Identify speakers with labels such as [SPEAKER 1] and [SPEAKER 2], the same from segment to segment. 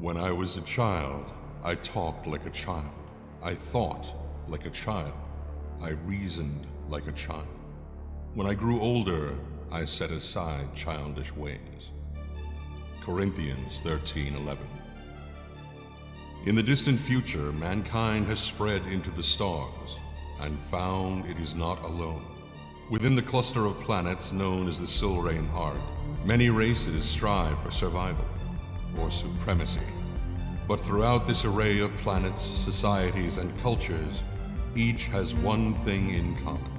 [SPEAKER 1] When I was a child, I talked like a child. I thought like a child. I reasoned like a child. When I grew older, I set aside childish ways. Corinthians 13:11. In the distant future, mankind has spread into the stars and found it is not alone. Within the cluster of planets known as the Silrain Heart, many races strive for survival or supremacy. But throughout this array of planets, societies, and cultures, each has one thing in common: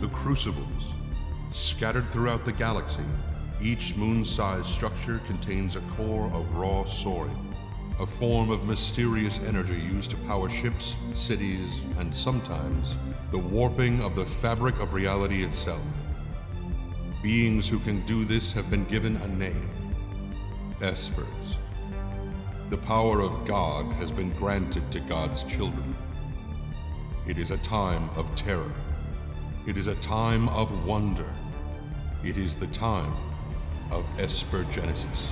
[SPEAKER 1] the crucibles. Scattered throughout the galaxy, each moon-sized structure contains a core of raw sorin, a form of mysterious energy used to power ships, cities, and sometimes the warping of the fabric of reality itself. Beings who can do this have been given a name: Espers. The power of God has been granted to God's children. It is a time of terror. It is a time of wonder. It is the time of Esper Genesis.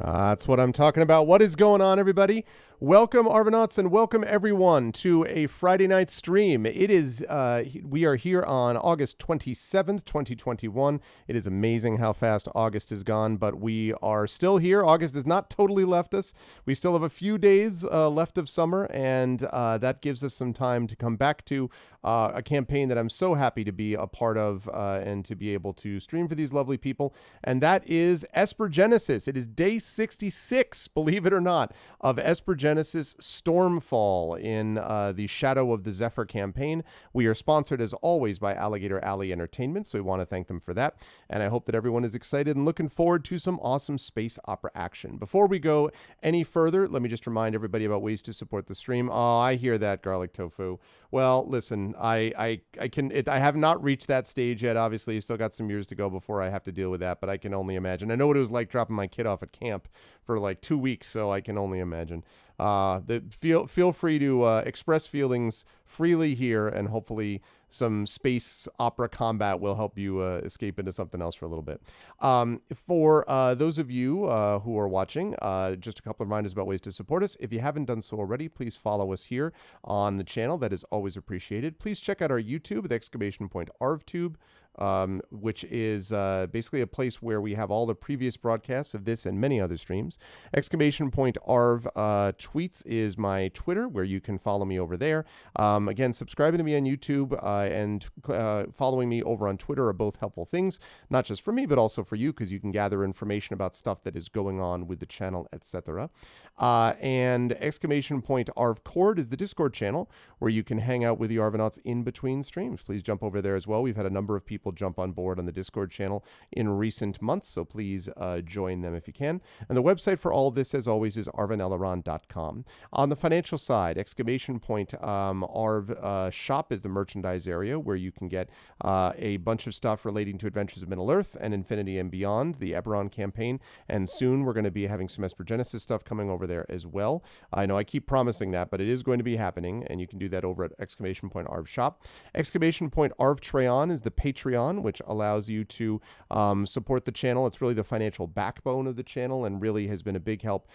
[SPEAKER 2] That's what I'm talking about. What is going on, everybody? Welcome, Arvanauts, and welcome everyone to a Friday night stream. It is, we are here on August 27th, 2021. It is amazing how fast August has gone, but we are still here. August has not totally left us. We still have a few days left of summer, and that gives us some time to come back to a campaign that I'm so happy to be a part of and to be able to stream for these lovely people, and that is Esper Genesis. It is day 66, believe it or not, of Esper Genesis Stormfall in the Shadow of the Zephyr campaign. We are sponsored, as always, by Alligator Alley Entertainment, so we want to thank them for that, and I hope that everyone is excited and looking forward to some awesome space opera action. Before we go any further, let me just remind everybody about ways to support the stream. Oh, I hear that, garlic tofu. Well, listen, I have not reached that stage yet. Obviously, still got some years to go before I have to deal with that, but I can only imagine. I know what it was like dropping my kid off at camp for like 2 weeks, so I can only imagine. Feel free to express feelings freely here, and hopefully some space opera combat will help you escape into something else for a little bit. For those of you who are watching, just a couple of reminders about ways to support us. If you haven't done so already, please follow us here on the channel. That is always appreciated. Please check out our YouTube with !ArvTube. which is basically a place where we have all the previous broadcasts of this and many other streams. Exclamation point Arv tweets is my Twitter, where you can follow me over there. Again, subscribing to me on YouTube and following me over on Twitter are both helpful things, not just for me, but also for you, because you can gather information about stuff that is going on with the channel, etc. And exclamation point ArvCord is the Discord channel where you can hang out with the Arvanauts in between streams. Please jump over there as well. We've had a number of people jump on board on the Discord channel in recent months, so please join them if you can. And the website for all of this, as always, is arvaneleron.com. On the financial side, exclamation point Arv Shop is the merchandise area where you can get a bunch of stuff relating to Adventures of Middle-earth and Infinity and Beyond, the Eberron campaign, and soon we're going to be having some Esper Genesis stuff coming over there as well. I know I keep promising that, but it is going to be happening, and you can do that over at exclamation point Arv Shop. Exclamation point Arv Treon is the Patreon, which allows you to support the channel. It's really the financial backbone of the channel and really has been a big help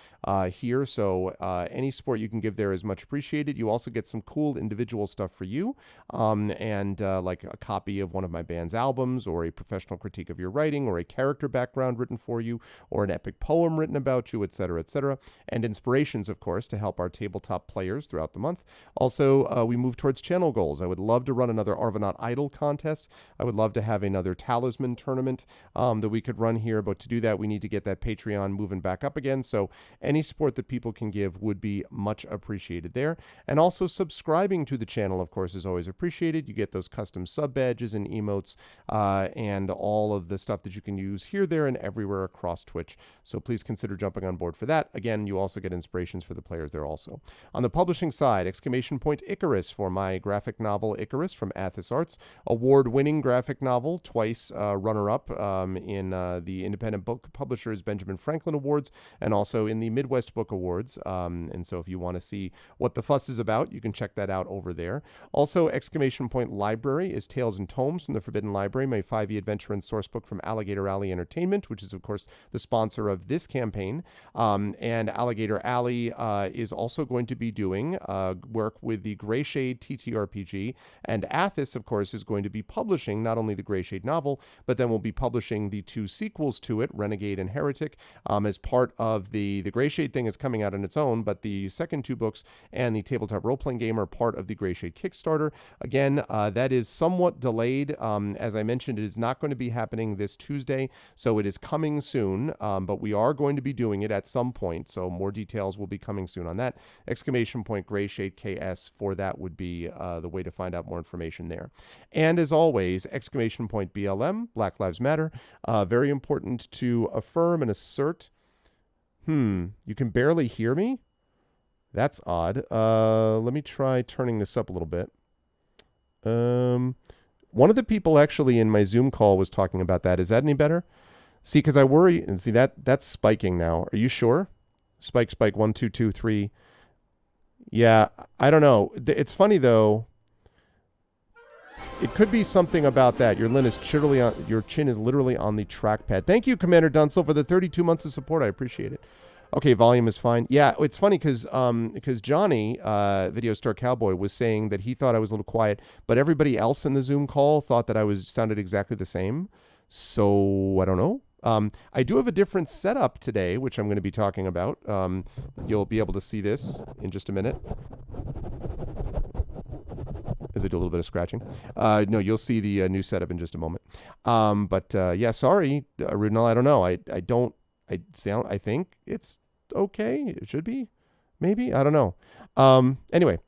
[SPEAKER 2] here. So any support you can give there is much appreciated. You also get some cool individual stuff for you, and like a copy of one of my band's albums, or a professional critique of your writing, or a character background written for you, or an epic poem written about you, etc., etc., and inspirations, of course, to help our tabletop players throughout the month. Also, we move towards channel goals. I would love to run another Arvanaut Idol contest. I would love to have another talisman tournament that we could run here, but to do that, we need to get that Patreon moving back up again. So any support that people can give would be much appreciated there. And also subscribing to the channel, of course, is always appreciated. You get those custom sub badges and emotes and all of the stuff that you can use here, there, and everywhere across Twitch. So please consider jumping on board for that. Again, you also get inspirations for the players there also. On the publishing side, exclamation point Icarus for my graphic novel Icarus from Athos Arts, award-winning graphic novel, twice runner-up in the Independent Book Publishers Benjamin Franklin Awards, and also in the Midwest Book Awards. And so if you want to see what the fuss is about, you can check that out over there. Also, exclamation point Library is Tales and Tomes from the Forbidden Library, my 5e adventure and source book from Alligator Alley Entertainment, which is, of course, the sponsor of this campaign. And Alligator Alley is also going to be doing work with the Greyshade TTRPG, and Athos, of course, is going to be publishing not only the Greyshade novel, but then we'll be publishing the 2 sequels to it, Renegade and Heretic, as part of the Greyshade thing is coming out on its own, but the second 2 books and the tabletop role-playing game are part of the Greyshade Kickstarter. Again, that is somewhat delayed. As I mentioned, it is not going to be happening this Tuesday, so it is coming soon, but we are going to be doing it at some point, so more details will be coming soon on that. Exclamation point Greyshade KS for that would be the way to find out more information there. And as always, exclamation point BLM, Black Lives Matter, very important to affirm and assert. You can barely hear me? That's odd. Let me try turning this up a little bit. One of the people actually in my Zoom call was talking about that. Is that any better? See, because I worry, and see that's spiking now. Are you sure? Spike, 1, 2, 2, 3. Yeah, I don't know. It's funny though. It could be something about that. Your chin is literally on the trackpad. Thank you, Commander Dunsel, for the 32 months of support. I appreciate it. Okay, volume is fine. Yeah, it's funny because Johnny, Video Star Cowboy, was saying that he thought I was a little quiet, but everybody else in the Zoom call thought that I sounded exactly the same. So I don't know. I do have a different setup today, which I'm going to be talking about. You'll be able to see this in just a minute. As I do a little bit of scratching. No, you'll see the new setup in just a moment. Yeah, sorry, Rudinal, I don't know. I think it's okay. It should be. Maybe. I don't know. Anyway.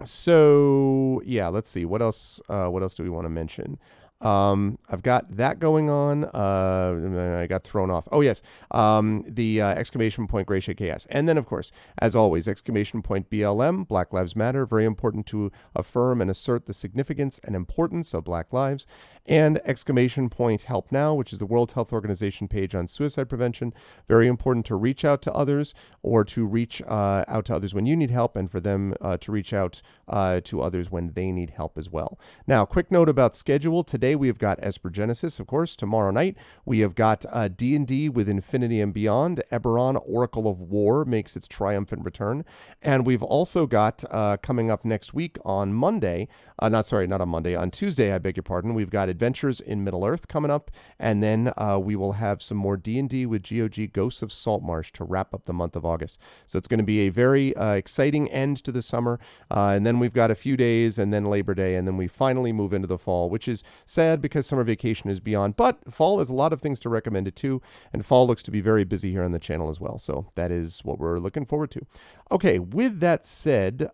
[SPEAKER 2] So, yeah, let's see. What else do we want to mention? I've got that going on. I got thrown off. Oh, yes. The exclamation point Greyshade KS. And then, of course, as always, exclamation point BLM, Black Lives Matter. Very important to affirm and assert the significance and importance of Black lives. And exclamation point Help Now, which is the World Health Organization page on suicide prevention. Very important to reach out to others, or to reach out to others when you need help, and for them to reach out to others when they need help as well. Now, quick note about schedule. Today today we have got Esper Genesis, of course. Tomorrow night we have got D&D with Infinity and Beyond. Eberron, Oracle of War, makes its triumphant return. And we've also got coming up next week on Monday, not on Monday, on Tuesday, I beg your pardon, we've got Adventures in Middle-earth coming up. And then we will have some more D&D with GOG Ghosts of Saltmarsh to wrap up the month of August. So it's going to be a very exciting end to the summer. And then we've got a few days and then Labor Day. And then we finally move into the fall, which is sad because summer vacation is beyond. But fall has a lot of things to recommend it too. And fall looks to be very busy here on the channel as well. So that is what we're looking forward to. Okay, with that said,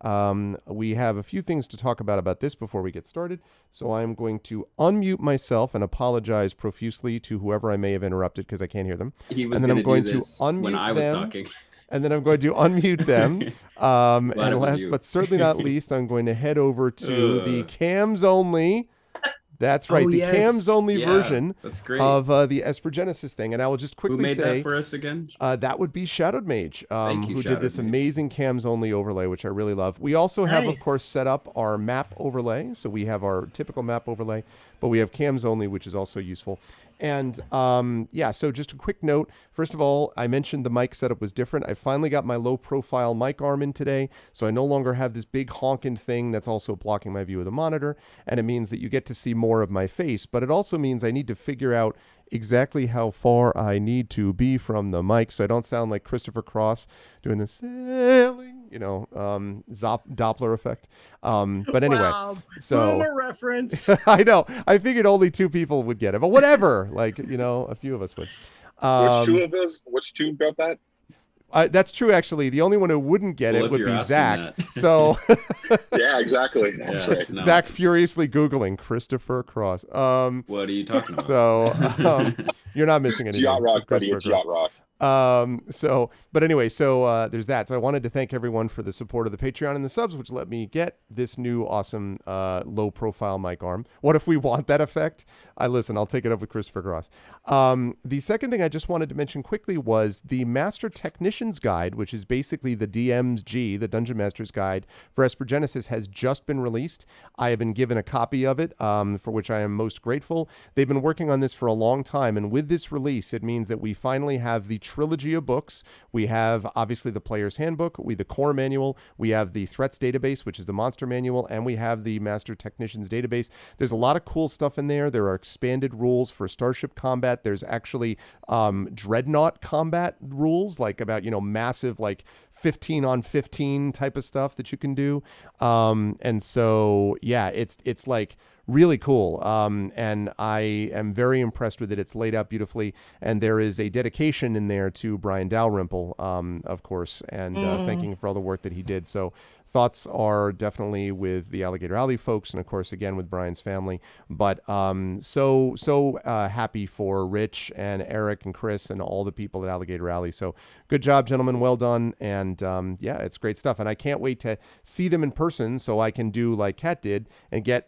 [SPEAKER 2] we have a few things to talk about this before we get started. So I'm going to unmute myself and apologize profusely to whoever I may have interrupted because I can't hear them.
[SPEAKER 3] He was
[SPEAKER 2] and then I'm going
[SPEAKER 3] do this
[SPEAKER 2] to unmute
[SPEAKER 3] when I was
[SPEAKER 2] them,
[SPEAKER 3] talking.
[SPEAKER 2] And then I'm going to unmute them. And last
[SPEAKER 3] you.
[SPEAKER 2] but certainly not least, I'm going to head over to the cams only. That's right, the cams only version of the Esper Genesis thing. And I will just quickly say,
[SPEAKER 3] who made that for us again?
[SPEAKER 2] That would be Shadowed Mage, who did this
[SPEAKER 3] Mage.
[SPEAKER 2] amazing cams only overlay, which I really love. We also have, of course, set up our map overlay. So we have our typical map overlay, but we have cams only, which is also useful. And so just a quick note. First of all, I mentioned the mic setup was different. I finally got my low profile mic arm in today, so I no longer have this big honking thing that's also blocking my view of the monitor. And it means that you get to see more of my face, but it also means I need to figure out exactly how far I need to be from the mic so I don't sound like Christopher Cross doing the sailing, Doppler effect. But anyway,
[SPEAKER 4] wow.
[SPEAKER 2] So
[SPEAKER 4] Boomer reference.
[SPEAKER 2] I know. I figured only 2 people would get it, but whatever. A few of us would.
[SPEAKER 5] Which 2 of us? Which 2 got that?
[SPEAKER 2] That's true, actually. The only one who wouldn't get it would be Zach. So,
[SPEAKER 5] yeah, exactly. That's right.
[SPEAKER 2] No. Zach furiously Googling Christopher Cross.
[SPEAKER 3] What are you talking about?
[SPEAKER 2] So, you're not missing anything.
[SPEAKER 5] It's yacht rock, buddy. It's yacht rock.
[SPEAKER 2] But anyway, there's that. So I wanted to thank everyone for the support of the Patreon and the subs, which let me get this new awesome low profile mic arm. What if we want that effect? I'll take it up with Christopher Cross. The second thing I just wanted to mention quickly was the Master Technician's Guide, which is basically the DM's G, the Dungeon Master's Guide for Esper Genesis, has just been released. I have been given a copy of it, for which I am most grateful. They've been working on this for a long time, and with this release, it means that we finally have the trilogy of books. We have obviously the Player's Handbook, the core manual, we have the Threats Database, which is the monster manual, and we have the Master Technician's Database. There's a lot of cool stuff in there. There are expanded rules for starship combat. There's actually dreadnought combat rules, like about, massive 15 on 15 type of stuff that you can do. And so, yeah, it's like really cool. And I am very impressed with it. It's laid out beautifully. And there is a dedication in there to Brian Dalrymple, of course, and thanking him for all the work that he did. So thoughts are definitely with the Alligator Alley folks, and of course, again, with Brian's family. But so happy for Rich and Eric and Chris and all the people at Alligator Alley. So good job, gentlemen. Well done. And it's great stuff. And I can't wait to see them in person so I can do like Kat did and get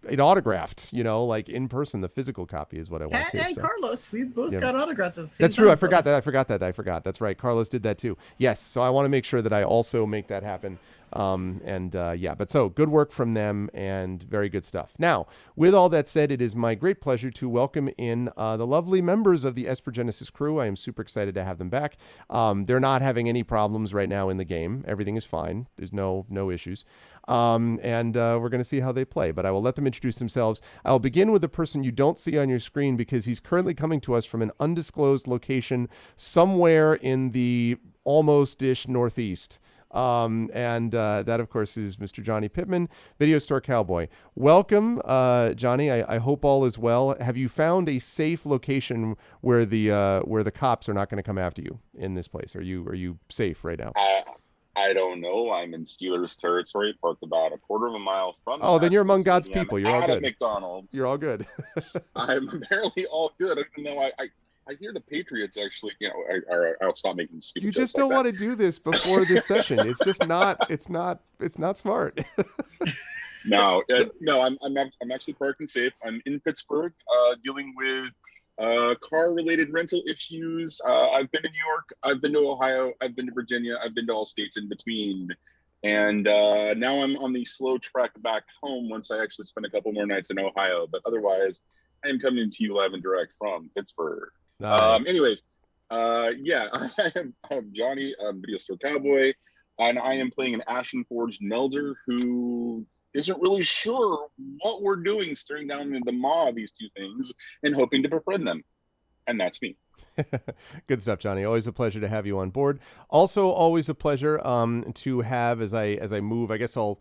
[SPEAKER 2] it autographed, in person. The physical copy is what I want
[SPEAKER 4] Kat
[SPEAKER 2] to.
[SPEAKER 4] and Carlos, we both got autographed at the same
[SPEAKER 2] That's true.
[SPEAKER 4] time,
[SPEAKER 2] I forgot that. That's right. Carlos did that too. Yes. So I want to make sure that I also make that happen. But so good work from them and very good stuff. Now, with all that said, it is my great pleasure to welcome in the lovely members of the Esper Genesis crew. I am super excited to have them back. They're not having any problems right now in the game. Everything is fine. There's no issues. We're going to see how they play, but I will let them introduce themselves. I'll begin with the person you don't see on your screen because he's currently coming to us from an undisclosed location somewhere in the almost-ish Northeast. That, of course, is Mr. Johnny Pittman, Video Store Cowboy. Welcome, Johnny. I hope all is well. Have you found a safe location where the cops are not going to come after you in this place? Are you safe right now?
[SPEAKER 5] I don't know. I'm in Steelers territory, parked about a quarter of a mile from.
[SPEAKER 2] Oh, then you're among God's people. You're all good.
[SPEAKER 5] McDonald's.
[SPEAKER 2] You're all good.
[SPEAKER 5] I'm apparently all good. Even though I hear the Patriots actually, I'll stop making stupid.
[SPEAKER 2] You just don't want to do this before this session. It's just not. It's not smart.
[SPEAKER 5] No. I'm actually parked and safe. I'm in Pittsburgh, dealing with car-related rental issues. I've been to New York. I've been to Ohio. I've been to Virginia. I've been to all states in between. And now I'm on the slow trek back home once I actually spend a couple more nights in Ohio. But otherwise, I am coming to you live and direct from Pittsburgh.
[SPEAKER 2] Nice.
[SPEAKER 5] Anyways, yeah, I'm Johnny. I'm Video Store Cowboy, and I am playing an Ashen Forged Nelder who isn't really sure what we're doing, staring down in the maw of these two things and hoping to befriend them. And that's me.
[SPEAKER 2] Good stuff, Johnny. Always a pleasure to have you on board. Also, always a pleasure to have as I move. I guess I'll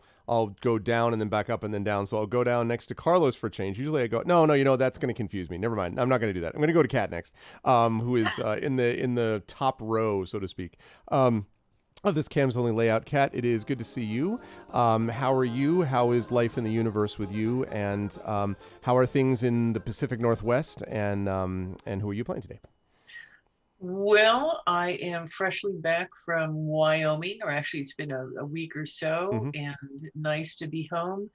[SPEAKER 2] go down and then back up and then down. So I'll go down next to Carlos for a change. Usually I go no, that's going to confuse me. Never mind. I'm not going to do that. I'm going to go to Kat next, who is in the top row, so to speak. Of this Cam's Only layout. Kat, it is good to see you. How are you? How is life in the universe with you? And how are things in the Pacific Northwest? And who are you playing today?
[SPEAKER 6] Well, I am freshly back from Wyoming, or actually it's been a week or so, and nice to be home.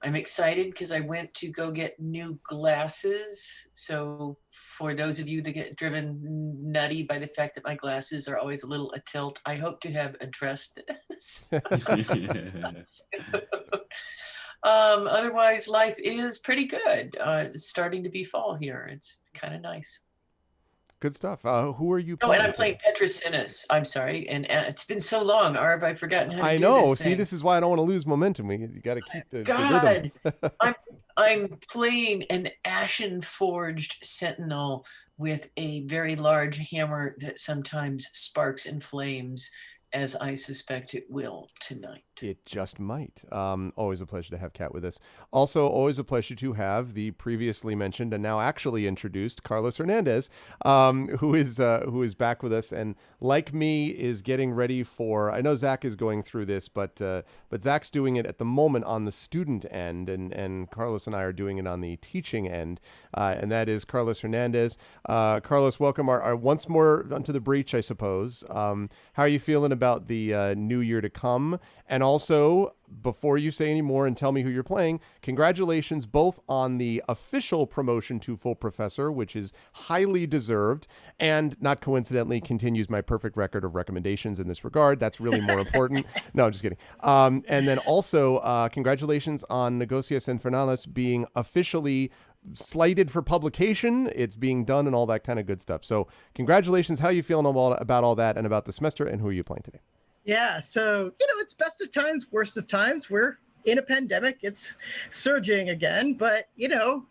[SPEAKER 6] I'm excited because I went to go get new glasses. So for those of you that get driven nutty by the fact that my glasses are always a little a tilt, I hope to have addressed this. Otherwise, life is pretty good. It's starting to be fall here. It's kind of nice.
[SPEAKER 2] Good stuff. Who are you
[SPEAKER 6] playing? Oh, and I'm playing Petrosinis. I'm sorry. And it's been so long, Arv, I've forgotten how to do
[SPEAKER 2] know.
[SPEAKER 6] this
[SPEAKER 2] See,
[SPEAKER 6] thing.
[SPEAKER 2] this is why I don't want to lose momentum. You got to keep the rhythm.
[SPEAKER 6] I'm playing an Ashen Forged Sentinel with a very large hammer that sometimes sparks and flames, as I suspect it will tonight.
[SPEAKER 2] It just might. Always a pleasure to have Kat with us. Also, always a pleasure to have the previously mentioned and now actually introduced Carlos Hernandez, who is back with us and, like me, is getting ready for. I know Zach is going through this, but Zach's doing it at the moment on the student end, and Carlos and I are doing it on the teaching end, and that is Carlos Hernandez. Carlos, welcome our once more onto the breach, I suppose. How are you feeling about the new year to come? And also, before you say any more and tell me who you're playing, congratulations both on the official promotion to full professor, which is highly deserved, and not coincidentally continues my perfect record of recommendations in this regard. That's really more important. No, I'm just kidding. And then also, congratulations on Negocios Infernales being officially slated for publication. It's being done and all that kind of good stuff. So congratulations. How are you feeling about all that and about the semester, and who are you playing today?
[SPEAKER 4] Yeah, so, it's best of times, worst of times. We're in a pandemic. It's surging again, but,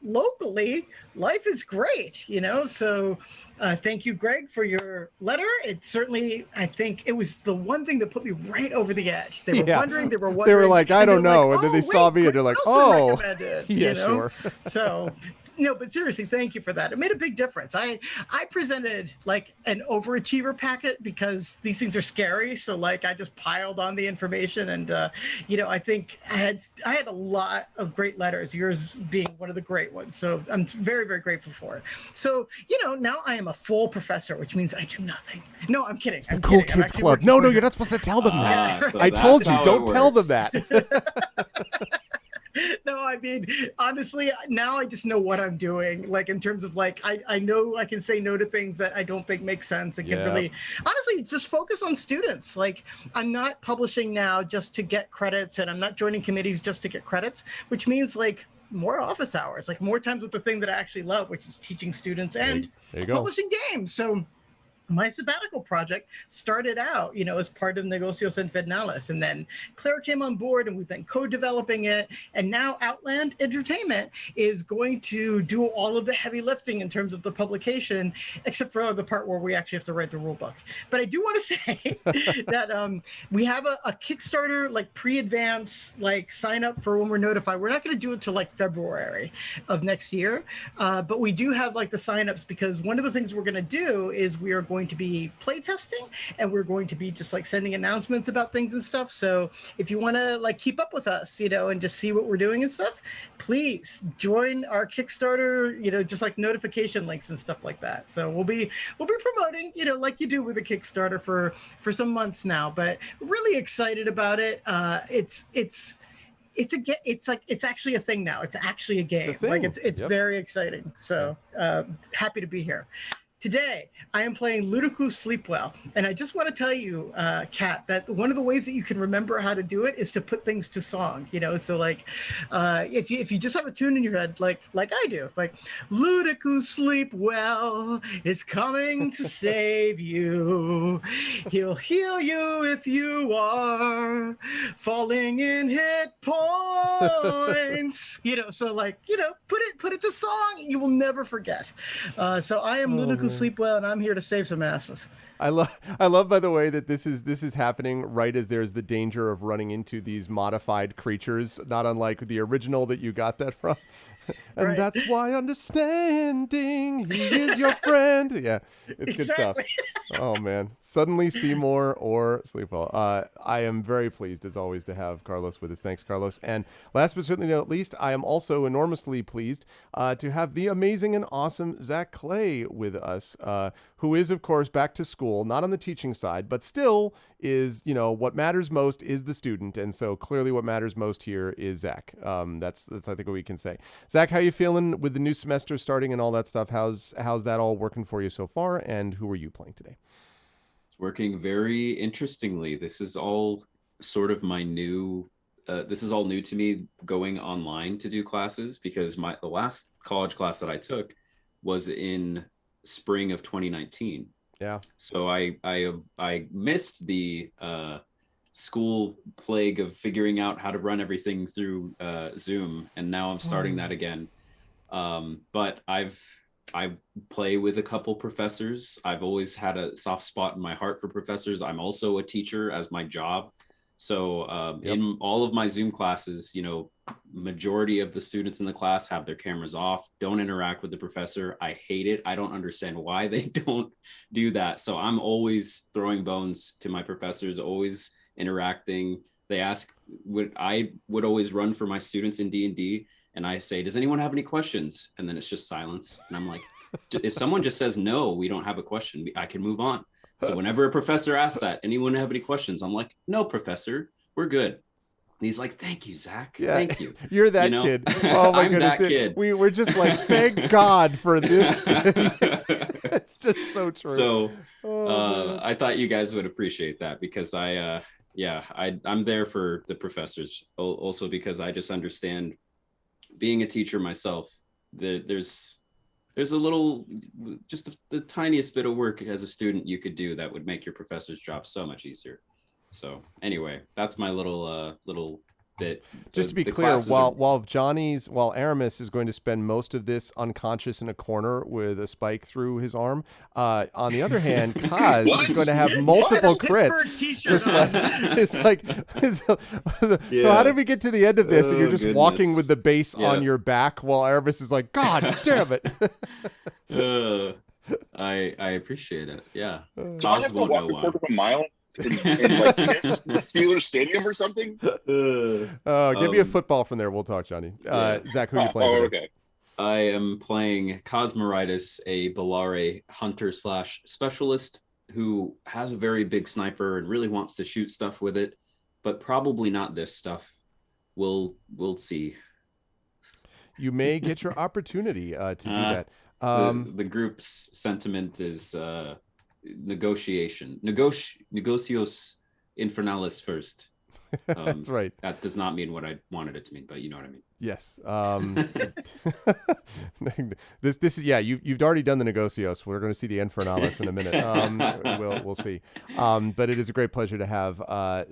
[SPEAKER 4] locally, life is great, So thank you, Greg, for your letter. It certainly, I think it was the one thing that put me right over the edge. They were wondering. They were like,
[SPEAKER 2] I don't know. And then they saw me and they're like, oh, yeah, sure.
[SPEAKER 4] So... No, but seriously, thank you for that. It made a big difference. I presented like an overachiever packet because these things are scary. So I just piled on the information, and I think I had a lot of great letters. Yours being one of the great ones. So I'm very, very grateful for it. So now I am a full professor, which means I do nothing. No, I'm kidding.
[SPEAKER 2] It's the Cool Kids Club. No, you're not supposed to tell them that. So I told you, don't tell them that.
[SPEAKER 4] No, I mean, honestly, now I just know what I'm doing. Like in terms of I know I can say no to things that I don't think make sense and can really, honestly, just focus on students. Like I'm not publishing now just to get credits, and I'm not joining committees just to get credits, which means more office hours, more times with the thing that I actually love, which is teaching students and publishing games. So my sabbatical project started out, as part of Negocios Infernales, and then Claire came on board and we've been co-developing it. And now Outland Entertainment is going to do all of the heavy lifting in terms of the publication, except for the part where we actually have to write the rule book. But I do want to say that we have a Kickstarter, pre-advance, sign up for when we're notified. We're not going to do it till February of next year. But we do have the signups, because one of the things we're going to do is we are going to be play testing, and we're going to be just sending announcements about things and stuff. So if you want to keep up with us, and just see what we're doing and stuff, please join our Kickstarter, just notification links and stuff like that. So we'll be promoting, like you do with a Kickstarter for some months now, but really excited about it. It's actually a thing now. It's actually a game. It's very exciting. So happy to be here. Today, I am playing Ludicrous Sleepwell, and I just want to tell you, Kat, that one of the ways that you can remember how to do it is to put things to song. So like, if you just have a tune in your head, like I do, like Ludicrous Sleepwell is coming to save you. He'll heal you if you are falling in hit points. So like, put it to song. You will never forget. So I am Ludicrous Sleep Well, and I'm here to save some asses.
[SPEAKER 2] I love, by the way, that this is happening right as there's the danger of running into these modified creatures, not unlike the original that you got that from. And that's why understanding he is your friend. Yeah, it's good stuff. Oh, man. Suddenly Seymour or Sleepwell. I am very pleased, as always, to have Carlos with us. Thanks, Carlos. And last but certainly not least, I am also enormously pleased to have the amazing and awesome Zach Clay with us, who is, of course, back to school, not on the teaching side, but still is, what matters most is the student. And so clearly what matters most here is Zach. That's I think what we can say. Zach, how you feeling with the new semester starting and all that stuff? How's that all working for you so far? And who are you playing today?
[SPEAKER 3] It's working very interestingly. This is all sort of my new, this is all new to me, going online to do classes, because the last college class that I took was in spring of 2019.
[SPEAKER 2] Yeah.
[SPEAKER 3] So I missed the school plague of figuring out how to run everything through Zoom, and now I'm starting that again. But I play with a couple professors. I've always had a soft spot in my heart for professors. I'm also a teacher as my job. So in all of my Zoom classes, majority of the students in the class have their cameras off, don't interact with the professor. I hate it. I don't understand why they don't do that. So I'm always throwing bones to my professors, always interacting. They ask, I would always run for my students in D&D, and I say, does anyone have any questions? And then it's just silence. And I'm like, if someone just says, no, we don't have a question, I can move on. So whenever a professor asks that, anyone have any questions? I'm like, no, professor, we're good. And he's like, thank you, Zach.
[SPEAKER 2] Yeah,
[SPEAKER 3] thank you.
[SPEAKER 2] You're that kid. Oh my goodness.
[SPEAKER 3] That kid.
[SPEAKER 2] We're just like, thank God for this. It's just so true.
[SPEAKER 3] So I thought you guys would appreciate that, because I'm there for the professors. Also because I just understand, being a teacher myself, there's a little, just the tiniest bit of work as a student you could do that would make your professor's job so much easier. So anyway, that's my little bit.
[SPEAKER 2] Just to be clear, while Aramis is going to spend most of this unconscious in a corner with a spike through his arm, on the other hand, Kaz is going to have multiple crits. Just so how did we get to the end of this? And you're just walking with the base on your back while Aramis is like, God damn it.
[SPEAKER 3] I appreciate it. Yeah.
[SPEAKER 5] John has to walk a quarter of a mile in like the Steelers Stadium or something.
[SPEAKER 2] Give me a football from there. We'll talk, Johnny. Zach, who are you playing?
[SPEAKER 5] Okay.
[SPEAKER 3] I am playing Cosmoritis, a Bellare hunter / specialist who has a very big sniper and really wants to shoot stuff with it, but probably not this stuff. We'll see.
[SPEAKER 2] You may get your opportunity to do that.
[SPEAKER 3] The group's sentiment is negocios infernalis first.
[SPEAKER 2] That's right.
[SPEAKER 3] That does not mean what I wanted it to mean, but you know what I mean.
[SPEAKER 2] Yes. This is you've already done the negocios. We're going to see the infernalis in a minute. We'll see. But it is a great pleasure to have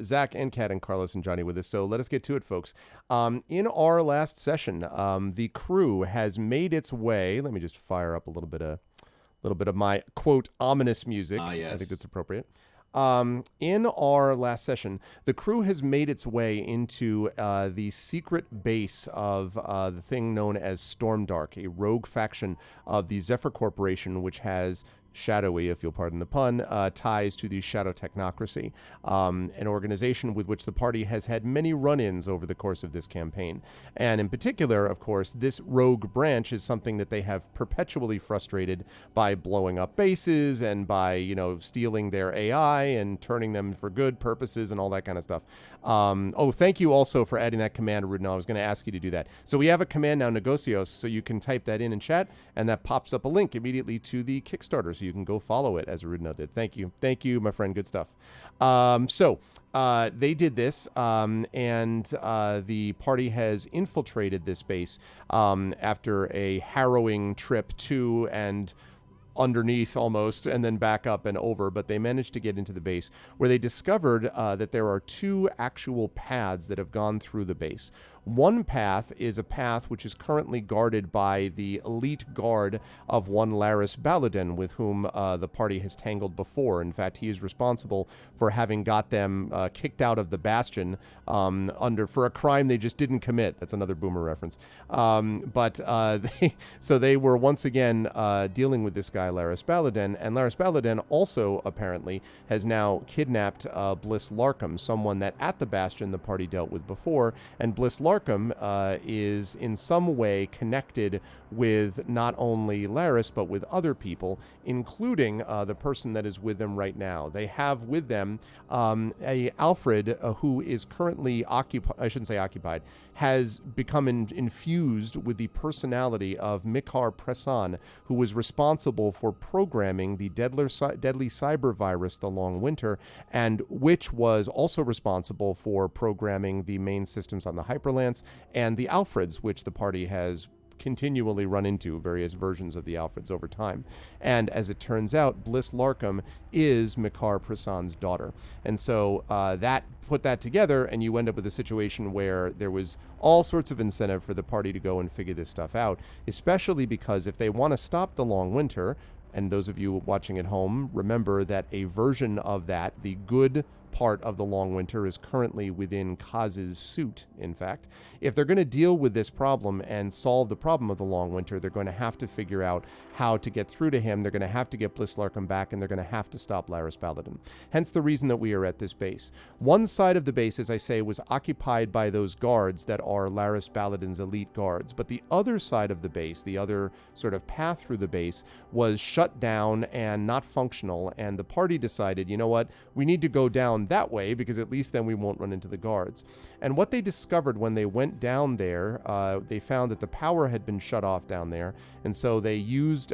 [SPEAKER 2] Zach and Kat and Carlos and Johnny with us. So let us get to it, folks. In our last session, the crew has made its way. Let me just fire up a little bit of my quote ominous music.
[SPEAKER 3] Yes.
[SPEAKER 2] I think that's appropriate. In our last session, the crew has made its way into the secret base of the thing known as Stormdark, a rogue faction of the Zephyr Corporation, which has shadowy, if you'll pardon the pun, ties to the Shadow Technocracy, an organization with which the party has had many run-ins over the course of this campaign. And in particular, of course, this rogue branch is something that they have perpetually frustrated by blowing up bases and by, stealing their AI and turning them for good purposes and all that kind of stuff. Thank you also for adding that command, Rudno. I was going to ask you to do that. So we have a command now, Negocios, so you can type that in chat, and that pops up a link immediately to the Kickstarter, so you can go follow it as Rudno did. Thank you. Thank you, my friend. Good stuff. They did this, and the party has infiltrated this base after a harrowing trip to and underneath almost, and then back up and over, but they managed to get into the base, where they discovered that there are two actual paths that have gone through the base. One path is a path which is currently guarded by the elite guard of one Laris Baladin, with whom the party has tangled before. In fact, he is responsible for having got them kicked out of the Bastion for a crime they just didn't commit. That's another Boomer reference. They were once again dealing with this guy, Laris Baladin, and Laris Baladin also apparently has now kidnapped Bliss Larkham, someone that at the Bastion the party dealt with before, and Bliss Larkham is in some way connected with not only Laris, but with other people, including the person that is with them right now. They have with them a Alfred who is currently occupied, has become infused with the personality of Mikar Presan, who was responsible for programming the deadly cyber virus, the Long Winter, and which was also responsible for programming the main systems on the Hyperlance and the Alfreds, which the party has continually run into various versions of the Alfreds over time. And as it turns out, Bliss Larkham is Mikar Prasan's daughter. And so put that together, and you end up with a situation where there was all sorts of incentive for the party to go and figure this stuff out, especially because if they want to stop the Long Winter, and those of you watching at home, remember that a version of that, the good part of the Long Winter, is currently within Kaz's suit, in fact. If they're going to deal with this problem and solve the problem of the Long Winter, they're going to have to figure out how to get through to him. They're going to have to get Bliss Larkham back, and they're going to have to stop Laris Baladin. Hence the reason that we are at this base. One side of the base, as I say, was occupied by those guards that are Laris Baladin's elite guards, but the other side of the base, the other sort of path through the base, was shut down and not functional, and the party decided, you know what, we need to go down that way, because at least then we won't run into the guards. And what they discovered when they went down there, they found that the power had been shut off down there, and so they used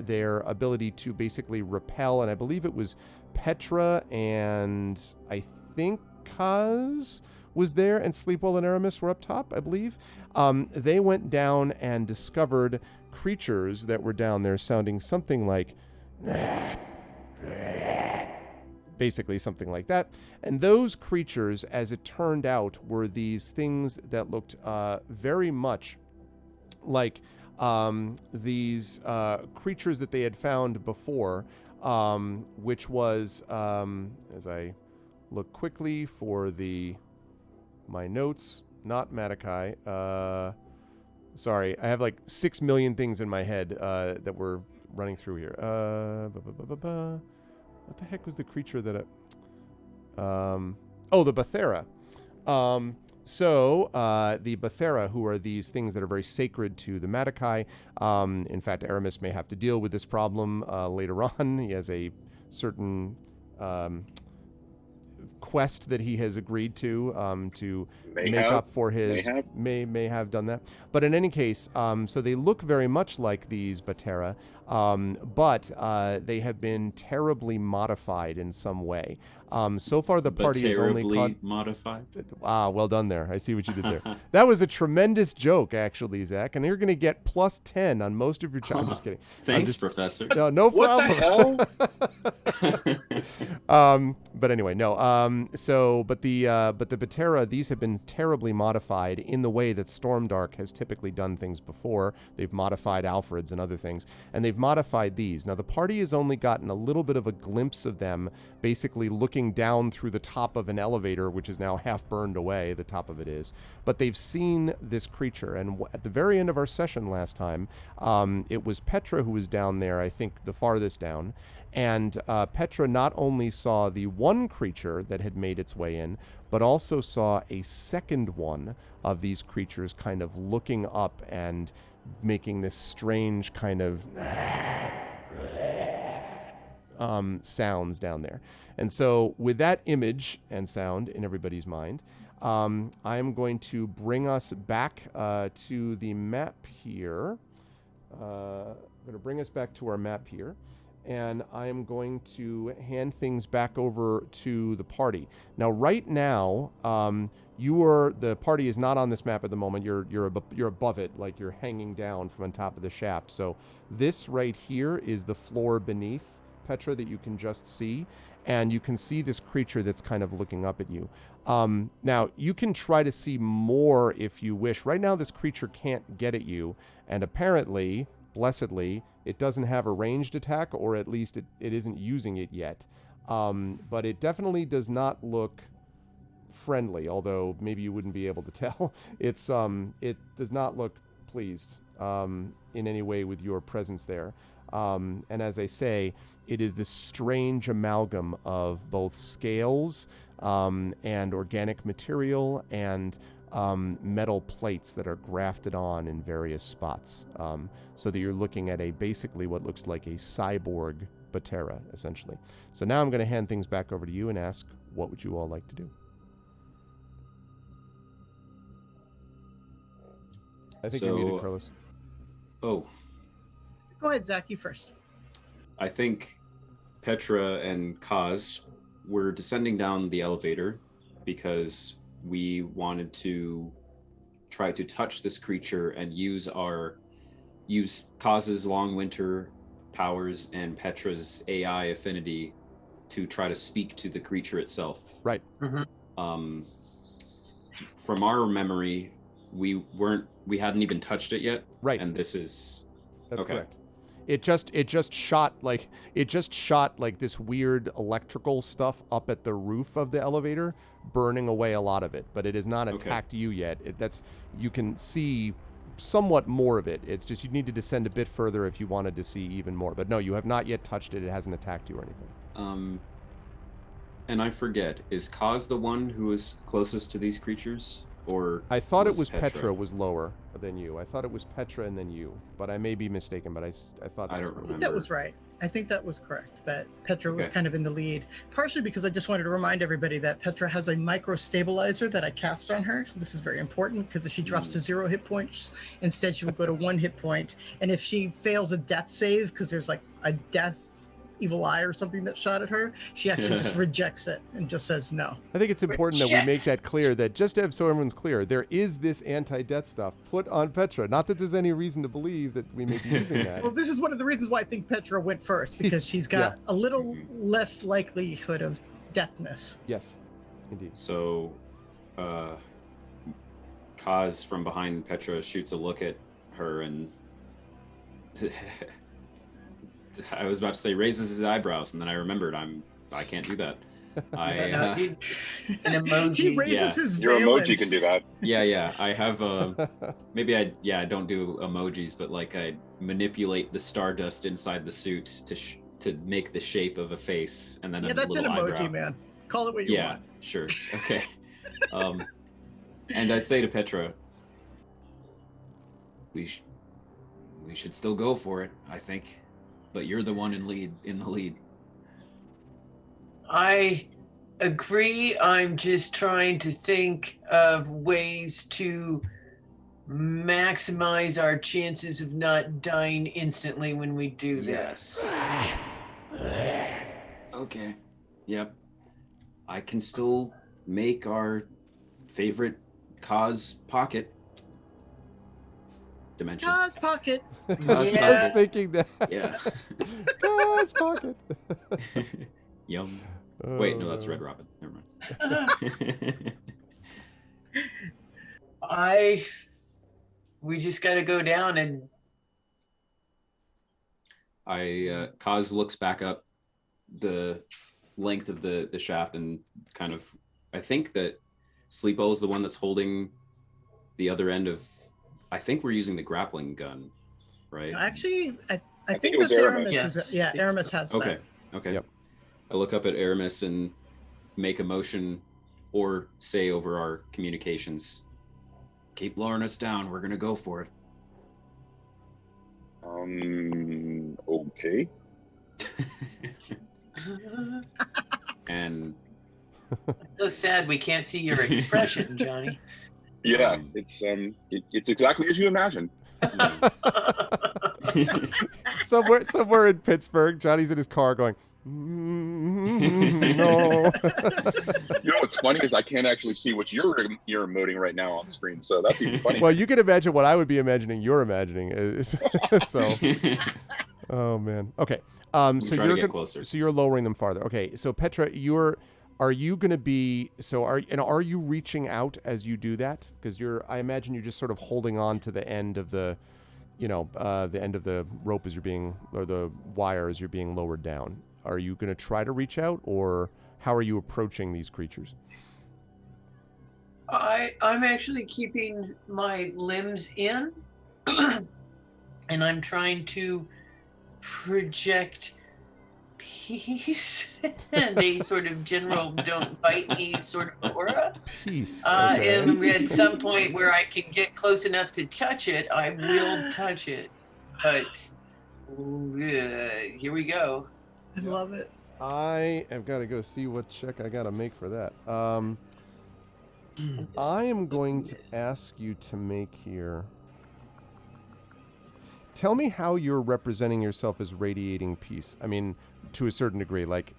[SPEAKER 2] their ability to basically repel, and I believe it was Petra and I think Kaz was there, and Sleepwell and Aramis were up top, I believe. They went down and discovered creatures that were down there sounding something like basically something like that. And those creatures, as it turned out, were these things that looked very much like these creatures that they had found before, which was, as I look quickly for my notes, not Matakai. Sorry, I have like 6 million things in my head that we're running through here. What the heck was the creature that the Bathera. The Bathera, who are these things that are very sacred to the Matakai. In fact, Aramis may have to deal with this problem later on. He has a certain quest that he has agreed to make up for his may have done that. But in any case, so they look very much like these Batera, but they have been terribly modified in some way. So far, the party has only caught
[SPEAKER 3] modified.
[SPEAKER 2] Well done there. I see what you did there. That was a tremendous joke, actually, Zach. And you're going to get plus 10 on most of your I'm just kidding.
[SPEAKER 3] Thanks, Professor.
[SPEAKER 2] No problem.
[SPEAKER 5] What the hell?
[SPEAKER 2] But anyway, no. But the Batera, these have been terribly modified in the way that Stormdark has typically done things before. They've modified Alfred's and other things, and they've modified these. Now the party has only gotten a little bit of a glimpse of them, basically looking down through the top of an elevator, which is now half burned away. The top of it is, but they've seen this creature. And at the very end of our session last time, it was Petra who was down there. I think the farthest down. And Petra not only saw the one creature that had made its way in, but also saw a second one of these creatures kind of looking up and making this strange kind of sounds down there. And so with that image and sound in everybody's mind, I am going to bring us back to the map here. I'm going to bring us back to our map here. And I am going to hand things back over to the party. Now, right now, the party is not on this map at the moment. You're above it, like you're hanging down from on top of the shaft. So this right here is the floor beneath Petra that you can just see, and you can see this creature that's kind of looking up at you. Now, you can try to see more if you wish. Right now, this creature can't get at you, and apparently, blessedly, it doesn't have a ranged attack, or at least it isn't using it yet. But it definitely does not look friendly, although maybe you wouldn't be able to tell. It does not look pleased in any way with your presence there. And as I say, it is this strange amalgam of both scales and organic material and metal plates that are grafted on in various spots, so that you're looking at basically what looks like a cyborg Batera, essentially. So now I'm going to hand things back over to you and ask, what would you all like to do? I think you're muted, Carlos.
[SPEAKER 3] Oh.
[SPEAKER 4] Go ahead, Zach, you first.
[SPEAKER 3] I think Petra and Kaz were descending down the elevator because we wanted to try to touch this creature and use Kaz's Long Winter powers and Petra's AI affinity to try to speak to the creature itself.
[SPEAKER 2] Right.
[SPEAKER 3] Mm-hmm. From our memory, we hadn't even touched it yet.
[SPEAKER 2] Right.
[SPEAKER 3] And this is
[SPEAKER 2] That's
[SPEAKER 3] okay.
[SPEAKER 2] Correct. It just shot like this weird electrical stuff up at the roof of the elevator, burning away a lot of it. But it has not attacked you yet. You can see somewhat more of it. It's just you need to descend a bit further if you wanted to see even more. But no, you have not yet touched it. It hasn't attacked you or anything.
[SPEAKER 3] And I forget, is Kaz the one who is closest to these creatures? Or
[SPEAKER 2] I thought it was Petra was lower than you. I thought it was Petra and then you, but I may be mistaken. But I thought that
[SPEAKER 3] I don't
[SPEAKER 2] was
[SPEAKER 3] remember.
[SPEAKER 4] I think that was right. I think that was correct. That Petra was kind of in the lead, partially because I just wanted to remind everybody that Petra has a micro stabilizer that I cast on her. So this is very important because if she drops to 0 hit points, instead she will go to 1 hit point. And if she fails a death save, because there's like a death evil eye or something that shot at her, she actually just rejects it and just says no.
[SPEAKER 2] I think it's important that we make that clear, that just to have so everyone's clear, there is this anti-death stuff put on Petra. Not that there's any reason to believe that we may be using that.
[SPEAKER 4] Well, this is one of the reasons why I think Petra went first, because she's got a little less likelihood of deathness.
[SPEAKER 2] Yes, indeed.
[SPEAKER 3] So, Kaz from behind Petra shoots a look at her and I was about to say raises his eyebrows, and then I rememred I can't do that.
[SPEAKER 6] An emoji.
[SPEAKER 4] He raises his
[SPEAKER 5] Your
[SPEAKER 4] valence.
[SPEAKER 5] emoji can do that.
[SPEAKER 3] Yeah. I have maybe I don't do emojis, but like I manipulate the stardust inside the suit to make the shape of a face, and then
[SPEAKER 4] that's an emoji,
[SPEAKER 3] eyebrow.
[SPEAKER 4] Man. Call it what you want.
[SPEAKER 3] Yeah, sure. Okay. And I say to Petra, we should still go for it, I think. But you're the one in the lead.
[SPEAKER 6] I agree. I'm just trying to think of ways to maximize our chances of not dying instantly when we do this.
[SPEAKER 3] Okay. Yep. I can still make our favorite Kaz pocket dimension.
[SPEAKER 4] Kaz pocket.
[SPEAKER 2] I was thinking that.
[SPEAKER 3] Yeah.
[SPEAKER 2] Kaz pocket.
[SPEAKER 3] Yum. Wait, no, that's Red Robin. Never mind.
[SPEAKER 6] We just got to go down and.
[SPEAKER 3] Kaz looks back up the length of the shaft and kind of, I think that Sleepo is the one that's holding the other end of, I think we're using the grappling gun, right?
[SPEAKER 4] Actually, I think
[SPEAKER 5] think it was
[SPEAKER 4] that's
[SPEAKER 5] Aramis.
[SPEAKER 4] Aramis. Yeah, Aramis has
[SPEAKER 3] Okay.
[SPEAKER 4] that.
[SPEAKER 3] Okay.
[SPEAKER 2] Yep.
[SPEAKER 3] I look up at Aramis and make a motion or say over our communications, keep lowering us down. We're going to go for it.
[SPEAKER 5] Okay.
[SPEAKER 3] And
[SPEAKER 6] So sad we can't see your expression, Johnny.
[SPEAKER 5] Yeah, it's exactly as you imagined.
[SPEAKER 2] somewhere in Pittsburgh, Johnny's in his car going, no.
[SPEAKER 5] You know what's funny is I can't actually see what you're emoting right now on screen, so that's even funny.
[SPEAKER 2] Well, you can imagine what I would be imagining you're imagining. So, oh man. Okay. So
[SPEAKER 3] trying to get closer.
[SPEAKER 2] So you're lowering them farther. Okay. So Petra, are you going to be, are you reaching out as you do that? Because I imagine you're just sort of holding on to the end of the end of the rope as you're being, or the wire as you're being lowered down. Are you going to try to reach out, or how are you approaching these creatures?
[SPEAKER 6] I'm actually keeping my limbs in, and I'm trying to project peace and a sort of general don't bite me sort of aura.
[SPEAKER 2] Peace. Okay.
[SPEAKER 6] And at some point where I can get close enough to touch it, I will touch it. But here we go.
[SPEAKER 4] I love it.
[SPEAKER 2] I have got to go see what check I got to make for that. I am going to ask you to make here. Tell me how you're representing yourself as radiating peace. I mean, to a certain degree, like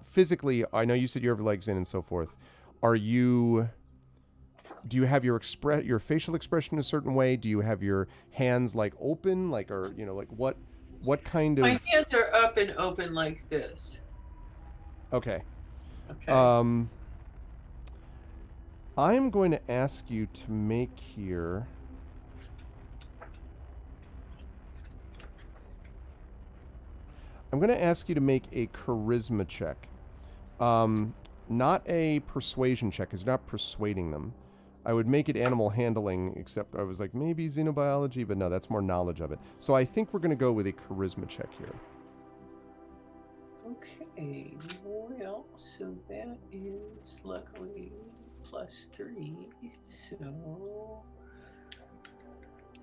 [SPEAKER 2] physically, I know you said you have legs in and so forth. Do you have your facial expression a certain way? Do you have your hands like open, like, or, like what kind of...
[SPEAKER 6] My hands are up and open like this.
[SPEAKER 2] Okay.
[SPEAKER 6] Okay.
[SPEAKER 2] I'm going to ask you to make here... I'm going to ask you to make a charisma check. Not a persuasion check, because you're not persuading them. I would make it animal handling, except I was like, maybe xenobiology, but no, that's more knowledge of it. So I think we're going to go with a charisma check here.
[SPEAKER 6] Okay, well, so that is luckily +3, so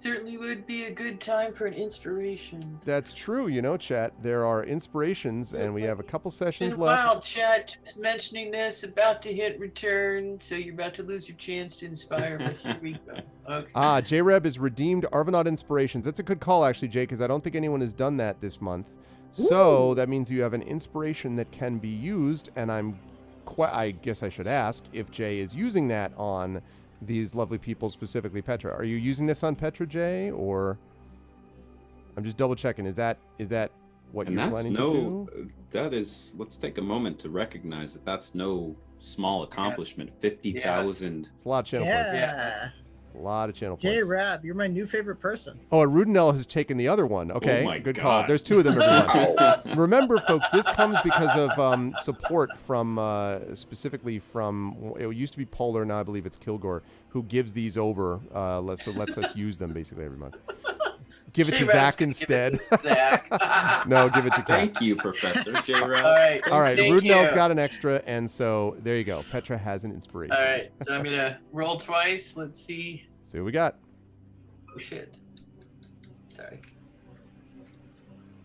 [SPEAKER 6] certainly would be a good time for an inspiration.
[SPEAKER 2] That's true, chat. There are inspirations, and we have a couple sessions left.
[SPEAKER 6] Wow, chat, just mentioning this, about to hit return, so you're about to lose your chance to inspire, but here we go. Okay.
[SPEAKER 2] J-Reb is redeemed Arvanaut inspirations. That's a good call, actually, Jay, because I don't think anyone has done that this month. So that means you have an inspiration that can be used, and I guess I should ask if Jay is using that on these lovely people, specifically Petra. Are you using this on Petra, Jay, or I'm just double checking? Is that what
[SPEAKER 3] and
[SPEAKER 2] you're planning to do?
[SPEAKER 3] That is. Let's take a moment to recognize that that's no small accomplishment. 50,000.
[SPEAKER 2] It's a lot of channel points.
[SPEAKER 4] Yeah.
[SPEAKER 2] A lot of channel points.
[SPEAKER 4] J-Rab, you're my new favorite person.
[SPEAKER 2] Oh, and Rudinell has taken the other one. Okay,
[SPEAKER 3] Oh my
[SPEAKER 2] good
[SPEAKER 3] God.
[SPEAKER 2] call. There's two of them, everyone. Remember, folks, this comes because of support from, specifically from, it used to be Polar, now I believe it's Kilgore, who gives these over, lets us use them basically every month. Give it to Zach instead. No, give it to Kat.
[SPEAKER 3] Thank you, Professor J-Rab.
[SPEAKER 6] All right,
[SPEAKER 2] Rudinell's got an extra, and so there you go. Petra has an inspiration.
[SPEAKER 6] All right, so I'm gonna roll twice. Let's see.
[SPEAKER 2] See what we got.
[SPEAKER 6] Oh shit! Sorry.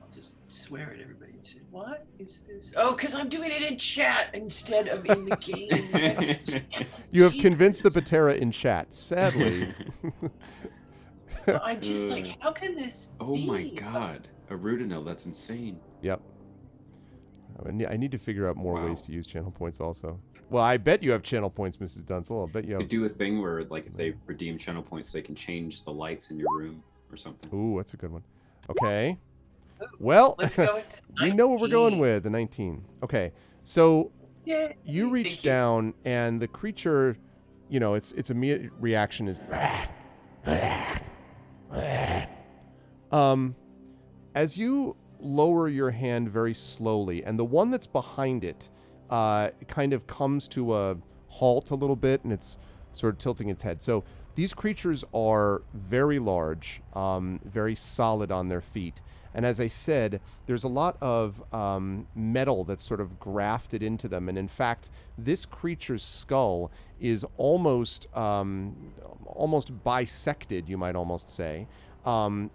[SPEAKER 6] I'll just swear at everybody and say, "What is this?" Oh, because I'm doing it in chat instead of in the game.
[SPEAKER 2] You have convinced the Patera in chat. Sadly.
[SPEAKER 6] I'm just like, how can this
[SPEAKER 3] Oh
[SPEAKER 6] be?
[SPEAKER 3] my God, a Rudinell, that's insane.
[SPEAKER 2] Yep. I need to figure out more
[SPEAKER 3] Wow.
[SPEAKER 2] ways to use channel points also. Well, I bet you have channel points, Mrs. Dunsel. I bet you
[SPEAKER 3] You
[SPEAKER 2] have...
[SPEAKER 3] could do a thing where, like, if they redeem channel points, they can change the lights in your room or something.
[SPEAKER 2] Ooh, that's a good one. Okay. Well,
[SPEAKER 6] Let's go with
[SPEAKER 2] we know what we're going
[SPEAKER 6] 19.
[SPEAKER 2] with, the 19. Okay. So
[SPEAKER 6] Yeah.
[SPEAKER 2] You reach
[SPEAKER 6] Thank you.
[SPEAKER 2] down, and the creature, its immediate reaction is, as you lower your hand very slowly, and the one that's behind it kind of comes to a halt a little bit, and it's sort of tilting its head. So these creatures are very large, very solid on their feet. And as I said, there's a lot of metal that's sort of grafted into them. And in fact, this creature's skull is almost bisected, you might almost say,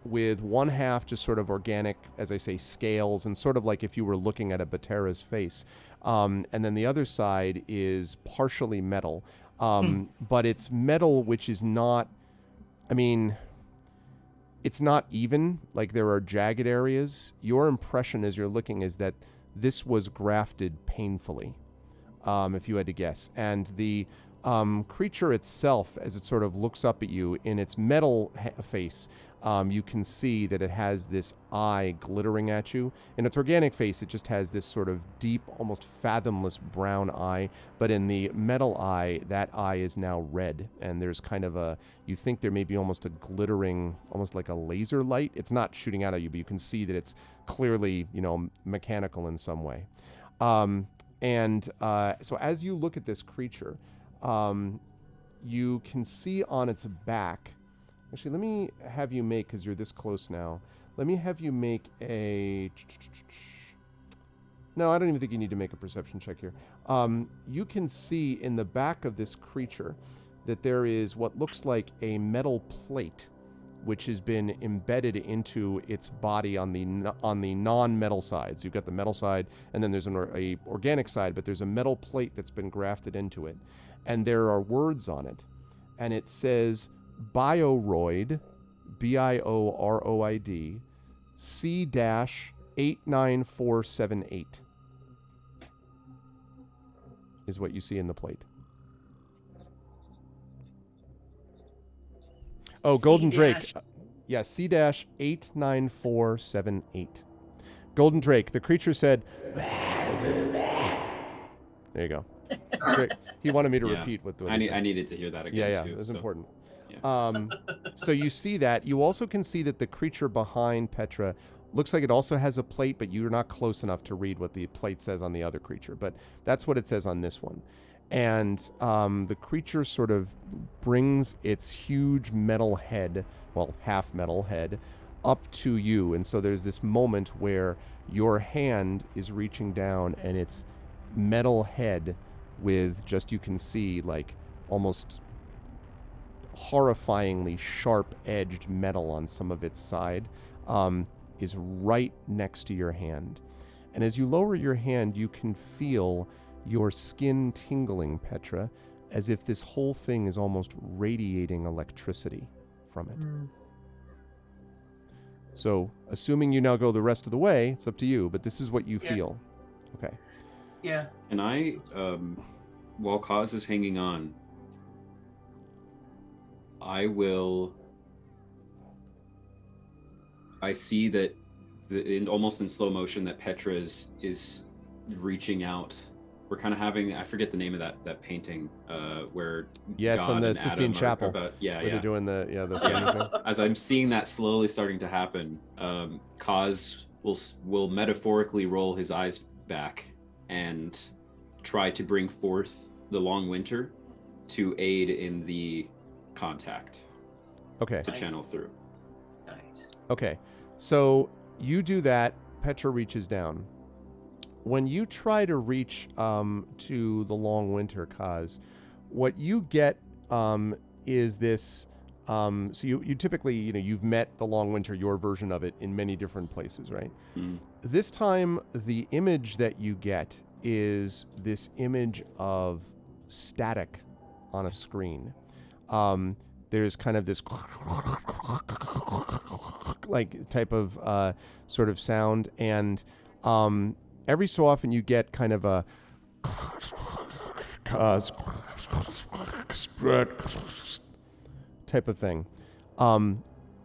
[SPEAKER 2] with one half just sort of organic, as I say, scales, and sort of like if you were looking at a Batera's face. And then the other side is partially metal. But it's metal which is not, it's not even, like there are jagged areas. Your impression as you're looking is that this was grafted painfully, if you had to guess. And the creature itself, as it sort of looks up at you in its metal face, you can see that it has this eye glittering at you. In its organic face, it just has this sort of deep, almost fathomless brown eye. But in the metal eye, that eye is now red. And there's kind of you think there may be almost a glittering, almost like a laser light. It's not shooting out at you, but you can see that it's clearly, mechanical in some way. So as you look at this creature, you can see on its back. Actually, let me have you make, because you're this close now, let me have you make a... No, I don't even think you need to make a perception check here. You can see in the back of this creature that there is what looks like a metal plate which has been embedded into its body on the non-metal side. So you've got the metal side, and then there's a organic side, but there's a metal plate that's been grafted into it. And there are words on it. And it says Bioroid, Bioroid, C-89478 is what you see in the plate. Oh, Golden Drake. Yeah, C-89478. Golden Drake. The creature said, there you go. Great. He wanted me to repeat what I
[SPEAKER 3] needed to hear that again.
[SPEAKER 2] Yeah,
[SPEAKER 3] too,
[SPEAKER 2] it was important.
[SPEAKER 3] Yeah.
[SPEAKER 2] So you see that. You also can see that the creature behind Petra looks like it also has a plate, but you're not close enough to read what the plate says on the other creature. But that's what it says on this one. And the creature sort of brings its huge metal head, well, half metal head, up to you. And so there's this moment where your hand is reaching down and its metal head with just, you can see, like almost horrifyingly sharp-edged metal on some of its side, is right next to your hand. And as you lower your hand, you can feel your skin tingling, Petra, as if this whole thing is almost radiating electricity from it. So, assuming you now go the rest of the way, it's up to you, but this is what you feel. Okay.
[SPEAKER 6] Yeah.
[SPEAKER 3] And I, while Kaz is hanging on, I see that almost in slow motion that Petra is reaching out. We're kind of having, I forget the name of that painting, where
[SPEAKER 2] yes,
[SPEAKER 3] God
[SPEAKER 2] on the
[SPEAKER 3] and
[SPEAKER 2] Sistine
[SPEAKER 3] Adam
[SPEAKER 2] Chapel.
[SPEAKER 3] where
[SPEAKER 2] they're doing the painting thing.
[SPEAKER 3] As I'm seeing that slowly starting to happen, Kaz will metaphorically roll his eyes back and try to bring forth the long winter to aid in the contact.
[SPEAKER 2] Okay.
[SPEAKER 3] To channel through.
[SPEAKER 6] Nice.
[SPEAKER 2] Okay. So you do that. Petra reaches down. When you try to reach to the long winter, Kaz, what you get is this. So you typically, you've met the long winter, your version of it, in many different places, right? Mm. This time, the image that you get is this image of static on a screen. There's kind of this like type of sort of sound, and every so often you get kind of a type of thing.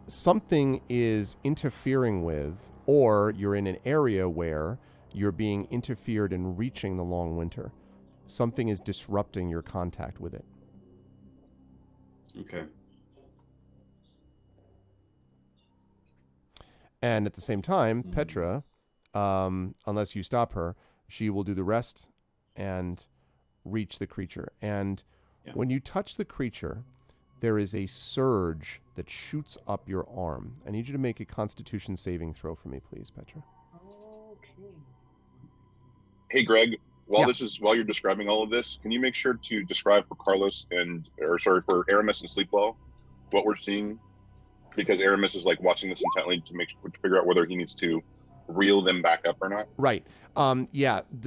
[SPEAKER 2] Something is interfering with, or you're in an area where you're being interfered in reaching the long winter. something is disrupting your contact with it.
[SPEAKER 3] Okay.
[SPEAKER 2] And at the same time, Petra, unless you stop her, she will do the rest and reach the creature. And when you touch the creature, there is a surge that shoots up your arm. I need you to make a Constitution saving throw for me, please, Petra.
[SPEAKER 6] Okay.
[SPEAKER 5] Hey, Greg.
[SPEAKER 2] Yeah.
[SPEAKER 5] While you're describing all of this, can you make sure to describe for for Aramis and Sleepwell what we're seeing? Because Aramis is like watching this intently to figure out whether he needs to reel them back up or not.
[SPEAKER 2] Right.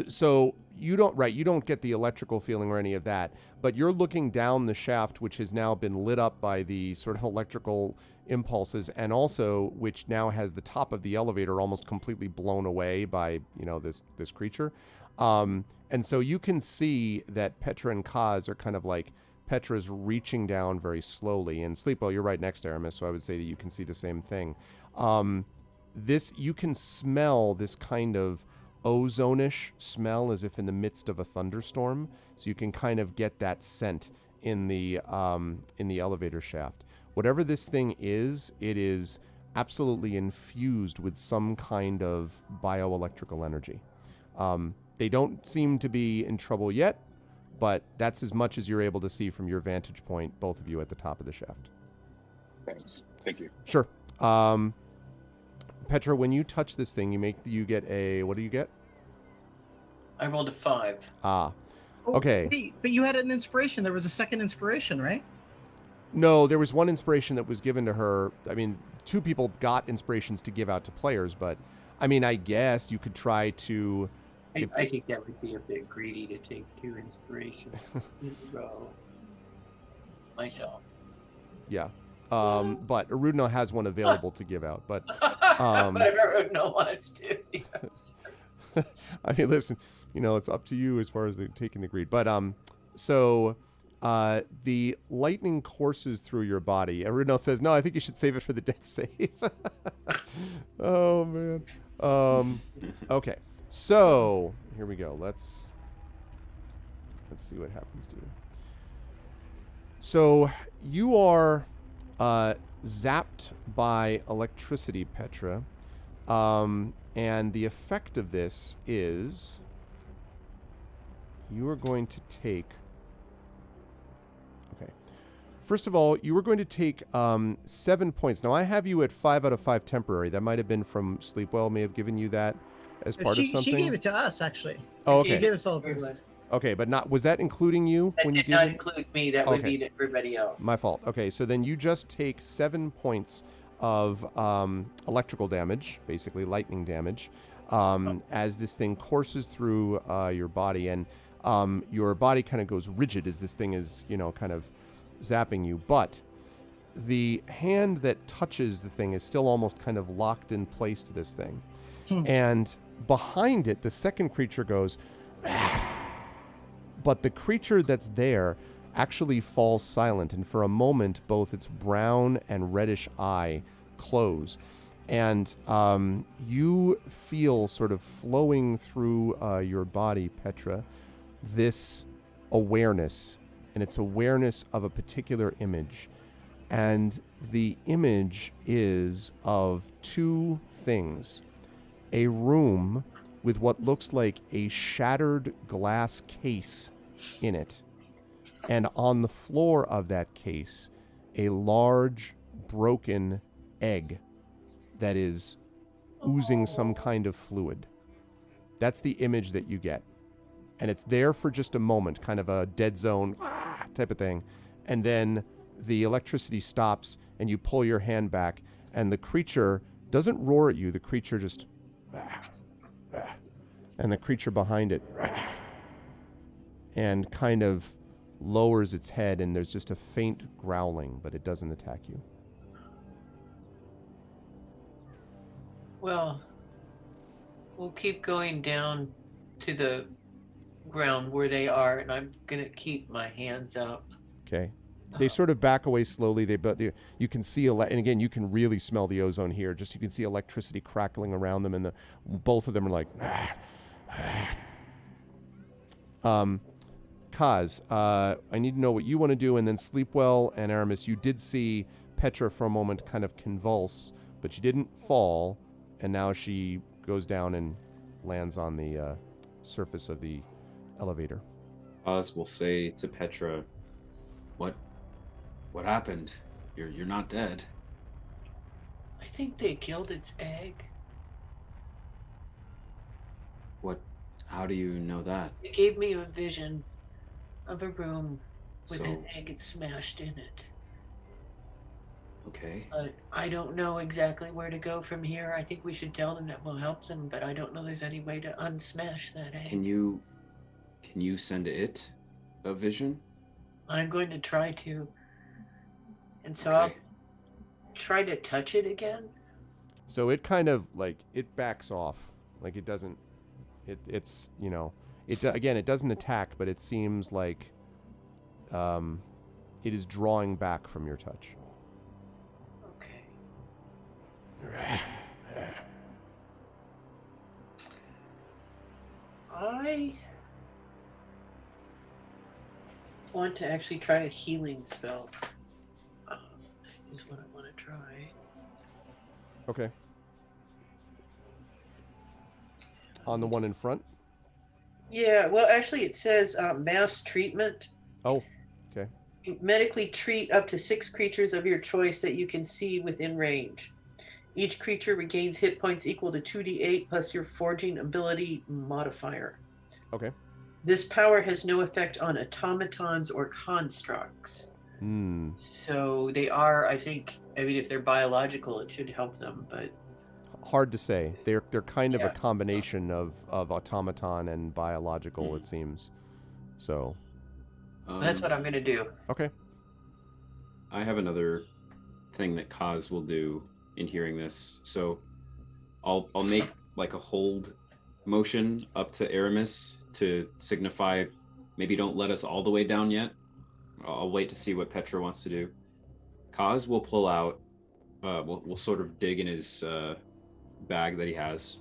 [SPEAKER 2] So you don't get the electrical feeling or any of that, but you're looking down the shaft, which has now been lit up by the sort of electrical impulses, and also which now has the top of the elevator almost completely blown away by, this creature. And so you can see that Petra and Kaz are kind of like, Petra's reaching down very slowly, and Sleepwell, you're right next to Aramis, so I would say that you can see the same thing. You can smell this kind of ozone-ish smell as if in the midst of a thunderstorm, so you can kind of get that scent in the elevator shaft. Whatever this thing is, it is absolutely infused with some kind of bioelectrical energy. They don't seem to be in trouble yet, but that's as much as you're able to see from your vantage point, both of you at the top of the shaft.
[SPEAKER 5] Thanks. Thank you.
[SPEAKER 2] Sure. Petra, when you touch this thing, you get a, what do you get?
[SPEAKER 6] I rolled a 5.
[SPEAKER 2] Okay.
[SPEAKER 4] Wait, but you had an inspiration. There was a second inspiration, right?
[SPEAKER 2] No, there was one inspiration that was given to her. I mean, 2 people got inspirations to give out to players, but I mean, I guess you could try to...
[SPEAKER 6] I think that would be a bit greedy to take 2 inspirations in a row. Myself.
[SPEAKER 2] Yeah. But Arudna has one available to give out. But
[SPEAKER 6] Whatever Arudna wants to. Yes.
[SPEAKER 2] I mean, listen, it's up to you as far as taking the greed. But so the lightning courses through your body. Arudna says, "No, I think you should save it for the death save." Oh man. Okay. So here we go. Let's see what happens to you. So you are zapped by electricity, Petra, and the effect of this is you are going to take. Okay. First of all, you were going to take 7 points. Now I have you at 5 out of 5 temporary. That might have been from Sleepwell. May have given you that as part of something.
[SPEAKER 4] She gave it to us, actually.
[SPEAKER 2] Oh, okay.
[SPEAKER 4] She gave us all a boost.
[SPEAKER 2] Okay, but was that including you
[SPEAKER 6] That
[SPEAKER 2] when you
[SPEAKER 6] did not
[SPEAKER 2] gave it?
[SPEAKER 6] include me. That would be everybody else.
[SPEAKER 2] My fault. Okay, so then you just take 7 points of electrical damage, basically lightning damage, as this thing courses through your body, and your body kind of goes rigid as this thing is, kind of zapping you. But the hand that touches the thing is still almost kind of locked in place to this thing. And behind it, the second creature goes, but the creature that's there actually falls silent, and for a moment, both its brown and reddish eye close. And you feel sort of flowing through your body, Petra, this awareness, and it's awareness of a particular image. And the image is of 2 things. A room with what looks like a shattered glass case in it. And on the floor of that case, a large, broken egg that is oozing some kind of fluid. That's the image that you get. And it's there for just a moment, kind of a dead zone type of thing. And then the electricity stops, and you pull your hand back, and the creature doesn't roar at you. The creature just... and the creature behind it and kind of lowers its head, and there's just a faint growling, but it doesn't attack you.
[SPEAKER 6] Well, we'll keep going down to the ground where they are, and I'm going to keep my hands up.
[SPEAKER 2] Okay. They sort of back away slowly. You can see, and again, you can really smell the ozone here. Just you can see electricity crackling around them, and both of them are like, Kaz, I need to know what you want to do, and then Sleepwell and Aramis, you did see Petra for a moment kind of convulse, but she didn't fall, and now she goes down and lands on the surface of the elevator.
[SPEAKER 3] Oz will say to Petra, What happened? You're not dead."
[SPEAKER 6] I think they killed its egg.
[SPEAKER 3] How do you know that?
[SPEAKER 6] It gave me a vision of a room with
[SPEAKER 3] So,
[SPEAKER 6] an egg smashed in it.
[SPEAKER 3] okay.
[SPEAKER 6] But I don't know exactly where to go from here. I think we should tell them that we'll help them, but I don't know there's any way to unsmash that egg.
[SPEAKER 3] Can you send it a vision?
[SPEAKER 6] I'm going to try to. And so
[SPEAKER 3] Okay.
[SPEAKER 6] I'll try to touch it again.
[SPEAKER 2] So it kind of like it backs off, like it doesn't. It's you know again it doesn't attack, but it seems like it is drawing back from your touch.
[SPEAKER 6] Okay. I want to actually try a healing spell. Is what I want to try.
[SPEAKER 2] Okay. On the one in front?
[SPEAKER 6] Yeah, well, actually, it says mass treatment.
[SPEAKER 2] Oh, okay.
[SPEAKER 6] Medically treat up to 6 creatures of your choice that you can see within range. Each creature regains hit points equal to 2d8 plus your forging ability modifier.
[SPEAKER 2] Okay.
[SPEAKER 6] This power has no effect on automatons or constructs. So they are, I think, if they're biological, it should help them, but
[SPEAKER 2] hard to say. They're kind of a combination of automaton and biological, it seems. So
[SPEAKER 6] that's what I'm going to do.
[SPEAKER 2] Okay.
[SPEAKER 3] I have another thing that Kaz will do in hearing this. So I'll make like a hold motion up to Aramis to signify maybe don't let us all the way down yet. I'll wait to see what Petra wants to do. Kaz will pull out, we'll sort of dig in his bag that he has,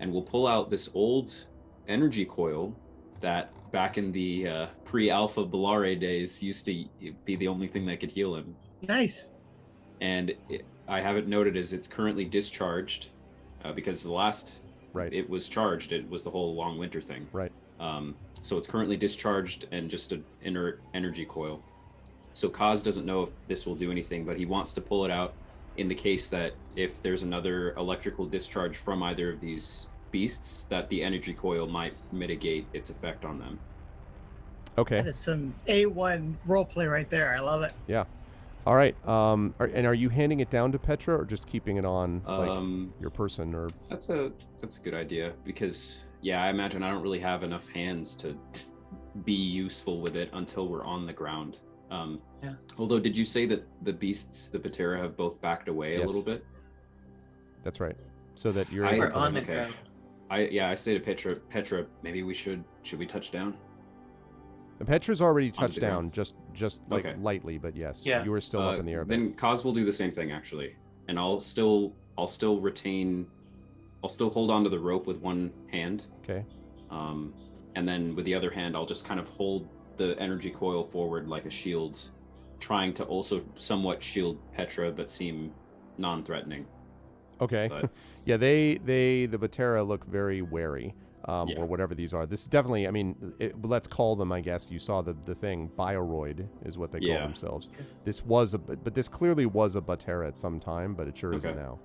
[SPEAKER 3] and we'll pull out this old energy coil that back in the pre-alpha Bellare days used to be the only thing that could heal him.
[SPEAKER 4] Nice.
[SPEAKER 3] And I have it noted as it's currently discharged because the last it was charged, it was the whole long winter thing.
[SPEAKER 2] Right.
[SPEAKER 3] So it's currently discharged and just an inert energy coil. So Kaz doesn't know if this will do anything, but he wants to pull it out in the case that if there's another electrical discharge from either of these beasts, that the energy coil might mitigate its effect on them.
[SPEAKER 2] Okay.
[SPEAKER 4] That is some A1 roleplay right there. I love it.
[SPEAKER 2] Yeah. All right. Are you handing it down to Petra or just keeping it on your person? Or
[SPEAKER 3] that's a good idea because I imagine I don't really have enough hands to be useful with it until we're on the ground. Although, did you say that the beasts, the Patera, have both backed away a little bit?
[SPEAKER 2] That's right. So that you're
[SPEAKER 6] able to on the ground.
[SPEAKER 3] I say to Petra, maybe should we touch down?
[SPEAKER 2] And Petra's already touched down, just lightly, but yes, you were still up in the air.
[SPEAKER 3] Then Kaz will do the same thing actually, and I'll still hold onto the rope with one hand.
[SPEAKER 2] Okay.
[SPEAKER 3] And then with the other hand, I'll just kind of hold the energy coil forward like a shield, trying to also somewhat shield Petra, but seem non-threatening.
[SPEAKER 2] Okay. Yeah, the Batera look very wary, or whatever these are. This is definitely, let's call them, I guess, you saw the thing, Bioroid is what they call themselves. This clearly was a Batera at some time, but it sure isn't now.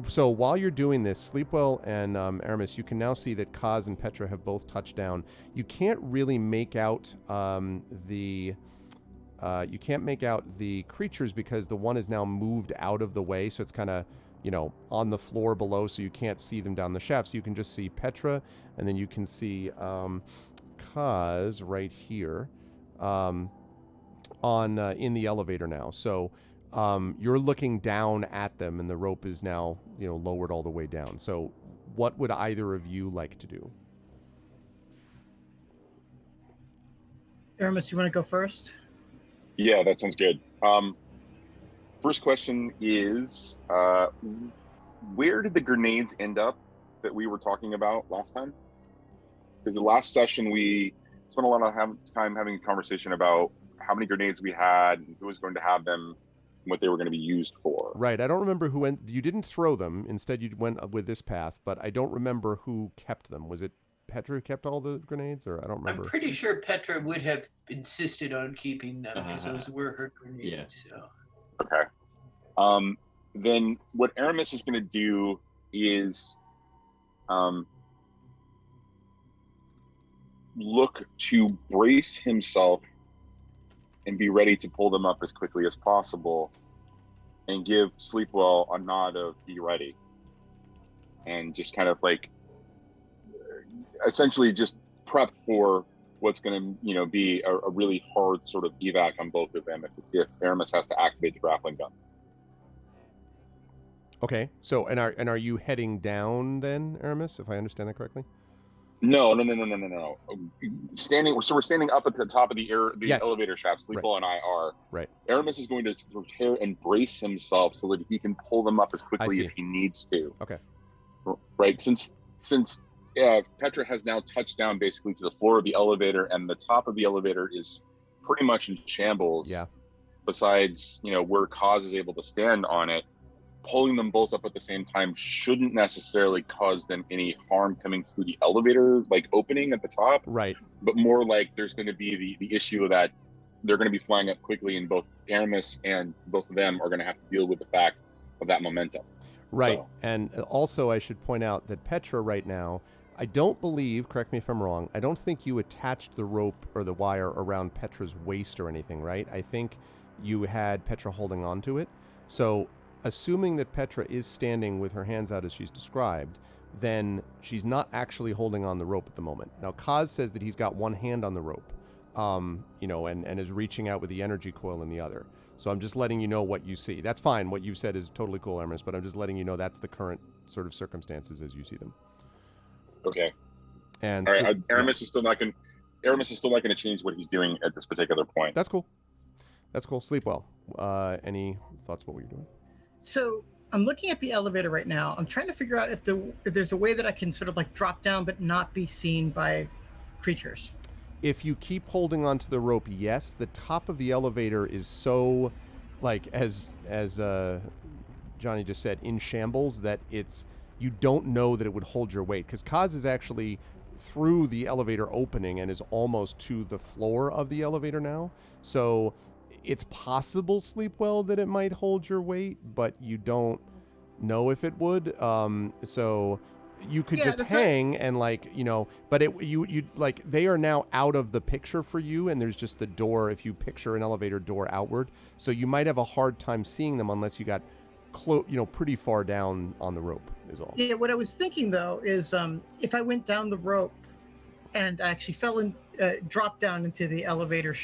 [SPEAKER 2] So while you're doing this, Sleepwell and Aramis, you can now see that Kaz and Petra have both touched down. You can't really make out the creatures because the one is now moved out of the way, so it's kind of on the floor below, so you can't see them down the shafts. You can just see Petra, and then you can see Kaz right here in the elevator now. So you're looking down at them, and the rope is now lowered all the way down. So what would either of you like to do?
[SPEAKER 4] Aramis, you want to go first?
[SPEAKER 5] Yeah, that sounds good. First question is, where did the grenades end up that we were talking about last time? Because the last session we spent a lot of time having a conversation about how many grenades we had, and who was going to have them, and what they were going to be used for.
[SPEAKER 2] Right. I don't remember who went. You didn't throw them. Instead, you went with this path. But I don't remember who kept them. Was it Petra who kept all the grenades, or I don't remember?
[SPEAKER 6] I'm pretty sure Petra would have insisted on keeping them because those were her grenades.
[SPEAKER 3] Yeah.
[SPEAKER 6] So.
[SPEAKER 5] Okay. Then what Aramis is going to do is look to brace himself and be ready to pull them up as quickly as possible, and give Sleepwell a nod of be ready, and just kind of like essentially just prep for what's going to be a really hard sort of evac on both of them if Aramis has to activate the grappling gun.
[SPEAKER 2] Okay. So and are you heading down then, Aramis? If I understand that correctly.
[SPEAKER 5] No. We're standing up at the top of the
[SPEAKER 2] Yes.
[SPEAKER 5] elevator shaft. Sleepwell and I are.
[SPEAKER 2] Right.
[SPEAKER 5] Aramis is going to prepare and brace himself so that he can pull them up as quickly as he needs to.
[SPEAKER 2] Okay.
[SPEAKER 5] Right. Since Petra has now touched down basically to the floor of the elevator, and the top of the elevator is pretty much in shambles.
[SPEAKER 2] Yeah.
[SPEAKER 5] Besides, where Kaz is able to stand on it, pulling them both up at the same time shouldn't necessarily cause them any harm coming through the elevator opening at the top.
[SPEAKER 2] Right.
[SPEAKER 5] But more like there's going to be the issue that they're going to be flying up quickly, and both Aramis and both of them are going to have to deal with the fact of that momentum.
[SPEAKER 2] Right.
[SPEAKER 5] So.
[SPEAKER 2] And also I should point out that Petra right now, I don't believe, correct me if I'm wrong, I don't think you attached the rope or the wire around Petra's waist or anything, right? I think you had Petra holding on to it. So assuming that Petra is standing with her hands out as she's described, then she's not actually holding on the rope at the moment. Now, Kaz says that he's got one hand on the rope, and is reaching out with the energy coil in the other. So I'm just letting you know what you see. That's fine. What you said is totally cool, Aramis, but I'm just letting you know that's the current sort of circumstances as you see them.
[SPEAKER 5] Okay.
[SPEAKER 2] And
[SPEAKER 5] all right, Aramis is still not going to change what he's doing at this particular point.
[SPEAKER 2] That's cool. Sleep well. Any thoughts about what you're doing?
[SPEAKER 4] So I'm looking at the elevator right now. I'm trying to figure out if there's a way that I can sort of drop down but not be seen by creatures.
[SPEAKER 2] If you keep holding onto the rope, yes. The top of the elevator is so, as Johnny just said, in shambles that you don't know that it would hold your weight, because Kaz is actually through the elevator opening and is almost to the floor of the elevator now. So it's possible, Sleepwell, that it might hold your weight, but you don't know if it would. So you could just hang and but they are now out of the picture for you, and there's just the door, if you picture an elevator door outward. So you might have a hard time seeing them unless you got pretty far down on the rope is all.
[SPEAKER 4] Yeah, what I was thinking though is if I went down the rope and actually fell in, dropped down into the elevator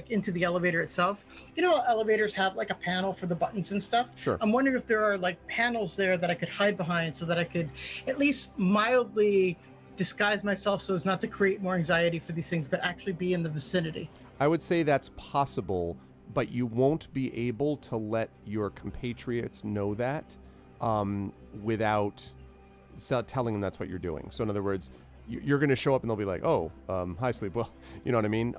[SPEAKER 4] into the elevator itself. Elevators have a panel for the buttons and stuff.
[SPEAKER 2] Sure.
[SPEAKER 4] I'm wondering if there are panels there that I could hide behind so that I could at least mildly disguise myself so as not to create more anxiety for these things, but actually be in the vicinity.
[SPEAKER 2] I would say that's possible, but you won't be able to let your compatriots know that without telling them that's what you're doing. So in other words, you're going to show up and they'll be like, oh, hi, Sleep. Well, you know what I mean?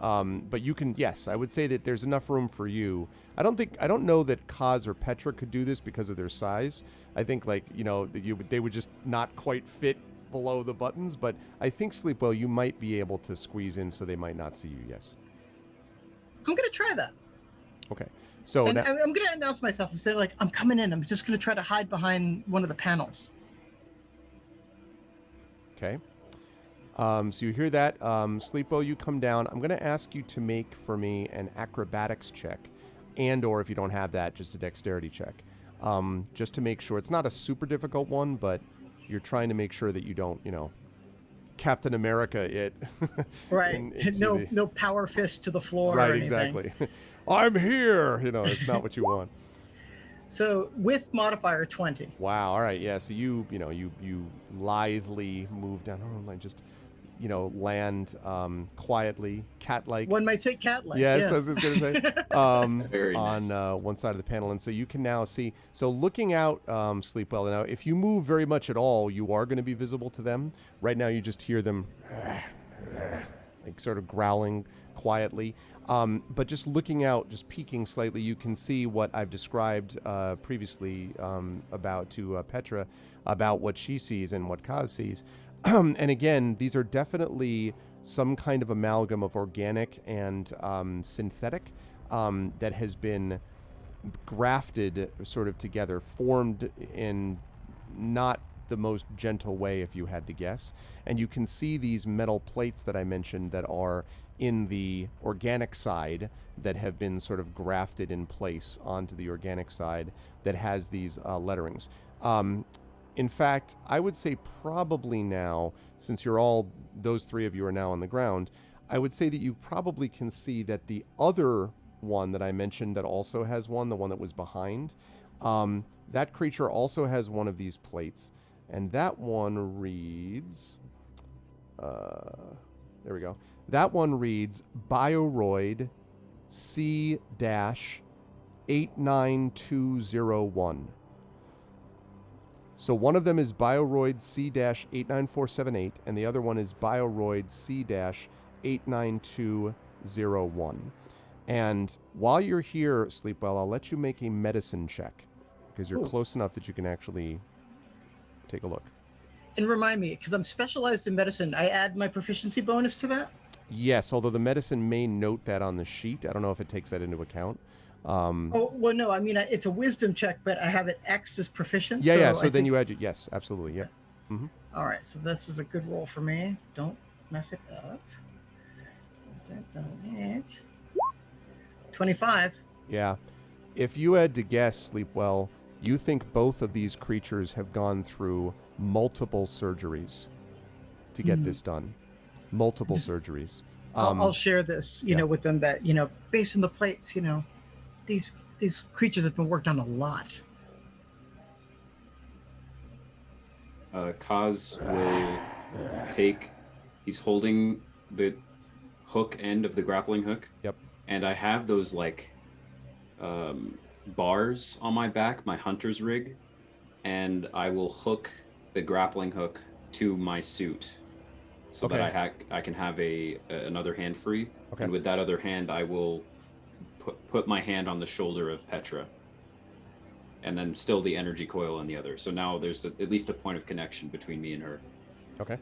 [SPEAKER 2] But you can, yes, I would say that there's enough room for you. I don't know that Kaz or Petra could do this because of their size. I think they would just not quite fit below the buttons, but I think Sleepwell, you might be able to squeeze in so they might not see you. Yes.
[SPEAKER 4] I'm going to try that.
[SPEAKER 2] Okay. So
[SPEAKER 4] I'm going to announce myself and say I'm coming in. I'm just going to try to hide behind one of the panels.
[SPEAKER 2] Okay. So you hear that. Sleepo, you come down. I'm going to ask you to make for me an acrobatics check, or if you don't have that, just a dexterity check. Just to make sure. It's not a super difficult one, but you're trying to make sure that you don't, Captain America it.
[SPEAKER 4] Right. No power fist to the floor.
[SPEAKER 2] Right,
[SPEAKER 4] or anything.
[SPEAKER 2] exactly. I'm here. It's not what you want.
[SPEAKER 4] So with modifier 20.
[SPEAKER 2] Wow. All right. Yeah. So you lithely move down. Oh, just land quietly, cat-like.
[SPEAKER 4] One might say cat-like.
[SPEAKER 2] Yes,
[SPEAKER 4] yeah.
[SPEAKER 2] I was just going to say.
[SPEAKER 3] Very
[SPEAKER 2] on
[SPEAKER 3] nice.
[SPEAKER 2] One side of the panel. And so you can now see. So looking out, Sleepwell, now if you move very much at all, you are going to be visible to them. Right now you just hear them like sort of growling quietly. But just looking out, just peeking slightly, you can see what I've described previously about to Petra, about what she sees and what Kaz sees. And again, these are definitely some kind of amalgam of organic and synthetic that has been grafted sort of together, formed in not the most gentle way, if you had to guess. And you can see these metal plates that I mentioned that are in the organic side that have been sort of grafted in place onto the organic side that has these letterings. In fact, I would say probably now, since those three of you are now on the ground, I would say that you probably can see that the other one that I mentioned that also has one, the one that was behind, that creature also has one of these plates. And that one reads, there we go. That one reads Bioroid C-89201. So one of them is Bioroid C-89478, and the other one is Bioroid C-89201. And while you're here, Sleepwell, I'll let you make a medicine check, because you're close enough that you can actually take a look.
[SPEAKER 4] And remind me, because I'm specialized in medicine, I add my proficiency bonus to that?
[SPEAKER 2] Yes, although the medicine may note that on the sheet. I don't know if it takes that into account.
[SPEAKER 4] Oh, well, no, I mean, it's a wisdom check, but I have it X'd as proficient.
[SPEAKER 2] Yeah, so then you add, yes, absolutely, yeah. Mm-hmm.
[SPEAKER 4] All right, so this is a good roll for me. Don't mess it up. 25.
[SPEAKER 2] Yeah. If you had to guess, Sleepwell, you think both of these creatures have gone through multiple surgeries to get this done. Multiple surgeries.
[SPEAKER 4] I'll share this, you know, with them that, you know, based on the plates, you know, these creatures have been worked on a lot.
[SPEAKER 3] Kaz will he's holding the hook end of the grappling hook.
[SPEAKER 2] Yep.
[SPEAKER 3] And I have those like bars on my back, my hunter's rig, and I will hook the grappling hook to my suit so that I can have another hand free. Okay. And with that other hand, I will put my hand on the shoulder of Petra, and then still the energy coil on the other. So now there's at least a point of connection between me and her.
[SPEAKER 2] Okay.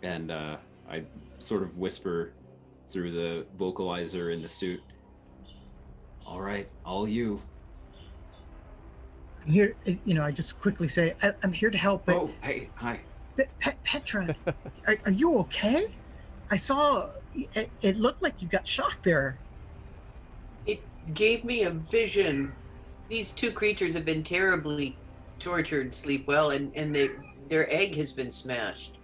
[SPEAKER 3] And I sort of whisper through the vocalizer in the suit, "All right, all you."
[SPEAKER 4] I'm here, you know, I just quickly say, I'm here to help. But,
[SPEAKER 3] oh, hey, hi.
[SPEAKER 4] Petra, are you okay? I saw, it looked like you got shocked there.
[SPEAKER 6] It gave me a vision. These two creatures have been terribly tortured, Sleepwell, and their egg has been smashed.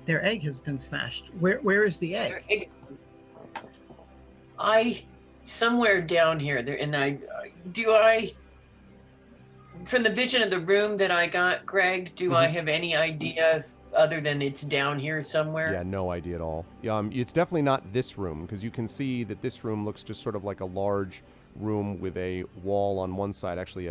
[SPEAKER 4] Their egg has been smashed. Where is the egg?
[SPEAKER 6] Somewhere down here there, and from the vision of the room that I got, Greg, do I have any idea other than it's down here somewhere?
[SPEAKER 2] Yeah, no idea at all. It's definitely not this room, because you can see that this room looks just sort of like a large room with a wall on one side, actually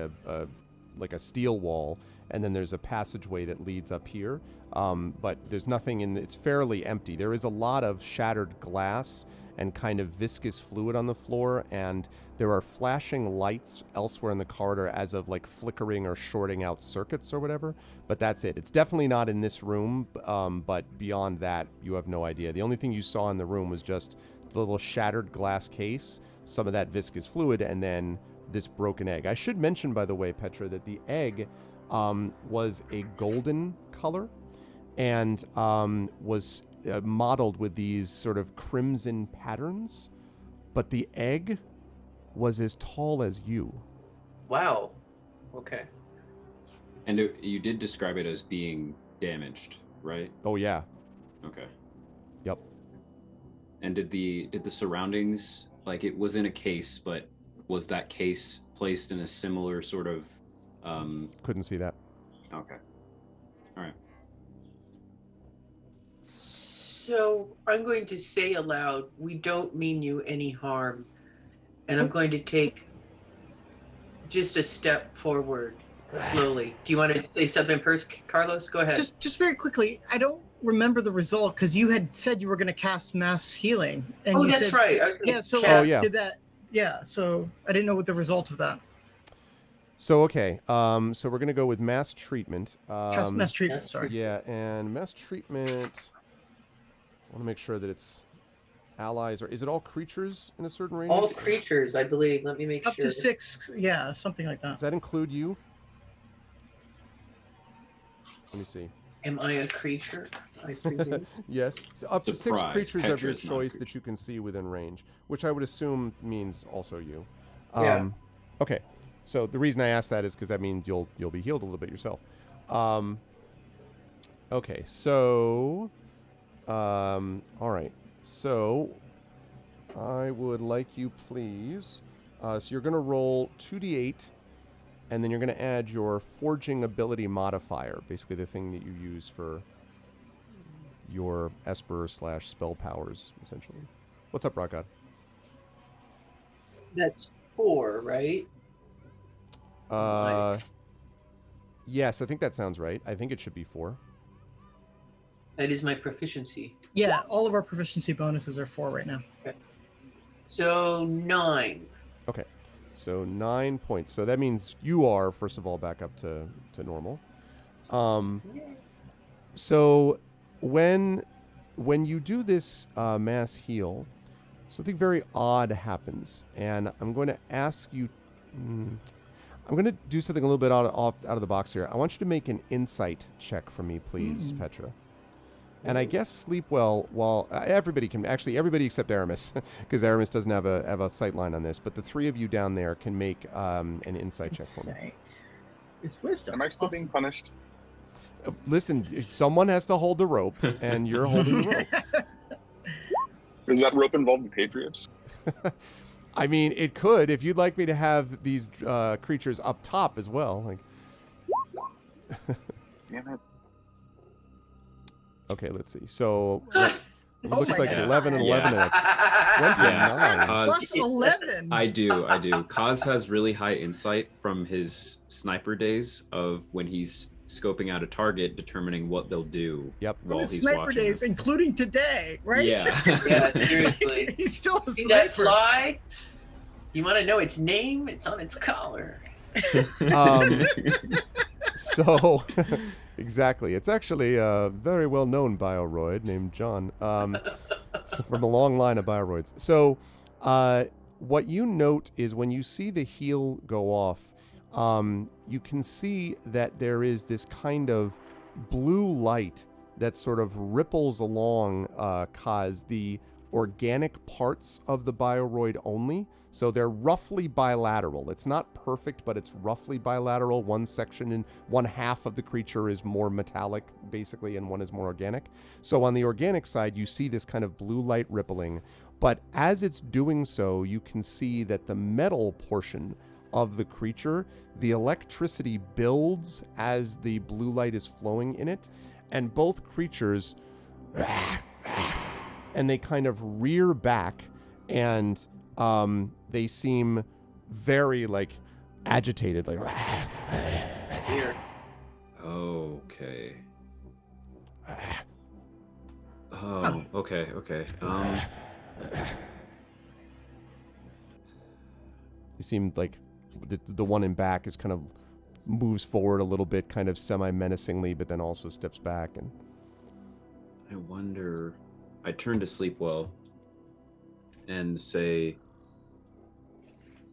[SPEAKER 2] like a steel wall, and then there's a passageway that leads up here. But there's nothing it's fairly empty. There is a lot of shattered glass and kind of viscous fluid on the floor, and there are flashing lights elsewhere in the corridor as of like flickering or shorting out circuits or whatever, but that's it. It's definitely not in this room, but beyond that, you have no idea. The only thing you saw in the room was just the little shattered glass case, some of that viscous fluid, and then this broken egg. I should mention, by the way, Petra, that the egg was a golden color and was modeled with these sort of crimson patterns, but the egg was as tall as you.
[SPEAKER 6] Wow. Okay.
[SPEAKER 3] And you did describe it as being damaged, right?
[SPEAKER 2] Oh yeah.
[SPEAKER 3] Okay.
[SPEAKER 2] Yep.
[SPEAKER 3] And did the surroundings, like, it was in a case, but was that case placed in a similar sort of
[SPEAKER 2] Couldn't see that.
[SPEAKER 3] Okay. All right.
[SPEAKER 6] So I'm going to say aloud, we don't mean you any harm. And I'm going to take just a step forward slowly. Do you want to say something first, Carlos? Go ahead.
[SPEAKER 4] Just very quickly, I don't remember the result because you had said you were going to cast mass healing. And
[SPEAKER 6] Oh,
[SPEAKER 4] you
[SPEAKER 6] that's
[SPEAKER 4] said,
[SPEAKER 6] right. I was gonna
[SPEAKER 4] Yeah, so
[SPEAKER 6] cast-
[SPEAKER 4] did that. Yeah, so I didn't know what the result of that.
[SPEAKER 2] So okay, so we're gonna go with mass treatment.
[SPEAKER 4] Mass treatment, sorry.
[SPEAKER 2] Yeah, and mass treatment. I want to make sure that it's allies, or is it all creatures in a certain range?
[SPEAKER 6] All creatures, I believe. Let me make
[SPEAKER 4] Up
[SPEAKER 6] sure.
[SPEAKER 4] to 6, yeah, something like that.
[SPEAKER 2] Does that include you? Let me see.
[SPEAKER 6] Am I a creature? I presume.
[SPEAKER 2] Yes. So up to 6
[SPEAKER 3] Surprise,
[SPEAKER 2] creatures of your
[SPEAKER 3] Petra's not a
[SPEAKER 2] choice
[SPEAKER 3] creature.
[SPEAKER 2] that you can see within range, which I would assume means also you.
[SPEAKER 6] Yeah.
[SPEAKER 2] Okay. So the reason I asked that is because that means you'll be healed a little bit yourself. Okay. So, all right. So I would like you, please. So you're going to roll 2d8, and then you're going to add your forging ability modifier, basically the thing that you use for your Esper / spell powers, essentially. What's up, Rock God?
[SPEAKER 6] That's 4, right?
[SPEAKER 2] Yes, I think that sounds right. I think it should be 4.
[SPEAKER 6] That is my proficiency.
[SPEAKER 4] Yeah, all of our proficiency bonuses are 4 right now.
[SPEAKER 6] So 9.
[SPEAKER 2] Okay, so 9 points. So that means you are, first of all, back up to normal. So when you do this mass heal, something very odd happens, and I'm going to ask you. I'm going to do something a little bit out of the box here. I want you to make an insight check for me, please, Petra. And I guess sleep well while everybody can, actually everybody except Aramis, because Aramis doesn't have a sight line on this, but the 3 of you down there can make an insight check for me.
[SPEAKER 4] Insight. It's wisdom.
[SPEAKER 5] Am I still being punished?
[SPEAKER 2] Listen, someone has to hold the rope, and you're holding the rope.
[SPEAKER 5] Does that rope involve the Patriots?
[SPEAKER 2] I mean, it could, if you'd like me to have these creatures up top as well. Like,
[SPEAKER 5] Damn it.
[SPEAKER 2] okay, let's see. So it looks like
[SPEAKER 3] God.
[SPEAKER 2] 11 and 11 and a 29.
[SPEAKER 3] Yeah.
[SPEAKER 4] Plus 11.
[SPEAKER 3] I do. Kaz has really high insight from his sniper days of when he's scoping out a target, determining what they'll do.
[SPEAKER 2] Yep.
[SPEAKER 4] From
[SPEAKER 3] While
[SPEAKER 4] his
[SPEAKER 3] he's
[SPEAKER 4] sniper
[SPEAKER 3] watching.
[SPEAKER 4] days, including today, right?
[SPEAKER 3] Yeah.
[SPEAKER 6] Yeah, seriously.
[SPEAKER 4] He's still a
[SPEAKER 6] See that
[SPEAKER 4] sniper.
[SPEAKER 6] fly? You want to know its name? It's on its collar.
[SPEAKER 2] So, exactly. It's actually a very well-known bioroid named John, so from a long line of bioroids. So, what you note is when you see the heal go off, you can see that there is this kind of blue light that sort of ripples along Kaz, the organic parts of the bioroid only. So they're roughly bilateral. It's not perfect, but it's roughly bilateral. One section and one half of the creature is more metallic, basically, and one is more organic. So on the organic side, you see this kind of blue light rippling. But as it's doing so, you can see that the metal portion of the creature, the electricity builds as the blue light is flowing in it. And both creatures, and they kind of rear back, and they seem very agitated, like.
[SPEAKER 6] Weird.
[SPEAKER 3] Okay. Oh, okay.
[SPEAKER 2] It seemed like the one in back is kind of moves forward a little bit, kind of semi-menacingly, but then also steps back. And
[SPEAKER 3] I wonder. I turn to Sleepwell and say,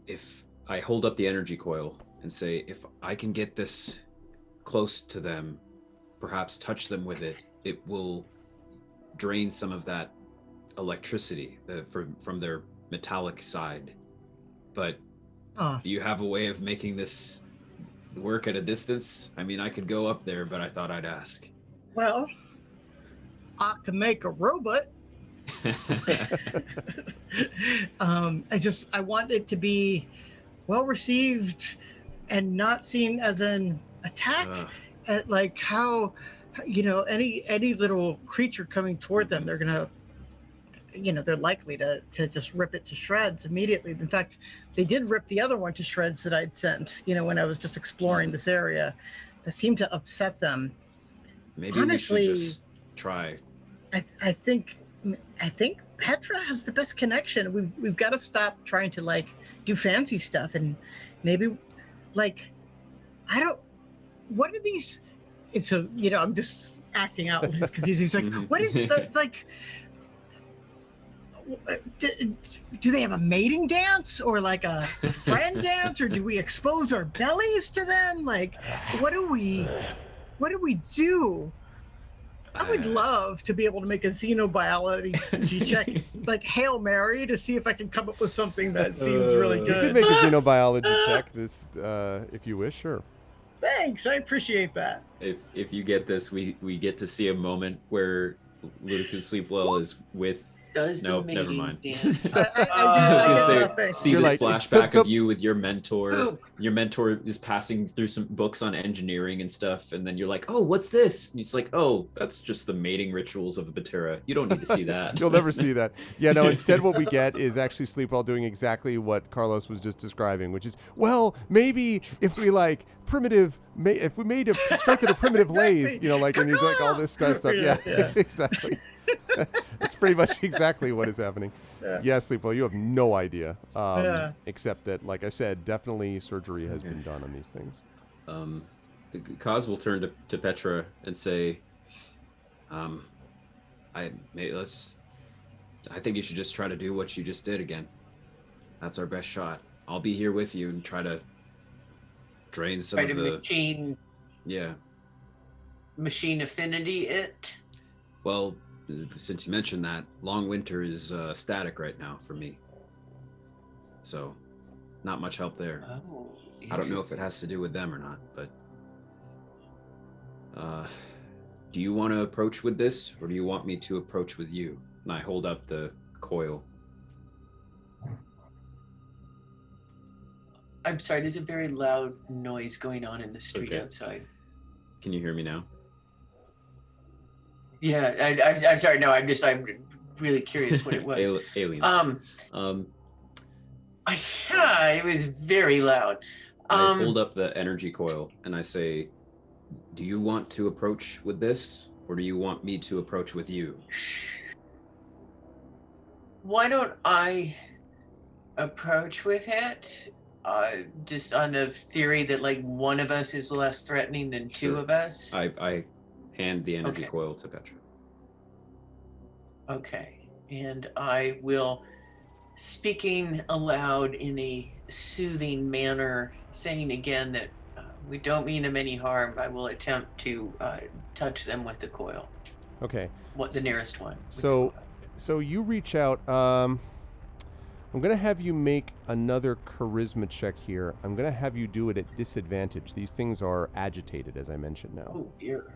[SPEAKER 3] if I hold up the energy coil and say, if I can get this close to them, perhaps touch them with it, it will drain some of that electricity from their metallic side. But do you have a way of making this work at a distance? I mean, I could go up there, but I thought I'd ask.
[SPEAKER 4] Well, I can make a robot. I want it to be well received and not seen as an attack. At like how, any little creature coming toward them, they're gonna, they're likely to just rip it to shreds immediately. In fact, they did rip the other one to shreds that I'd sent, when I was just exploring this area. That seemed to upset them.
[SPEAKER 3] Maybe
[SPEAKER 4] Honestly,
[SPEAKER 3] we should just try.
[SPEAKER 4] I think Petra has the best connection. We've got to stop trying to like do fancy stuff and maybe like I don't. What are these? It's a I'm just acting out what is confusing. He's like, what is the like? Do they have a mating dance or like a friend dance, or do we expose our bellies to them? Like, what do we do? I would love to be able to make a xenobiology check, like Hail Mary, to see if I can come up with something that seems really good.
[SPEAKER 2] You could make a xenobiology check this if you wish, sure.
[SPEAKER 4] Thanks, I appreciate that.
[SPEAKER 3] If you get this, we get to see a moment where Ludicrous Sleepwell is with. Nope, never mind.
[SPEAKER 4] I
[SPEAKER 3] was gonna say,
[SPEAKER 2] You're
[SPEAKER 3] this
[SPEAKER 2] like,
[SPEAKER 3] flashback of you with your mentor. Ooh. Your mentor is passing through some books on engineering and stuff, and then you're like, "Oh, what's this?" And it's like, "Oh, that's just the mating rituals of a Batera. You don't need to see that."
[SPEAKER 2] You'll never see that. Yeah, no. Instead, what we get is actually Sleepwell doing exactly what Carlos was just describing, which is, well, maybe if we like if we constructed a primitive lathe, and he's like all this stuff. Yeah. Exactly. That's pretty much exactly what is happening. Yeah, Sleepwell, you have no idea. Except that, like I said, definitely surgery has been done on these things.
[SPEAKER 3] Kaz will turn to Petra and say, I think you should just try to do what you just did again. That's our best shot. I'll be here with you and try to drain some of the
[SPEAKER 6] machine affinity it.
[SPEAKER 3] Well, since you mentioned that, Long Winter is static right now for me. So, not much help there.
[SPEAKER 6] Oh,
[SPEAKER 3] I don't know if it has to do with them or not, but... do you want to approach with this, or do you want me to approach with you? And I hold up the coil.
[SPEAKER 6] I'm sorry, there's a very loud noise going on in the street outside.
[SPEAKER 3] Can you hear me now?
[SPEAKER 6] Yeah, I'm sorry. No, I'm really curious what it was.
[SPEAKER 3] Aliens.
[SPEAKER 6] It was very loud.
[SPEAKER 3] I hold up the energy coil and I say, "Do you want to approach with this, or do you want me to approach with you?"
[SPEAKER 6] Why don't I approach with it? Just on the theory that like one of us is less threatening than two of us.
[SPEAKER 3] I hand the energy coil to Petra.
[SPEAKER 6] Okay, and I will, speaking aloud in a soothing manner, saying again that we don't mean them any harm. I will attempt to touch them with the coil.
[SPEAKER 2] Okay.
[SPEAKER 6] What the nearest one?
[SPEAKER 2] So you reach out. I'm gonna have you make another charisma check here. I'm gonna have you do it at disadvantage. These things are agitated, as I mentioned now.
[SPEAKER 6] Oh dear.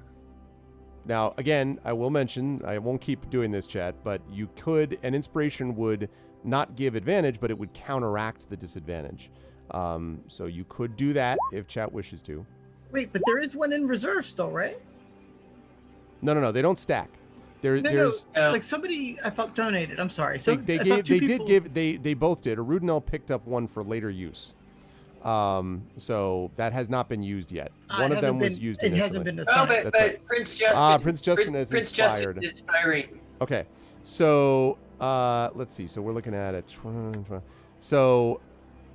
[SPEAKER 2] Now, again, I will mention, I won't keep doing this, chat, but you could, an inspiration would not give advantage, but it would counteract the disadvantage. So you could do that if chat wishes to.
[SPEAKER 4] Wait, but there is one in reserve still, right?
[SPEAKER 2] No, they don't stack.
[SPEAKER 4] There's like somebody I thought donated. I'm sorry. So
[SPEAKER 2] they both did. Arudinel picked up one for later use. So that has not been used yet. One of them was used initially.
[SPEAKER 4] It hasn't been assigned.
[SPEAKER 6] Oh, but Prince Justin.
[SPEAKER 2] Prince Justin is inspired.
[SPEAKER 6] Justin is inspiring.
[SPEAKER 2] Okay, so let's see. So we're looking at it. So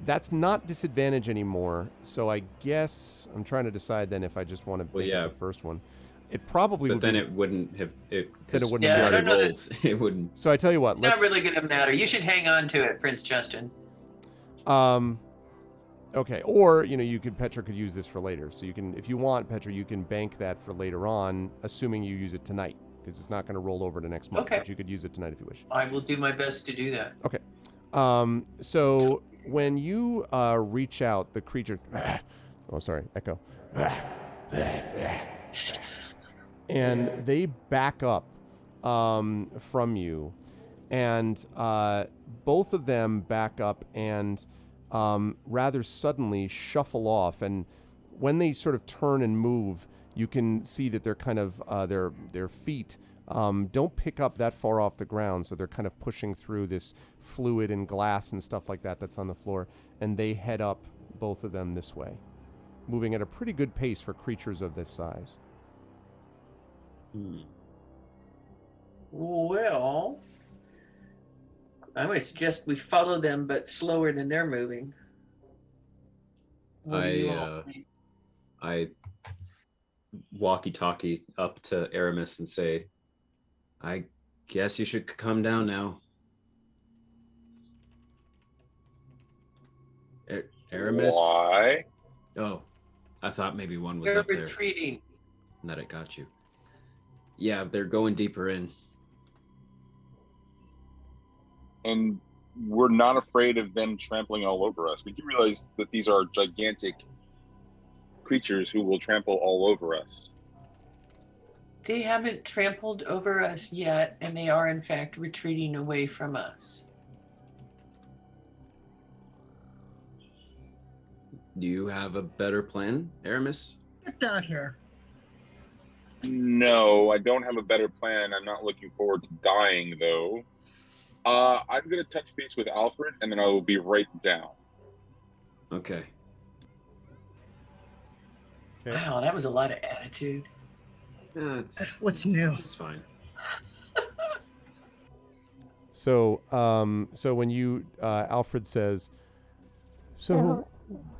[SPEAKER 2] that's not disadvantage anymore. So I guess I'm trying to decide then if I just want to make it the first one. It probably would.
[SPEAKER 3] But then it wouldn't have. Then it wouldn't
[SPEAKER 6] have
[SPEAKER 3] rolled. It wouldn't.
[SPEAKER 2] So I tell you what.
[SPEAKER 6] It's not really going to matter. You should hang on to it, Prince Justin.
[SPEAKER 2] Okay, or Petra could use this for later. So you can, if you want, Petra, you can bank that for later on, assuming you use it tonight, because it's not going to roll over to next month.
[SPEAKER 6] Okay.
[SPEAKER 2] But you could use it tonight if you wish.
[SPEAKER 6] I will do my best to do that.
[SPEAKER 2] Okay. So when you reach out, the creature. Oh, sorry, echo. And they back up from you, and both of them back up and rather suddenly shuffle off. And when they sort of turn and move, you can see that they're kind of their feet don't pick up that far off the ground, so they're kind of pushing through this fluid and glass and stuff like that that's on the floor, and they head up, both of them, this way, moving at a pretty good pace for creatures of this size.
[SPEAKER 6] Well, I'm going to suggest we follow them, but slower than they're moving. What do you all think?
[SPEAKER 3] I walkie-talkie up to Aramis and say, I guess you should come down now. Aramis?
[SPEAKER 5] Why?
[SPEAKER 3] Oh, I thought maybe one was
[SPEAKER 6] They're
[SPEAKER 3] up there.
[SPEAKER 6] retreating.
[SPEAKER 3] And that it got you. Yeah, they're going deeper in.
[SPEAKER 5] And we're not afraid of them trampling all over us. We do realize that these are gigantic creatures who will trample all over us.
[SPEAKER 6] They haven't trampled over us yet, and they are in fact retreating away from us.
[SPEAKER 3] Do you have a better plan, Aramis?
[SPEAKER 4] Get down here.
[SPEAKER 5] No, I don't have a better plan. I'm not looking forward to dying, though. I'm going to touch base with Alfred, and then I will be right down.
[SPEAKER 3] Okay.
[SPEAKER 6] Wow, that was a lot of attitude.
[SPEAKER 4] What's new?
[SPEAKER 3] It's fine.
[SPEAKER 2] So when you Alfred says, so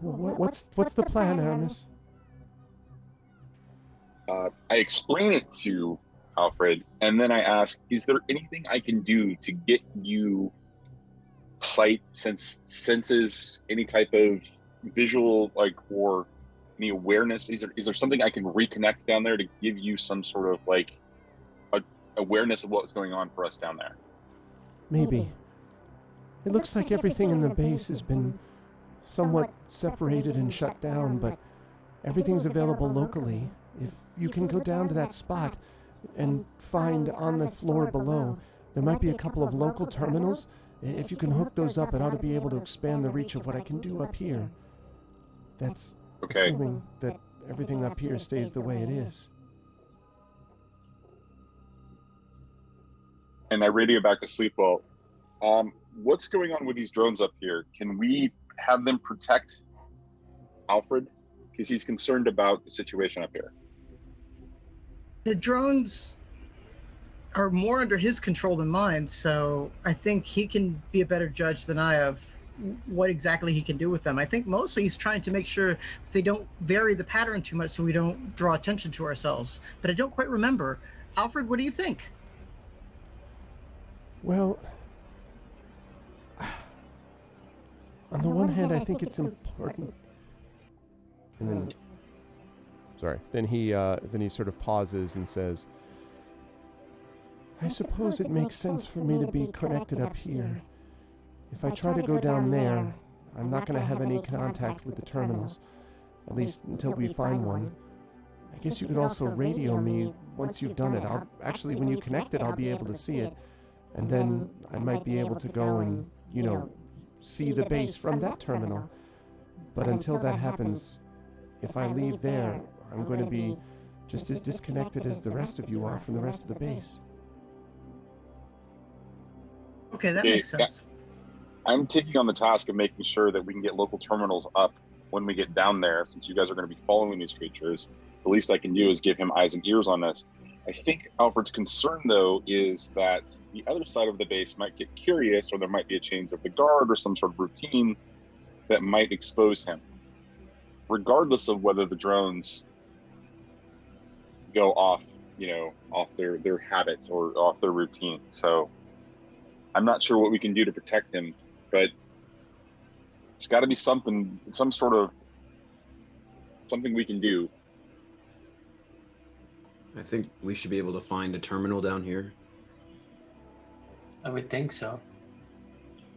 [SPEAKER 2] what's the plan, Aramis?
[SPEAKER 5] I explain it to Alfred, and then I ask, is there anything I can do to get you sight, senses, any type of visual, or any awareness? Is there something I can reconnect down there to give you some sort of awareness of what's going on for us down there?
[SPEAKER 2] Maybe. It looks like everything in the base has been somewhat separated and shut down, but everything's available locally. If you can go down to that spot and find on the floor below, there might be a couple of local terminals. If you can hook those up, it ought to be able to expand the reach of what I can do up here. That's assuming that everything up here stays the way it is.
[SPEAKER 5] And I radio back to Sleepwell. What's going on with these drones up here? Can we have them protect Alfred? Because he's concerned about the situation up here.
[SPEAKER 4] The drones are more under his control than mine, so I think he can be a better judge than I of what exactly he can do with them. I think mostly he's trying to make sure they don't vary the pattern too much so we don't draw attention to ourselves. But I don't quite remember. Alfred, what do you think?
[SPEAKER 2] Well, on the one hand, I think it's important. And then he sort of pauses and says, I suppose it makes sense for me to be connected up here. If I try to go down there, I'm not going to have any contact with the terminals, at least until we find one. I guess you could also radio me once you've done it. When you connect it, I'll be able to see it. And then I might be able to go and, see the base from that terminal. But until that happens, if I leave there, I'm going to be just as disconnected as the rest of you are from the rest of the base.
[SPEAKER 4] Okay, that makes sense.
[SPEAKER 5] I'm taking on the task of making sure that we can get local terminals up when we get down there. Since you guys are going to be following these creatures, the least I can do is give him eyes and ears on this. I think Alfred's concern, though, is that the other side of the base might get curious, or there might be a change of the guard or some sort of routine that might expose him, regardless of whether the drones go off, off their habits or off their routine. So I'm not sure what we can do to protect him, but it's got to be something we can do.
[SPEAKER 3] I think we should be able to find a terminal down here.
[SPEAKER 6] I would think so.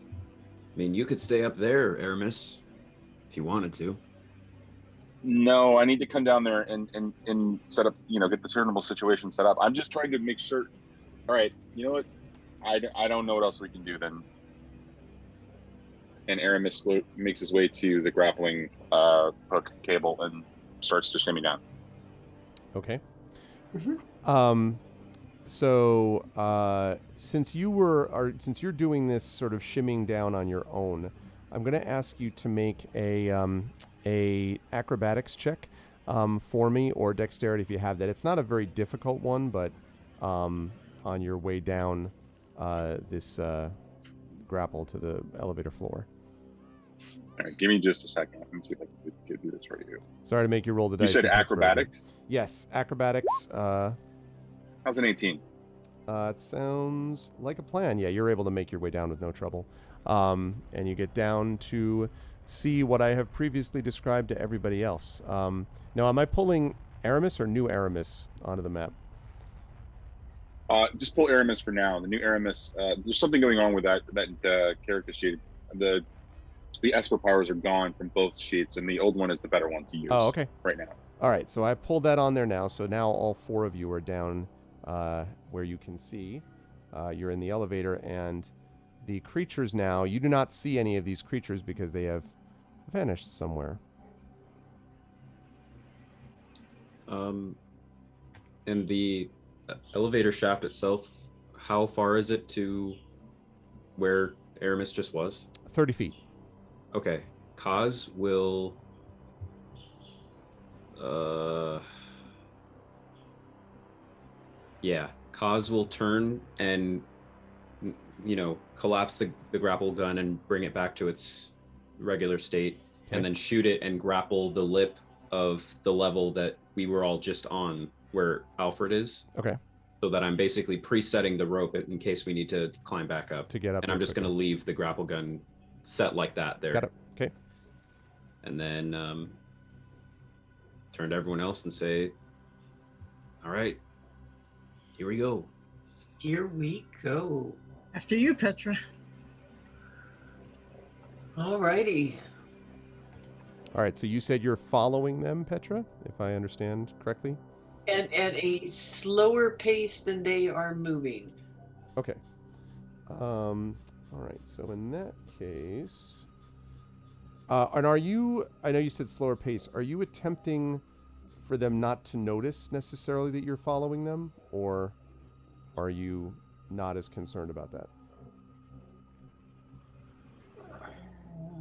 [SPEAKER 3] I mean, you could stay up there, Aramis, if you wanted to.
[SPEAKER 5] No, I need to come down there and set up, get the terminal situation set up. I'm just trying to make sure. All right, you know what? I don't know what else we can do then. And Aramis makes his way to the grappling hook cable and starts to shimmy down.
[SPEAKER 2] Okay.
[SPEAKER 6] Mm-hmm.
[SPEAKER 2] So since you're doing this sort of shimming down on your own, I'm going to ask you to make a acrobatics check for me, or dexterity if you have that. It's not a very difficult one, but on your way down this grapple to the elevator floor.
[SPEAKER 5] All right, give me just a second. Let me see if I can do this for you.
[SPEAKER 2] Sorry to make you roll the
[SPEAKER 5] You
[SPEAKER 2] dice.
[SPEAKER 5] said
[SPEAKER 2] in Pittsburgh.
[SPEAKER 5] acrobatics?
[SPEAKER 2] Yes, acrobatics.
[SPEAKER 5] How's an 18?
[SPEAKER 2] It sounds like a plan. Yeah, you're able to make your way down with no trouble. And you get down to see what I have previously described to everybody else. Now, am I pulling Aramis or New Aramis onto the map?
[SPEAKER 5] Just pull Aramis for now. The new Aramis, there's something going on with that character sheet. The Esper powers are gone from both sheets, and the old one is the better one to use.
[SPEAKER 2] Oh, okay.
[SPEAKER 5] Right now.
[SPEAKER 2] All right, so I pulled that on there now. So now all four of you are down where you can see. You're in the elevator, and the creatures now, you do not see any of these creatures because they have vanished somewhere.
[SPEAKER 3] And the elevator shaft itself, how far is it to where Aramis just was?
[SPEAKER 2] 30 feet.
[SPEAKER 3] Okay. Kaz will... Yeah. Kaz will turn and, collapse the grapple gun and bring it back to its regular state, and then shoot it and grapple the lip of the level that we were all just on, where Alfred is.
[SPEAKER 2] Okay.
[SPEAKER 3] So that I'm basically presetting the rope in case we need to climb back up.
[SPEAKER 2] To get up.
[SPEAKER 3] And I'm just going to leave the grapple gun set like that there.
[SPEAKER 2] Got it. Okay.
[SPEAKER 3] And then turn to everyone else and say, all right, here we go.
[SPEAKER 6] Here we go.
[SPEAKER 4] After you, Petra.
[SPEAKER 6] Alrighty.
[SPEAKER 2] All right, so you said you're following them, Petra, if I understand correctly?
[SPEAKER 6] And at a slower pace than they are moving.
[SPEAKER 2] Okay. All right, so in that case... and are you... I know you said slower pace. Are you attempting for them not to notice necessarily that you're following them? Or are you not as concerned about that?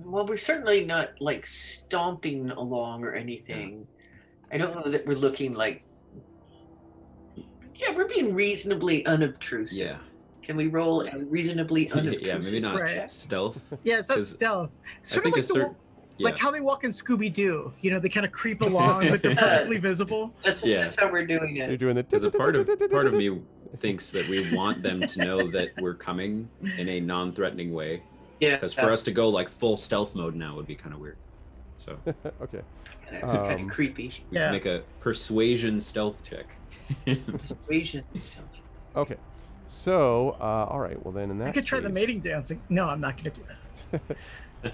[SPEAKER 6] Well, we're certainly not like stomping along or anything. I don't know that we're looking like... Yeah, we're being reasonably unobtrusive.
[SPEAKER 3] Yeah.
[SPEAKER 6] Can we roll a reasonably unobtrusive?
[SPEAKER 3] Yeah, maybe not
[SPEAKER 4] Right.
[SPEAKER 3] stealth.
[SPEAKER 4] Yeah, it's not stealth. Sort of like how they walk in Scooby-Doo. They kind of creep along, but they're perfectly visible.
[SPEAKER 6] That's how we're doing it.
[SPEAKER 2] So you're doing the...
[SPEAKER 3] Because a part of me thinks that we want them to know that we're coming in a non-threatening way.
[SPEAKER 6] Yeah.
[SPEAKER 3] Because for us to go like full stealth mode now would be kind of weird. So
[SPEAKER 2] Okay.
[SPEAKER 6] Kind of creepy.
[SPEAKER 3] we can make a persuasion stealth check.
[SPEAKER 6] Persuasion stealth.
[SPEAKER 2] Okay. So, all right. Well, then in that
[SPEAKER 4] I could try the
[SPEAKER 2] case-
[SPEAKER 4] mating dancing. No, I'm not going to do that.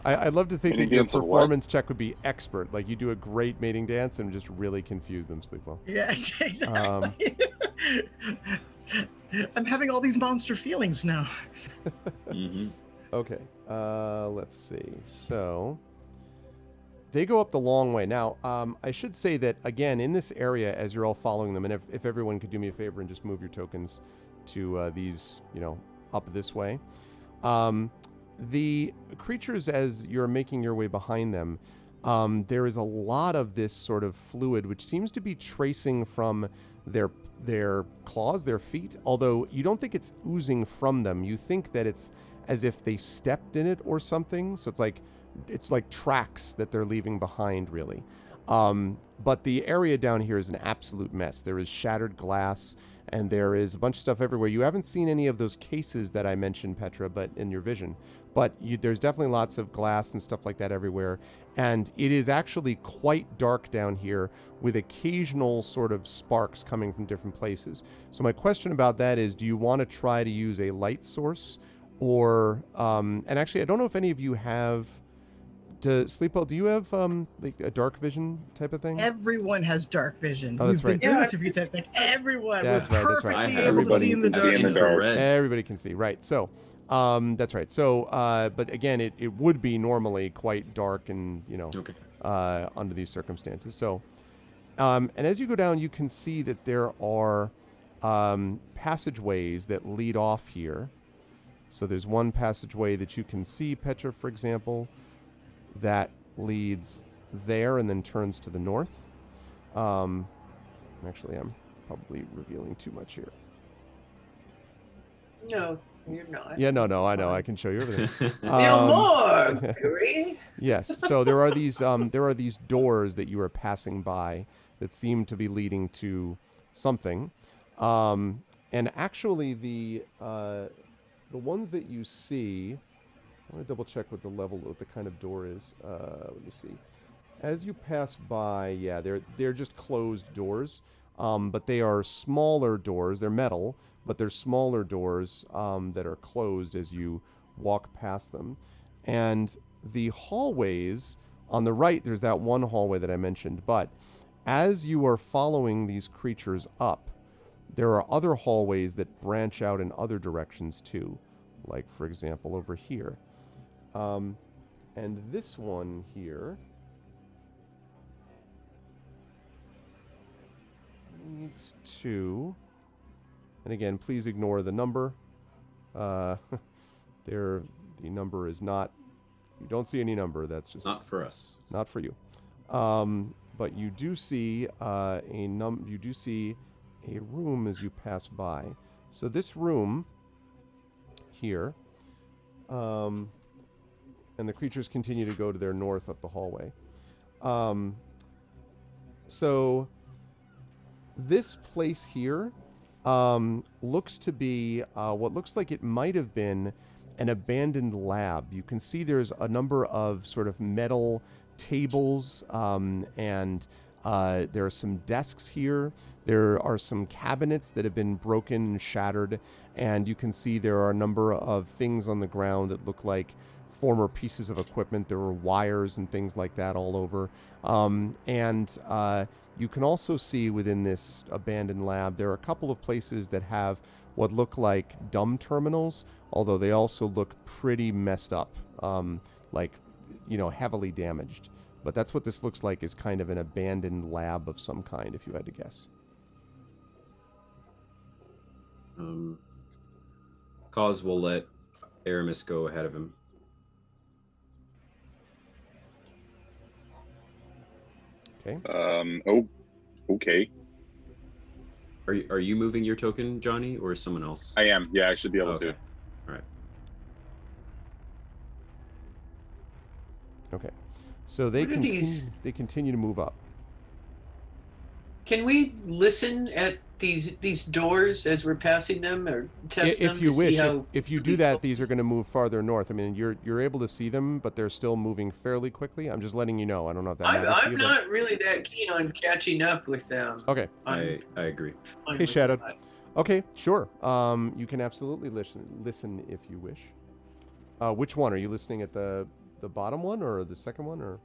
[SPEAKER 2] I'd love to think
[SPEAKER 5] Mating
[SPEAKER 2] that your
[SPEAKER 5] dance of what?
[SPEAKER 2] performance check would be expert. Like you do a great mating dance and just really confuse them, Sleepwell.
[SPEAKER 4] Yeah, exactly. I'm having all these monster feelings now.
[SPEAKER 3] Mm-hmm.
[SPEAKER 2] Okay. Let's see. So they go up the long way. Now, I should say that again in this area, as you're all following them, and if everyone could do me a favor and just move your tokens to these, up this way. The creatures, as you're making your way behind them, there is a lot of this sort of fluid which seems to be tracing from their claws, their feet, although you don't think it's oozing from them. You think that it's as if they stepped in it or something. So it's like tracks that they're leaving behind, really. But the area down here is an absolute mess. There is shattered glass, and there is a bunch of stuff everywhere. You haven't seen any of those cases that I mentioned, Petra, but in your vision. But there's definitely lots of glass and stuff like that everywhere. And it is actually quite dark down here with occasional sort of sparks coming from different places. So my question about that is, do you want to try to use a light source? Or, and actually, I don't know if any of you have... Sleepwell, do you have like a dark vision type of thing?
[SPEAKER 4] Everyone has dark vision.
[SPEAKER 2] Oh, that's
[SPEAKER 4] We've
[SPEAKER 2] right.
[SPEAKER 4] been doing this a few times. Like everyone.
[SPEAKER 2] That's
[SPEAKER 4] We're
[SPEAKER 2] right, that's right.
[SPEAKER 4] perfectly able to
[SPEAKER 5] Everybody
[SPEAKER 4] see in the
[SPEAKER 5] can see
[SPEAKER 4] dark.
[SPEAKER 5] in the dark.
[SPEAKER 3] Infrared.
[SPEAKER 2] Everybody can see, right. So, that's right. So, but again, it would be normally quite dark and,
[SPEAKER 3] Okay.
[SPEAKER 2] under these circumstances. So, and as you go down, you can see that there are passageways that lead off here. So there's one passageway that you can see, Petra, for example, that leads there and then turns to the north. Actually, I'm probably revealing too much here.
[SPEAKER 6] No, you're not.
[SPEAKER 2] Yeah, no, I know. I can show you everything.
[SPEAKER 6] Feel more, Barry.
[SPEAKER 2] Yes. So there are these doors that you are passing by that seem to be leading to something, and actually the ones that you see. I want to double check what the kind of door is. Let me see. As you pass by, yeah, they're just closed doors, but they are smaller doors. They're metal, but they're smaller doors that are closed as you walk past them. And the hallways on the right, there's that one hallway that I mentioned, but as you are following these creatures up, there are other hallways that branch out in other directions too, like for example over here. And this one here needs to, and again, please ignore the number. The number is not, you don't see any number. That's just
[SPEAKER 3] not for us.
[SPEAKER 2] Not for you. But you do see you do see a room as you pass by. So this room here, and the creatures continue to go to their north up the hallway. So this place here looks to be what looks like it might have been an abandoned lab. You can see there's a number of sort of metal tables, and there are some desks here. There are some cabinets that have been broken and shattered, and you can see there are a number of things on the ground that look like former pieces of equipment. There were wires and things like that all over. And you can also see within this abandoned lab, there are a couple of places that have what look like dumb terminals, although they also look pretty messed up, like, heavily damaged. But that's what this looks like, is kind of an abandoned lab of some kind, if you had to guess.
[SPEAKER 3] Cause will let Aramis go ahead of him.
[SPEAKER 2] Okay.
[SPEAKER 5] Okay.
[SPEAKER 3] Are you moving your token, Johnny, or is someone else?
[SPEAKER 5] I am. Yeah, I should be able to.
[SPEAKER 3] All right.
[SPEAKER 2] Okay. So they continue to move up.
[SPEAKER 6] Can we listen at these doors as we're passing them, or test them?
[SPEAKER 2] If you wish,
[SPEAKER 6] see
[SPEAKER 2] if you do that, these are going to move farther north. I mean, you're able to see them, but they're still moving fairly quickly. I'm just letting you know. I don't know if that matters to you.
[SPEAKER 6] I'm not really that keen on catching up with them.
[SPEAKER 2] Okay.
[SPEAKER 3] I agree.
[SPEAKER 2] Hey, Shadow. Okay, sure. You can absolutely listen if you wish. Which one are you listening at? The bottom one or the second one, or?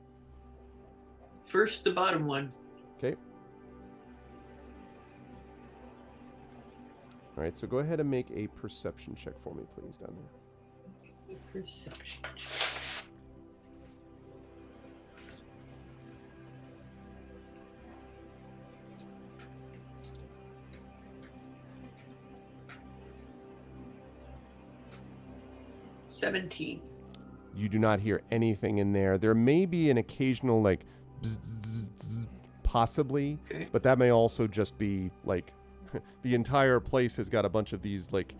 [SPEAKER 6] First, the bottom one.
[SPEAKER 2] Okay. All right, so go ahead and make a perception check for me, please, down there.
[SPEAKER 6] Perception. $17.
[SPEAKER 2] You do not hear anything in there. There may be an occasional, like, bzz, bzz, bzz, possibly,
[SPEAKER 6] Okay.
[SPEAKER 2] but that may also just be, like, the entire place has got a bunch of these, like,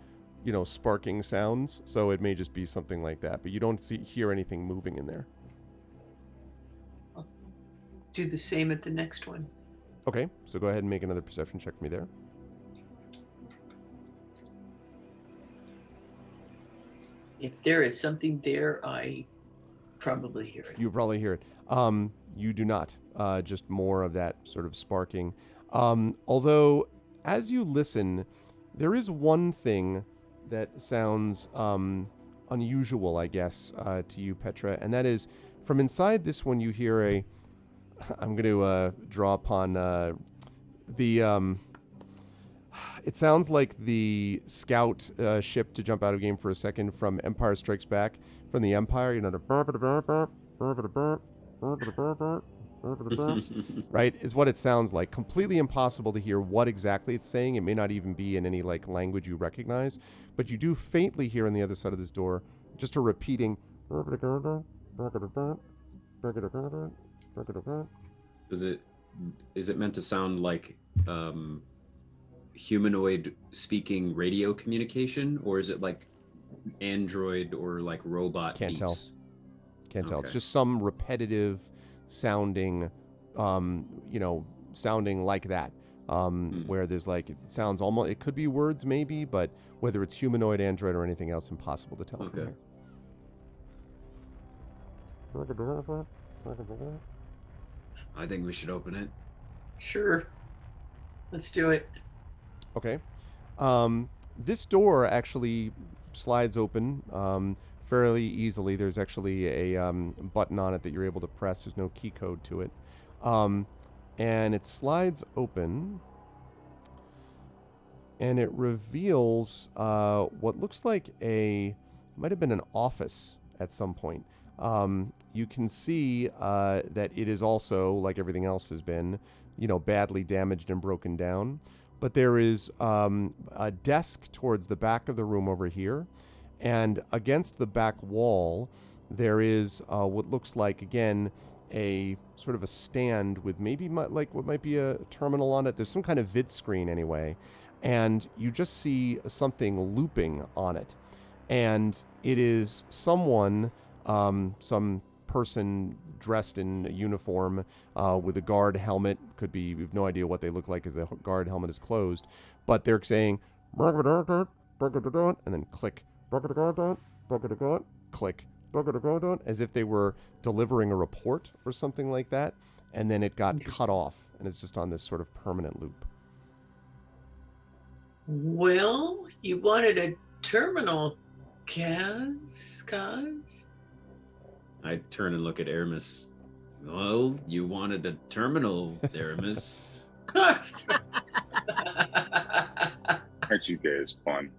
[SPEAKER 2] sparking sounds, so it may just be something like that. But you don't hear anything moving in there.
[SPEAKER 6] I'll do the same at the next one.
[SPEAKER 2] Okay, so go ahead and make another perception check for me there.
[SPEAKER 6] If there is something there, I probably hear it.
[SPEAKER 2] You probably hear it. You do not. Just more of that sort of sparking. Although, as you listen, there is one thing that sounds unusual, I guess, to you, Petra, and that is from inside this one you hear a... I'm going to draw upon the... It sounds like the scout ship, to jump out of game for a second, from Empire Strikes Back, from the Empire, right, is what it sounds like. Completely impossible to hear what exactly it's saying. It may not even be in any like language you recognize, but you do faintly hear on the other side of this door just a repeating.
[SPEAKER 3] Is it meant to sound like humanoid speaking radio communication, or is it like android or like robot
[SPEAKER 2] Can't tell.
[SPEAKER 3] beeps?
[SPEAKER 2] Can't tell. It's
[SPEAKER 3] Okay.
[SPEAKER 2] just some repetitive sounding, sounding like that. Where there's like, it sounds almost, it could be words maybe, but whether it's humanoid, android, or anything else, impossible to tell from
[SPEAKER 3] Okay.
[SPEAKER 2] here.
[SPEAKER 3] I think we should open it.
[SPEAKER 6] Sure. Let's do it.
[SPEAKER 2] Okay. This door actually slides open fairly easily. There's actually a button on it that you're able to press. There's no key code to it. And it slides open, and it reveals what looks like might have been an office at some point. You can see that it is also, like everything else has been, badly damaged and broken down. But there is a desk towards the back of the room over here, and against the back wall, there is what looks like, again, a sort of a stand with maybe like what might be a terminal on it. There's some kind of vid screen anyway, and you just see something looping on it, and it is someone, some person dressed in a uniform with a guard helmet. Could be, we have no idea what they look like because the guard helmet is closed, but they're saying and then click, click, as if they were delivering a report or something like that, and then it got cut off, and it's just on this sort of permanent loop.
[SPEAKER 6] Well, you wanted a terminal, Kaz?
[SPEAKER 3] I turn and look at Aramis. Well, you wanted a terminal, Aramis.
[SPEAKER 5] Aren't you guys fun?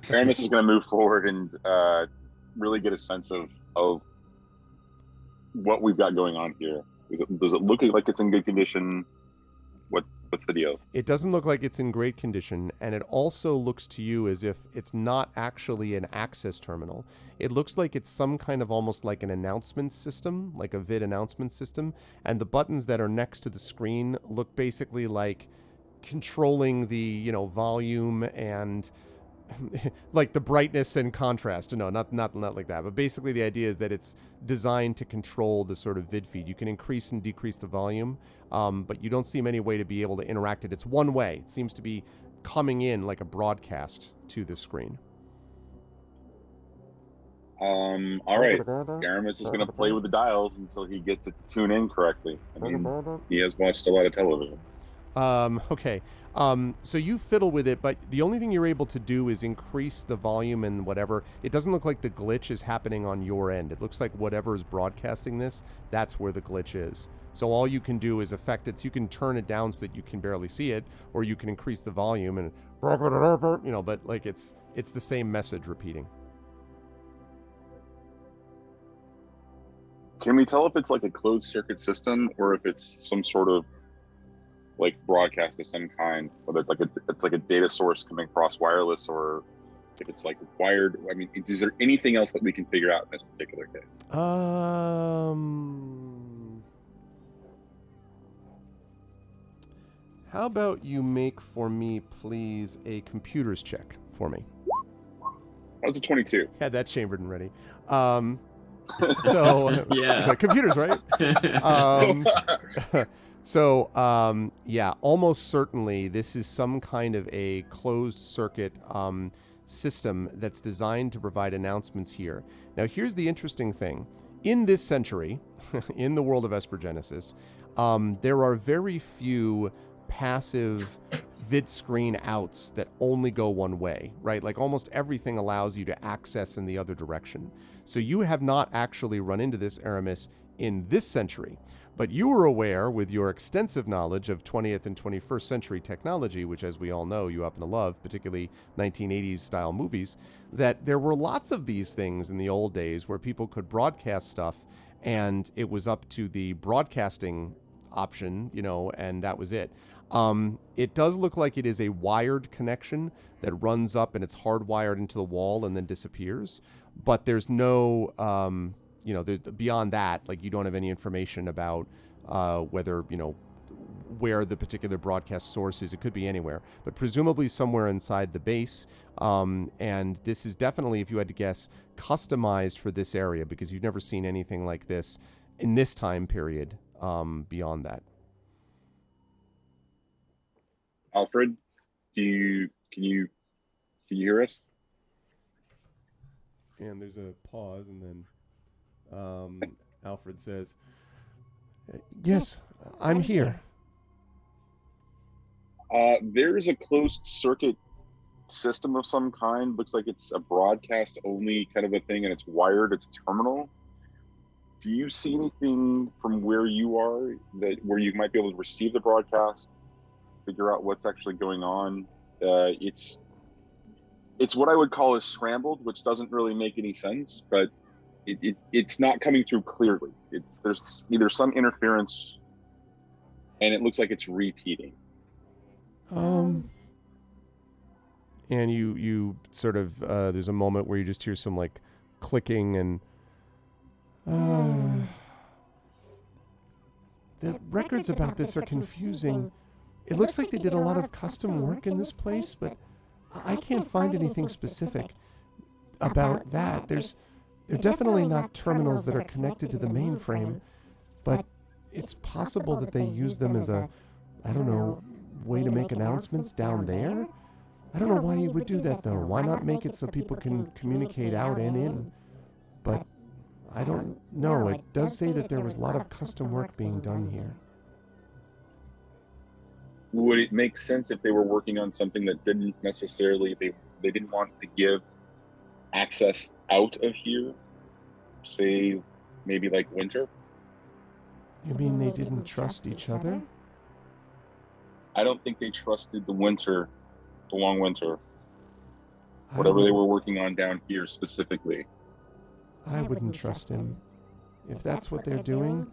[SPEAKER 5] Aramis is going to move forward and really get a sense of what we've got going on here. Does it look like it's in good condition? What's the deal?
[SPEAKER 2] It doesn't look like it's in great condition, and it also looks to you as if it's not actually an access terminal. It looks like it's some kind of almost like an announcement system, like a vid announcement system, and the buttons that are next to the screen look basically like controlling the, volume and like the brightness and contrast. No, not like that. But basically the idea is that it's designed to control the sort of vid feed. You can increase and decrease the volume, but you don't see any way to be able to interact it. It's one way. It seems to be coming in like a broadcast to the screen.
[SPEAKER 5] All right. Aramis is going to play with the dials until he gets it to tune in correctly. I mean, he has watched a lot of television.
[SPEAKER 2] Okay. So you fiddle with it, but the only thing you're able to do is increase the volume and whatever. It doesn't look like the glitch is happening on your end. It looks like whatever is broadcasting this, that's where the glitch is. So all you can do is affect it. So you can turn it down so that you can barely see it, or you can increase the volume and, but like it's the same message repeating.
[SPEAKER 5] Can we tell if it's like a closed circuit system or if it's some sort of like broadcast of some kind, whether it's like a data source coming across wireless, or if it's like wired? I mean, is there anything else that we can figure out in this particular case?
[SPEAKER 2] How about you make for me, please, a computers check for me?
[SPEAKER 5] That was a 22.
[SPEAKER 2] Had that chambered and ready. So
[SPEAKER 3] Yeah.
[SPEAKER 2] computers, right? Yeah, almost certainly this is some kind of a closed circuit system that's designed to provide announcements here. Now, here's the interesting thing. In this century, in the world of Esper Genesis, there are very few passive vid screen outs that only go one way, right? Like almost everything allows you to access in the other direction. So you have not actually run into this, Aramis, in this century. But you were aware, with your extensive knowledge of 20th and 21st century technology, which, as we all know, you happen to love, particularly 1980s style movies, that there were lots of these things in the old days where people could broadcast stuff and it was up to the broadcasting option, and that was it. It does look like it is a wired connection that runs up and it's hardwired into the wall and then disappears. But there's no, there's beyond that, like you don't have any information about whether, where the particular broadcast source is. It could be anywhere, but presumably somewhere inside the base. And this is definitely, if you had to guess, customized for this area, because you've never seen anything like this in this time period beyond that.
[SPEAKER 5] Alfred, can you hear us?
[SPEAKER 2] And there's a pause, and then Alfred says, "Yes, I'm here."
[SPEAKER 5] There's a closed circuit system of some kind. Looks like it's a broadcast only kind of a thing, and it's wired. It's a terminal. Do you see anything from where you are where you might be able to receive the broadcast, figure out what's actually going on? It's what I would call a scrambled, which doesn't really make any sense, but it's not coming through clearly. There's either some interference, and it looks like it's repeating.
[SPEAKER 2] And you sort of there's a moment where you just hear some like clicking, and the records about this are confusing. It looks like they did a lot of custom work in this place, but I can't find anything specific about that. They're definitely not terminals that are connected to the mainframe, but it's possible that they use them as a, I don't know, way to make announcements down there. I don't know why you would do that, though. Why not make it so people can communicate out and in? But I don't know. It does say that there was a lot of custom work being done here.
[SPEAKER 5] Would it make sense if they were working on something that didn't necessarily, they didn't want to give access out of here? Say, maybe like Winter?
[SPEAKER 2] You mean they didn't trust each other?
[SPEAKER 5] I don't think they trusted the Long Winter. Whatever they were working on down here specifically.
[SPEAKER 2] I wouldn't trust him. If that's what they're doing,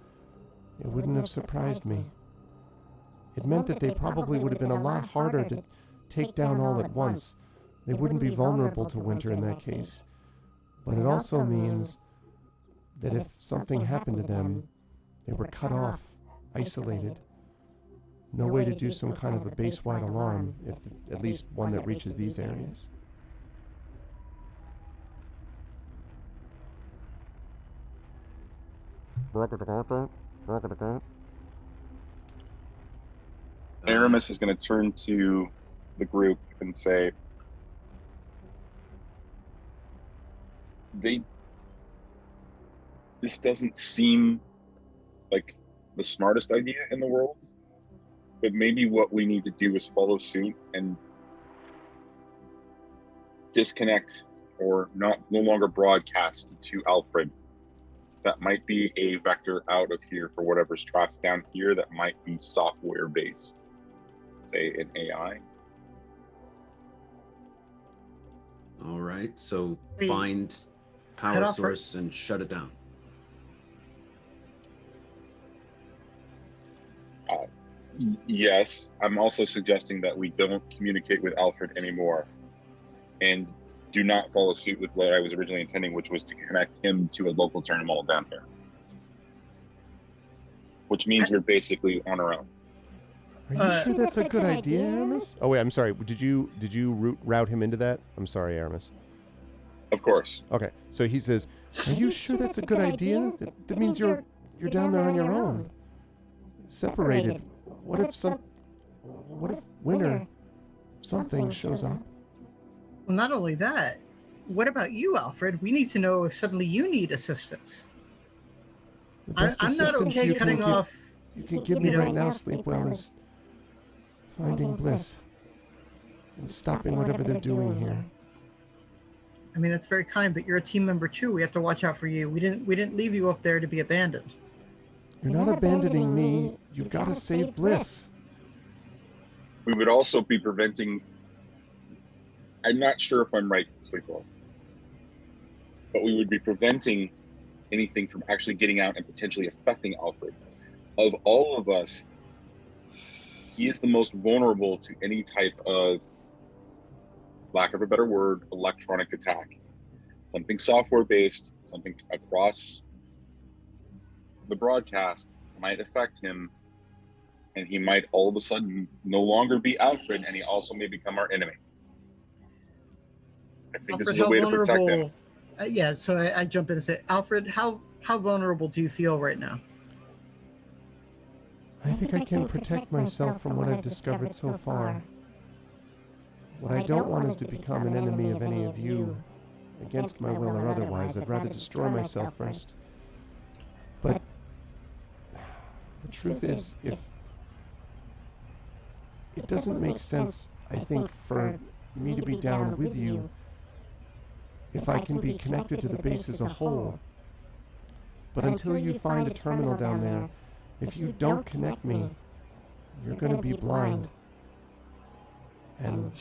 [SPEAKER 2] it wouldn't have surprised me. It meant that they probably would have been a lot harder to take down all at once. They wouldn't be vulnerable to Winter in that case. But it also means that if something happened to them, they were cut off, isolated. No way to do some kind of a base-wide alarm, at least one that reaches these areas.
[SPEAKER 5] Aramis is going to turn to the group and say, this doesn't seem like the smartest idea in the world, but maybe what we need to do is follow suit and disconnect or no longer broadcast to Alfred. That might be a vector out of here for whatever's trapped down here that might be software based. Say an AI.
[SPEAKER 3] All right, so find power source and shut it down.
[SPEAKER 5] Yes, I'm also suggesting that we don't communicate with Alfred anymore and do not follow suit with what I was originally intending, which was to connect him to a local terminal down here. Which means we're basically on our own.
[SPEAKER 2] Are you sure that's a good idea, Aramis? Oh wait, I'm sorry. Did you route him into that? I'm sorry, Aramis.
[SPEAKER 5] Of course.
[SPEAKER 2] Okay, so he says, "Are you sure that's a good idea? That means you're down there on your own, separated. What if Winter something shows up?"
[SPEAKER 4] Well, not only that, what about you, Alfred? We need to know if suddenly you need assistance.
[SPEAKER 2] The best
[SPEAKER 4] I'm not
[SPEAKER 2] assistance
[SPEAKER 4] okay
[SPEAKER 2] you
[SPEAKER 4] cutting
[SPEAKER 2] can
[SPEAKER 4] off.
[SPEAKER 2] you can give me right now, Sleepwell, is finding Bliss and stopping whatever they're doing here.
[SPEAKER 4] I mean, that's very kind, but you're a team member too. We have to watch out for you. We didn't leave you up there to be abandoned.
[SPEAKER 2] You're not abandoning me. You've got to save Bliss.
[SPEAKER 5] We would also be preventing, I'm not sure if I'm right, Sleepwell, but we would be preventing anything from actually getting out and potentially affecting Alfred. Of all of us, he is the most vulnerable to any type of, lack of a better word, electronic attack. Something software-based, something across the broadcast might affect him and he might all of a sudden no longer be Alfred, and he also may become our enemy. I think this
[SPEAKER 4] Alfred,
[SPEAKER 5] is a
[SPEAKER 4] how
[SPEAKER 5] way to protect him.
[SPEAKER 4] vulnerable? Yeah, so I jump in and say, Alfred, how vulnerable do you feel right now?
[SPEAKER 2] I think I can protect myself from what I've discovered so far. What I don't want is to become an enemy of any of you, against my will or otherwise. I'd rather destroy myself first. But the truth is, if it doesn't make sense, I think, for me to be down with you if I can be connected to the base as a whole. But until you find a terminal down there, if you don't connect me, you're going to be blind. And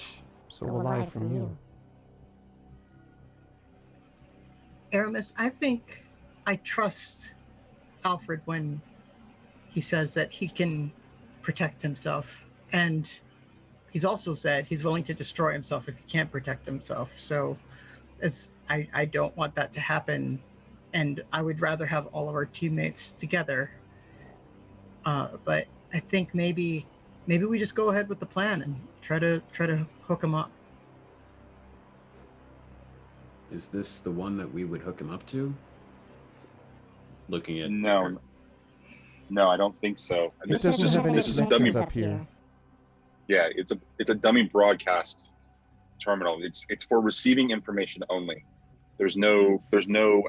[SPEAKER 2] so will I from you.
[SPEAKER 4] Aramis, I think I trust Alfred when he says that he can protect himself. And he's also said he's willing to destroy himself if he can't protect himself. So I don't want that to happen. And I would rather have all of our teammates together. But I think maybe we just go ahead with the plan and try to hook him up.
[SPEAKER 3] Is this the one that we would hook him up to? Looking at
[SPEAKER 5] No, I don't think so.
[SPEAKER 2] It doesn't have any
[SPEAKER 5] this is a dummy.
[SPEAKER 2] connections up here.
[SPEAKER 5] Yeah, it's a dummy broadcast terminal. It's for receiving information only. There's no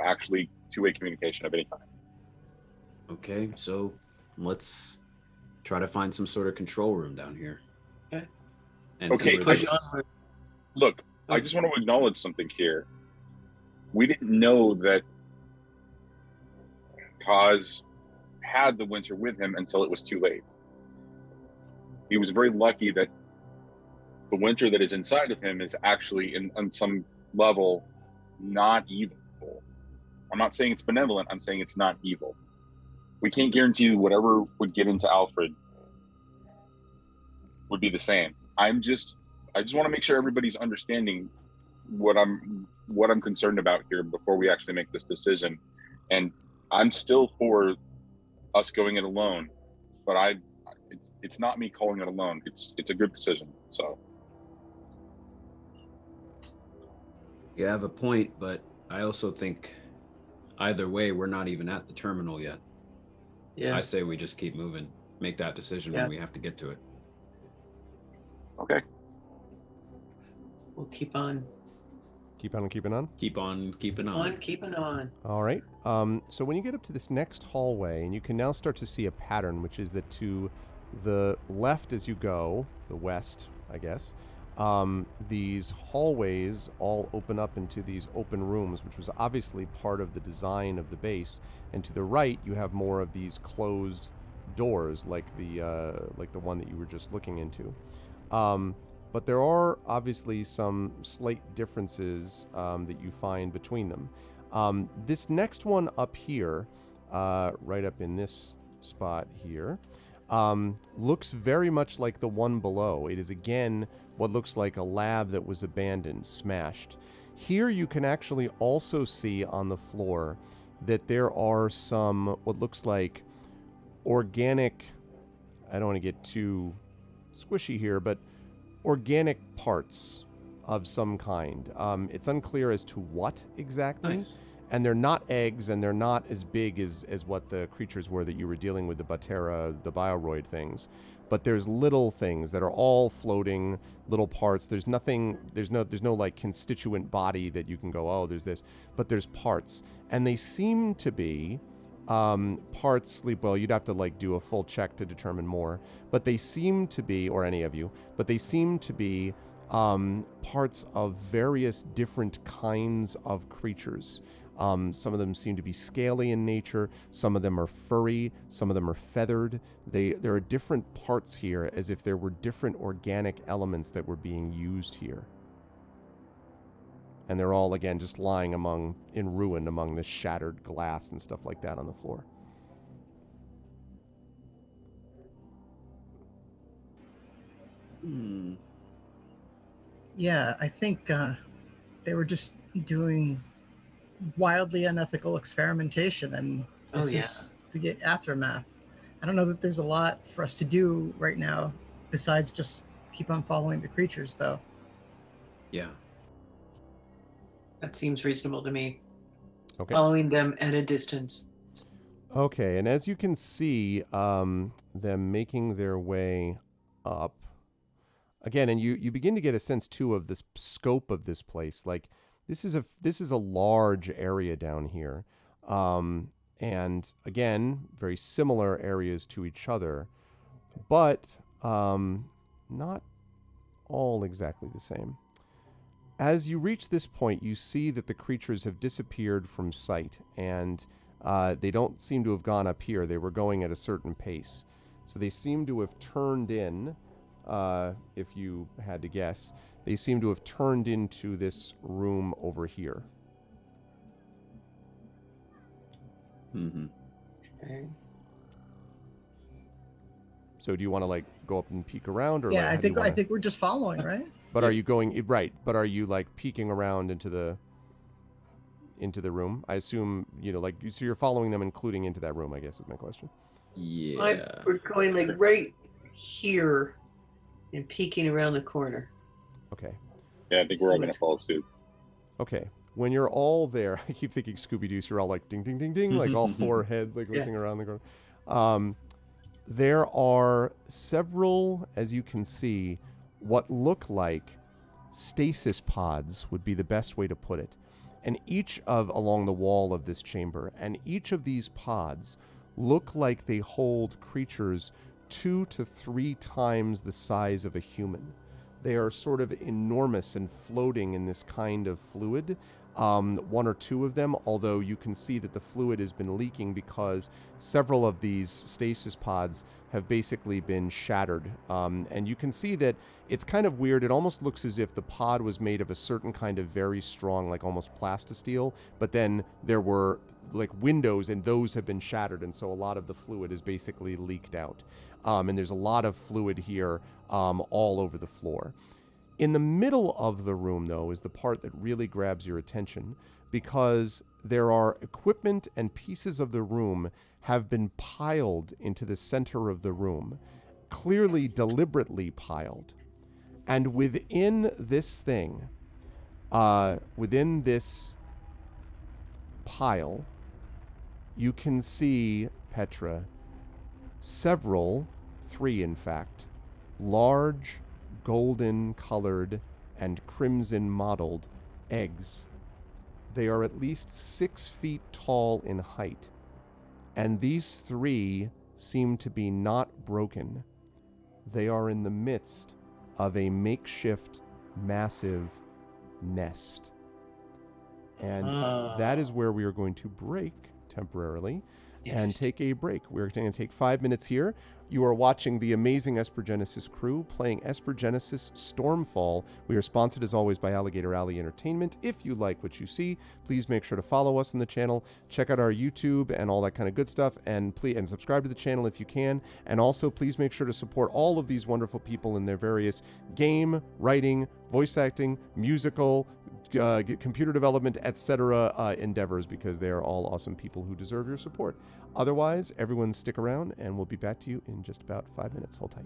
[SPEAKER 5] actually two-way communication of any kind.
[SPEAKER 3] Okay, so let's try to find some sort of control room down here.
[SPEAKER 6] Okay.
[SPEAKER 3] And
[SPEAKER 5] Okay,
[SPEAKER 3] see where
[SPEAKER 5] Look, I just want to acknowledge something here. We didn't know that Kaz had the Winter with him until it was too late. He was very lucky that the Winter that is inside of him is actually, on some level, not evil. I'm not saying it's benevolent, I'm saying it's not evil. We can't guarantee whatever would get into Alfred would be the same. I just want to make sure everybody's understanding what I'm concerned about here before we actually make this decision. And I'm still for us going it alone, but it's not me calling it alone. It's a good decision. So
[SPEAKER 3] you have a point, but I also think either way, we're not even at the terminal yet.
[SPEAKER 6] Yeah.
[SPEAKER 3] I say we just keep moving, make that decision when we have to get to it.
[SPEAKER 5] okay.
[SPEAKER 6] We'll keep on.
[SPEAKER 2] Keep on keeping on?
[SPEAKER 3] Keep on keeping on.
[SPEAKER 6] Keeping on.
[SPEAKER 2] All right. So when you get up to this next hallway, and you can now start to see a pattern, which is that to the left as you go, the west, I guess, these hallways all open up into these open rooms, which was obviously part of the design of the base. And to the right, you have more of these closed doors, like the one that you were just looking into. But there are obviously some slight differences that you find between them. This next one up here, right up in this spot here, looks very much like the one below. It is, again, what looks like a lab that was abandoned, smashed. Here you can actually also see on the floor that there are some, what looks like organic, I don't want to get too squishy here, but organic parts of some kind. It's unclear as to what exactly.
[SPEAKER 3] Nice.
[SPEAKER 2] And they're not eggs, and they're not as big as what the creatures were that you were dealing with, the Batera, the Bioroid things. But there's little things that are all floating, little parts. There's nothing, there's no like constituent body that you can go, oh, there's this. But there's parts. And they seem to be parts, Sleepwell, you'd have to like do a full check to determine more. But they seem to be, or any of you, but they seem to be parts of various different kinds of creatures. Some of them seem to be scaly in nature. Some of them are furry. Some of them are feathered. There are different parts here, as if there were different organic elements that were being used here. And they're all, again, just lying in ruin among the shattered glass and stuff like that on the floor.
[SPEAKER 4] Yeah, I think they were just doing wildly unethical experimentation, and it's just the aftermath. I don't know that there's a lot for us to do right now besides just keep on following the creatures, though.
[SPEAKER 3] Yeah.
[SPEAKER 6] That seems reasonable to me.
[SPEAKER 2] Okay.
[SPEAKER 6] Following them at a distance.
[SPEAKER 2] Okay, and as you can see, them making their way up again, and you begin to get a sense too of this scope of this place. Like this is a large area down here, and again, very similar areas to each other, but not all exactly the same. As you reach this point, you see that the creatures have disappeared from sight, and they don't seem to have gone up here. They were going at a certain pace. So they seem to have turned in, if you had to guess, they seem to have turned into this room over here.
[SPEAKER 3] Mm-hmm.
[SPEAKER 6] Okay.
[SPEAKER 2] So do you want to like go up and peek around, or
[SPEAKER 4] Yeah,
[SPEAKER 2] like,
[SPEAKER 4] I
[SPEAKER 2] how do you
[SPEAKER 4] think
[SPEAKER 2] wanna...
[SPEAKER 4] I think we're just following, right?
[SPEAKER 2] But are you going right? But are you like peeking around into the room? I assume like so you're following them, including into that room. I guess is my question.
[SPEAKER 3] Yeah.
[SPEAKER 6] We're going like right here and peeking around the corner.
[SPEAKER 2] Okay.
[SPEAKER 5] Yeah, I think we're all gonna fall asleep.
[SPEAKER 2] Okay. When you're all there, I keep thinking Scooby-Doo, so you're all like ding, ding, ding, ding, like all four heads like looking around the corner. There are several, as you can see, what look like stasis pods would be the best way to put it. And along the wall of this chamber, and each of these pods look like they hold creatures 2 to 3 times the size of a human. They are sort of enormous and floating in this kind of fluid. 1 or 2 of them, although you can see that the fluid has been leaking because several of these stasis pods have basically been shattered. And you can see that it's kind of weird. It almost looks as if the pod was made of a certain kind of very strong, like almost plastisteel, but then there were like windows and those have been shattered, and so a lot of the fluid is basically leaked out. And there's a lot of fluid here all over the floor. In the middle of the room, though, is the part that really grabs your attention, because there are equipment and pieces of the room have been piled into the center of the room, clearly deliberately piled. And within this thing, within this pile, you can see, Petra, several, 3 in fact, large, golden colored and crimson mottled eggs. They are at least 6 feet tall in height, and these 3 seem to be not broken. They are in the midst of a makeshift, massive nest. And that is where we are going to break temporarily and take a break. We're going to take 5 minutes here. You are watching the amazing Esper Genesis crew playing Esper Genesis Stormfall. We are sponsored as always by Alligator Alley Entertainment. If you like what you see, please make sure to follow us on the channel, check out our YouTube and all that kind of good stuff, and please subscribe to the channel if you can. And also please make sure to support all of these wonderful people in their various game, writing, voice acting, musical, computer development, etc. Endeavors, because they are all awesome people who deserve your support. Otherwise, everyone stick around and we'll be back to you in just about 5 minutes. Hold tight.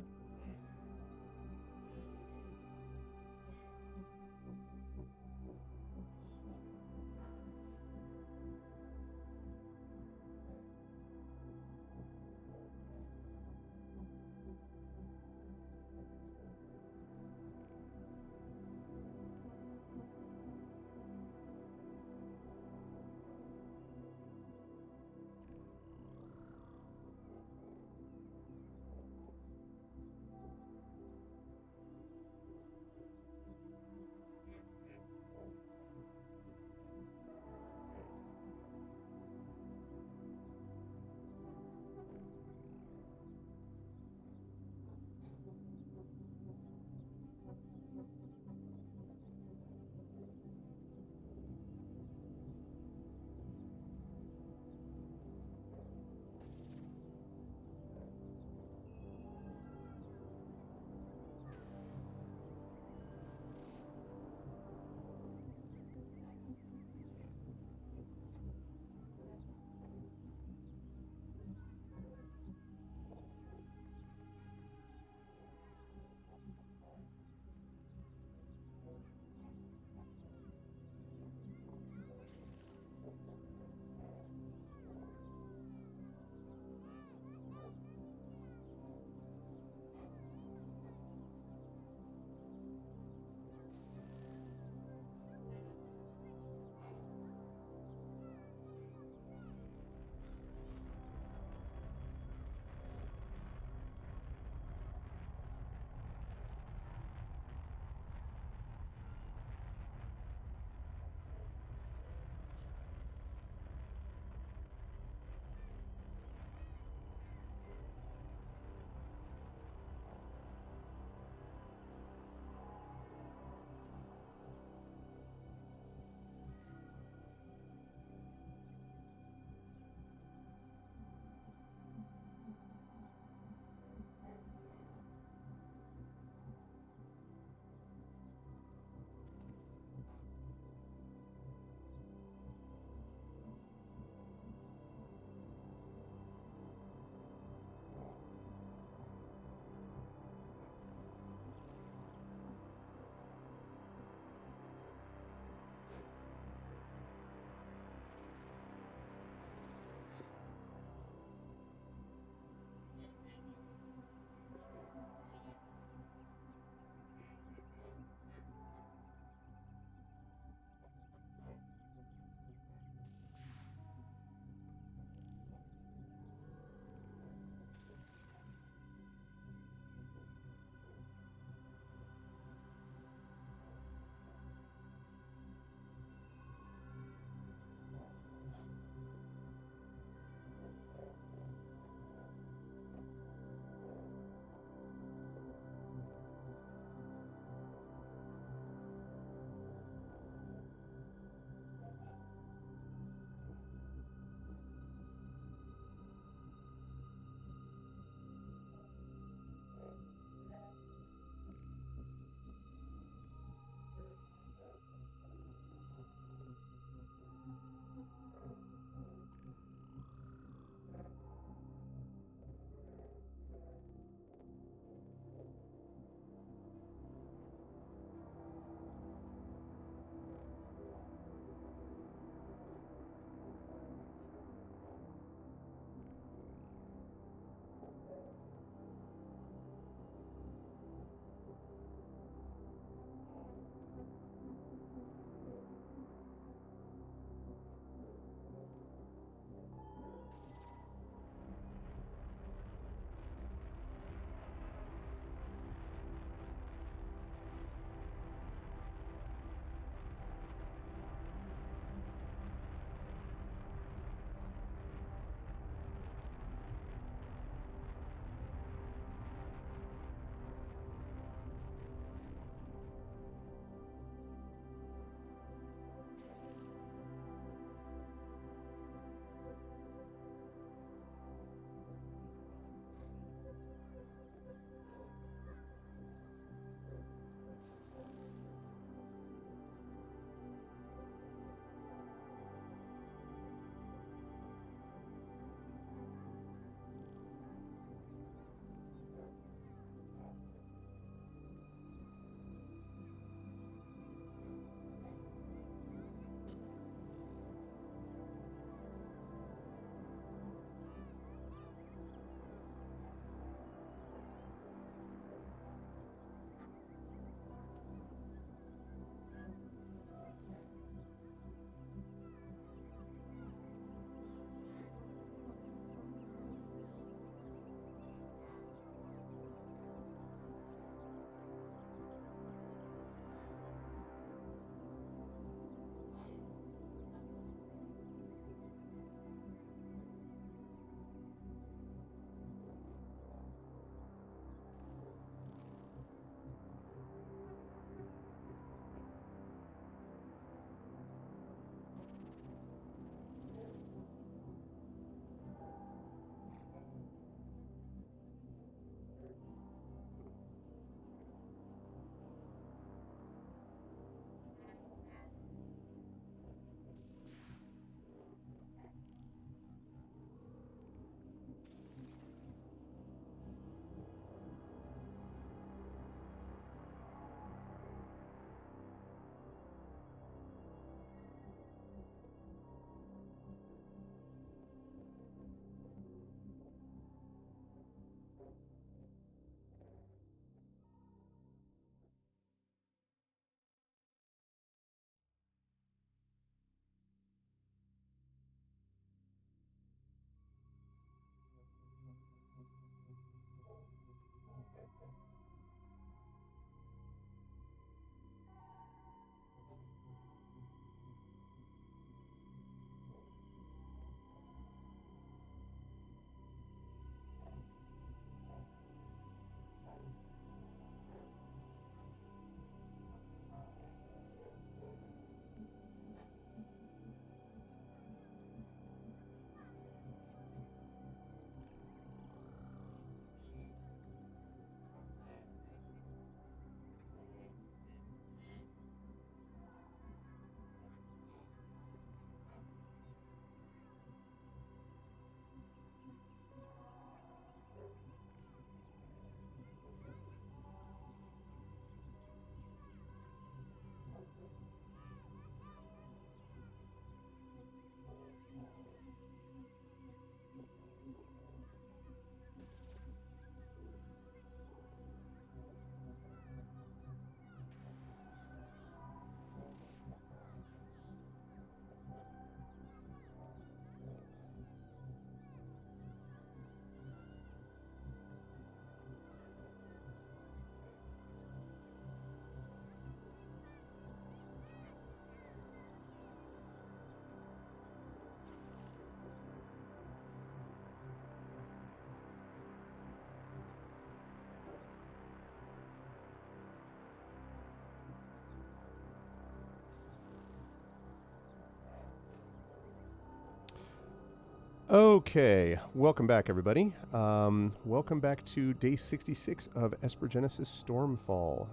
[SPEAKER 2] Okay, welcome back, everybody. Welcome back to day 66 of Esper Genesis Stormfall,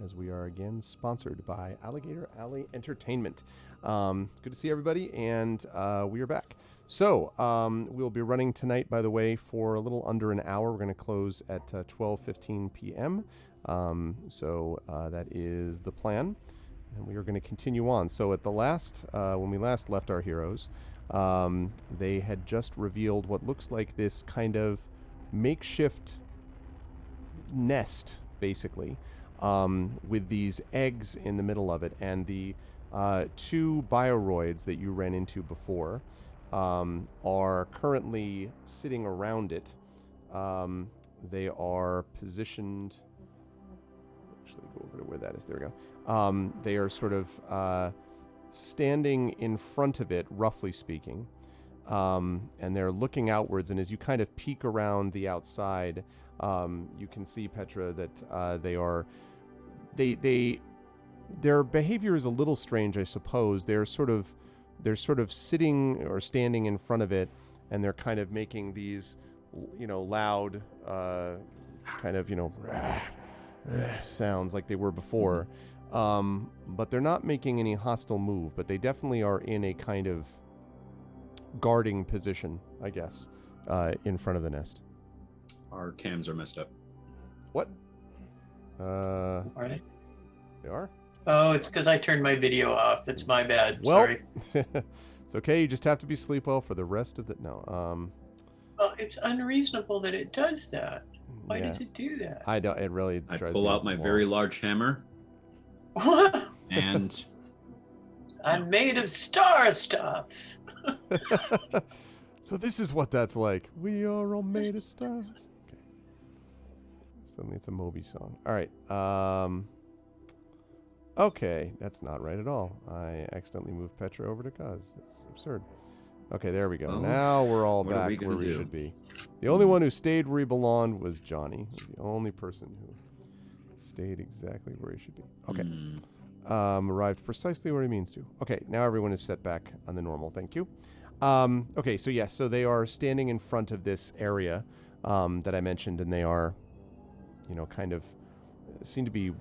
[SPEAKER 2] as we are again sponsored by Alligator Alley Entertainment. Good to see everybody, and we are back. So, we'll be running tonight, by the way, for a little under an hour. We're going to close at 12:15 p.m., so that is the plan, and we are going to continue on. So at the last, when we last left our heroes, they had just revealed what looks like this kind of makeshift nest, basically, with these eggs in the middle of it, and the two bioroids that you ran into before are currently sitting around it. They are positioned. Actually, go over to where that is. There we go. They are sort of standing in front of it, roughly speaking, and they're looking outwards. And as you kind of peek around the outside, you can see, Petra, that their behavior is a little strange, I suppose. They're sort of sitting or standing in front of it, and they're kind of making these, loud, kind of, sounds like they were before. But they're not making any hostile move, but they definitely are in a kind of guarding position, I guess, in front of the nest.
[SPEAKER 3] Our cams are messed up.
[SPEAKER 2] What?
[SPEAKER 6] Are they?
[SPEAKER 2] They are?
[SPEAKER 6] Oh, it's because I turned my video off. That's my bad.
[SPEAKER 2] Well,
[SPEAKER 6] Sorry.
[SPEAKER 2] it's okay. You just have to be sleep well for the rest of the... No.
[SPEAKER 6] Well, it's unreasonable that it does that. Why
[SPEAKER 2] yeah.
[SPEAKER 6] does it do that?
[SPEAKER 2] I don't... It really
[SPEAKER 3] I
[SPEAKER 2] drives
[SPEAKER 3] pull
[SPEAKER 2] me
[SPEAKER 3] out
[SPEAKER 2] up
[SPEAKER 3] my
[SPEAKER 2] the
[SPEAKER 3] very
[SPEAKER 2] wall.
[SPEAKER 3] large hammer,
[SPEAKER 6] What?
[SPEAKER 3] and
[SPEAKER 6] I'm made of star stuff.
[SPEAKER 2] So this is what that's like. We are all made of stars. Okay. Suddenly it's a Moby song. All right. Okay, that's not right at all. I accidentally moved Petra over to Cuz. It's absurd. Okay, there we go.
[SPEAKER 3] Well,
[SPEAKER 2] now we're all
[SPEAKER 3] what are
[SPEAKER 2] back
[SPEAKER 3] we gonna
[SPEAKER 2] where we
[SPEAKER 3] do?
[SPEAKER 2] should be. The only one who stayed where he belonged was Johnny. The only person who stayed exactly where he should be. Okay. Arrived precisely where he means to. Okay, now everyone is set back on the normal. Thank you. Okay, so yes, so they are standing in front of this area that I mentioned, and they are, kind of seem to be,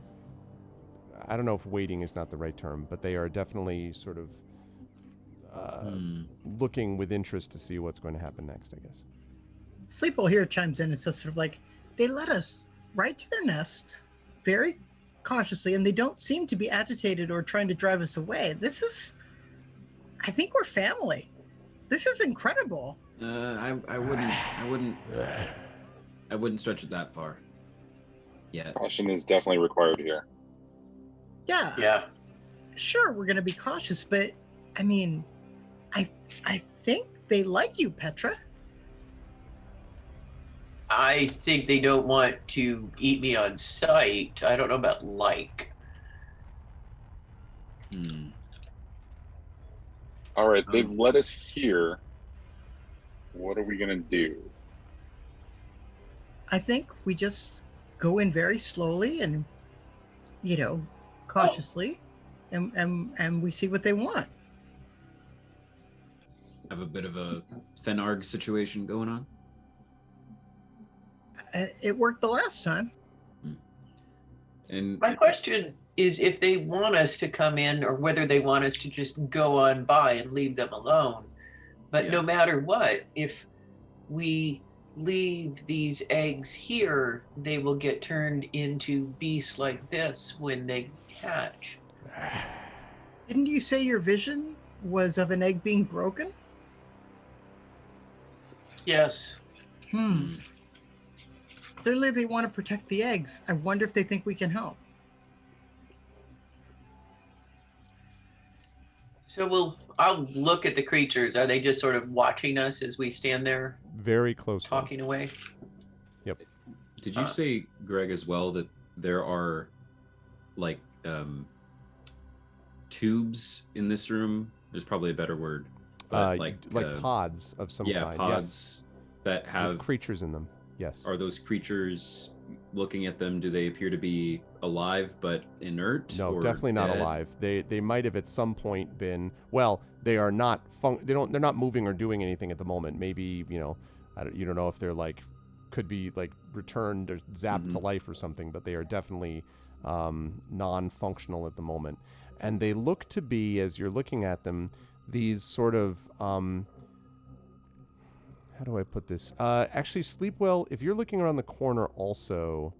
[SPEAKER 2] I don't know if waiting is not the right term, but they are definitely sort of looking with interest to see what's going to happen next, I guess.
[SPEAKER 4] Sleeple here chimes in and says sort of like, they let us right to their nest very cautiously, and they don't seem to be agitated or trying to drive us away. I think we're family. This is incredible.
[SPEAKER 3] I wouldn't stretch it that far. Yeah.
[SPEAKER 5] Caution is definitely required here.
[SPEAKER 4] Yeah. Sure, we're going to be cautious, but I mean, I think they like you, Petra.
[SPEAKER 6] I think they don't want to eat me on sight. I don't know about like.
[SPEAKER 5] All right, they've let us here. What are we gonna do?
[SPEAKER 4] I think we just go in very slowly and, cautiously, and we see what they want.
[SPEAKER 3] Have a bit of a Fenarg situation going on.
[SPEAKER 4] It worked the last time.
[SPEAKER 3] And
[SPEAKER 6] My question is if they want us to come in or whether they want us to just go on by and leave them alone. But no matter what, if we leave these eggs here, they will get turned into beasts like this when they hatch.
[SPEAKER 4] Didn't you say your vision was of an egg being broken?
[SPEAKER 6] Yes.
[SPEAKER 4] Clearly they want to protect the eggs. I wonder if they think we can help.
[SPEAKER 6] So I'll look at the creatures. Are they just sort of watching us as we stand there
[SPEAKER 2] Very closely.
[SPEAKER 6] talking away?
[SPEAKER 2] Yep.
[SPEAKER 3] did you say, Greg, as well, that there are like tubes in this room? There's probably a better word. But
[SPEAKER 2] Like pods of some kind.
[SPEAKER 3] pods that have
[SPEAKER 2] with creatures in them. Yes.
[SPEAKER 3] Are those creatures, looking at them, do they appear to be alive but inert?
[SPEAKER 2] No,
[SPEAKER 3] or
[SPEAKER 2] definitely not
[SPEAKER 3] dead?
[SPEAKER 2] alive. They might have at some point been. Well, they are not. They're not moving or doing anything at the moment. Maybe you don't know if they're like could be like returned or zapped to life or something. But they are definitely non-functional at the moment. And they look to be, as you're looking at them, these sort of how do I put this? Actually, Sleepwell, if you're looking around the corner also,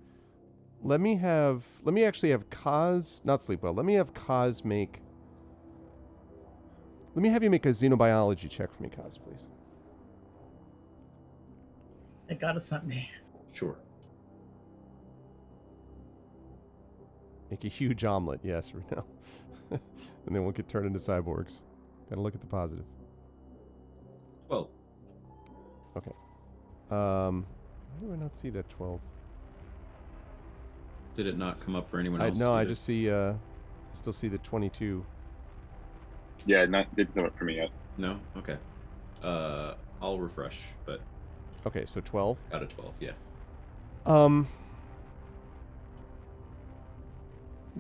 [SPEAKER 2] let me actually have Kaz, not Sleepwell, let me have Kaz let me have you make a xenobiology check for me, Kaz, please.
[SPEAKER 4] They gotta sent me.
[SPEAKER 3] Sure.
[SPEAKER 2] Make a huge omelet, yes, Renell. And they won't get turned into cyborgs. Gotta look at the positive.
[SPEAKER 3] 12.
[SPEAKER 2] Okay. Why do I not see that 12?
[SPEAKER 3] Did it not come up for anyone else?
[SPEAKER 2] No, I just see, I still see the 22.
[SPEAKER 5] Yeah, didn't come up for me yet.
[SPEAKER 3] No? Okay. I'll refresh, but
[SPEAKER 2] Okay, so 12.
[SPEAKER 3] got a 12, yeah.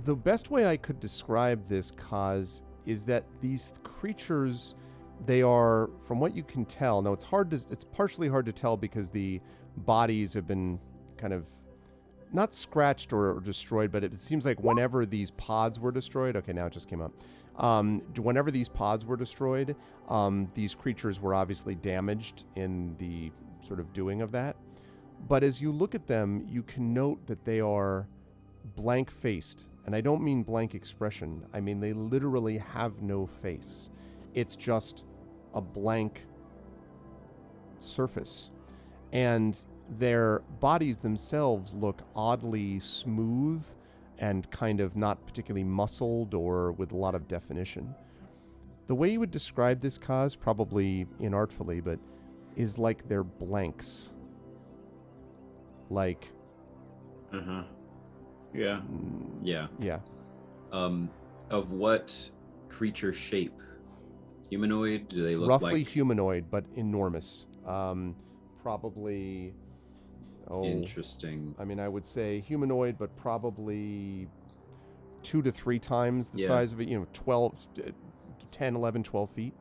[SPEAKER 2] The best way I could describe this, Kaz, is that these creatures, they are, from what you can tell, now it's partially hard to tell because the bodies have been kind of not scratched or destroyed, but it seems like whenever these pods were destroyed, okay, now it just came up. Whenever these pods were destroyed, these creatures were obviously damaged in the sort of doing of that. But as you look at them, you can note that they are blank-faced. And I don't mean blank expression. I mean they literally have no face. It's just a blank surface. And their bodies themselves look oddly smooth and kind of not particularly muscled or with a lot of definition. The way you would describe this, Kaz, probably inartfully, but is like they're blanks. Like...
[SPEAKER 3] Yeah. Yeah.
[SPEAKER 2] Yeah.
[SPEAKER 3] Of what creature shape? Humanoid? Do they look
[SPEAKER 2] roughly
[SPEAKER 3] like...
[SPEAKER 2] humanoid, but enormous. Probably... Oh,
[SPEAKER 3] interesting.
[SPEAKER 2] I mean, I would say humanoid, but probably 2 to 3 times the size of it. 10, 11, 12 feet.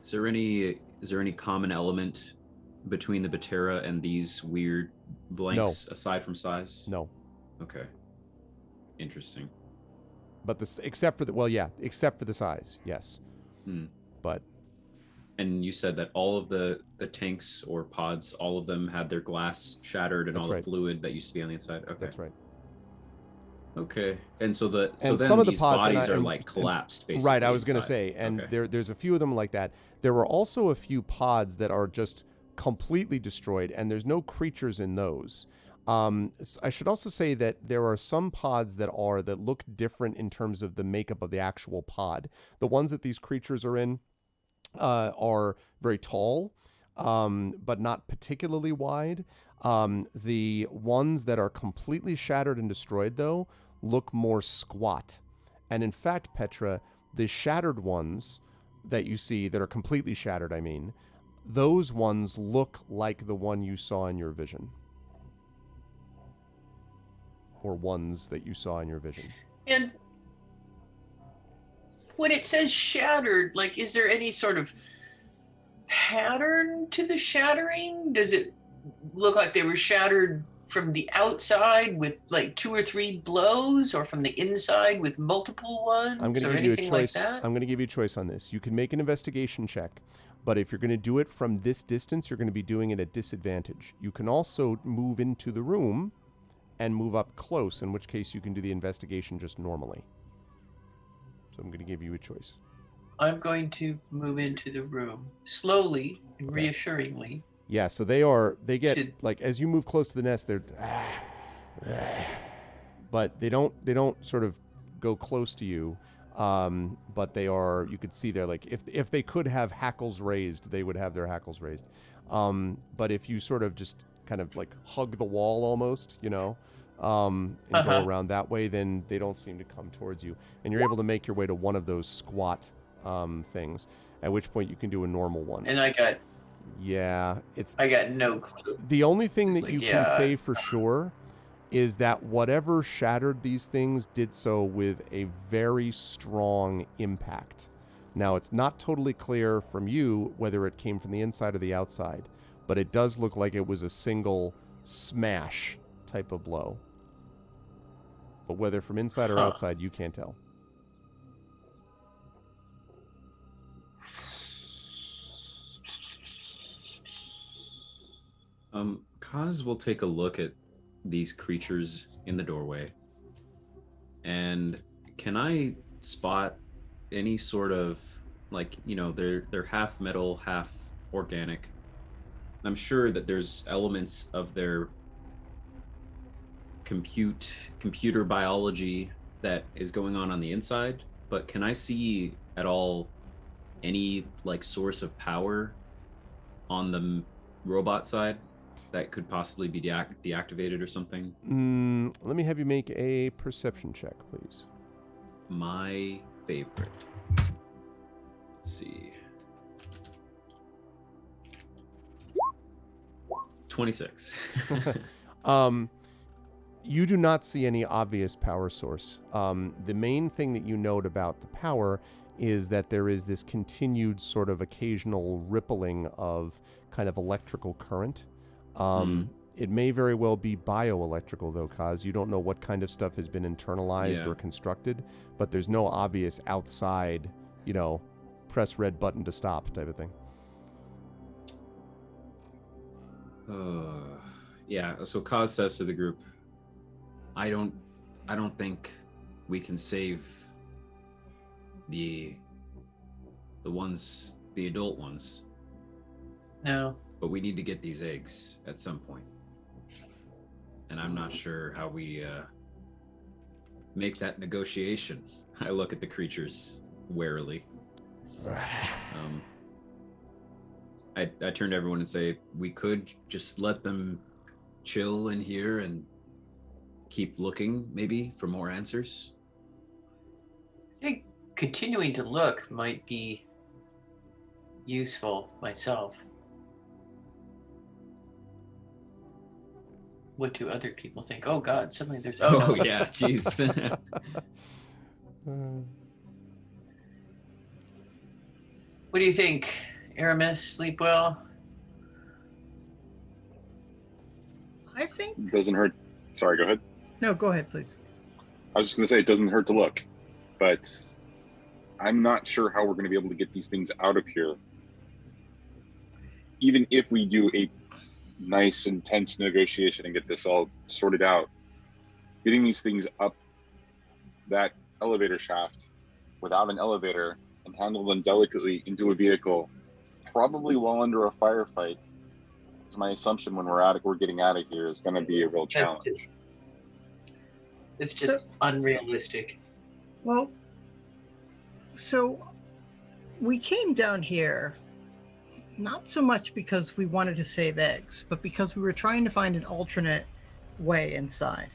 [SPEAKER 3] Is there any common element between the Batera and these weird blanks aside from size?
[SPEAKER 2] No.
[SPEAKER 3] Okay. Interesting.
[SPEAKER 2] But except for the size, yes. But.
[SPEAKER 3] And you said that all of the tanks or pods, all of them had their glass shattered and all the fluid that used to be on the inside. Okay.
[SPEAKER 2] That's right.
[SPEAKER 3] Okay. And so then
[SPEAKER 2] some of the
[SPEAKER 3] these
[SPEAKER 2] pods
[SPEAKER 3] bodies are like collapsed, basically.
[SPEAKER 2] Right, I was going to say. And there's a few of them like that. There were also a few pods that are just completely destroyed, and there's no creatures in those. I should also say that there are some pods that look different in terms of the makeup of the actual pod. The ones that these creatures are in are very tall, but not particularly wide. The ones that are completely shattered and destroyed, though, look more squat. And in fact, Petra, the shattered ones that you see that are completely shattered, I mean, those ones look like the one you saw in your vision. Or ones that you saw in your vision.
[SPEAKER 6] And when it says shattered, like, is there any sort of pattern to the shattering? Does it look like they were shattered from the outside with like 2 or 3 blows, or from the inside with multiple ones?
[SPEAKER 2] I'm going to give you a choice. I'm going to give you a choice on this. You can make an investigation check, but if you're going to do it from this distance, you're going to be doing it at disadvantage. You can also move into the room and move up close, in which case you can do the investigation just normally. So I'm going to give you a choice.
[SPEAKER 6] I'm going to move into the room slowly and reassuringly.
[SPEAKER 2] Yeah, so they get like, as you move close to the nest, they're but they don't sort of go close to you. But they are, you could see they're like, if they could have hackles raised, they would have their hackles raised. But if you sort of just kind of like hug the wall almost, and go around that way, then they don't seem to come towards you. And you're able to make your way to one of those squat things, at which point you can do a normal one.
[SPEAKER 6] And I got
[SPEAKER 2] Yeah,
[SPEAKER 6] I got no clue.
[SPEAKER 2] the only thing
[SPEAKER 6] It's
[SPEAKER 2] that
[SPEAKER 6] like,
[SPEAKER 2] you
[SPEAKER 6] yeah.
[SPEAKER 2] can say for sure is that whatever shattered these things did so with a very strong impact. Now, it's not totally clear from you whether it came from the inside or the outside, but it does look like it was a single smash type of blow. But whether from inside or
[SPEAKER 6] Huh.
[SPEAKER 2] outside, you can't tell.
[SPEAKER 3] Kaz will take a look at these creatures in the doorway. And can I spot any sort of, like, you know, they're half metal, half organic. I'm sure that there's elements of their computer biology that is going on the inside, but can I see at all any like source of power on the robot side that could possibly be deactivated or something?
[SPEAKER 2] Let me have you make a perception check, please.
[SPEAKER 3] My favorite. Let's see. 26.
[SPEAKER 2] You do not see any obvious power source. The main thing that you note about the power is that there is this continued sort of occasional rippling of kind of electrical current. It may very well be bioelectrical, though, Kaz. You don't know what kind of stuff has been internalized or constructed, but there's no obvious outside, you know, press red button to stop type of thing.
[SPEAKER 3] Yeah, so Kaz says to the group, I don't think we can save the adult ones.
[SPEAKER 6] No.
[SPEAKER 3] But we need to get these eggs at some point. And I'm not sure how we make that negotiation. I look at the creatures warily. I turn to everyone and say, we could just let them chill in here and keep looking, maybe, for more answers.
[SPEAKER 6] I think continuing to look might be useful myself. What do other people think? Oh God, suddenly there's...
[SPEAKER 3] Oh yeah, jeez.
[SPEAKER 6] What do you think, Aramis? Sleep well?
[SPEAKER 4] I think...
[SPEAKER 5] It doesn't hurt. Sorry, go ahead.
[SPEAKER 4] No, go ahead, please.
[SPEAKER 5] I was just going to say it doesn't hurt to look, but I'm not sure how we're going to be able to get these things out of here. Even if we do a nice, intense negotiation and get this all sorted out, getting these things up that elevator shaft without an elevator and handle them delicately into a vehicle, probably while under a firefight, it's my assumption when we're getting out of here, is going to be a real challenge.
[SPEAKER 6] It's just unrealistic.
[SPEAKER 4] Well, so we came down here not so much because we wanted to save eggs, but because we were trying to find an alternate way inside.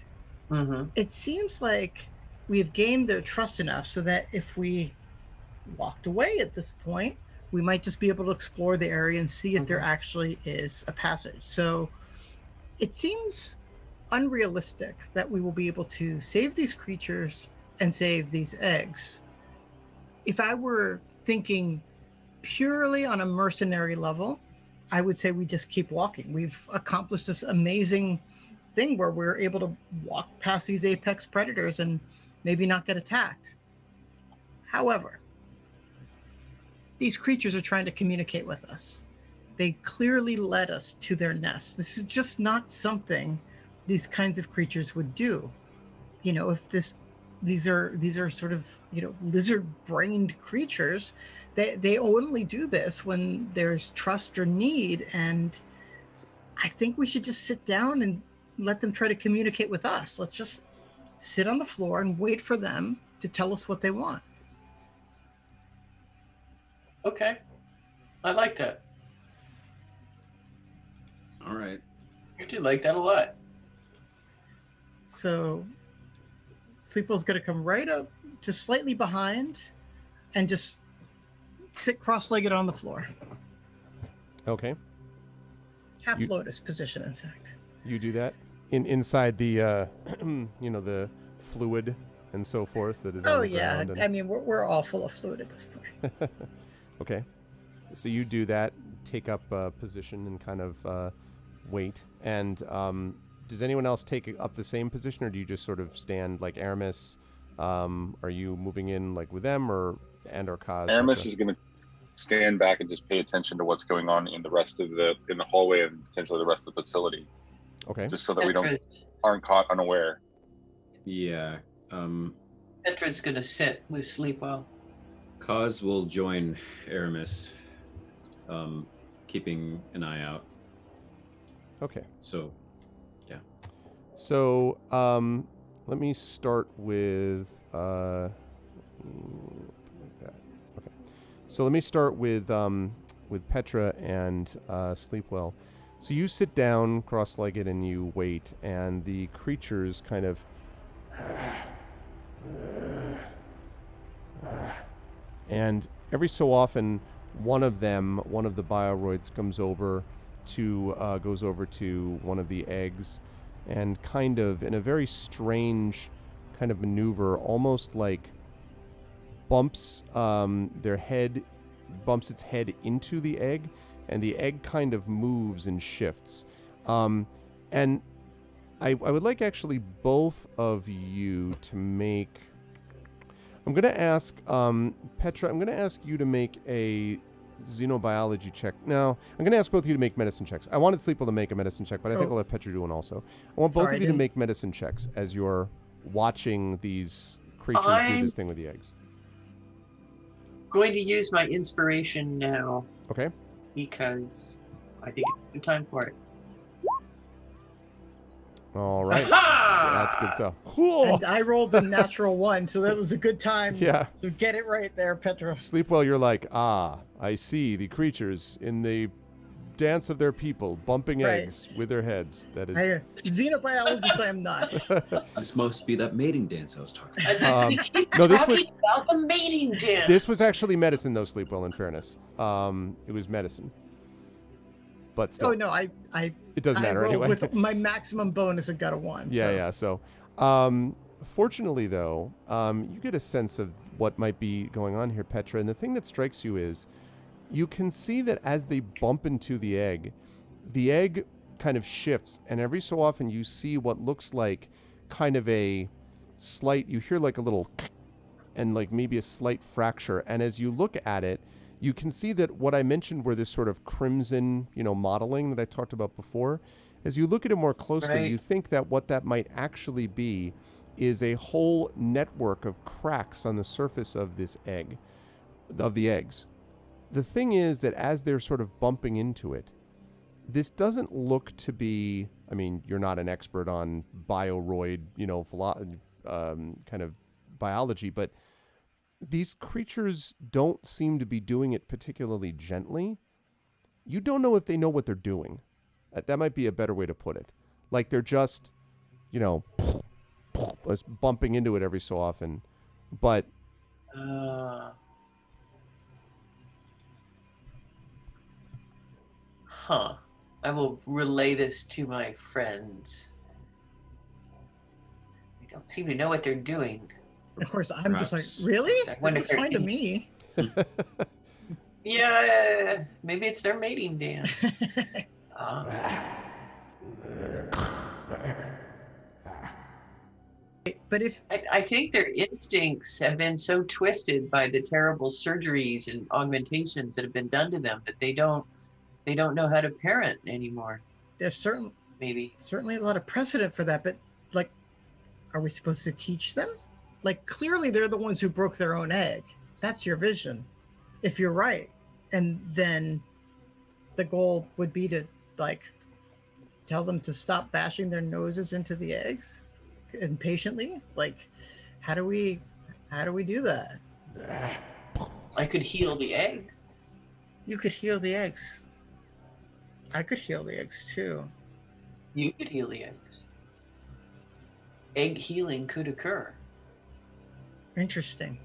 [SPEAKER 6] Mm-hmm.
[SPEAKER 4] It seems like we've gained their trust enough so that if we walked away at this point, we might just be able to explore the area and see if there actually is a passage. So it seems unrealistic that we will be able to save these creatures and save these eggs. If I were thinking purely on a mercenary level, I would say we just keep walking. We've accomplished this amazing thing where we're able to walk past these apex predators and maybe not get attacked. However, these creatures are trying to communicate with us. They clearly led us to their nest. This is just not something these kinds of creatures would do. You know, if these are sort of, you know, lizard-brained creatures, they only do this when there's trust or need, and I think we should just sit down and let them try to communicate with us. Let's just sit on the floor and wait for them to tell us what they want.
[SPEAKER 6] Okay. I like that.
[SPEAKER 3] All right.
[SPEAKER 6] I do like that a lot.
[SPEAKER 4] So Sleepwell's going to come right up, just slightly behind, and just sit cross-legged on the floor.
[SPEAKER 2] Okay.
[SPEAKER 4] Half
[SPEAKER 2] You-
[SPEAKER 4] lotus position, in fact.
[SPEAKER 2] You do that inside the the fluid and so forth that is on
[SPEAKER 4] Oh
[SPEAKER 2] the
[SPEAKER 4] yeah,
[SPEAKER 2] ground.
[SPEAKER 4] I mean we're all full of fluid at this point.
[SPEAKER 2] Okay. So you do that, take up a position and kind of wait. And does anyone else take up the same position, or do you just sort of stand like Aramis? Are you moving in like with them or Kaz?
[SPEAKER 5] Aramis is going to stand back and just pay attention to what's going on in the rest of the hallway and potentially the rest of the facility.
[SPEAKER 2] Okay.
[SPEAKER 5] Just so that we aren't caught unaware.
[SPEAKER 3] Yeah.
[SPEAKER 6] Petra's gonna sit with Sleepwell.
[SPEAKER 3] Kaz will join Aramis, keeping an eye out.
[SPEAKER 2] Okay.
[SPEAKER 3] So, yeah.
[SPEAKER 2] So let me start with like that. Okay. So let me start with Petra and Sleepwell. So you sit down cross-legged and you wait, and the creatures kind of and every so often one of the bioroids goes over to one of the eggs and kind of in a very strange kind of maneuver, almost like bumps its head into the egg, and the egg kind of moves and shifts. And I would like actually both of you to make... I'm going to ask, Petra, I'm going to ask you to make a xenobiology check. No, I'm going to ask both of you to make medicine checks. I wanted Sleeple to make a medicine check, but I think I'll have Petra do one also. I want both of you to make medicine checks as you're watching these creatures do this thing with the eggs.
[SPEAKER 6] Going to use my inspiration now.
[SPEAKER 2] Okay.
[SPEAKER 6] Because I think it's a good time for it.
[SPEAKER 2] All right. That's good stuff. Cool.
[SPEAKER 4] And I rolled a natural 1, so that was a good time to get it right there, Petra.
[SPEAKER 2] Sleepwell, you're like, I see the creatures in the dance of their people, bumping eggs with their heads. That is...
[SPEAKER 4] Xenobiologist, I am not.
[SPEAKER 3] This must be that mating dance I was talking about.
[SPEAKER 6] No, this was about the mating dance.
[SPEAKER 2] This was actually medicine, though, Sleepwell, in fairness. It was medicine. But still.
[SPEAKER 4] Oh, no,
[SPEAKER 2] it doesn't matter anyway.
[SPEAKER 4] With my maximum bonus, I got a 1.
[SPEAKER 2] Yeah. So, fortunately, though, you get a sense of what might be going on here, Petra. And the thing that strikes you is you can see that as they bump into the egg kind of shifts. And every so often you see what looks like kind of a slight, you hear like a little and like maybe a slight fracture. And as you look at it, you can see that what I mentioned were this sort of crimson, modeling that I talked about before. As you look at it more closely, you think that what that might actually be is a whole network of cracks on the surface of this egg, of the eggs. The thing is that as they're sort of bumping into it, this doesn't look to be, I mean, you're not an expert on bioroid, kind of biology, but these creatures don't seem to be doing it particularly gently. You don't know if they know what they're doing. That might be a better way to put it. Like they're just, bumping into it every so often. But
[SPEAKER 6] I will relay this to my friends. They don't seem to know what they're doing.
[SPEAKER 4] Of course, I'm just like, really? It's fine to me.
[SPEAKER 6] Yeah, maybe it's their mating dance.
[SPEAKER 4] But if
[SPEAKER 6] I think their instincts have been so twisted by the terrible surgeries and augmentations that have been done to them that they don't know how to parent anymore.
[SPEAKER 4] There's certainly a lot of precedent for that, but like, are we supposed to teach them? Like, clearly they're the ones who broke their own egg. That's your vision, if you're right. And then the goal would be to, like, tell them to stop bashing their noses into the eggs impatiently. Like, how do we do that?
[SPEAKER 6] I could heal the egg.
[SPEAKER 4] You could heal the eggs. I could heal the eggs, too.
[SPEAKER 6] You could heal the eggs. Egg healing could occur.
[SPEAKER 4] Interesting.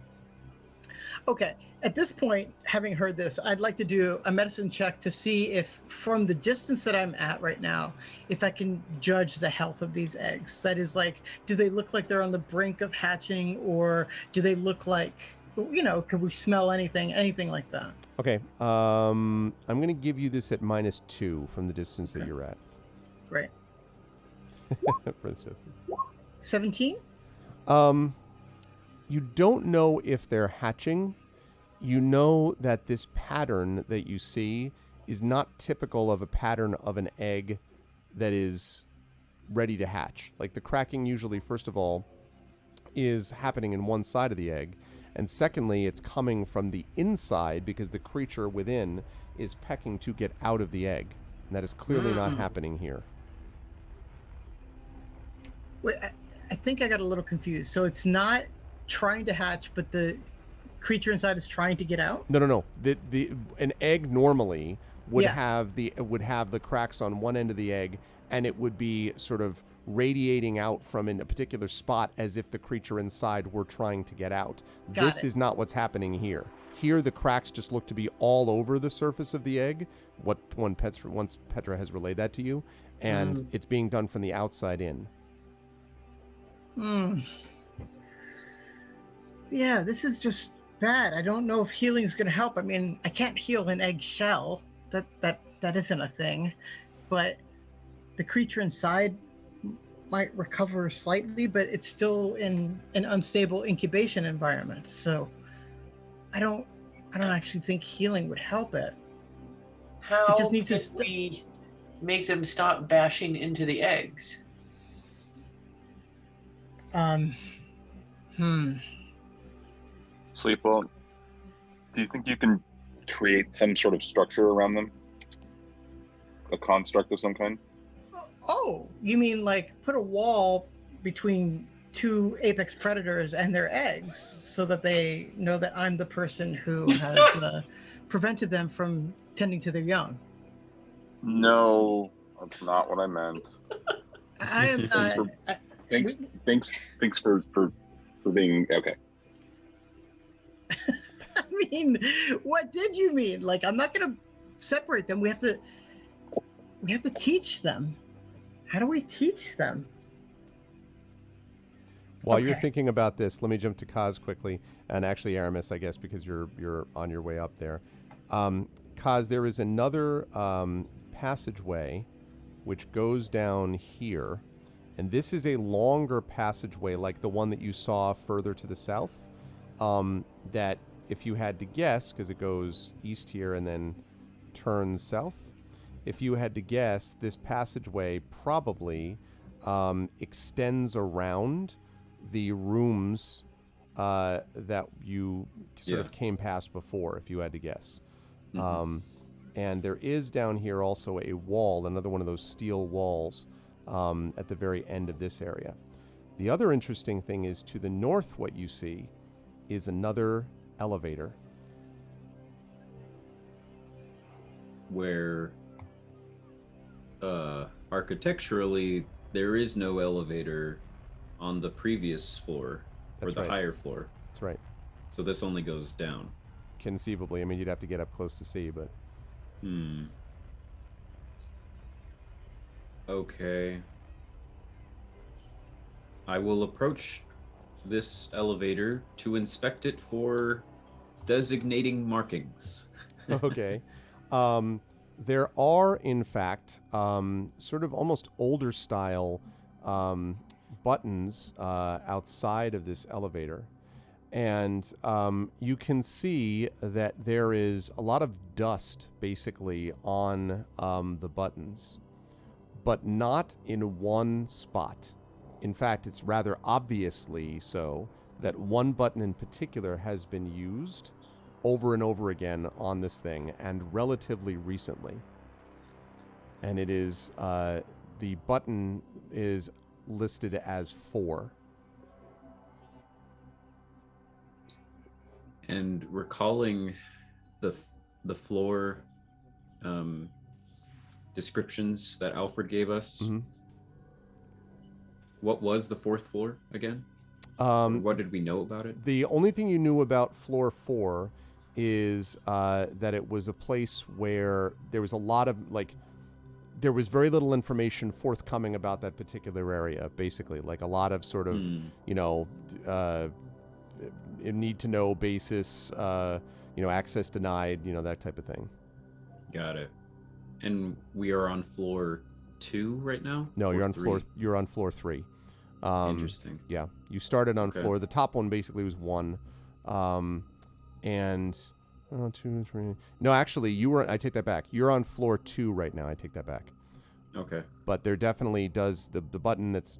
[SPEAKER 4] Okay, at this point, having heard this, I'd like to do a medicine check to see if, from the distance that I'm at right now, if I can judge the health of these eggs. That is, like, do they look like they're on the brink of hatching, or do they look like, can we smell anything like that?
[SPEAKER 2] Okay. I'm going to give you this at -2 from the distance that you're at.
[SPEAKER 4] Great.
[SPEAKER 2] Prince Justin.
[SPEAKER 4] 17?
[SPEAKER 2] You don't know if they're hatching. You know that this pattern that you see is not typical of a pattern of an egg that is ready to hatch. Like, the cracking usually, first of all, is happening in one side of the egg. And secondly, it's coming from the inside because the creature within is pecking to get out of the egg. And that is clearly not happening here.
[SPEAKER 4] Wait, I think I got a little confused. So it's not trying to hatch, but the creature inside is trying to get out?
[SPEAKER 2] No. An egg normally would have the cracks on one end of the egg, and it would be sort of radiating out from in a particular spot as if the creature inside were trying to get out. This is not what's happening here. Here, the cracks just look to be all over the surface of the egg. Once Petra has relayed that to you, and it's being done from the outside in.
[SPEAKER 4] Yeah, this is just bad. I don't know if healing is going to help. I mean, I can't heal an egg shell. That isn't a thing. But the creature inside might recover slightly, but it's still in an unstable incubation environment. So I don't actually think healing would help it.
[SPEAKER 6] How
[SPEAKER 4] It just needs
[SPEAKER 6] can we make them stop bashing into the eggs?
[SPEAKER 5] Sleepwell, do you think you can create some sort of structure around them? A construct of some kind?
[SPEAKER 4] Oh, you mean like put a wall between two apex predators and their eggs so that they know that I'm the person who has prevented them from tending to their young?
[SPEAKER 5] No, that's not what I meant.
[SPEAKER 4] I am not.
[SPEAKER 5] Thanks for being okay.
[SPEAKER 4] I mean, what did you mean? Like, I'm not going to separate them. We have to teach them. How do we teach them?
[SPEAKER 2] While you're thinking about this, let me jump to Kaz quickly, and actually Aramis, I guess, because you're on your way up there. Kaz, there is another passageway which goes down here, and this is a longer passageway like the one that you saw further to the south. That, if you had to guess, because it goes east here and then turns south, if you had to guess, this passageway probably extends around the rooms that you sort of came past before, if you had to guess. And there is down here also a wall, another one of those steel walls at the very end of this area. The other interesting thing is, to the north, what you see is another elevator.
[SPEAKER 3] Where architecturally there is no elevator on the previous floor.
[SPEAKER 2] That's
[SPEAKER 3] or the
[SPEAKER 2] right.
[SPEAKER 3] higher floor.
[SPEAKER 2] That's right.
[SPEAKER 3] So this only goes down.
[SPEAKER 2] Conceivably. I mean, you'd have to get up close to see, but...
[SPEAKER 3] Okay. I will approach this elevator to inspect it for designating markings.
[SPEAKER 2] Okay. There are, in fact, sort of almost older style buttons outside of this elevator. And you can see that there is a lot of dust, basically, on the buttons, but not in one spot. In fact, it's rather obviously so that one button in particular has been used over and over again on this thing, and relatively recently. And it is, the button is listed as 4.
[SPEAKER 3] And recalling the floor descriptions that Alfred gave us, what was the 4th floor again? What did we know about it?
[SPEAKER 2] The only thing you knew about floor 4 is that it was a place where there was a lot of, there was very little information forthcoming about that particular area, basically. Like a lot of sort of, need to know basis, access denied, that type of thing.
[SPEAKER 3] Got it. And we are on floor 2 right now?
[SPEAKER 2] No, you're on
[SPEAKER 3] three?
[SPEAKER 2] You're on floor 3.
[SPEAKER 3] Interesting.
[SPEAKER 2] Yeah, you started on
[SPEAKER 3] Okay.
[SPEAKER 2] floor. The top one basically was 1, and 1, 2, 3. No, actually, I take that back. You're on floor 2 right now. I take that back.
[SPEAKER 3] Okay.
[SPEAKER 2] But there definitely does the button that's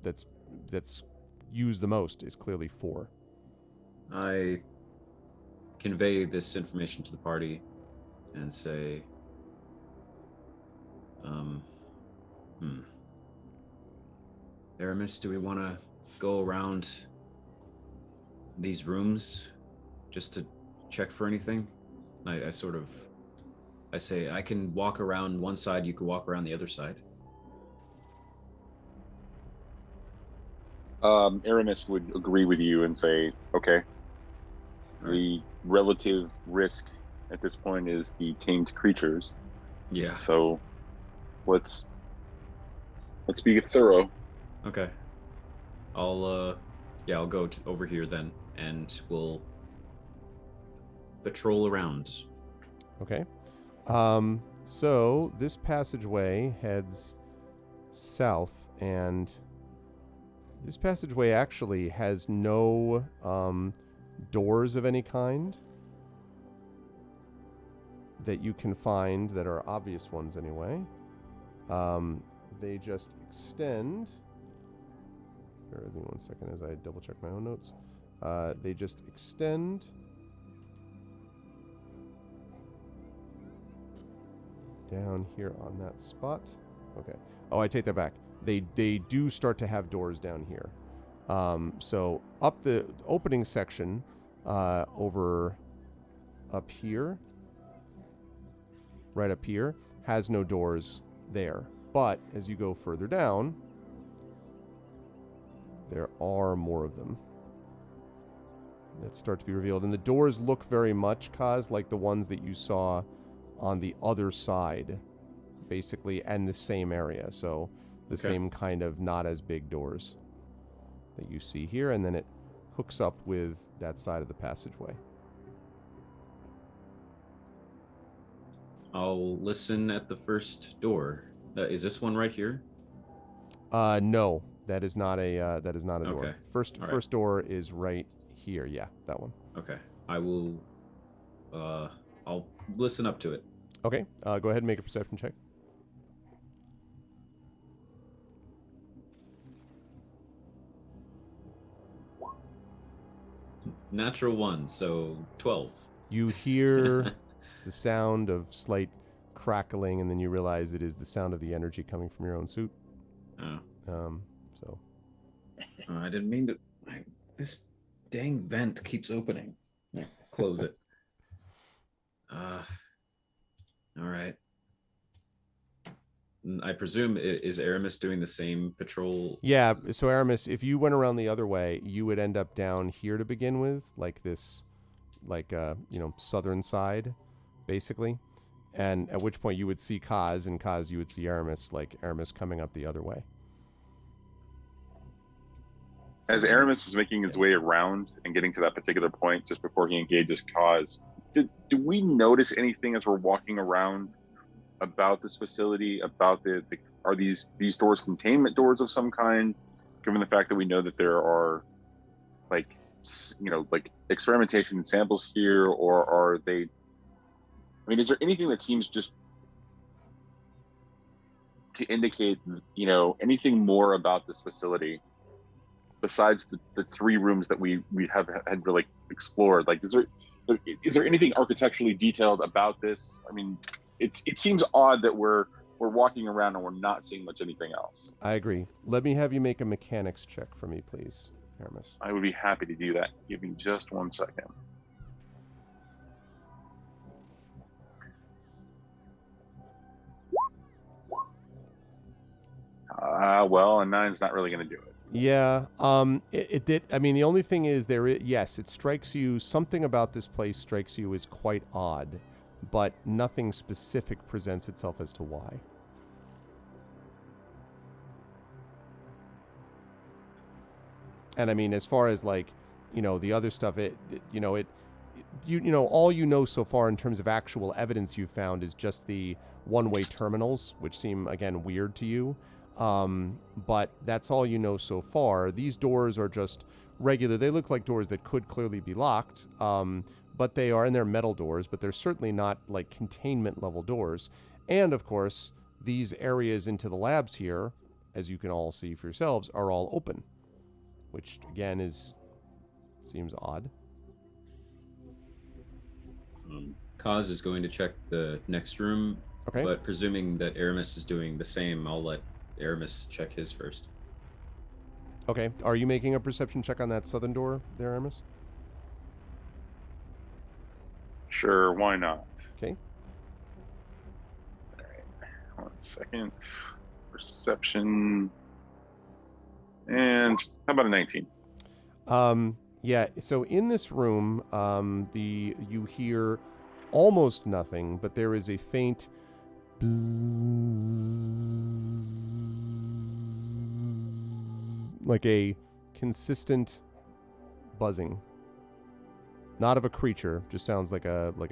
[SPEAKER 2] used the most is clearly 4.
[SPEAKER 3] I convey this information to the party and say, Aramis, do we want to go around these rooms just to check for anything? I say, I can walk around one side, you can walk around the other side.
[SPEAKER 5] Aramis would agree with you and say, okay. The relative risk at this point is the tamed creatures.
[SPEAKER 3] Yeah.
[SPEAKER 5] So let's be thorough.
[SPEAKER 3] Okay. I'll go over here then, and we'll patrol around.
[SPEAKER 2] Okay. So this passageway heads south, and this passageway actually has no doors of any kind that you can find that are obvious ones anyway. They just extend. Bear with me 1 second as I double check my own notes. They just extend down here on that spot. Okay. Oh, I take that back. They do start to have doors down here. So up the opening section, over up here, right up here, has no doors there. But as you go further down, there are more of them that start to be revealed. And the doors look very much, Kaz, like the ones that you saw on the other side, basically, and the same area. So the same kind of not as big doors that you see here, and then it hooks up with that side of the passageway.
[SPEAKER 3] I'll listen at the first door. Is this one right here?
[SPEAKER 2] No, that is not a door.
[SPEAKER 3] Okay.
[SPEAKER 2] First door is right here. Yeah, that one.
[SPEAKER 3] Okay. I will. I'll listen up to it.
[SPEAKER 2] Okay. Go ahead and make a perception check.
[SPEAKER 3] Natural 1, so 12.
[SPEAKER 2] You hear the sound of slight crackling, and then you realize it is the sound of the energy coming from your own suit.
[SPEAKER 3] Oh.
[SPEAKER 2] So.
[SPEAKER 3] I didn't mean to. This dang vent keeps opening. Close it. All right. I presume, is Aramis doing the same patrol?
[SPEAKER 2] Yeah, so Aramis, if you went around the other way, you would end up down here to begin with, like this, southern side, basically. And at which point you would see Kaz, and Kaz, you would see Aramis, Aramis coming up the other way.
[SPEAKER 5] As Aramis is making his way around and getting to that particular point just before he engages Kaz, do we notice anything as we're walking around about this facility, about are these doors containment doors of some kind, given the fact that we know that there are like experimentation and samples here, or are they, is there anything that seems just to indicate, anything more about this facility besides the 3 rooms that we had really explored? Like, is there anything architecturally detailed about this? It seems odd that we're walking around and we're not seeing much anything else.
[SPEAKER 2] I agree. Let me have you make a mechanics check for me, please, Aramis.
[SPEAKER 5] I would be happy to do that. Give me just 1 second. Well, a 9's not really going to do it.
[SPEAKER 2] Yeah. It did. I mean, the only thing is yes, it strikes you, something about this place strikes you as quite odd, but nothing specific presents itself as to why. And I mean, as far as like, the other stuff, all you know so far in terms of actual evidence you've found is just the one-way terminals, which seem, again, weird to you. But that's all you know so far. These doors are just regular. They look like doors that could clearly be locked, but they are, and they're metal doors, but they're certainly not like containment level doors. And of course, these areas into the labs here, as you can all see for yourselves, are all open, which again seems odd.
[SPEAKER 3] Kaz is going to check the next room,
[SPEAKER 2] okay.
[SPEAKER 3] But presuming that Aramis is doing the same, I'll let Aramis check his first.
[SPEAKER 2] Okay. Are you making a perception check on that southern door there, Aramis?
[SPEAKER 5] Sure, why not?
[SPEAKER 2] Okay.
[SPEAKER 5] All right, 1 second. Perception. And how about a 19?
[SPEAKER 2] Yeah, so in this room, you hear almost nothing, but there is a faint like a consistent buzzing. Not of a creature, just sounds like a like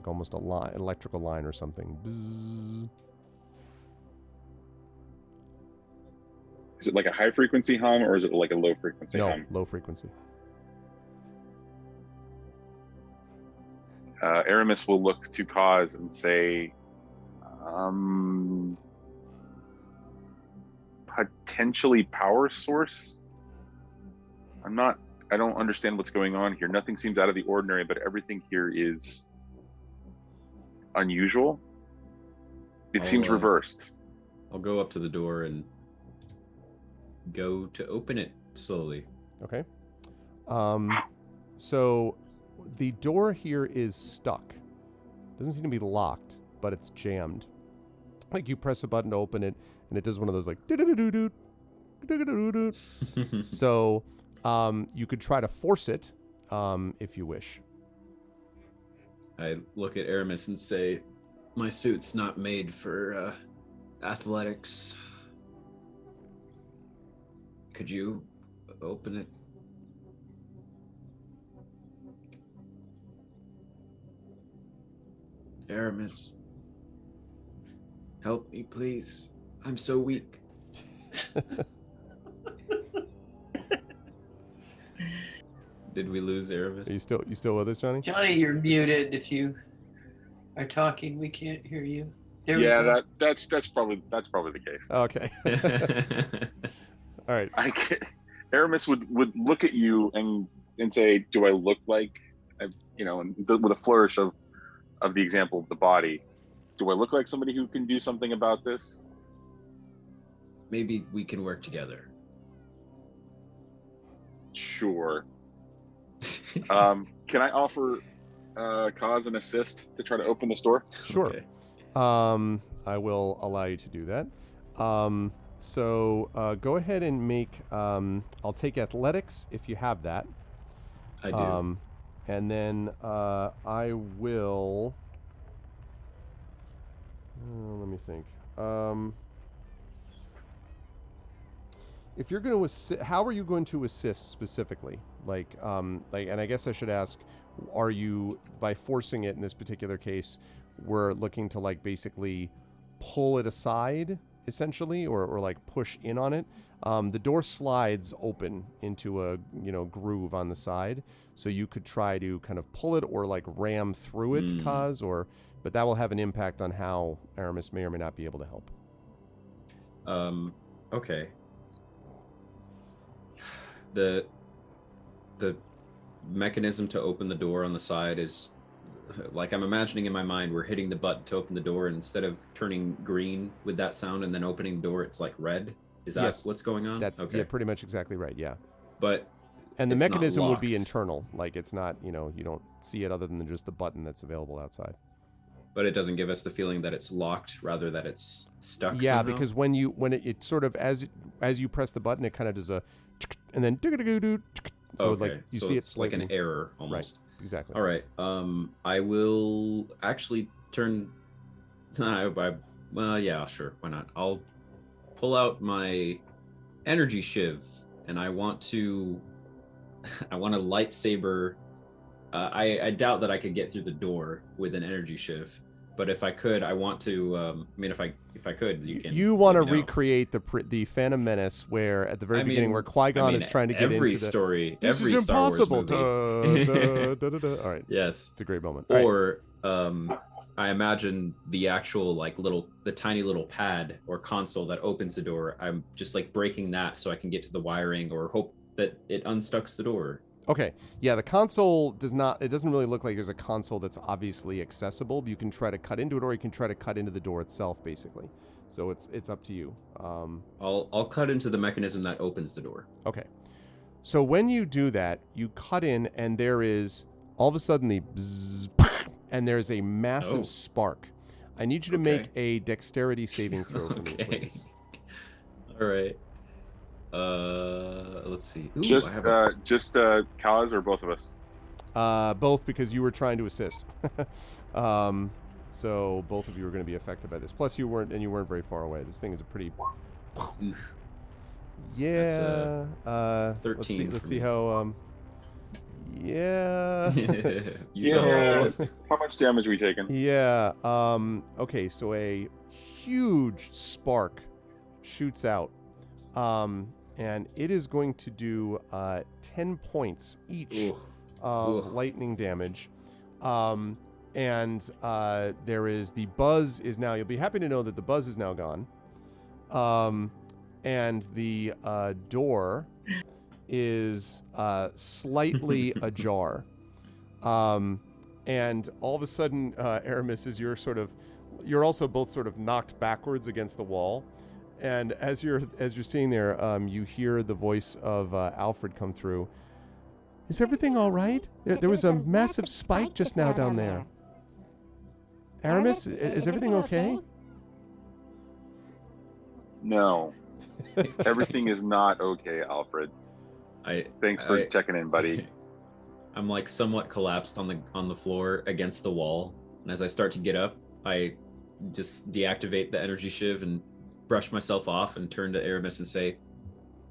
[SPEAKER 2] almost a line, electrical line or something. Bzzz.
[SPEAKER 5] Is it like a high frequency hum or is it like a low frequency hum?
[SPEAKER 2] No, low frequency.
[SPEAKER 5] Aramis will look to Kaz and say, potentially power source? I don't understand what's going on here. Nothing seems out of the ordinary, but everything here is unusual. It seems reversed.
[SPEAKER 3] I'll go up to the door and go to open it slowly.
[SPEAKER 2] Okay. So the door here is stuck. Doesn't seem to be locked, but it's jammed. Like you press a button to open it, and it does one of those like do-do-do-do-do, do-do-do-do-do. So you could try to force it if you wish.
[SPEAKER 3] I look at Aramis and say, my suit's not made for athletics. Could you open it? Aramis, help me, please. I'm so weak. Did we lose Aramis?
[SPEAKER 2] Are you still with us, Johnny?
[SPEAKER 6] Johnny, you're muted. If you are talking, we can't hear you.
[SPEAKER 5] Yeah, that's probably the case.
[SPEAKER 2] Okay. All right.
[SPEAKER 5] Aramis would look at you and say, "Do I look like, with a flourish of the example of the body, do I look like somebody who can do something about this?"
[SPEAKER 3] Maybe we can work together.
[SPEAKER 5] Sure. Can I offer Kaz an assist to try to open this door?
[SPEAKER 2] Sure.
[SPEAKER 3] Okay.
[SPEAKER 2] I will allow you to do that. So go ahead and make. I'll take athletics if you have that.
[SPEAKER 3] I do.
[SPEAKER 2] And then I will. Let me think. If you're going to assist, how are you going to assist specifically? And I guess I should ask, are you, by forcing it in this particular case, we're looking to like basically pull it aside essentially, or like push in on it? The door slides open into a groove on the side, so you could try to kind of pull it or like ram through it, Kaz, but that will have an impact on how Aramis may or may not be able to help.
[SPEAKER 3] Okay. The mechanism to open the door on the side is like, I'm imagining in my mind we're hitting the button to open the door, and instead of turning green with that sound and then opening the door, it's like red. Is that what's going on?
[SPEAKER 2] That's pretty much exactly right. Yeah. And the mechanism would be internal. Like it's not, you don't see it other than just the button that's available outside.
[SPEAKER 3] But it doesn't give us the feeling that it's locked, rather that it's stuck.
[SPEAKER 2] Yeah,
[SPEAKER 3] somehow?
[SPEAKER 2] because when it sort of as you press the button, it kind of does a, and then so
[SPEAKER 3] okay.
[SPEAKER 2] like you
[SPEAKER 3] so
[SPEAKER 2] see
[SPEAKER 3] it's
[SPEAKER 2] it
[SPEAKER 3] like an
[SPEAKER 2] slightly-
[SPEAKER 3] error almost.
[SPEAKER 2] Right, exactly.
[SPEAKER 3] All right. I will actually turn. Well, yeah, sure. Why not? I'll pull out my energy shiv, and I want to. I want a lightsaber. I doubt that I could get through the door with an energy shiv, but if I could, I want to. I mean, if I could, you can.
[SPEAKER 2] You want to
[SPEAKER 3] let me know.
[SPEAKER 2] recreate the Phantom Menace, where at the very
[SPEAKER 3] I
[SPEAKER 2] beginning,
[SPEAKER 3] mean-
[SPEAKER 2] where Qui-Gon is trying to get
[SPEAKER 3] every
[SPEAKER 2] into the.
[SPEAKER 3] story.
[SPEAKER 2] This
[SPEAKER 3] every
[SPEAKER 2] is
[SPEAKER 3] Star Wars
[SPEAKER 2] impossible.
[SPEAKER 3] movie.
[SPEAKER 2] All right,
[SPEAKER 3] Yes.
[SPEAKER 2] it's a great moment. All right.
[SPEAKER 3] Or I imagine the actual the tiny little pad or console that opens the door. I'm just like breaking that so I can get to the wiring, or hope that it unstucks the door.
[SPEAKER 2] Okay. Yeah, the console doesn't really look like there's a console that's obviously accessible. You can try to cut into it, or you can try to cut into the door itself, basically. So it's up to you.
[SPEAKER 3] I'll cut into the mechanism that opens the door.
[SPEAKER 2] Okay. So when you do that, you cut in, and there is all of a sudden the bzzz, and there's a massive
[SPEAKER 3] Oh.
[SPEAKER 2] spark. I need you to
[SPEAKER 3] Okay.
[SPEAKER 2] make a dexterity saving throw for me,
[SPEAKER 3] Okay.
[SPEAKER 2] please.
[SPEAKER 3] All right. Let's see. Ooh,
[SPEAKER 5] Just
[SPEAKER 3] I have a-
[SPEAKER 5] Kaz or both of us?
[SPEAKER 2] Both, because you were trying to assist. So both of you are going to be affected by this. Plus, you weren't very far away. This thing is a pretty.
[SPEAKER 3] Oof.
[SPEAKER 2] Yeah. Let's
[SPEAKER 3] 13
[SPEAKER 2] see.
[SPEAKER 3] for
[SPEAKER 2] Let's see
[SPEAKER 3] me.
[SPEAKER 2] how. Yeah.
[SPEAKER 3] You
[SPEAKER 2] So-
[SPEAKER 3] saw-
[SPEAKER 5] How much damage are we taking?
[SPEAKER 2] Yeah. Okay. So a huge spark shoots out, and it is going to do 10 points each
[SPEAKER 3] Ooh.
[SPEAKER 2] of
[SPEAKER 3] Ooh.
[SPEAKER 2] lightning damage. And there is the buzz is now. You'll be happy to know that the buzz is now gone. And the door is slightly ajar. And all of a sudden, Aramis, is you're also both sort of knocked backwards against the wall. And as you're seeing there, you hear the voice of Alfred come through. Is everything all right? There was a massive spike just now down there. Aramis, is everything okay?
[SPEAKER 5] No. Everything is not okay, Alfred. Thanks for checking in, buddy.
[SPEAKER 3] I'm like somewhat collapsed on the floor against the wall, and as I start to get up, I just deactivate the energy shiv and brush myself off and turn to Aramis and say,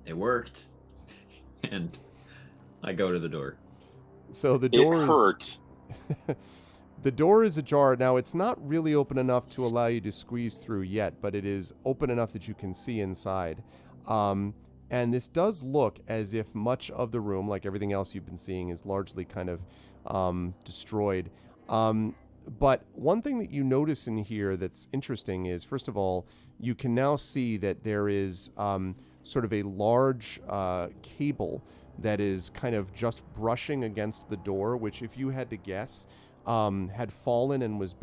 [SPEAKER 3] "It worked," and I go to the door.
[SPEAKER 2] So the door
[SPEAKER 5] It hurt.
[SPEAKER 2] The door is ajar. Now, it's not really open enough to allow you to squeeze through yet, but it is open enough that you can see inside. And this does look as if much of the room, like everything else you've been seeing, is largely kind of destroyed. But one thing that you notice in here that's interesting is, first of all, you can now see that there is sort of a large cable that is kind of just brushing against the door, which, if you had to guess, had fallen and was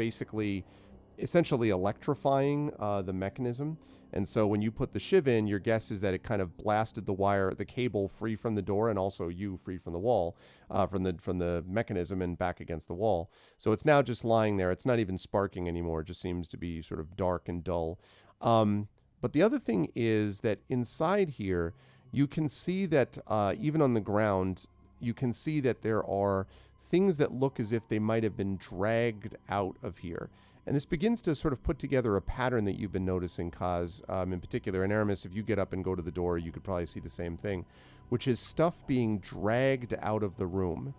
[SPEAKER 2] essentially electrifying the mechanism. And so when you put the shiv in, your guess is that it kind of blasted the cable free from the door, and also you free from the wall, from the mechanism and back against the wall. So it's now just lying there. It's not even sparking anymore. It just seems to be sort of dark and dull. But the other thing is that inside here, you can see that even on the ground, you can see that there are things that look as if they might have been dragged out of here. And this begins to sort of put together a pattern that you've been noticing, Kaz, in particular. And Aramis, if you get up and go to the door, you could probably see the same thing, which is stuff being dragged out of the room.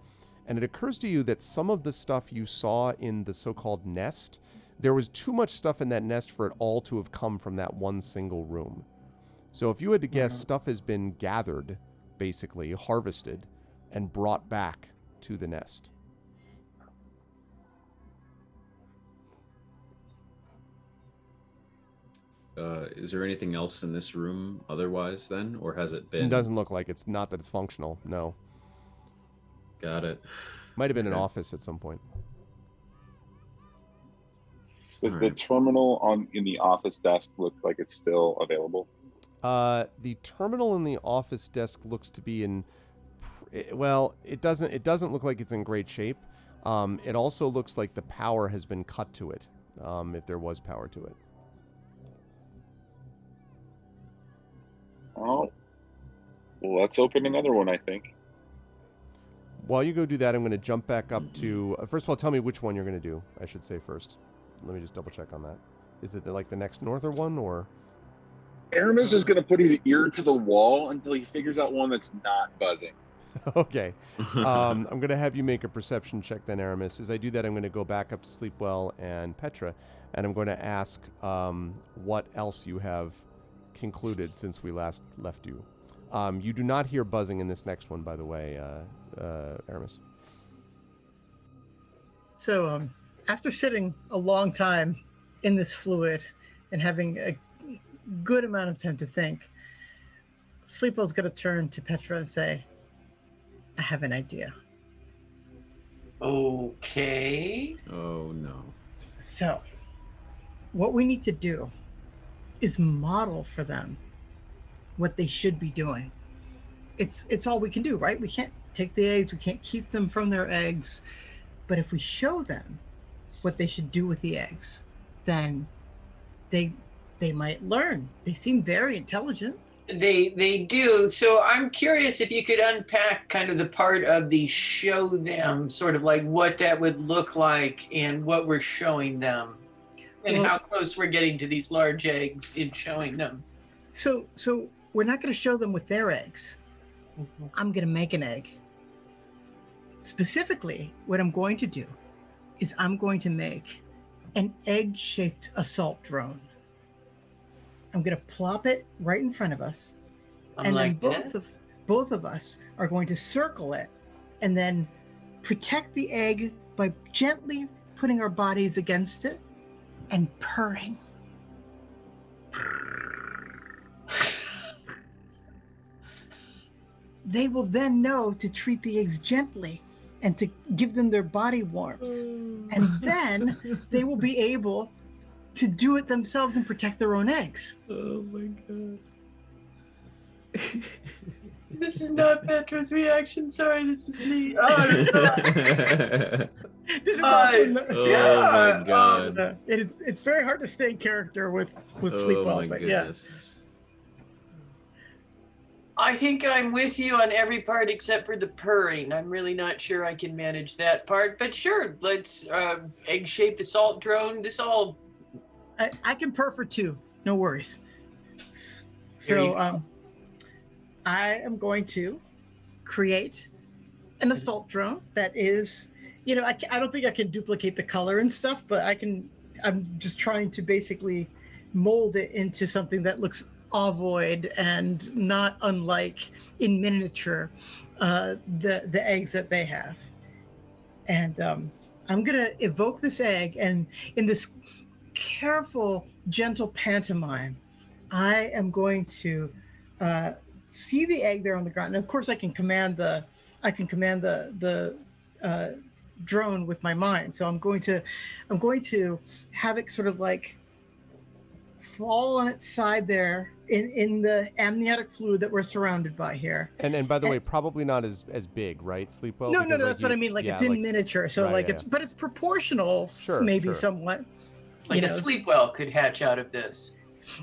[SPEAKER 2] And it occurs to you that some of the stuff you saw in the so-called nest, there was too much stuff in that nest for it all to have come from that one single room. So if you had to guess, stuff has been gathered, basically, harvested, and brought back to the nest.
[SPEAKER 3] Is there anything else in this room otherwise then, or has it been?
[SPEAKER 2] It doesn't look like it's not that it's functional. No.
[SPEAKER 3] Got it.
[SPEAKER 2] Might have been an
[SPEAKER 3] Okay.
[SPEAKER 2] office at some point.
[SPEAKER 5] Does the
[SPEAKER 3] Alright.
[SPEAKER 5] terminal in the office desk look like it's still available?
[SPEAKER 2] The terminal in the office desk looks to be in. Well, it doesn't look like it's in great shape. It also looks like the power has been cut to it. if there was power to it.
[SPEAKER 5] Oh, well, let's open another one, I think.
[SPEAKER 2] While you go do that, I'm going to jump back up to... first of all, tell me which one you're going to do, I should say first. Let me just double check on that. Is it like the next northern one, or...
[SPEAKER 5] Aramis is going to put his ear to the wall until he figures out one that's not buzzing.
[SPEAKER 2] Okay. I'm going to have you make a perception check then, Aramis. As I do that, I'm going to go back up to Sleepwell and Petra, and I'm going to ask what else you have concluded since we last left you. You do not hear buzzing in this next one, by the way, Aramis.
[SPEAKER 4] So, after sitting a long time in this fluid and having a good amount of time to think, Sleepwell's going to turn to Petra and say, I have an idea.
[SPEAKER 6] Okay.
[SPEAKER 3] Oh, no.
[SPEAKER 4] So, what we need to do is model for them what they should be doing. It's all we can do, right? We can't take the eggs, we can't keep them from their eggs. But if we show them what they should do with the eggs, then they might learn. They seem very intelligent.
[SPEAKER 6] They do. So I'm curious if you could unpack kind of the part of the show them, sort of like what that would look like and what we're showing them, and how close we're getting to these large eggs in showing them.
[SPEAKER 4] So we're not going to show them with their eggs. I'm going to make an egg. Specifically, what I'm going to do is I'm going to make an egg-shaped assault drone. I'm going to plop it right in front of us, and then both of us are going to circle it and then protect the egg by gently putting our bodies against it and purring. They will then know to treat the eggs gently and to give them their body warmth. And then they will be able to do it themselves and protect their own eggs.
[SPEAKER 3] Oh my god.
[SPEAKER 6] This is not Petra's reaction. Sorry, this is me.
[SPEAKER 4] This is awesome.
[SPEAKER 3] Oh my god.
[SPEAKER 4] It's very hard to stay in character with Sleepwell,
[SPEAKER 3] Oh my
[SPEAKER 4] but
[SPEAKER 3] goodness.
[SPEAKER 6] I think I'm with you on every part except for the purring. I'm really not sure I can manage that part, but sure, let's egg-shaped assault drone. This all.
[SPEAKER 4] I can purr for 2, no worries. So I am going to create an assault drone that is, I don't think I can duplicate the color and stuff, but I'm just trying to basically mold it into something that looks ovoid and not unlike in miniature the eggs that they have. And I'm gonna evoke this egg, and in this careful, gentle pantomime, I am going to see the egg there on the ground. And of course, I can command the drone with my mind. So I'm going to have it sort of like fall on its side there in the amniotic fluid that we're surrounded by here.
[SPEAKER 2] And by the way, probably not as big, right? Sleepwell?
[SPEAKER 4] No, that's what I mean. Like, it's in miniature, so but it's proportional, maybe somewhat.
[SPEAKER 6] Like a Sleepwell could hatch out of this.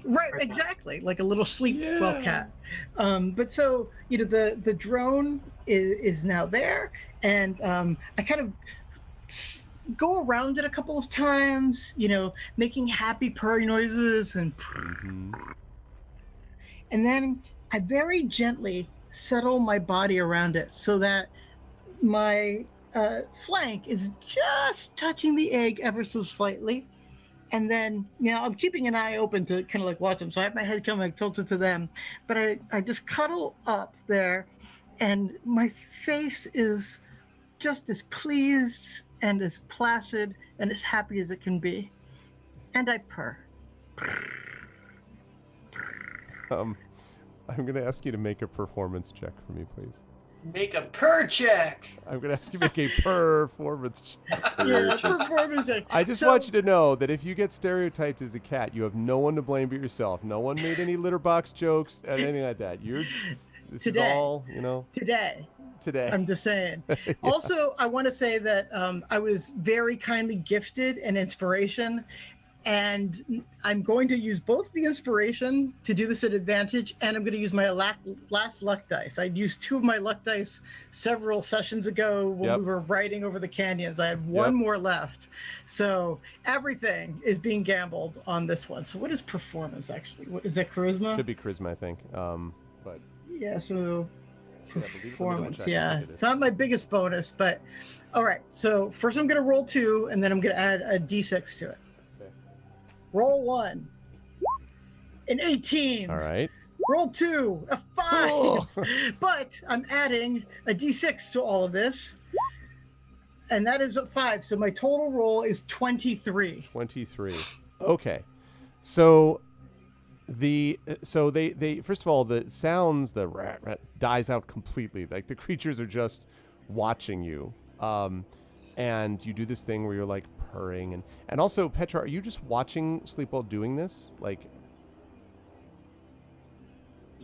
[SPEAKER 4] Right, exactly, like a little Sleepwell cat. But so the drone is now there, and I kind of go around it a couple of times, making happy purring noises, and then I very gently settle my body around it so that my flank is just touching the egg ever so slightly. And then, I'm keeping an eye open to kind of like watch them. So I have my head kind of like tilted to them, but I just cuddle up there, and my face is just as pleased and as placid and as happy as it can be. And I purr.
[SPEAKER 2] I'm going to ask you to make a performance check for me, please.
[SPEAKER 6] Make a purr check.
[SPEAKER 2] I'm going to ask you to make a performance check.
[SPEAKER 4] Performance check.
[SPEAKER 2] I just want you to know that if you get stereotyped as a cat, you have no one to blame but yourself. No one made any litter box jokes or anything like that. This is all, today.
[SPEAKER 4] I'm just saying.
[SPEAKER 2] Yeah.
[SPEAKER 4] Also, I want to say that I was very kindly gifted an inspiration, and I'm going to use both the inspiration to do this at advantage, and I'm going to use my last luck dice. I used 2 of my luck dice several sessions ago when we were riding over the canyons. I have one more left. So everything is being gambled on this one. So what is performance, actually? What, is that charisma?
[SPEAKER 2] Should be charisma, I think. But
[SPEAKER 4] yeah, so
[SPEAKER 2] actually, I believe-
[SPEAKER 4] performance,
[SPEAKER 2] let me double check.
[SPEAKER 4] yeah.
[SPEAKER 2] I think it is.
[SPEAKER 4] It's not my biggest bonus, but all right. So first I'm going to roll 2, and then I'm going to add a d6 to it.
[SPEAKER 2] Okay.
[SPEAKER 4] Roll 1. An 18.
[SPEAKER 2] All right.
[SPEAKER 4] Roll 2. A 5.
[SPEAKER 2] Oh.
[SPEAKER 4] But I'm adding a d6 to all of this. And that is a 5. So my total roll is 23.
[SPEAKER 2] 23. Okay. So they first of all, the sounds, the rat dies out completely. Like the creatures are just watching you. And you do this thing where you're like purring and also, Petra, are you just watching Sleepwell doing this? Like,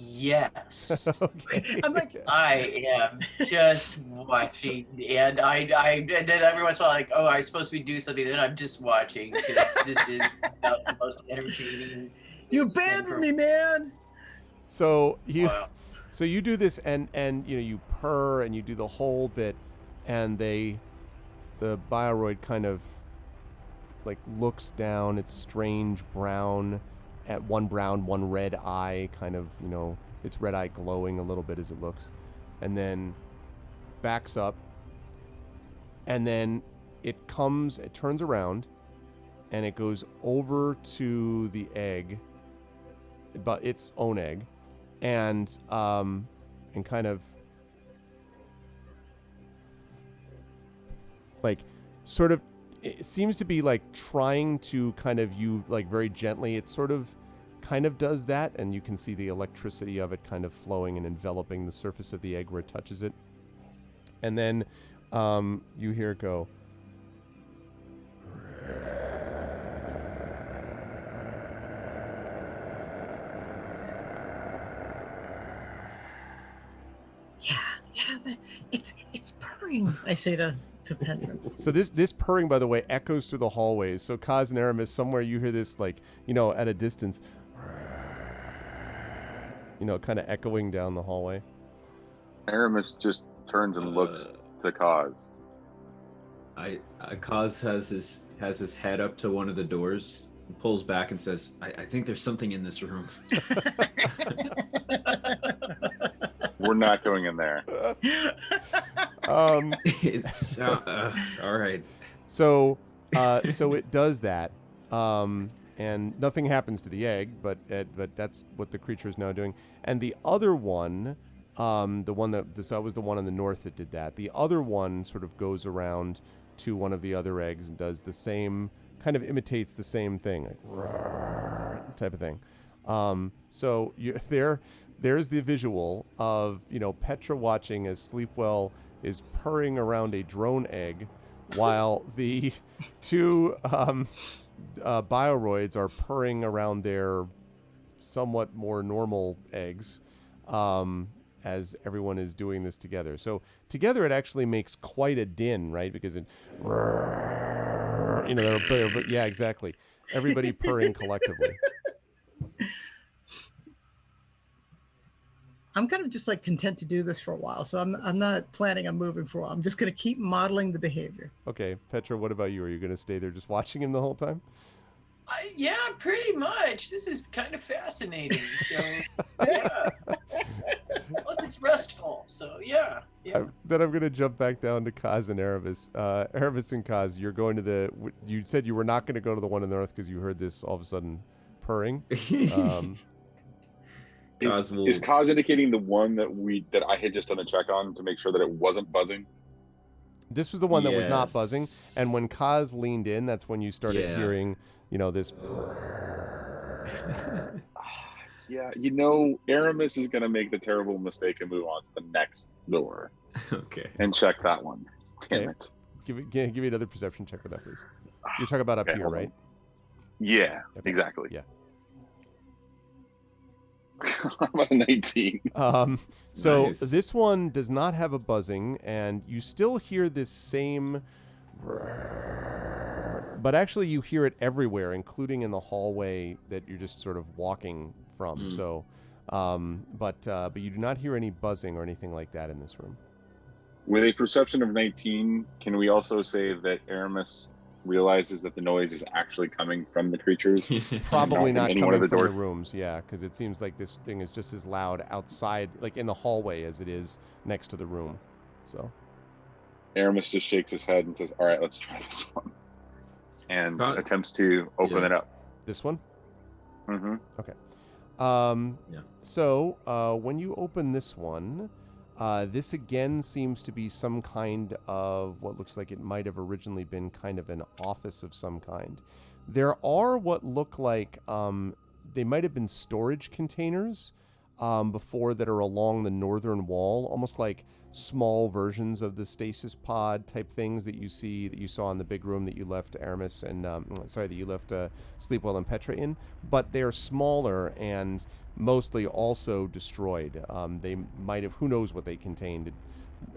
[SPEAKER 6] Yes.
[SPEAKER 2] okay.
[SPEAKER 4] I'm like,
[SPEAKER 6] I am just watching, and and then every once in a while, like, oh, I'm supposed to be doing something, then I'm just watching because this is about the most entertaining.
[SPEAKER 4] you abandoned me, man.
[SPEAKER 2] So you
[SPEAKER 6] Wow.
[SPEAKER 2] so you do this and you know, you purr and you do the whole bit, and the Bioroid kind of like looks down. It's strange brown, at one brown, one red eye, kind of, you know, its red eye glowing a little bit as it looks, and then backs up, and then it turns around, and it goes over to the egg, but its own egg, and kind of like sort of, it seems to be like trying to kind of, you like very gently, it sort of kind of does that, and you can see the electricity of it kind of flowing and enveloping the surface of the egg where it touches it, and then you hear it go,
[SPEAKER 4] Yeah, it's purring. I say to Petra.
[SPEAKER 2] so this purring, by the way, echoes through the hallways. So Kaz and Aramis, somewhere you hear this, like, you know, at a distance, you know, kind of echoing down the hallway.
[SPEAKER 5] Aramis just turns and looks to Kaz.
[SPEAKER 3] Kaz has his head up to one of the doors, pulls back and says, I think there's something in this room.
[SPEAKER 5] We're not going in there.
[SPEAKER 3] It's all right.
[SPEAKER 2] So it does that, and nothing happens to the egg, but that's what the creature is now doing. And the other one, the one that was the one on the north that did that. The other one sort of goes around to one of the other eggs and does the same, kind of imitates the same thing, like type of thing. So there's the visual of, you know, Petra watching as Sleepwell is purring around a drone egg, while the 2 Bioroids are purring around their somewhat more normal eggs, as everyone is doing this together. So together it actually makes quite a din, right? Because it, you know, yeah, exactly. Everybody purring collectively.
[SPEAKER 4] I'm kind of just like content to do this for a while, so I'm not planning on moving for a while. I'm just going to keep modeling the behavior.
[SPEAKER 2] Okay, Petra, what about you? Are you going to stay there just watching him the whole time?
[SPEAKER 6] Yeah, pretty much. This is kind of fascinating. So, yeah. Well, it's restful. So, yeah.
[SPEAKER 2] Then I'm going to jump back down to Kaz and Aramis. Aramis and Kaz, you're going to you said you were not going to go to the one in the north because you heard this all of a sudden purring.
[SPEAKER 5] Is Kaz indicating the one that I had just done the check on to make sure that it wasn't buzzing?
[SPEAKER 2] This was the one that was not
[SPEAKER 3] Yes.
[SPEAKER 2] buzzing, and when Kaz leaned in, that's when you started hearing, you know, this.
[SPEAKER 5] Yeah, you know, Aramis is going to make the terrible mistake and move on to the next door
[SPEAKER 3] Okay.
[SPEAKER 5] and check that one. Damn
[SPEAKER 2] Okay.
[SPEAKER 5] it.
[SPEAKER 2] Give me another perception check with that, please. You're talking about up
[SPEAKER 5] Okay,
[SPEAKER 2] here,
[SPEAKER 5] hold on.
[SPEAKER 2] right?
[SPEAKER 5] Yeah,
[SPEAKER 2] Okay.
[SPEAKER 5] exactly.
[SPEAKER 2] Yeah.
[SPEAKER 5] How about a 19?
[SPEAKER 2] So
[SPEAKER 3] Nice.
[SPEAKER 2] this one does not have a buzzing, and you still hear this same, but actually you hear it everywhere, including in the hallway that you're just sort of walking from. So, but you do not hear any buzzing or anything like that in this room.
[SPEAKER 5] With a perception of 19, can we also say that Aramis realizes that the noise is actually coming from the creatures?
[SPEAKER 2] Probably
[SPEAKER 5] Not
[SPEAKER 2] not
[SPEAKER 5] from any one
[SPEAKER 2] coming
[SPEAKER 5] of the
[SPEAKER 2] from the
[SPEAKER 5] doors.
[SPEAKER 2] rooms, yeah, because it seems like this thing is just as loud outside, like in the hallway, as it is next to the room. So
[SPEAKER 5] Aramis just shakes his head and says, all right, let's try this one. And
[SPEAKER 3] Pro-
[SPEAKER 5] attempts to open
[SPEAKER 3] Yeah.
[SPEAKER 5] it up.
[SPEAKER 2] this one,
[SPEAKER 5] Mm-hmm.
[SPEAKER 2] okay.
[SPEAKER 3] Yeah.
[SPEAKER 2] So when you open this one, this again seems to be some kind of what looks like it might have originally been kind of an office of some kind. There are what look like they might have been storage containers before that are along the northern wall, almost like small versions of the stasis pod type things that you saw in the big room that you left Aramis and that you left Sleepwell and Petra in, but they're smaller and mostly also destroyed. They might have, who knows what they contained.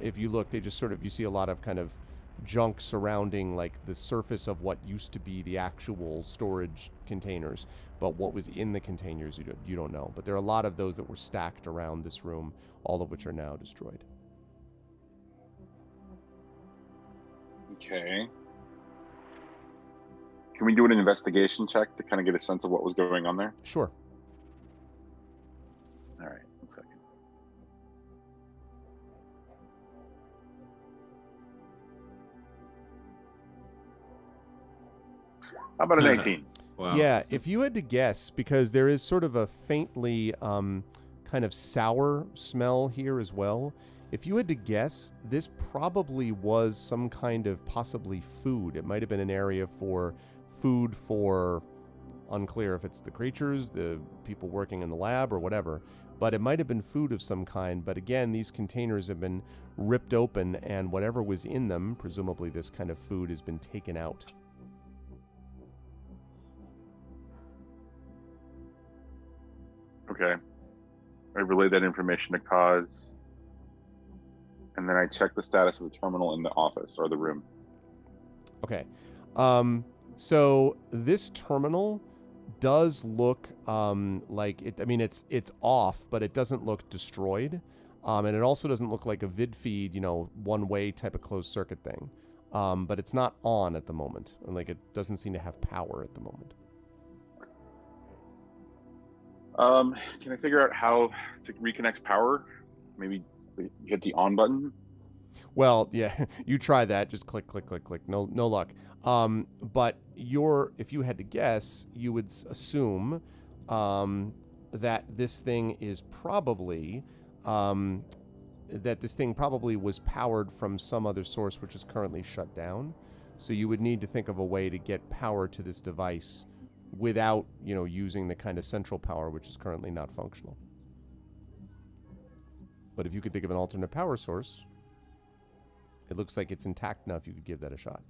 [SPEAKER 2] If you look, they just sort of, you see a lot of kind of junk surrounding like the surface of what used to be the actual storage containers, but what was in the containers you don't know. But there are a lot of those that were stacked around this room, all of which are now destroyed.
[SPEAKER 5] Okay. Can we do an investigation check to kind of get a sense of what was going on there?
[SPEAKER 2] Sure.
[SPEAKER 5] All right, 1 second. How about a 19?
[SPEAKER 3] Wow.
[SPEAKER 2] Yeah, if you had to guess, because there is sort of a faintly kind of sour smell here as well. If you had to guess, this probably was some kind of possibly food. It might have been an area for food for, unclear if it's the creatures, the people working in the lab, or whatever. But it might have been food of some kind. But again, these containers have been ripped open, and whatever was in them, presumably this kind of food, has been taken out.
[SPEAKER 5] Okay. I relay that information to Cause. And then I check the status of the terminal in the office or the room.
[SPEAKER 2] Okay. So this terminal does look like it. I mean, it's off, but it doesn't look destroyed. And it also doesn't look like a vid feed, one-way type of closed circuit thing. But it's not on at the moment. Like, it doesn't seem to have power at the moment.
[SPEAKER 5] Can I figure out how to reconnect power? Maybe hit the on button?
[SPEAKER 2] Well, yeah, you try that. Just click, click, click, click. No luck. But if you had to guess, you would assume that this thing is probably was powered from some other source which is currently shut down. So you would need to think of a way to get power to this device without, using the kind of central power which is currently not functional. But if you could think of an alternate power source, it looks like it's intact enough you could give that a shot.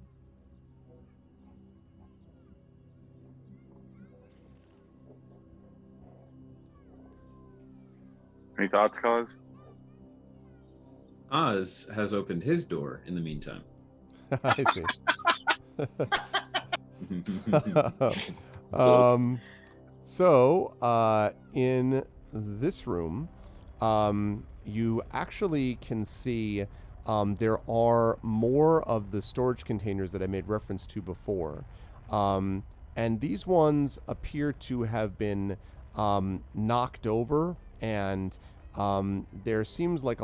[SPEAKER 5] Any thoughts, Cause?
[SPEAKER 3] Oz has opened his door in the meantime.
[SPEAKER 2] I see. So in this room, you actually can see there are more of the storage containers that I made reference to before. And these ones appear to have been knocked over, and there seems like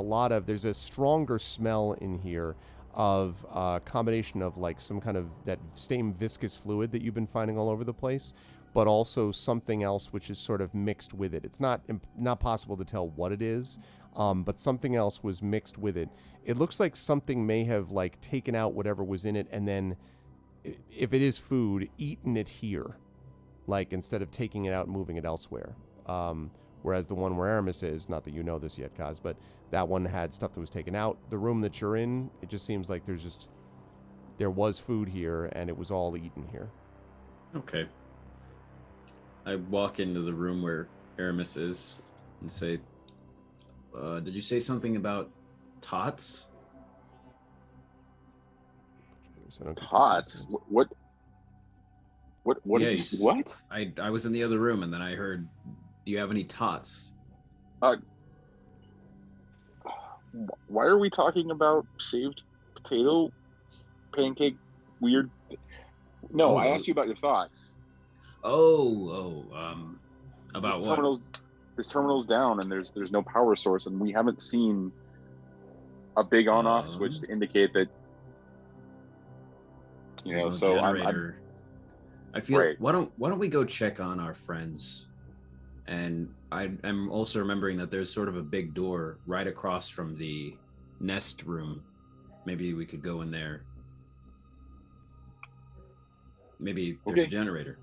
[SPEAKER 2] there's a stronger smell in here of a combination of like some kind of that same viscous fluid that you've been finding all over the place, but also something else which is sort of mixed with it. It's not possible to tell what it is, but something else was mixed with it. It looks like something may have like taken out whatever was in it and then, if it is food, eaten it here, like instead of taking it out and moving it elsewhere. Whereas the one where Aramis is, not that you know this yet, Kaz, but that one had stuff that was taken out. The room that you're in, it just seems like there was food here and it was all eaten here.
[SPEAKER 3] Okay. I walk into the room where Aramis is and say, did you say something about tots?
[SPEAKER 2] So I don't get
[SPEAKER 5] Tots?
[SPEAKER 2] confused.
[SPEAKER 5] What
[SPEAKER 3] Yeah,
[SPEAKER 5] did you say? What?
[SPEAKER 3] I was in the other room, and then I heard, do you have any tots?
[SPEAKER 5] Why are we talking about shaved potato pancake weird? No, I asked you about your thoughts.
[SPEAKER 3] About
[SPEAKER 5] This
[SPEAKER 3] what?
[SPEAKER 5] terminal's down, and there's no power source, and we haven't seen a big on-off switch to indicate that.
[SPEAKER 3] There's no
[SPEAKER 5] So
[SPEAKER 3] generator. I feel.
[SPEAKER 5] Right.
[SPEAKER 3] Why don't we go check on our friends? And I'm also remembering that there's sort of a big door right across from the nest room. Maybe we could go in there. Maybe there's a generator.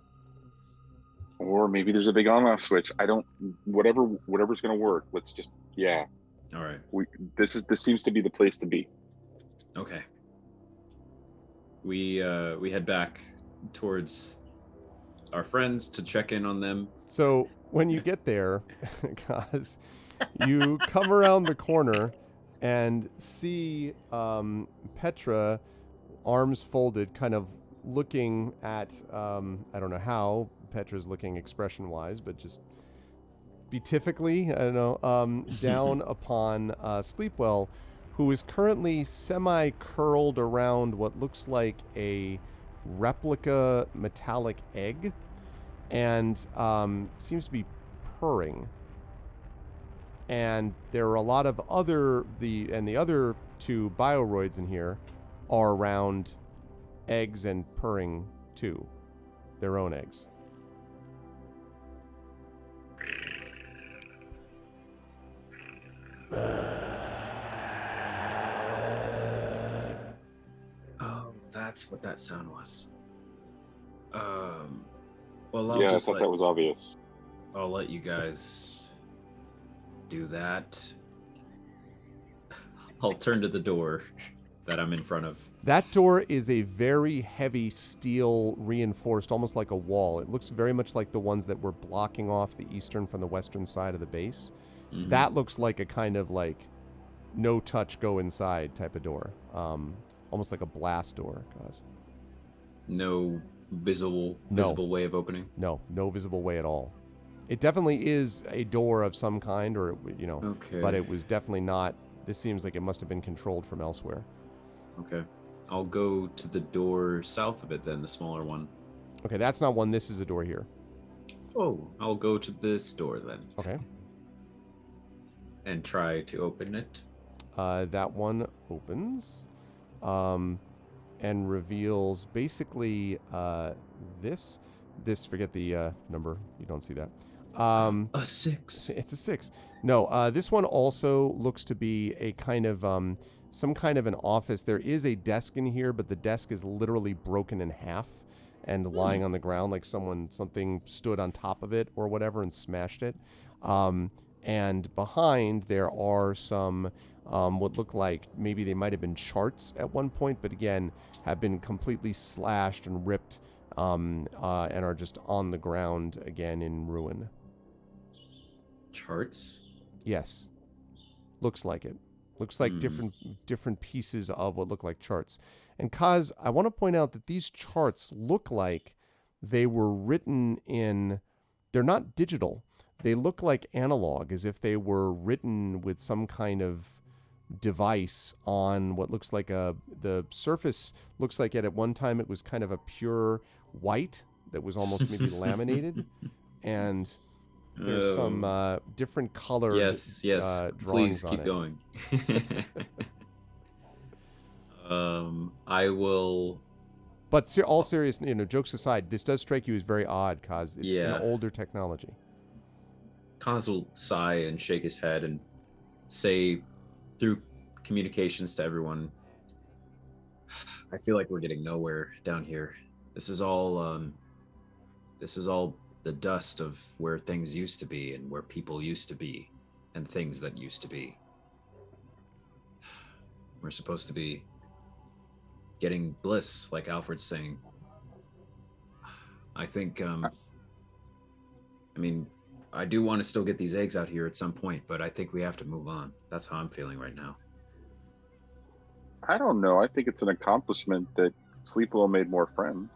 [SPEAKER 5] Or maybe there's a big on-off switch. I don't. Whatever's gonna work. Let's just. Yeah.
[SPEAKER 3] All right.
[SPEAKER 5] This seems to be the place to be.
[SPEAKER 3] Okay. We head back towards our friends to check in on them.
[SPEAKER 2] So when you get there, guys, you come around the corner and see Petra, arms folded, kind of looking at, I don't know how Petra's looking expression-wise, but just beatifically, I don't know, down upon Sleepwell, who is currently semi-curled around what looks like a replica metallic egg, and seems to be purring. And there are a lot of the other two bioroids in here are around eggs and purring too, their own eggs.
[SPEAKER 3] Oh, that's what that sound was. Well,
[SPEAKER 5] I thought that was obvious.
[SPEAKER 3] I'll let you guys do that. I'll turn to the door that I'm in front of.
[SPEAKER 2] That door is a very heavy steel reinforced, almost like a wall. It looks very much like the ones that were blocking off the eastern from the western side of the base. Mm-hmm. That looks like a kind of like no touch, go inside type of door. Almost like a blast door, guys.
[SPEAKER 3] No visible way of opening?
[SPEAKER 2] No visible way at all. It definitely is a door of some kind, or,
[SPEAKER 3] okay.
[SPEAKER 2] But it was definitely not. This seems like it must have been controlled from elsewhere.
[SPEAKER 3] Okay. I'll go to the door south of it then, the smaller one.
[SPEAKER 2] Okay, that's not one. This is a door here.
[SPEAKER 3] Oh, I'll go to this door then.
[SPEAKER 2] Okay.
[SPEAKER 3] And try to open it.
[SPEAKER 2] That one opens. And reveals basically this, forget the number, you don't see that.
[SPEAKER 3] A 6.
[SPEAKER 2] It's a 6. No, this one also looks to be a kind of, some kind of an office. There is a desk in here, but the desk is literally broken in half and lying on the ground like something stood on top of it or whatever and smashed it. And behind there are some what look like maybe they might have been charts at one point, but again have been completely slashed and ripped and are just on the ground again in ruin.
[SPEAKER 3] Charts?
[SPEAKER 2] Yes. Looks like it. Looks like different pieces of what look like charts. And Kaz, I want to point out that these charts look like they were written in, they're not digital. They look like analog, as if they were written with some kind of device on what looks like the surface looks like at one time it was kind of a pure white that was almost maybe laminated, and there's some different color
[SPEAKER 3] yes
[SPEAKER 2] drawings.
[SPEAKER 3] Please keep
[SPEAKER 2] on
[SPEAKER 3] going. I will,
[SPEAKER 2] but all serious, jokes aside, this does strike you as very odd because it's an older technology.
[SPEAKER 3] Kaz will sigh and shake his head and say through communications to everyone, I feel like we're getting nowhere down here. This is all the dust of where things used to be and where people used to be and things that used to be. We're supposed to be getting bliss, like Alfred's saying. I think, I do want to still get these eggs out here at some point, but I think we have to move on. That's how I'm feeling right now.
[SPEAKER 5] I don't know. I think it's an accomplishment that Sleepwell made more friends.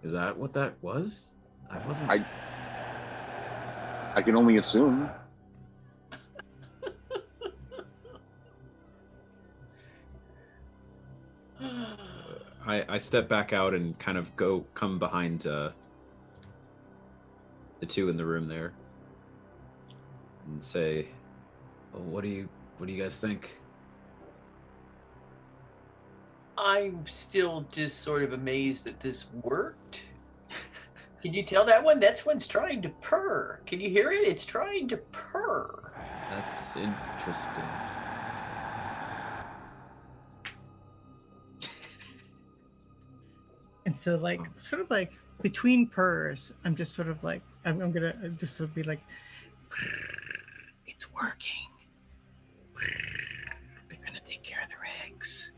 [SPEAKER 3] Is that what that was? I wasn't.
[SPEAKER 5] I can only assume.
[SPEAKER 3] I step back out and kind of come behind the two in the room there and say, well, what do you guys think?
[SPEAKER 6] I'm still just sort of amazed that this worked. Can you tell that one? That's one's trying to purr. Can you hear it? It's trying to purr.
[SPEAKER 3] That's interesting.
[SPEAKER 4] And so, like, sort of like between purrs, I'm just sort of like, I'm gonna just sort of be like, it's working. They're gonna take care of their eggs.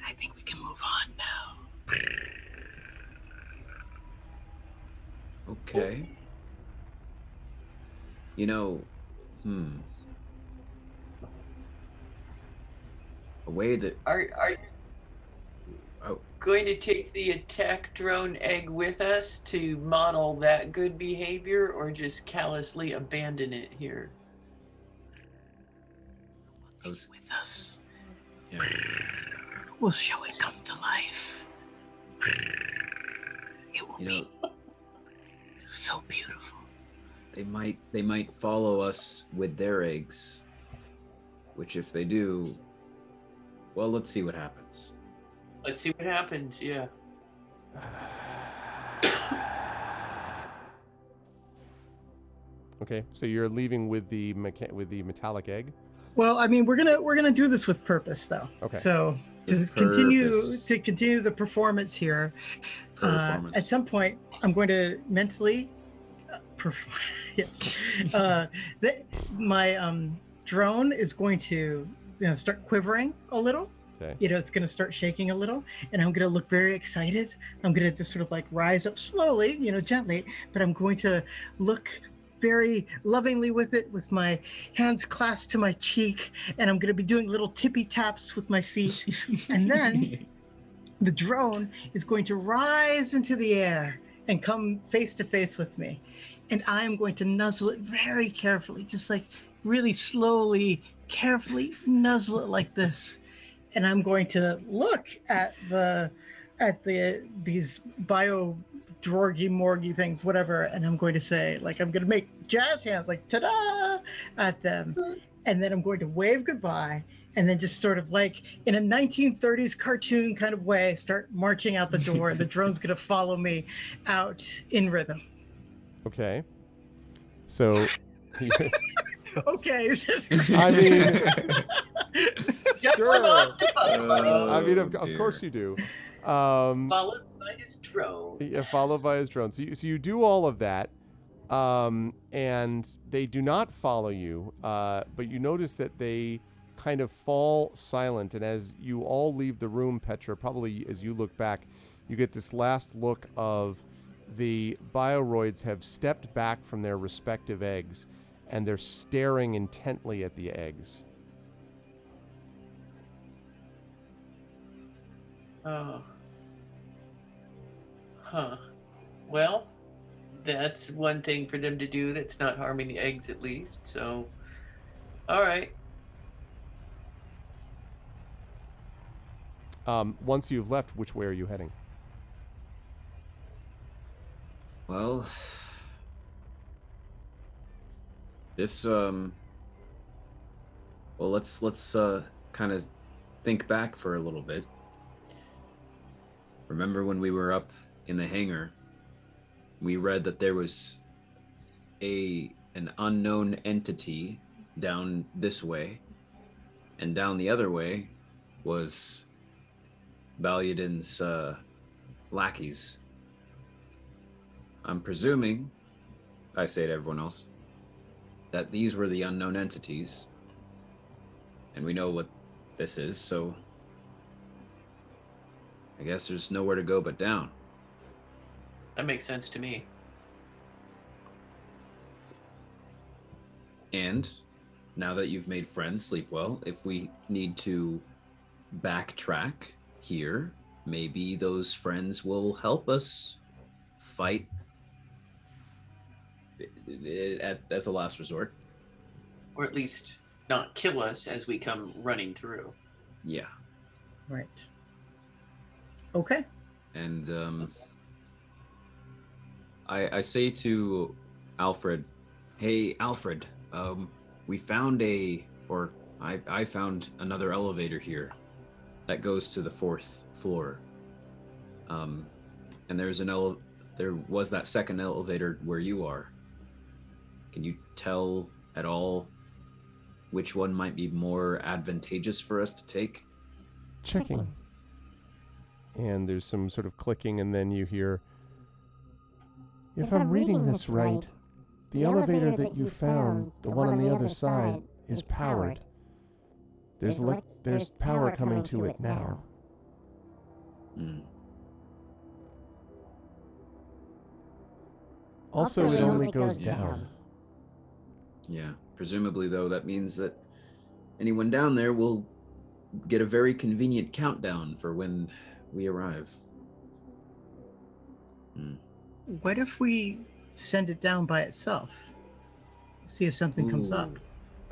[SPEAKER 4] I think we can move on now.
[SPEAKER 3] Okay. You know, a way that
[SPEAKER 6] Are you going to take the attack drone egg with us to model that good behavior, or just callously abandon it here?
[SPEAKER 4] Take it with us.
[SPEAKER 3] Yeah.
[SPEAKER 4] We'll show it come to life. It will be so beautiful.
[SPEAKER 3] They might follow us with their eggs, which if they do, well, let's see what happens.
[SPEAKER 6] Let's see what happens. Yeah.
[SPEAKER 2] Okay, so you're leaving with the metallic egg.
[SPEAKER 4] Well, I mean, we're gonna do this with purpose, though.
[SPEAKER 2] Okay.
[SPEAKER 4] So to
[SPEAKER 3] With
[SPEAKER 4] continue
[SPEAKER 3] purpose.
[SPEAKER 4] the performance here,
[SPEAKER 3] Performance.
[SPEAKER 4] at some point, I'm going to mentally perform. Yes. My drone is going to start quivering a little.
[SPEAKER 2] Okay.
[SPEAKER 4] It's going to start shaking a little, and I'm going to look very excited. I'm going to just sort of like rise up slowly, gently, but I'm going to look very lovingly with it, with my hands clasped to my cheek, and I'm going to be doing little tippy taps with my feet. And then the drone is going to rise into the air and come face to face with me. And I'm going to nuzzle it very carefully, just like really slowly, carefully nuzzle it like this. And I'm going to look at these bio drorgy morgy things, whatever, and I'm going to say, like, I'm going to make jazz hands, like ta-da, at them, and then I'm going to wave goodbye, and then just sort of like in a 1930s cartoon kind of way, start marching out the door, and the drone's going to follow me out in rhythm.
[SPEAKER 2] Okay. So.
[SPEAKER 4] Okay.
[SPEAKER 2] I mean, sure.
[SPEAKER 6] Follow
[SPEAKER 2] I mean, of course you do.
[SPEAKER 6] Followed by his drone.
[SPEAKER 2] Yeah, followed by his drone. So you do all of that, and they do not follow you, but you notice that they kind of fall silent. And as you all leave the room, Petra, probably as you look back, you get this last look of the bioroids have stepped back from their respective eggs, and they're staring intently at the eggs.
[SPEAKER 6] Oh. Huh. Well, that's one thing for them to do that's not harming the eggs, at least. So, all right.
[SPEAKER 2] Once you've left, which way are you heading?
[SPEAKER 3] Well, this well, let's kind of think back for a little bit. Remember when we were up in the hangar, we read that there was an unknown entity down this way, and down the other way was Balyadin's lackeys. I'm presuming, I say to everyone else, that these were the unknown entities, and we know what this is, so I guess there's nowhere to go but down.
[SPEAKER 6] That makes sense to me.
[SPEAKER 3] And now that you've made friends, sleep well. If we need to backtrack here, maybe those friends will help us fight as a last resort.
[SPEAKER 6] Or at least not kill us as we come running through.
[SPEAKER 3] Yeah.
[SPEAKER 4] Right. Okay.
[SPEAKER 3] And I say to Alfred, hey, Alfred, we found I found another elevator here that goes to the 4th floor. And there was that second elevator where you are. Can you tell at all which one might be more advantageous for us to take?
[SPEAKER 2] Checking. And there's some sort of clicking, and then you hear, if I'm reading this right, the elevator that you found, the one on the other side, is powered. There's power coming to it now. Also, it only goes down.
[SPEAKER 3] Yeah. Presumably, though, that means that anyone down there will get a very convenient countdown for when we arrive.
[SPEAKER 4] What if we send it down by itself? See if something comes up.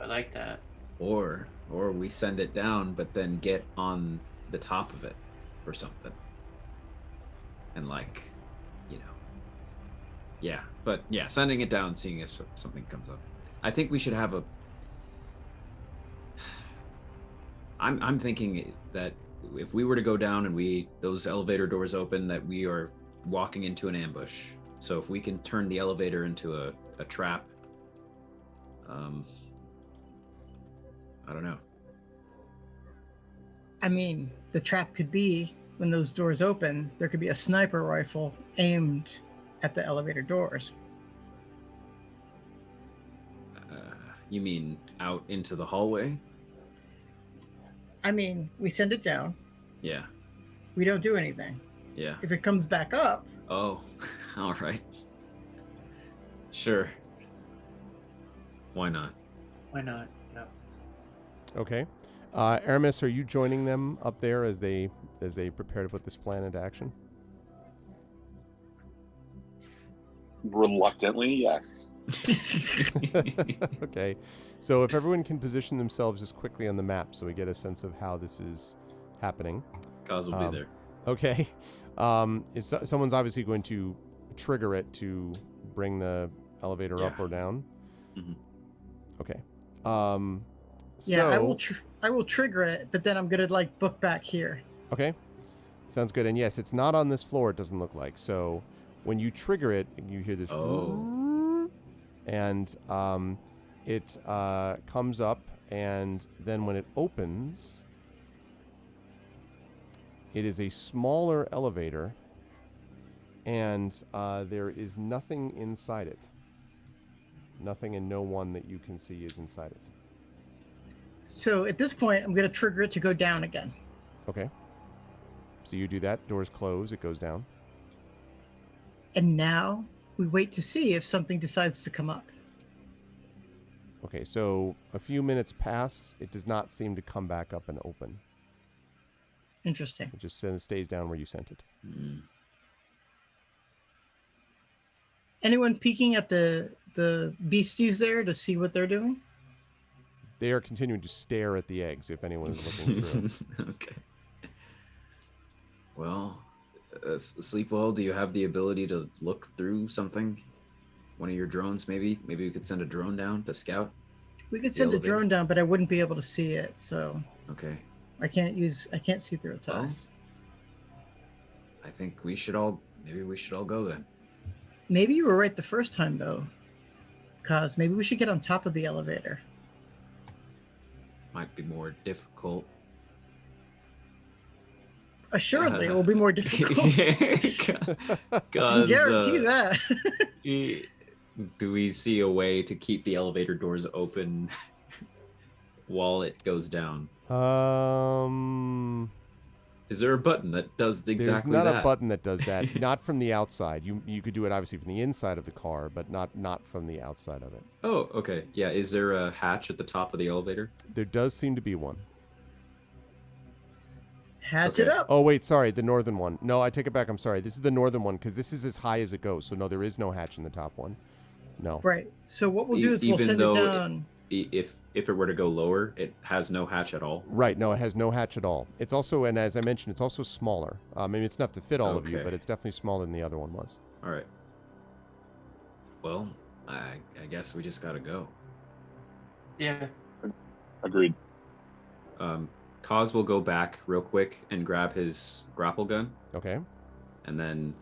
[SPEAKER 6] I like that.
[SPEAKER 3] Or we send it down, but then get on the top of it or something. And yeah. But yeah, sending it down, seeing if something comes up. I think we should have a... I'm thinking that if we were to go down and those elevator doors open, that we are walking into an ambush. So if we can turn the elevator into a trap, I don't know.
[SPEAKER 4] I mean, the trap could be when those doors open, there could be a sniper rifle aimed at the elevator doors.
[SPEAKER 3] You mean out into the hallway?
[SPEAKER 4] I mean, we send it down.
[SPEAKER 3] Yeah.
[SPEAKER 4] We don't do anything.
[SPEAKER 3] Yeah.
[SPEAKER 4] If it comes back up...
[SPEAKER 3] Oh, all right. Sure. Why not?
[SPEAKER 6] Why not? No.
[SPEAKER 2] Okay. Aramis, are you joining them up there as they prepare to put this plan into action?
[SPEAKER 5] Reluctantly, yes.
[SPEAKER 2] Okay. So if everyone can position themselves just quickly on the map so we get a sense of how this is happening.
[SPEAKER 3] Cause will be there.
[SPEAKER 2] Okay. Someone's obviously going to trigger it to bring the elevator up or down.
[SPEAKER 3] Mm-hmm.
[SPEAKER 2] Okay.
[SPEAKER 4] I will trigger it, but then I'm gonna book back here.
[SPEAKER 2] Okay. Sounds good. And yes, it's not on this floor, it doesn't look like. So when you trigger it, you hear this and it comes up, and then when it opens, it is a smaller elevator, and there is nothing inside it. Nothing and no one that you can see is inside it.
[SPEAKER 4] So at this point, I'm going to trigger it to go down again.
[SPEAKER 2] Okay. So you do that. Doors close. It goes down.
[SPEAKER 4] And now we wait to see if something decides to come up.
[SPEAKER 2] Okay, so a few minutes pass. It does not seem to come back up and open.
[SPEAKER 4] Interesting.
[SPEAKER 2] It just stays down where you sent it.
[SPEAKER 4] Anyone peeking at the beasties there to see what they're doing?
[SPEAKER 2] They are continuing to stare at the eggs, if anyone is looking through it.
[SPEAKER 3] Okay. Well, Sleepwell, do you have the ability to look through something? One of your drones, maybe? Maybe we could send a drone down to scout?
[SPEAKER 4] We could send a drone down, but I wouldn't be able to see it, so...
[SPEAKER 3] Okay.
[SPEAKER 4] I can't see through its eyes.
[SPEAKER 3] I think maybe we should all go then.
[SPEAKER 4] Maybe you were right the first time, though. Because maybe we should get on top of the elevator.
[SPEAKER 3] Might be more difficult.
[SPEAKER 4] Assuredly, it will be more difficult. I guarantee that.
[SPEAKER 3] Do we see a way to keep the elevator doors open while it goes down? Is there a button that does exactly that?
[SPEAKER 2] There's not a button that does that. Not from the outside. You could do it obviously from the inside of the car, but not from the outside of it.
[SPEAKER 3] Oh, okay. Yeah. Is there a hatch at the top of the elevator?
[SPEAKER 2] There does seem to be one.
[SPEAKER 4] Hatch it up.
[SPEAKER 2] Oh wait, sorry, the northern one. No, I take it back. I'm sorry. This is the northern one because this is as high as it goes. So no, there is no hatch in the top one. No.
[SPEAKER 4] Right. So what we'll do is we'll send it down.
[SPEAKER 3] If it were to go lower, it has no hatch at all.
[SPEAKER 2] Right. No, it has no hatch at all. It's also, and as I mentioned, it's also smaller. Maybe it's enough to fit all of you, but it's definitely smaller than the other one was.
[SPEAKER 3] All right. Well, I guess we just gotta go.
[SPEAKER 6] Yeah.
[SPEAKER 5] Agreed.
[SPEAKER 3] Kaz will go back real quick and grab his grapple gun.
[SPEAKER 2] Okay.
[SPEAKER 3] And then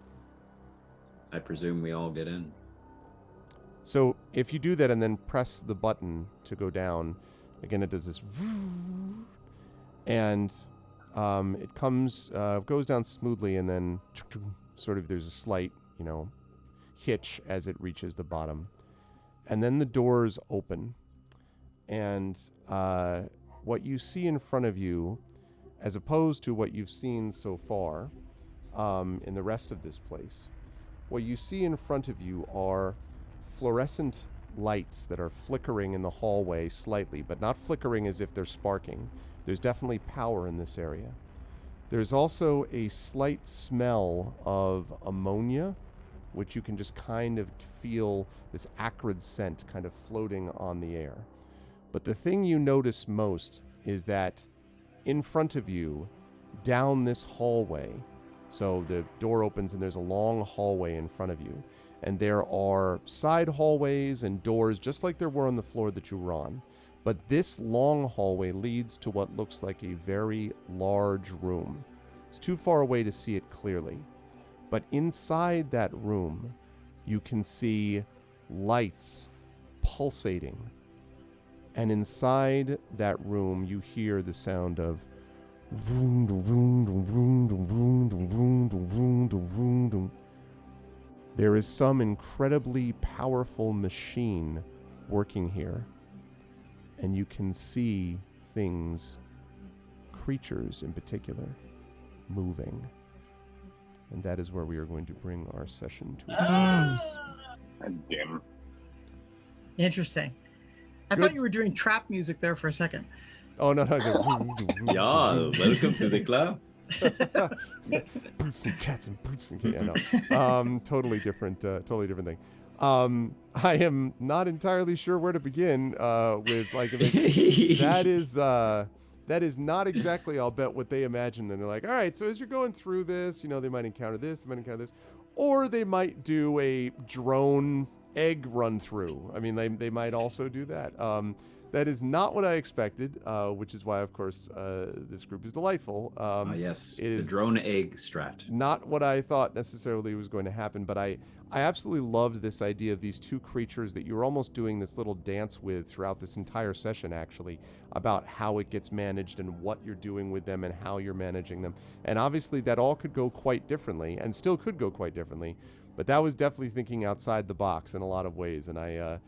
[SPEAKER 3] I presume we all get in.
[SPEAKER 2] So if you do that and then press the button to go down, again it does this, and it goes down smoothly, and then sort of there's a slight, hitch as it reaches the bottom, and then the doors open, and what you see in front of you, as opposed to what you've seen so far in the rest of this place, what you see in front of you are fluorescent lights that are flickering in the hallway slightly, but not flickering as if they're sparking. There's definitely power in this area. There's also a slight smell of ammonia, which you can just kind of feel this acrid scent kind of floating on the air. But the thing you notice most is that in front of you, down this hallway, so the door opens and there's a long hallway in front of you, and there are side hallways and doors just like there were on the floor that you were on. But this long hallway leads to what looks like a very large room. It's too far away to see it clearly. But inside that room, you can see lights pulsating. And inside that room, you hear the sound of vroom, vroom, vroom, vroom, vroom, vroom, vroom. There is some incredibly powerful machine working here, and you can see things, creatures in particular, moving. And that is where we are going to bring our session to a close.
[SPEAKER 5] God damn.
[SPEAKER 4] Interesting. I thought you were doing trap music there for a second.
[SPEAKER 2] Oh, no.
[SPEAKER 3] Yeah, welcome to the club.
[SPEAKER 2] Boots and cats and boots and cats. Yeah, no. Totally different thing. I am not entirely sure where to begin with that is not exactly, I'll bet, what they imagined. And they're like, all right, so as you're going through this, they might encounter this, they might encounter this, or they might do a drone egg run through. I mean, they might also do that. That is not what I expected, which is why, of course, this group is delightful.
[SPEAKER 3] Yes,
[SPEAKER 2] it is
[SPEAKER 3] the drone egg strat.
[SPEAKER 2] Not what I thought necessarily was going to happen, but I absolutely loved this idea of these two creatures that you were almost doing this little dance with throughout this entire session, actually, about how it gets managed and what you're doing with them and how you're managing them. And obviously that all could go quite differently, and still could go quite differently, but that was definitely thinking outside the box in a lot of ways, and I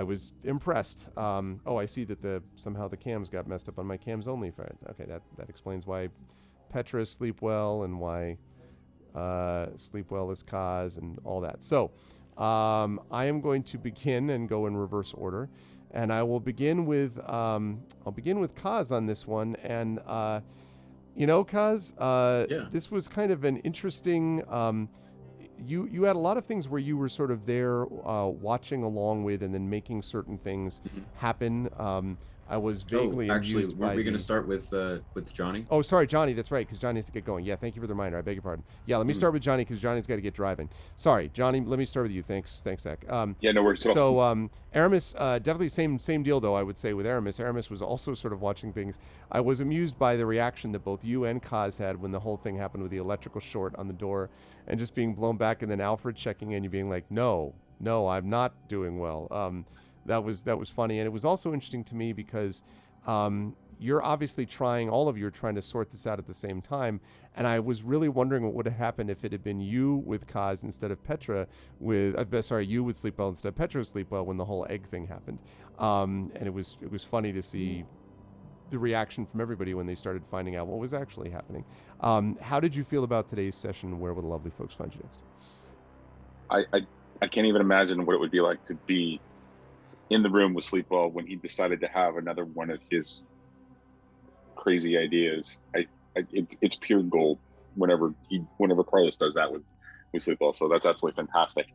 [SPEAKER 2] was impressed. I see that somehow the cams got messed up on my cams only. Okay, that explains why Petra sleep well and why sleep well is Kaz and all that. So I am going to begin and go in reverse order, and I will begin with Kaz on this one. And Kaz, this was kind of an interesting. You had a lot of things where you were sort of there watching along with and then making certain things happen. I was vaguely amused by
[SPEAKER 3] were we going to start with Johnny?
[SPEAKER 2] Oh, sorry, Johnny. That's right, because Johnny has to get going. Yeah, thank you for the reminder. I beg your pardon. Yeah, let me start with Johnny because Johnny's got to get driving. Sorry, Johnny. Let me start with you. Thanks, Zach.
[SPEAKER 5] Yeah, no worries.
[SPEAKER 2] So, Aramis, definitely same deal though. I would say with Aramis. Aramis was also sort of watching things. I was amused by the reaction that both you and Kaz had when the whole thing happened with the electrical short on the door, and just being blown back, and then Alfred checking in, you being like, no, I'm not doing well. That was funny, and it was also interesting to me because you're obviously all of you are trying to sort this out at the same time, and I was really wondering what would have happened if it had been you with Kaz instead of Petra you with Sleepwell instead of Petra with Sleepwell when the whole egg thing happened. And it was funny to see the reaction from everybody when they started finding out what was actually happening. How did you feel about today's session? Where will the lovely folks find you next?
[SPEAKER 5] I can't even imagine what it would be like to be in the room with Sleepwell when he decided to have another one of his crazy ideas. It's pure gold whenever Carlos does that with Sleepwell. So that's absolutely fantastic.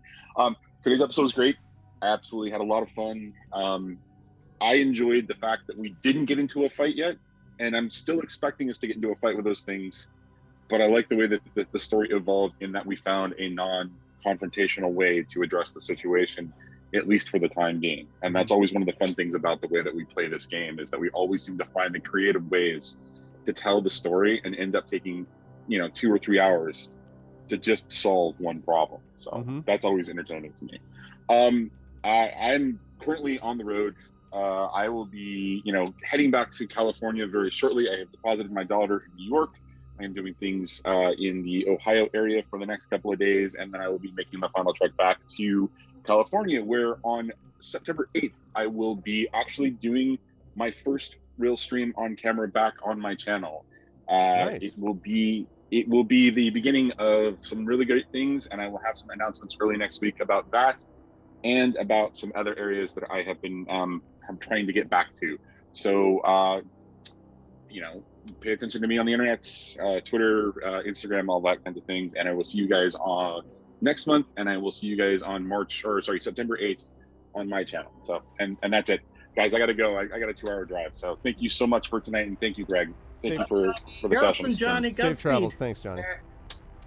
[SPEAKER 5] Today's episode was great. I absolutely had a lot of fun. I enjoyed the fact that we didn't get into a fight yet, and I'm still expecting us to get into a fight with those things. But I like the way that the story evolved in that we found a non-confrontational way to address the situation, at least for the time being. And that's always one of the fun things about the way that we play this game, is that we always seem to find the creative ways to tell the story and end up taking, 2 or 3 hours to just solve one problem. So that's always entertaining to me. I'm currently on the road. I will be, heading back to California very shortly. I have deposited my daughter in New York. I am doing things in the Ohio area for the next couple of days, and then I will be making my final trek back to California, where on September 8th, I will be actually doing my first real stream on camera back on my channel.
[SPEAKER 2] Nice.
[SPEAKER 5] It will be the beginning of some really great things, and I will have some announcements early next week about that and about some other areas that I have been I'm trying to get back to. So, pay attention to me on the internet, Twitter, Instagram, all that kinds of things. And I will see you guys next month, and I will see you guys on September 8th on my channel. So, and that's it. Guys, I got to go. I got a 2-hour drive. So thank you so much for tonight, and thank you, Greg. Thank you for the session.
[SPEAKER 4] Johnny,
[SPEAKER 2] Safe travels. Thanks, Johnny.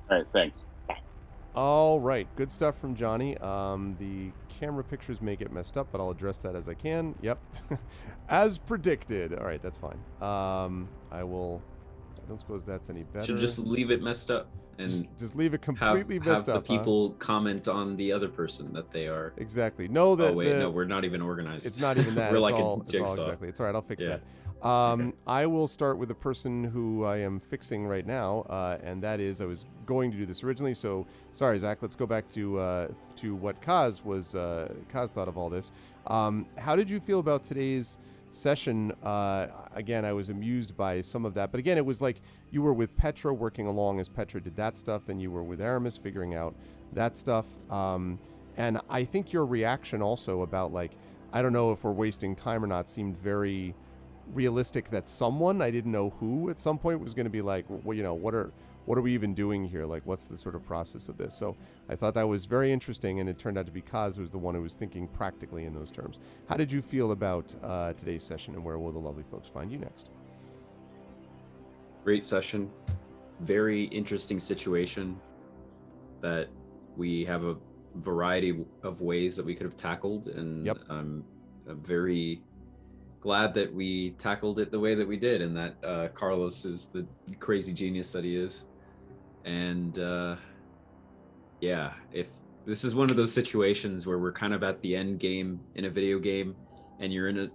[SPEAKER 5] All right, thanks. Bye.
[SPEAKER 2] All right, good stuff from Johnny. The camera pictures may get messed up, but I'll address that as I can. Yep, as predicted. All right, that's fine. I don't suppose that's any better.
[SPEAKER 3] Should just leave it messed up and
[SPEAKER 2] just leave it completely messed
[SPEAKER 3] have
[SPEAKER 2] up.
[SPEAKER 3] the people comment on the other person that they are.
[SPEAKER 2] Exactly. No, that.
[SPEAKER 3] Oh wait, no, we're not even organized.
[SPEAKER 2] It's not even that.
[SPEAKER 3] We're
[SPEAKER 2] it's
[SPEAKER 3] like
[SPEAKER 2] all,
[SPEAKER 3] a jigsaw.
[SPEAKER 2] It's all exactly. It's all right. I'll fix that.
[SPEAKER 3] Okay.
[SPEAKER 2] I will start with the person who I am fixing right now, and that is I was going to do this originally. So sorry, Zach. Let's go back to what Kaz thought of all this. How did you feel about today's session? Again, I was amused by some of that, but again, it was like you were with Petra working along as Petra did that stuff, then you were with Aramis figuring out that stuff, and I think your reaction also about like, I don't know if we're wasting time or not, seemed very realistic. That someone, I didn't know who, at some point was going to be like, well, what are we even doing here? Like, what's the sort of process of this? So I thought that was very interesting, and it turned out to be Kaz who was the one who was thinking practically in those terms. How did you feel about today's session, and where will the lovely folks find you next?
[SPEAKER 3] Great session. Very interesting situation that we have a variety of ways that we could have tackled, and
[SPEAKER 2] Yep.
[SPEAKER 3] I'm very glad that we tackled it the way that we did, and that Carlos is the crazy genius that he is. And if this is one of those situations where we're kind of at the end game in a video game, and you're in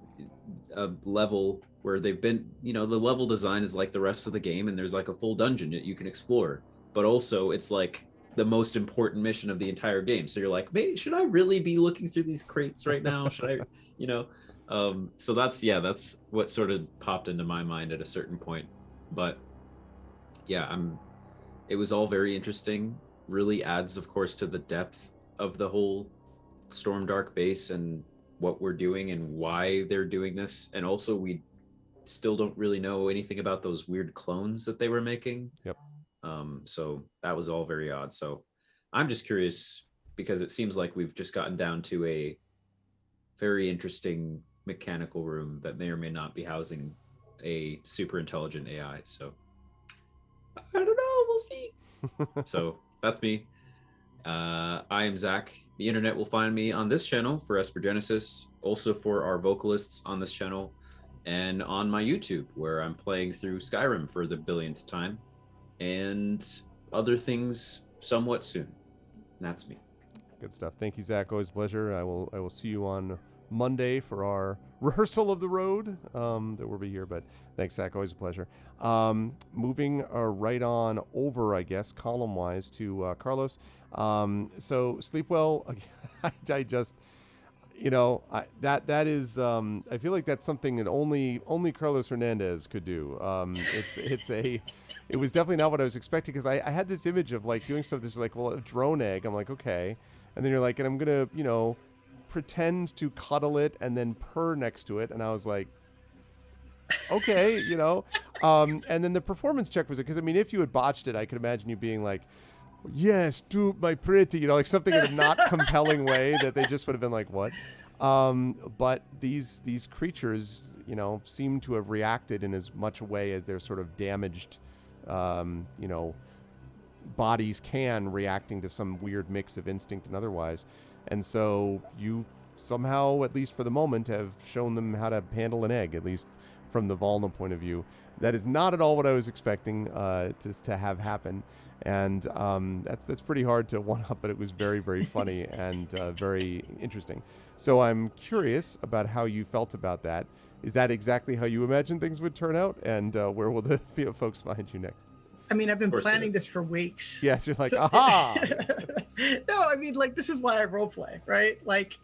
[SPEAKER 3] a level where they've been, the level design is like the rest of the game, and there's like a full dungeon that you can explore, but also it's like the most important mission of the entire game. So you're like, maybe should I really be looking through these crates right now? Should I, so that's what sort of popped into my mind at a certain point. But yeah, it was all very interesting. Really adds, of course, to the depth of the whole Stormdark base and what we're doing and why they're doing this. And also, we still don't really know anything about those weird clones that they were making.
[SPEAKER 2] Yep.
[SPEAKER 3] So that was all very odd. So I'm just curious, because it seems like we've just gotten down to a very interesting mechanical room that may or may not be housing a super intelligent AI. So I don't know, we'll see. So that's me. I am Zach. The internet will find me on this channel for Esper Genesis, also for our vocalists on this channel, and on my YouTube, where I'm playing through Skyrim for the billionth time, and other things somewhat soon. And that's me.
[SPEAKER 2] Good stuff. Thank you, Zach. Always a pleasure. I will see you on Monday for our rehearsal of the road that will be here. But thanks, Zach. Always a pleasure. Moving right on over, I guess, column-wise to Carlos. So Sleepwell, I just, you know, that is I feel like that's something that only Carlos Hernandez could do. It was definitely not what I was expecting, because I had this image of like doing stuff that's like, well, a drone egg. I'm like, okay, and then you're like, and I'm gonna, you know, pretend to cuddle it and then purr next to it, and I was like, okay, you know, and then the performance check was it, because I mean, if you had botched it, I could imagine you being like, yes, do my pretty, you know, like something in a not compelling way that they just would have been like, what? But these creatures, you know, seem to have reacted in as much a way as their sort of damaged, you know, bodies can, reacting to some weird mix of instinct and otherwise. And so you somehow, at least for the moment, have shown them how to handle an egg, at least from the Volna point of view. That is not at all what I was expecting to have happen. And that's pretty hard to one up, but it was very, very funny and very interesting. So I'm curious about how you felt about that. Is that exactly how you imagined things would turn out? And where will the folks find you next?
[SPEAKER 4] I mean, I've been planning this for weeks.
[SPEAKER 2] Yes, you're like, aha!
[SPEAKER 4] No, I mean, like, this is why I role play, right? Like,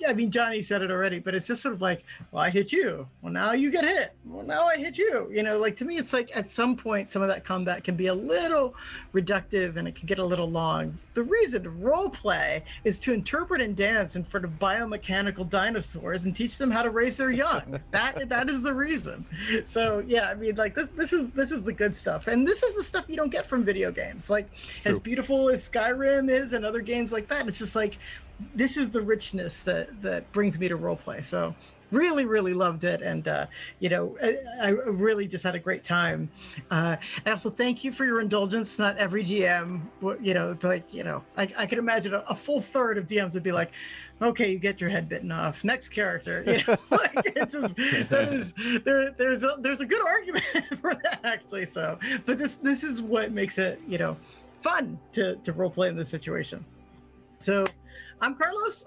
[SPEAKER 4] I mean, Johnny said it already, but it's just sort of like, well, I hit you. Well, now you get hit. Well, now I hit you. You know, like, to me, it's like at some point, some of that combat can be a little reductive and it can get a little long. The reason to role play is to interpret and dance in front of biomechanical dinosaurs and teach them how to raise their young. That is the reason. So, yeah, I mean, like, this is the good stuff. And this is the stuff you don't get from video games. Like, as beautiful as Skyrim is and other games like that, it's just like, this is the richness that brings me to roleplay. So really, really loved it. And, you know, I really just had a great time. I also thank you for your indulgence. Not every GM, you know, like, you know, I can imagine a full third of DMs would be like, okay, you get your head bitten off. Next character. You know, like, it's just, there's a good argument for that, actually. So, but this is what makes it, you know, fun to roleplay in this situation. So I'm Carlos.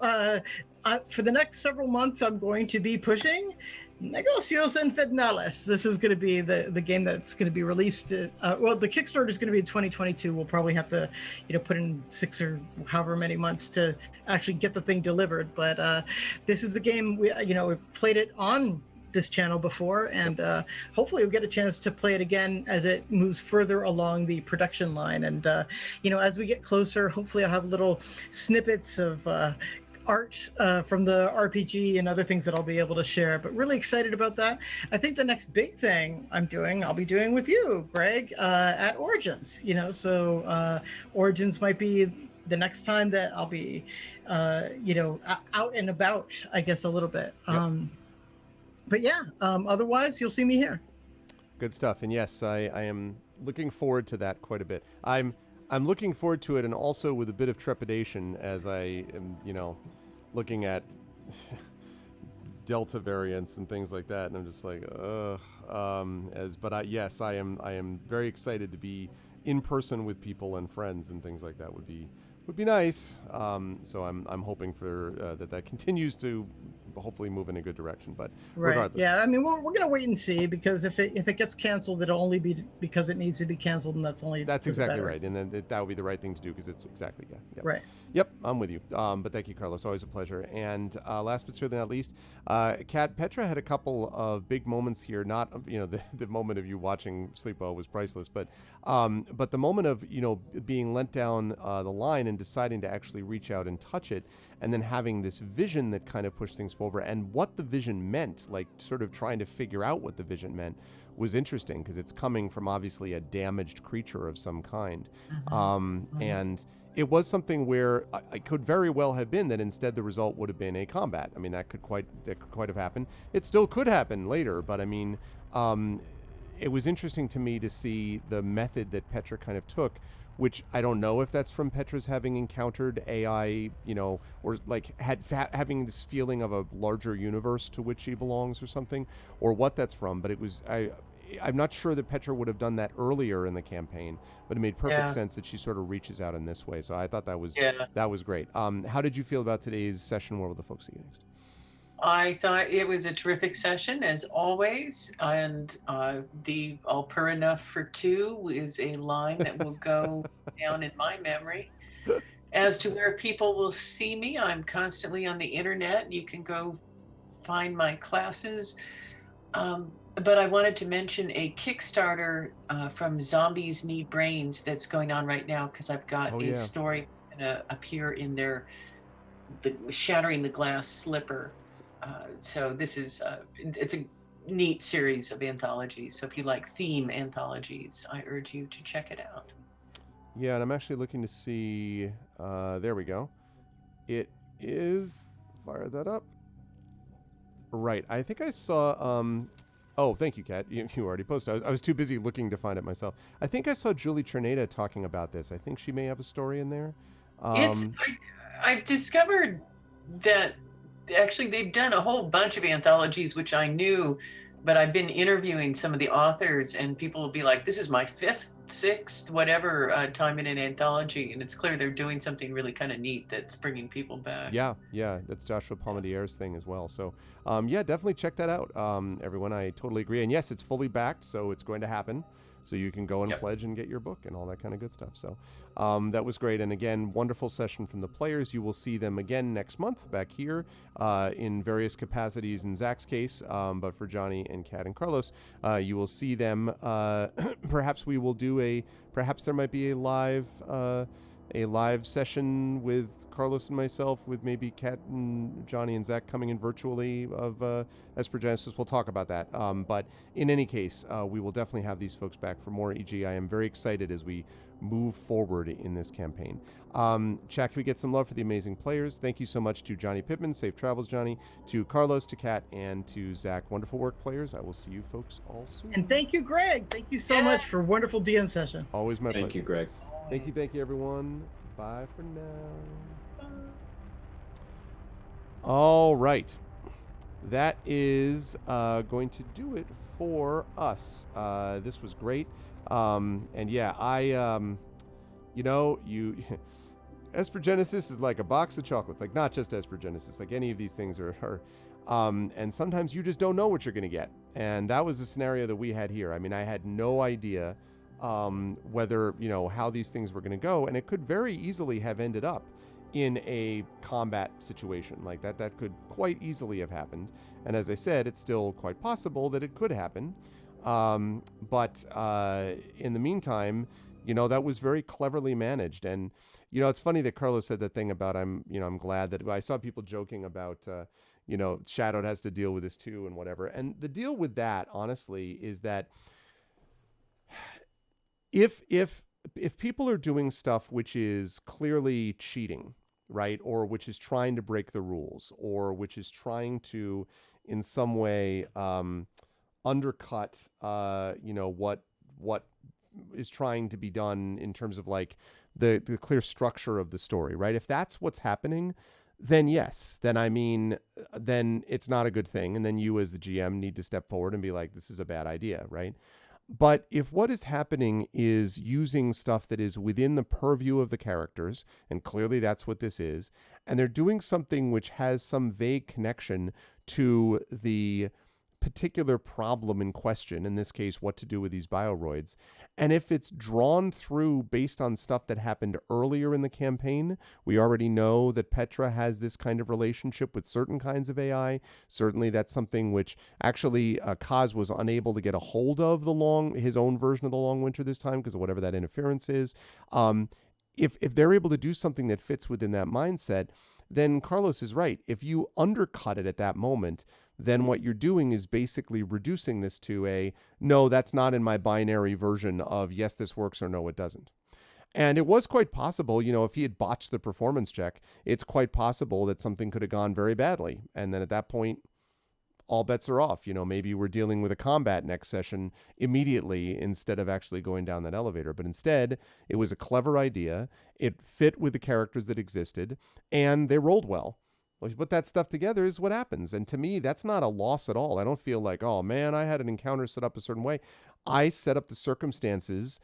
[SPEAKER 4] For the next several months, I'm going to be pushing Negocios Infernales. This is going to be the game that's going to be released. Well, the Kickstarter is going to be in 2022. We'll probably have to, you know, put in 6 or however many months to actually get the thing delivered. But this is the game we played it on this channel before, and hopefully we'll get a chance to play it again as it moves further along the production line. And you know, as we get closer, hopefully I'll have little snippets of art from the RPG and other things that I'll be able to share. But really excited about that. I think the next big thing I'll be doing with you, Greg, at Origins. You know, so Origins might be the next time that I'll be you know, out and about, I guess, a little bit. Yep. But yeah, otherwise you'll see me here.
[SPEAKER 2] Good stuff. And yes, I am looking forward to that quite a bit. I'm looking forward to it, and also with a bit of trepidation as I am, you know, looking at Delta variants and things like that, and I'm just like, yes, I am very excited to be in person with people and friends and things like that. Would be nice. So I'm hoping for that continues to hopefully move in a good direction. But regardless,
[SPEAKER 4] yeah, I mean, we're gonna wait and see, because if it gets canceled, it'll only be because it needs to be canceled, and that's exactly
[SPEAKER 2] right. And then that would be the right thing to do, because it's exactly
[SPEAKER 4] right.
[SPEAKER 2] Yep, I'm with you. But thank you, Carlos. Always a pleasure. And last but certainly not least, Kat, Petra had a couple of big moments here. Not, you know, the moment of you watching Sleepo was priceless, but the moment of, you know, being lent down the line and deciding to actually reach out and touch it, and then having this vision that kind of pushed things forward, and what the vision meant, like sort of trying to figure out what the vision meant, was interesting, because it's coming from obviously a damaged creature of some kind. And it was something where it could very well have been that instead the result would have been a combat. I mean, that could quite have happened. It still could happen later, but I mean, it was interesting to me to see the method that Petra kind of took, which I don't know if that's from Petra's having encountered AI, you know, or like having this feeling of a larger universe to which she belongs or something, or what that's from. But it was, I'm not sure that Petra would have done that earlier in the campaign, but it made perfect sense that she sort of reaches out in this way. So I thought that was great. How did you feel about today's session? Where will the folks see you next?
[SPEAKER 6] I thought it was a terrific session, as always, and the "all per enough for two" is a line that will go down in my memory. As to where people will see me, I'm constantly on the internet. You can go find my classes. But I wanted to mention a Kickstarter from Zombies Need Brains that's going on right now, because I've got
[SPEAKER 2] Oh,
[SPEAKER 6] a
[SPEAKER 2] yeah.
[SPEAKER 6] story that's going to appear in the Shattering the Glass Slipper. So this is it's a neat series of anthologies. So if you like theme anthologies, I urge you to check it out.
[SPEAKER 2] Yeah, and I'm actually looking to see. There we go. It is. Fire that up. Right. I think I saw. Oh, thank you, Kat. You already posted. I was too busy looking to find it myself. I think I saw Julie Trineta talking about this. I think she may have a story in there.
[SPEAKER 6] I've discovered that actually they've done a whole bunch of anthologies, which I knew, but I've been interviewing some of the authors, and people will be like, this is my fifth, sixth, whatever time in an anthology. And it's clear they're doing something really kind of neat that's bringing people back.
[SPEAKER 2] Yeah, that's Joshua Palmadier's thing as well. So, yeah, definitely check that out, everyone. I totally agree. And yes, it's fully backed, so it's going to happen. So you can go and pledge and get your book and all that kind of good stuff. So that was great. And again, wonderful session from the players. You will see them again next month back here in various capacities in Zach's case. But for Johnny and Kat and Carlos, you will see them. Perhaps we will do perhaps there might be a live session with Carlos and myself, with maybe Kat and Johnny and Zach coming in virtually of Esper Genesis. We'll talk about that. But in any case, we will definitely have these folks back for more EG. I am very excited as we move forward in this campaign. Chat, can we get some love for the amazing players? Thank you so much to Johnny Pittman. Safe travels, Johnny. To Carlos, to Kat, and to Zach. Wonderful work, players. I will see you folks all soon.
[SPEAKER 4] And thank you, Greg. Thank you so much for a wonderful DM session.
[SPEAKER 2] Always my pleasure.
[SPEAKER 3] Thank you, Greg.
[SPEAKER 2] Thank you, everyone. Bye for now. All right. That is going to do it for us. This was great. And yeah, Esper Genesis is like a box of chocolates. Like, not just Esper Genesis. Like, any of these things are and sometimes you just don't know what you're going to get. And that was the scenario that we had here. I mean, I had no idea whether, how these things were going to go. And it could very easily have ended up in a combat situation like that. That could quite easily have happened. And as I said, it's still quite possible that it could happen. But in the meantime, that was very cleverly managed. And, it's funny that Carlos said that thing about I'm glad that I saw people joking about, Shadowed has to deal with this too and whatever. And the deal with that, honestly, is that if people are doing stuff which is clearly cheating, right, or which is trying to break the rules, or which is trying to, in some way, undercut, what is trying to be done in terms of like the clear structure of the story, right? If that's what's happening, then yes, then it's not a good thing, and then you as the GM need to step forward and be like, this is a bad idea, right? But if what is happening is using stuff that is within the purview of the characters, and clearly that's what this is, and they're doing something which has some vague connection to the particular problem in question, in this case, what to do with these bioroids, and if it's drawn through based on stuff that happened earlier in the campaign, we already know that Petra has this kind of relationship with certain kinds of AI. Certainly that's something which actually Kaz was unable to get a hold of his own version of the Long Winter this time because of whatever that interference is. If they're able to do something that fits within that mindset, then Carlos is right. If you undercut it at that moment, then what you're doing is basically reducing this to no, that's not in my binary version of yes, this works or no, it doesn't. And it was quite possible, if he had botched the performance check, it's quite possible that something could have gone very badly. And then at that point, all bets are off. Maybe we're dealing with a combat next session immediately instead of actually going down that elevator. But instead, it was a clever idea. It fit with the characters that existed, and they rolled well. Well, you put that stuff together is what happens. And to me, that's not a loss at all. I don't feel like, oh man, I had an encounter set up a certain way. I set up the circumstances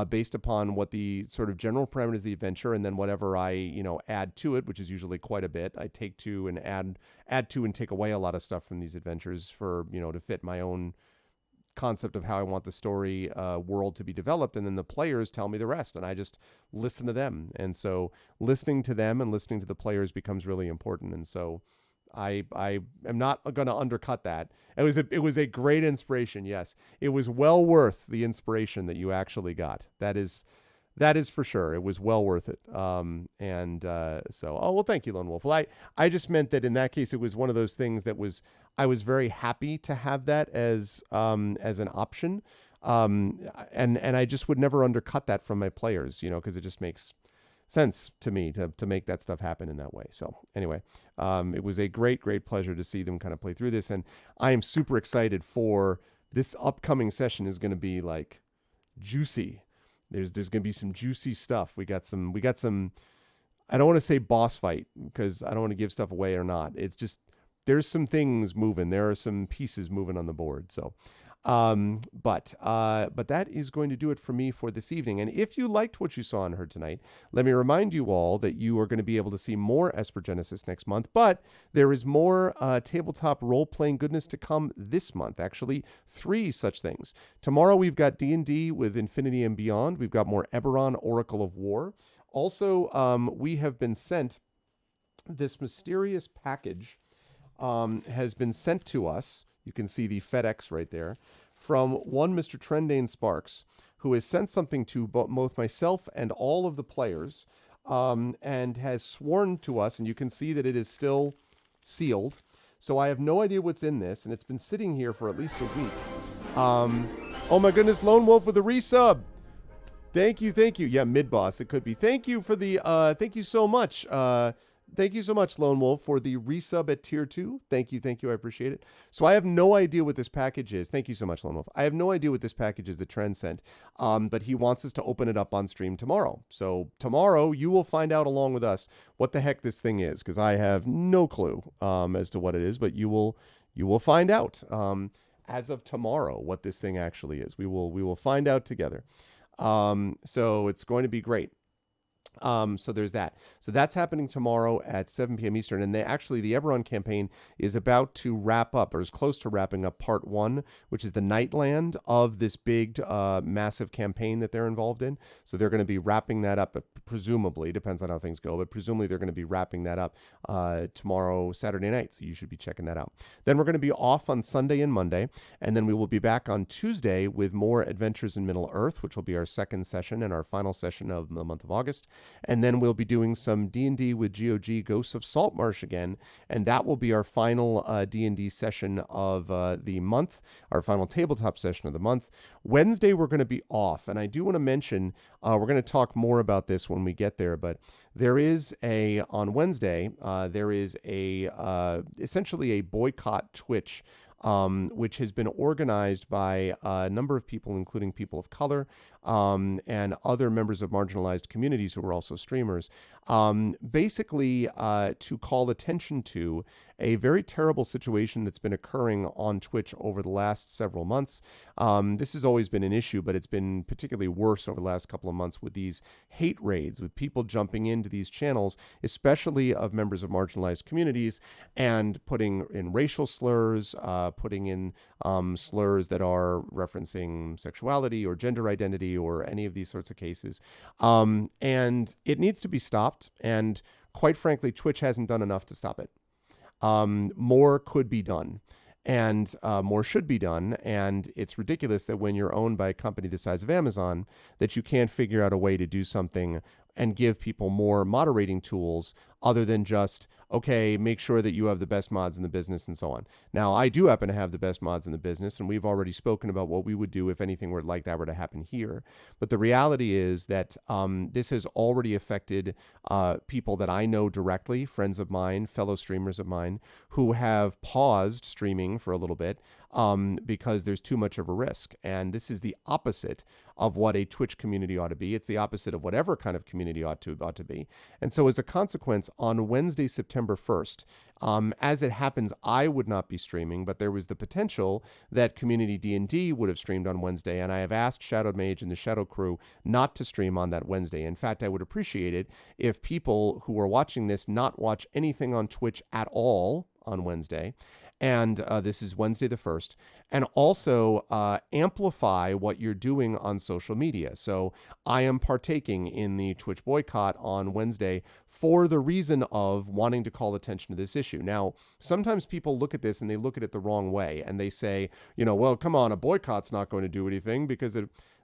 [SPEAKER 2] based upon what the sort of general parameters of the adventure, and then whatever I, add to it, which is usually quite a bit. I take to and add to and take away a lot of stuff from these adventures for, to fit my own concept of how I want the story world to be developed, and then the players tell me the rest, and I just listen to them. And so listening to them and listening to the players becomes really important. And so I am not going to undercut that. It was a great inspiration. Yes, it was well worth the inspiration that you actually got. That is for sure. It was well worth it. So, oh, well, thank you, Lone Wolf. Well, I just meant that in that case, it was one of those things that I was very happy to have that as an option. And I just would never undercut that from my players, because it just makes sense to me to make that stuff happen in that way. So anyway, it was a great, great pleasure to see them kind of play through this. And I am super excited for this upcoming session. Is going to be like juicy. There's going to be some juicy stuff. We got some, I don't want to say boss fight because I don't want to give stuff away or not. It's just, there's some things moving. There are some pieces moving on the board. So, but that is going to do it for me for this evening. And if you liked what you saw and heard tonight, let me remind you all that you are going to be able to see more Esper Genesis next month, but there is more tabletop role-playing goodness to come this month. Actually, 3 such things. Tomorrow we've got D&D with Infinity and Beyond. We've got more Eberron, Oracle of War. Also, we have been sent this mysterious package has been sent to us. You can see the FedEx right there from one Mr. Trendane Sparks, who has sent something to both myself and all of the players, and has sworn to us, and you can see that it is still sealed. So I have no idea what's in this, and it's been sitting here for at least a week. Oh my goodness, Lone Wolf with a resub. Thank you. Yeah, mid-boss, it could be. Thank you for the, thank you so much. Thank you so much, Lone Wolf, for the resub at tier 2. Thank you. I appreciate it. So I have no idea what this package is. Thank you so much, Lone Wolf. I have no idea what this package is that Trent sent, but he wants us to open it up on stream tomorrow. So tomorrow you will find out along with us what the heck this thing is, because I have no clue as to what it is, but you will find out as of tomorrow what this thing actually is. We will find out together. So it's going to be great. So there's that. So that's happening tomorrow at 7 p.m. Eastern. And the Eberron campaign is about to wrap up, or is close to wrapping up part 1, which is the Nightland of this big, massive campaign that they're involved in. So they're going to be wrapping that up, presumably, depends on how things go, but presumably they're going to be wrapping that up tomorrow, Saturday night. So you should be checking that out. Then we're going to be off on Sunday and Monday. And then we will be back on Tuesday with more Adventures in Middle Earth, which will be our second session and our final session of the month of August. And then we'll be doing some D&D with GOG Ghosts of Saltmarsh again, and that will be our final D&D session of the month, our final tabletop session of the month. Wednesday we're going to be off, and I do want to mention, we're going to talk more about this when we get there, but there is on Wednesday, there is essentially a boycott Twitch, which has been organized by a number of people, including people of color, and other members of marginalized communities who are also streamers, basically to call attention to a very terrible situation that's been occurring on Twitch over the last several months. This has always been an issue, but it's been particularly worse over the last couple of months with these hate raids, with people jumping into these channels, especially of members of marginalized communities, and putting in racial slurs, putting in slurs that are referencing sexuality or gender identity or any of these sorts of cases. And it needs to be stopped. And quite frankly, Twitch hasn't done enough to stop it. More could be done, and more should be done. And it's ridiculous that when you're owned by a company the size of Amazon, that you can't figure out a way to do something and give people more moderating tools other than just, okay, make sure that you have the best mods in the business and so on. Now, I do happen to have the best mods in the business, and we've already spoken about what we would do if anything were like that were to happen here. But the reality is that this has already affected people that I know directly, friends of mine, fellow streamers of mine, who have paused streaming for a little bit because there's too much of a risk. And this is the opposite of what a Twitch community ought to be. It's the opposite of whatever kind of community ought to be. And so as a consequence, on Wednesday, September 1st, as it happens, I would not be streaming, but there was the potential that Community D&D would have streamed on Wednesday, and I have asked Shadow Mage and the Shadow Crew not to stream on that Wednesday. In fact, I would appreciate it if people who are watching this not watch anything on Twitch at all on Wednesday, And this is Wednesday the 1st. And also amplify what you're doing on social media. So I am partaking in the Twitch boycott on Wednesday for the reason of wanting to call attention to this issue. Now, sometimes people look at this and they look at it the wrong way, and they say, well, come on, a boycott's not going to do anything because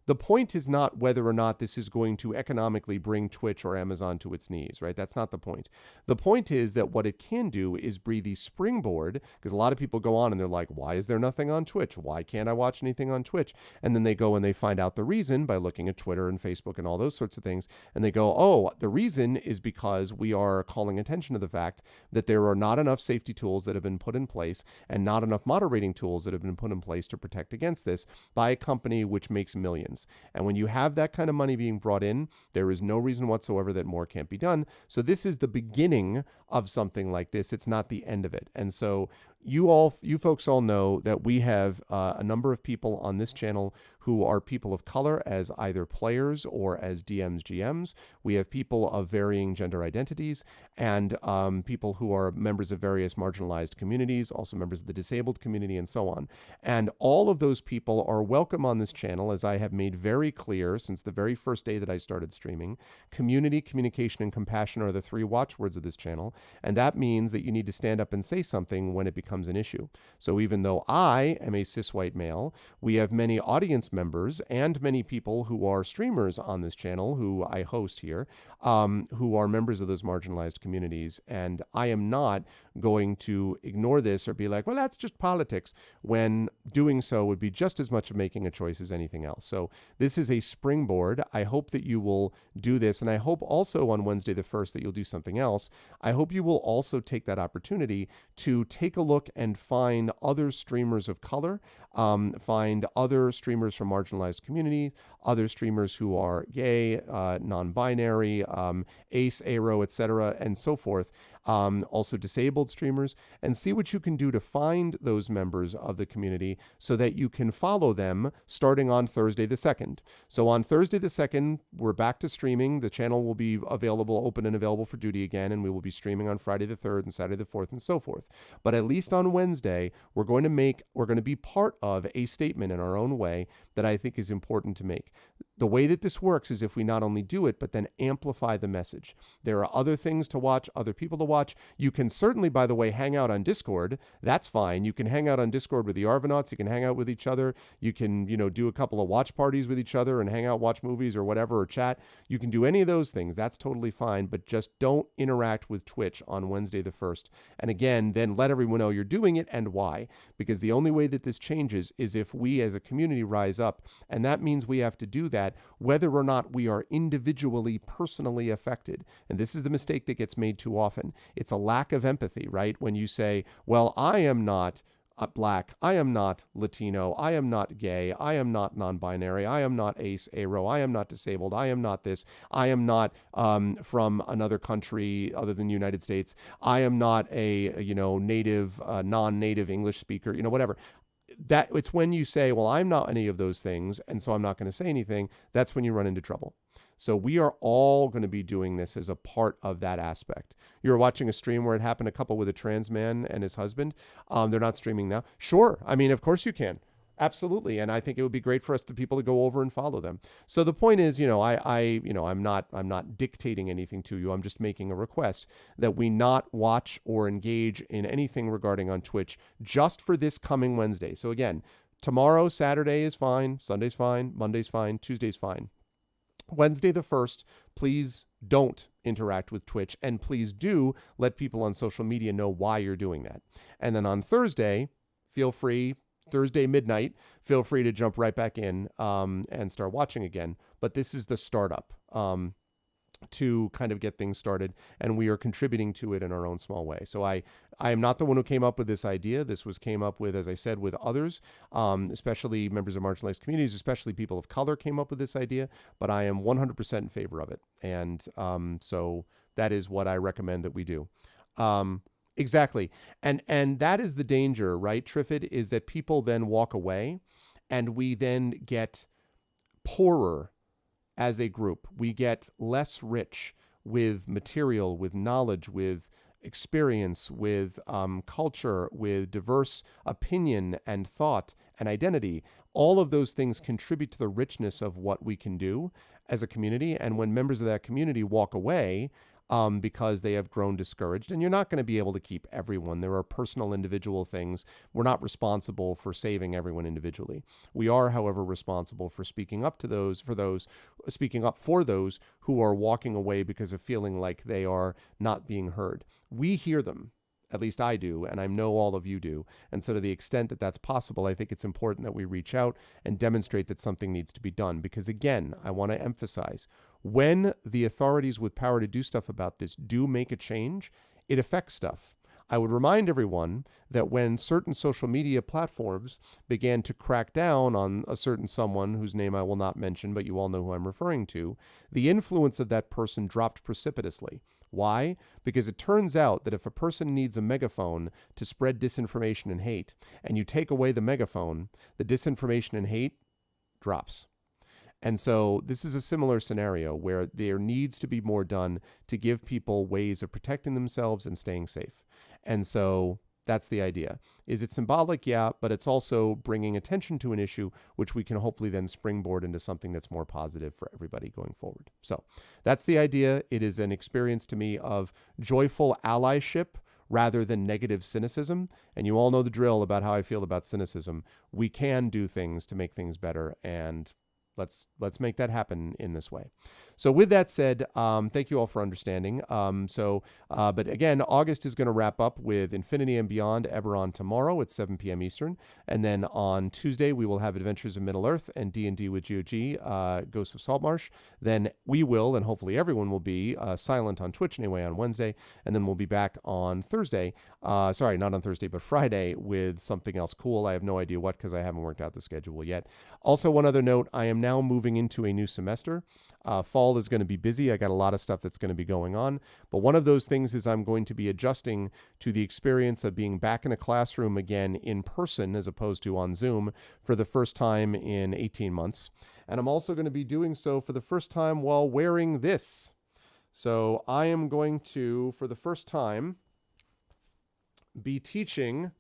[SPEAKER 2] the point is not whether or not this is going to economically bring Twitch or Amazon to its knees, right? That's not the point. The point is that what it can do is breathe the springboard, because a lot of people go on and they're like, why is there nothing on Twitch? Why can't I watch anything on Twitch? And then they go and they find out the reason by looking at Twitter and Facebook and all those sorts of things. And they go, oh, the reason is because we are calling attention to the fact that there are not enough safety tools that have been put in place and not enough moderating tools that have been put in place to protect against this by a company which makes millions. And when you have that kind of money being brought in, there is no reason whatsoever that more can't be done. So this is the beginning of something like this. It's not the end of it. And so you folks all know that we have a number of people on this channel who are people of color as either players or as DMs, GMs. We have people of varying gender identities and people who are members of various marginalized communities, also members of the disabled community, and so on. And all of those people are welcome on this channel, as I have made very clear since the very first day that I started streaming. Community, communication, and compassion are the three watchwords of this channel. And that means that you need to stand up and say something when it becomes an issue. So even though I am a cis white male, we have many audience members and many people who are streamers on this channel who I host here, who are members of those marginalized communities. And I am not going to ignore this or be like, well, that's just politics, when doing so would be just as much of making a choice as anything else. So this is a springboard. I hope that you will do this. And I hope also on Wednesday the 1st that you'll do something else. I hope you will also take that opportunity to take a look and find other streamers of color, find other streamers from marginalized communities, other streamers who are gay, non-binary, ace, aro, etc., and so forth. Also disabled streamers, and see what you can do to find those members of the community so that you can follow them starting on Thursday the 2nd. So on Thursday the 2nd, we're back to streaming. The channel will be open and available for duty again, and we will be streaming on Friday the 3rd and Saturday the 4th and so forth. But at least on Wednesday, we're going to be part of a statement in our own way that I think is important to make. The way that this works is if we not only do it, but then amplify the message. There are other things to watch, other people to watch. You can certainly, by the way, hang out on Discord. That's fine. You can hang out on Discord with the Arvanauts. You can hang out with each other. You can, do a couple of watch parties with each other and hang out, watch movies or whatever, or chat. You can do any of those things. That's totally fine. But just don't interact with Twitch on Wednesday the 1st. And again, then let everyone know you're doing it and why. Because the only way that this changes is if we as a community rise up. And that means we have to do that whether or not we are individually, personally affected. And this is the mistake that gets made too often. It's a lack of empathy, right? When you say, well, I am not Black, I am not Latino, I am not gay, I am not non-binary, I am not ace, aro, I am not disabled, I am not this, I am not from another country other than the United States, I am not a native, non-native English speaker, whatever. That it's when you say, well, I'm not any of those things, and so I'm not going to say anything, that's when you run into trouble. So we are all going to be doing this as a part of that aspect. You're watching a stream where it happened, a couple with a trans man and his husband. They're not streaming now. Sure. I mean, of course you can. Absolutely. And I think it would be great for us to people to go over and follow them. So the point is, I'm not dictating anything to you. I'm just making a request that we not watch or engage in anything regarding on Twitch just for this coming Wednesday. So again, tomorrow, Saturday is fine. Sunday's fine. Monday's fine. Tuesday's fine. Wednesday the 1st, please don't interact with Twitch, and please do let people on social media know why you're doing that. And then on Thursday, feel free, Thursday midnight, feel free to jump right back in and start watching again. But this is the startup to kind of get things started, and we are contributing to it in our own small way. So I am not the one who came up with this idea. This came up with, as I said, with others, especially members of marginalized communities, especially people of color came up with this idea, but I am 100% in favor of it. And so that is what I recommend that we do. Exactly. And that is the danger, right, Triffid, is that people then walk away and we then get poorer as a group. We get less rich with material, with knowledge, with experience, with culture, with diverse opinion and thought and identity. All of those things contribute to the richness of what we can do as a community. And when members of that community walk away because they have grown discouraged, and you're not going to be able to keep everyone. There are personal, individual things. We're not responsible for saving everyone individually. We are, however, responsible for speaking up for those who are walking away because of feeling like they are not being heard. We hear them. At least I do, and I know all of you do. And so to the extent that that's possible, I think it's important that we reach out and demonstrate that something needs to be done. Because again, I want to emphasize, when the authorities with power to do stuff about this do make a change, it affects stuff. I would remind everyone that when certain social media platforms began to crack down on a certain someone whose name I will not mention, but you all know who I'm referring to, the influence of that person dropped precipitously. Why? Because it turns out that if a person needs a megaphone to spread disinformation and hate, and you take away the megaphone, the disinformation and hate drops. And so this is a similar scenario where there needs to be more done to give people ways of protecting themselves and staying safe. And so that's the idea. Is it symbolic? Yeah, but it's also bringing attention to an issue which we can hopefully then springboard into something that's more positive for everybody going forward. So that's the idea. It is an experience to me of joyful allyship rather than negative cynicism. And you all know the drill about how I feel about cynicism. We can do things to make things better, and let's make that happen in this way. So with that said, thank you all for understanding. But again, August is going to wrap up with Infinity and Beyond Eberron tomorrow at 7 p.m. Eastern. And then on Tuesday, we will have Adventures of Middle-earth and D&D with GOG, Ghosts of Saltmarsh. Then we will, and hopefully everyone will be, silent on Twitch anyway on Wednesday. And then we'll be back on Thursday. Sorry, not on Thursday, but Friday with something else cool. I have no idea what, because I haven't worked out the schedule yet. Also, one other note, I am now moving into a new semester. Fall is going to be busy. I got a lot of stuff that's going to be going on. But one of those things is I'm going to be adjusting to the experience of being back in a classroom again in person as opposed to on Zoom for the first time in 18 months. And I'm also going to be doing so for the first time while wearing this. So I am going to, for the first time, be teaching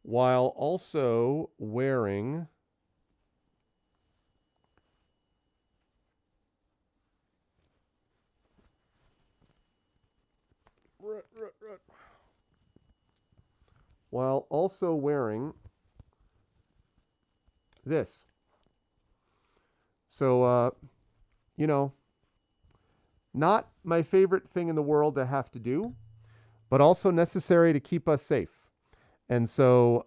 [SPEAKER 2] while also wearing this. So, not my favorite thing in the world to have to do, but also necessary to keep us safe. And so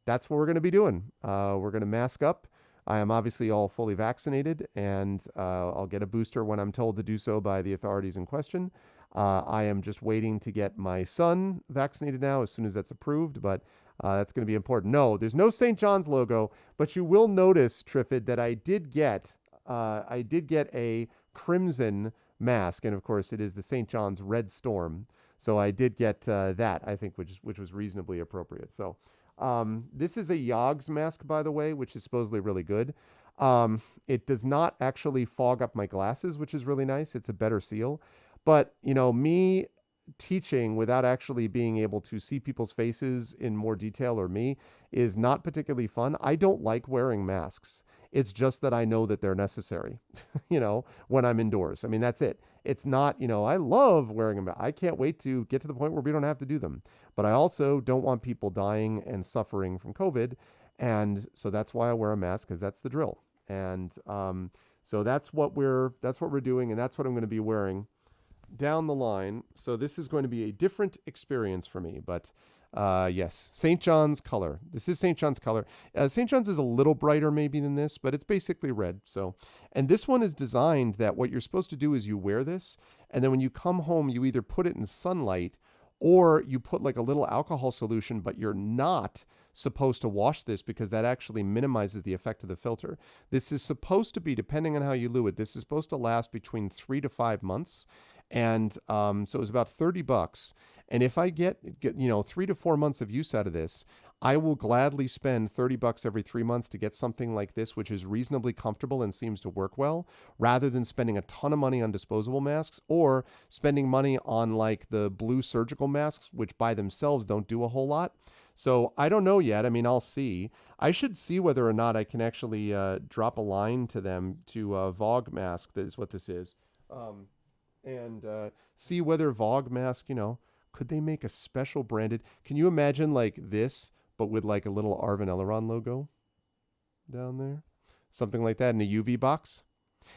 [SPEAKER 2] that's what we're going to be doing. We're going to mask up. I am obviously all fully vaccinated, and I'll get a booster when I'm told to do so by the authorities in question. I am just waiting to get my son vaccinated now as soon as that's approved, but that's going to be important. No, there's no St. John's logo, but you will notice, Triffid, that I did get a crimson mask, and of course it is the St. John's Red Storm. So I did get that, I think, which was reasonably appropriate. So this is a Yogg's mask, by the way, which is supposedly really good. It does not actually fog up my glasses, which is really nice. It's a better seal. But, me teaching without actually being able to see people's faces in more detail, or me, is not particularly fun. I don't like wearing masks. It's just that I know that they're necessary, when I'm indoors. I mean, that's it. It's not, I love wearing them. I can't wait to get to the point where we don't have to do them. But I also don't want people dying and suffering from COVID. And so that's why I wear a mask, because that's the drill. And so that's what we're doing. And that's what I'm going to be wearing down the line. So this is going to be a different experience for me, but yes, St. John's color. This is St. John's color. St. John's is a little brighter maybe than this, but it's basically red. So, and this one is designed that what you're supposed to do is you wear this, and then when you come home, you either put it in sunlight or you put like a little alcohol solution, but you're not supposed to wash this because that actually minimizes the effect of the filter. This is supposed to be, depending on how you loo it, this is supposed to last between 3 to 5 months. And so it was about $30. And if I get 3 to 4 months of use out of this, I will gladly spend $30 every 3 months to get something like this, which is reasonably comfortable and seems to work well, rather than spending a ton of money on disposable masks or spending money on like the blue surgical masks, which by themselves don't do a whole lot. So I don't know yet. I mean, I'll see. I should see whether or not I can actually drop a line to them to Vogue Mask. That is what this is. And see whether Vogue Mask, could they make a special branded? Can you imagine like this, but with like a little Arvin Eleron logo down there? Something like that in a UV box?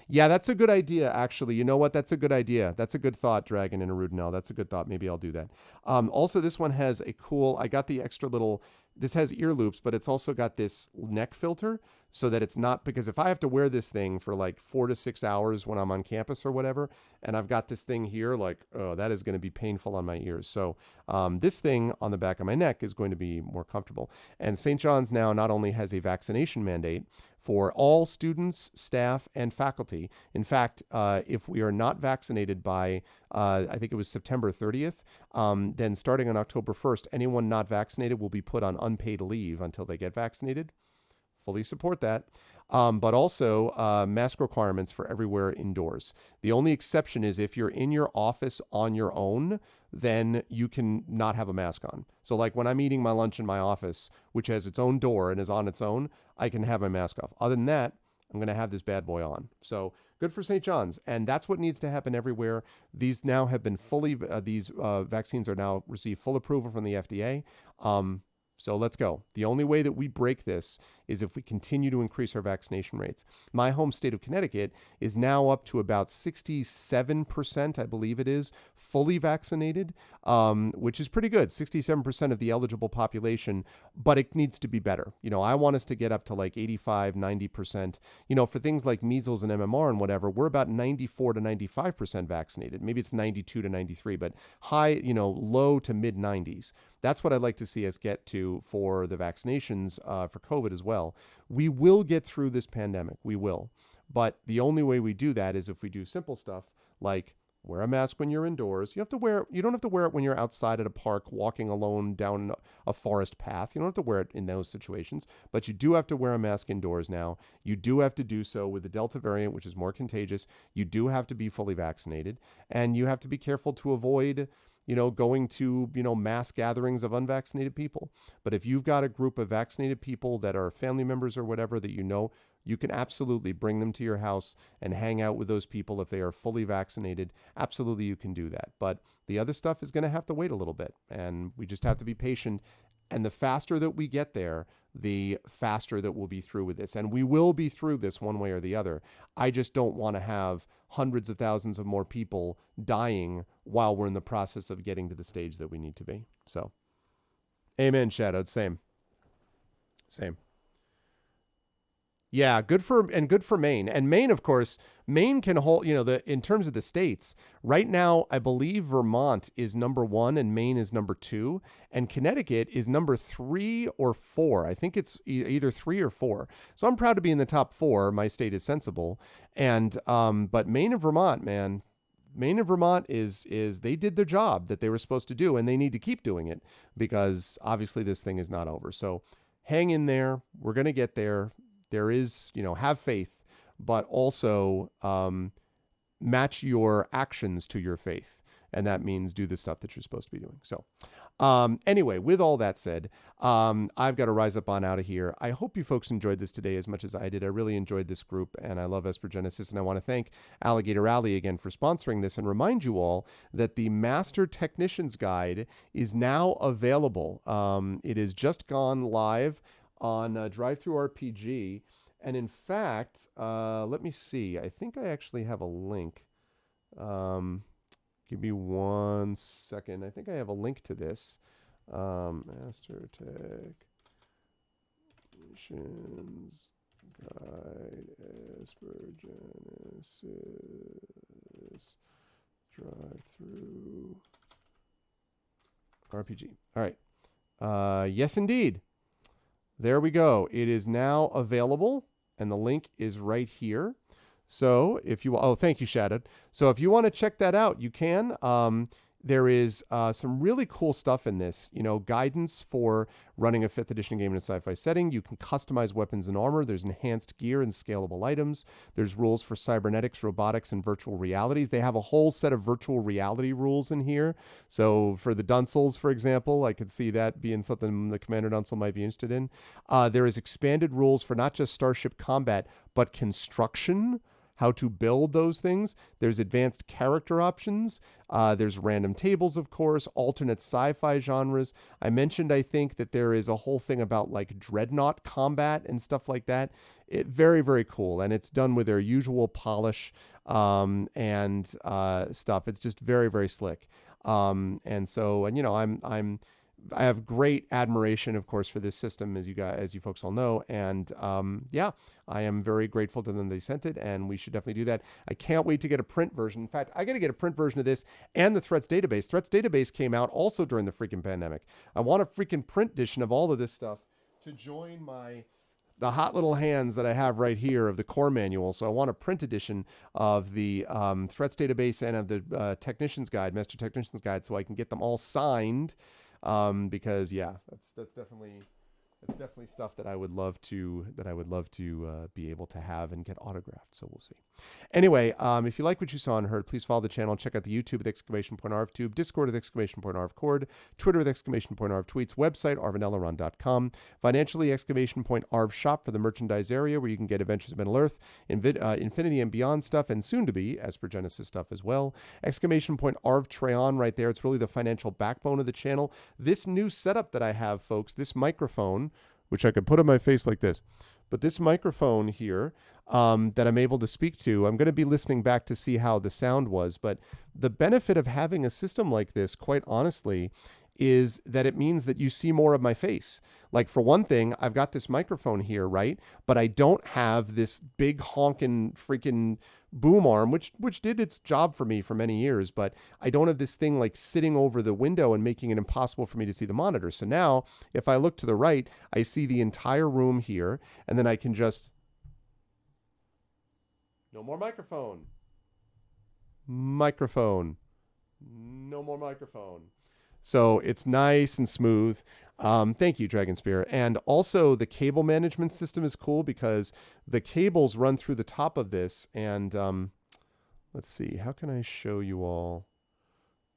[SPEAKER 2] Yeah, that's a good idea, actually. You know what? That's a good idea. That's a good thought, Dragon and Arudinel. That's a good thought. Maybe I'll do that. Also, this one has a cool, I got the extra little, this has ear loops, but it's also got this neck filter so that it's not, because if I have to wear this thing for like 4 to 6 hours when I'm on campus or whatever, and I've got this thing here, like, oh, that is going to be painful on my ears. So this thing on the back of my neck is going to be more comfortable. And St. John's now not only has a vaccination mandate for all students, staff, and faculty. In fact, if we are not vaccinated by, I think it was September 30th, then starting on October 1st, anyone not vaccinated will be put on unpaid leave until they get vaccinated. Fully support that. But also mask requirements for everywhere indoors. The only exception is if you're in your office on your own, then you can not have a mask on. So like when I'm eating my lunch in my office, which has its own door and is on its own, I can have my mask off. Other than that, I'm going to have this bad boy on. So good for St. John's. And that's what needs to happen everywhere. These now have been fully, these vaccines are now received full approval from the FDA. So let's go. The only way that we break this is if we continue to increase our vaccination rates. My home state of Connecticut is now up to about 67%, I believe it is, fully vaccinated, which is pretty good, 67% of the eligible population, but it needs to be better. I want us to get up to like 85, 90%. For things like measles and MMR and whatever, we're about 94 to 95% vaccinated. Maybe it's 92 to 93, but high, low to mid 90s. That's what I'd like to see us get to for the vaccinations for COVID as well. We will get through this pandemic. We will. But the only way we do that is if we do simple stuff like wear a mask when you're indoors. You don't have to wear it when you're outside at a park walking alone down a forest path. You don't have to wear it in those situations. But you do have to wear a mask indoors now. You do have to do so with the Delta variant, which is more contagious. You do have to be fully vaccinated. And you have to be careful to avoid going to, mass gatherings of unvaccinated people. But if you've got a group of vaccinated people that are family members or whatever that you can absolutely bring them to your house and hang out with those people if they are fully vaccinated. Absolutely, you can do that. But the other stuff is going to have to wait a little bit, and we just have to be patient. And the faster that we get there, the faster that we'll be through with this. And we will be through this one way or the other. I just don't want to have hundreds of thousands of more people dying while we're in the process of getting to the stage that we need to be. So, amen, Shadowed. Same. Yeah, good for Maine. And Maine, of course, Maine can hold, in terms of the states, right now, I believe Vermont is number 1 and Maine is number 2. And Connecticut is number 3 or 4. I think it's either 3 or 4. So I'm proud to be in the top 4. My state is sensible. And, but Maine and Vermont, man, Maine and Vermont is they did their job that they were supposed to do, and they need to keep doing it because obviously this thing is not over. So hang in there. We're going to get there. There is, have faith, but also match your actions to your faith. And that means do the stuff that you're supposed to be doing. So anyway, with all that said, I've got to rise up on out of here. I hope you folks enjoyed this today as much as I did. I really enjoyed this group, and I love Esper Genesis. And I want to thank Alligator Alley again for sponsoring this and remind you all that the Master Technician's Guide is now available. It has just gone live on DriveThruRPG. And in fact, let me see. I think I actually have a link. Give me 1 second. I think I have a link to this. Master Technician's Guide, Esper Genesis, Drive-Thru RPG. All right. Yes, indeed. There we go. It is now available, and the link is right here. So if you, thank you, Shadowed. So if you want to check that out, you can. there is some really cool stuff in this. Guidance for running a 5th edition game in a sci-fi setting. You can customize weapons and armor. There's enhanced gear and scalable items. There's rules for cybernetics, robotics, and virtual realities. They have a whole set of virtual reality rules in here. So for the Dunsels, for example, I could see that being something the Commander Dunsel might be interested in. There is expanded rules for not just starship combat, but construction, how to build those things. There's advanced character options. There's random tables, of course, alternate sci-fi genres. I mentioned, I think, that there is a whole thing about like dreadnought combat and stuff like that. Very, very cool. And it's done with their usual polish and stuff. It's just very, very slick. I have great admiration, of course, for this system, as you folks all know. And I am very grateful to them they sent it, and we should definitely do that. I can't wait to get a print version. In fact, I got to get a print version of this and the Threats database. Threats database came out also during the freaking pandemic. I want a freaking print edition of all of this stuff to join the hot little hands that I have right here of the core manual. So I want a print edition of the Threats database and of the Technician's Guide, Master Technician's Guide, so I can get them all signed. Because that's definitely stuff that I would love to be able to have and get autographed. So we'll see. Anyway, if you like what you saw and heard, please follow the channel. Check out the YouTube with !arvtube, Discord with !arvcord, Twitter with !arv tweets, website arvanelleron.com, financially !arv shop for the merchandise area where you can get Adventures of Middle-earth, Infinity and Beyond stuff, and soon to be Esper Genesis stuff as well. !arv Treon right there. It's really the financial backbone of the channel. This new setup that I have, folks, this microphone, which I could put on my face like this, but this microphone here that I'm able to speak to, I'm going to be listening back to see how the sound was. But the benefit of having a system like this, quite honestly, is that it means that you see more of my face. Like, for one thing, I've got this microphone here, right? But I don't have this big honking freaking boom arm, which did its job for me for many years, but I don't have this thing like sitting over the window and making it impossible for me to see the monitor. So now if I look to the right, I see the entire room here, and then I can just, no more microphone, no more microphone. So it's nice and smooth. Thank you, Dragon Spear. And also the cable management system is cool because the cables run through the top of this. And let's see, how can I show you all?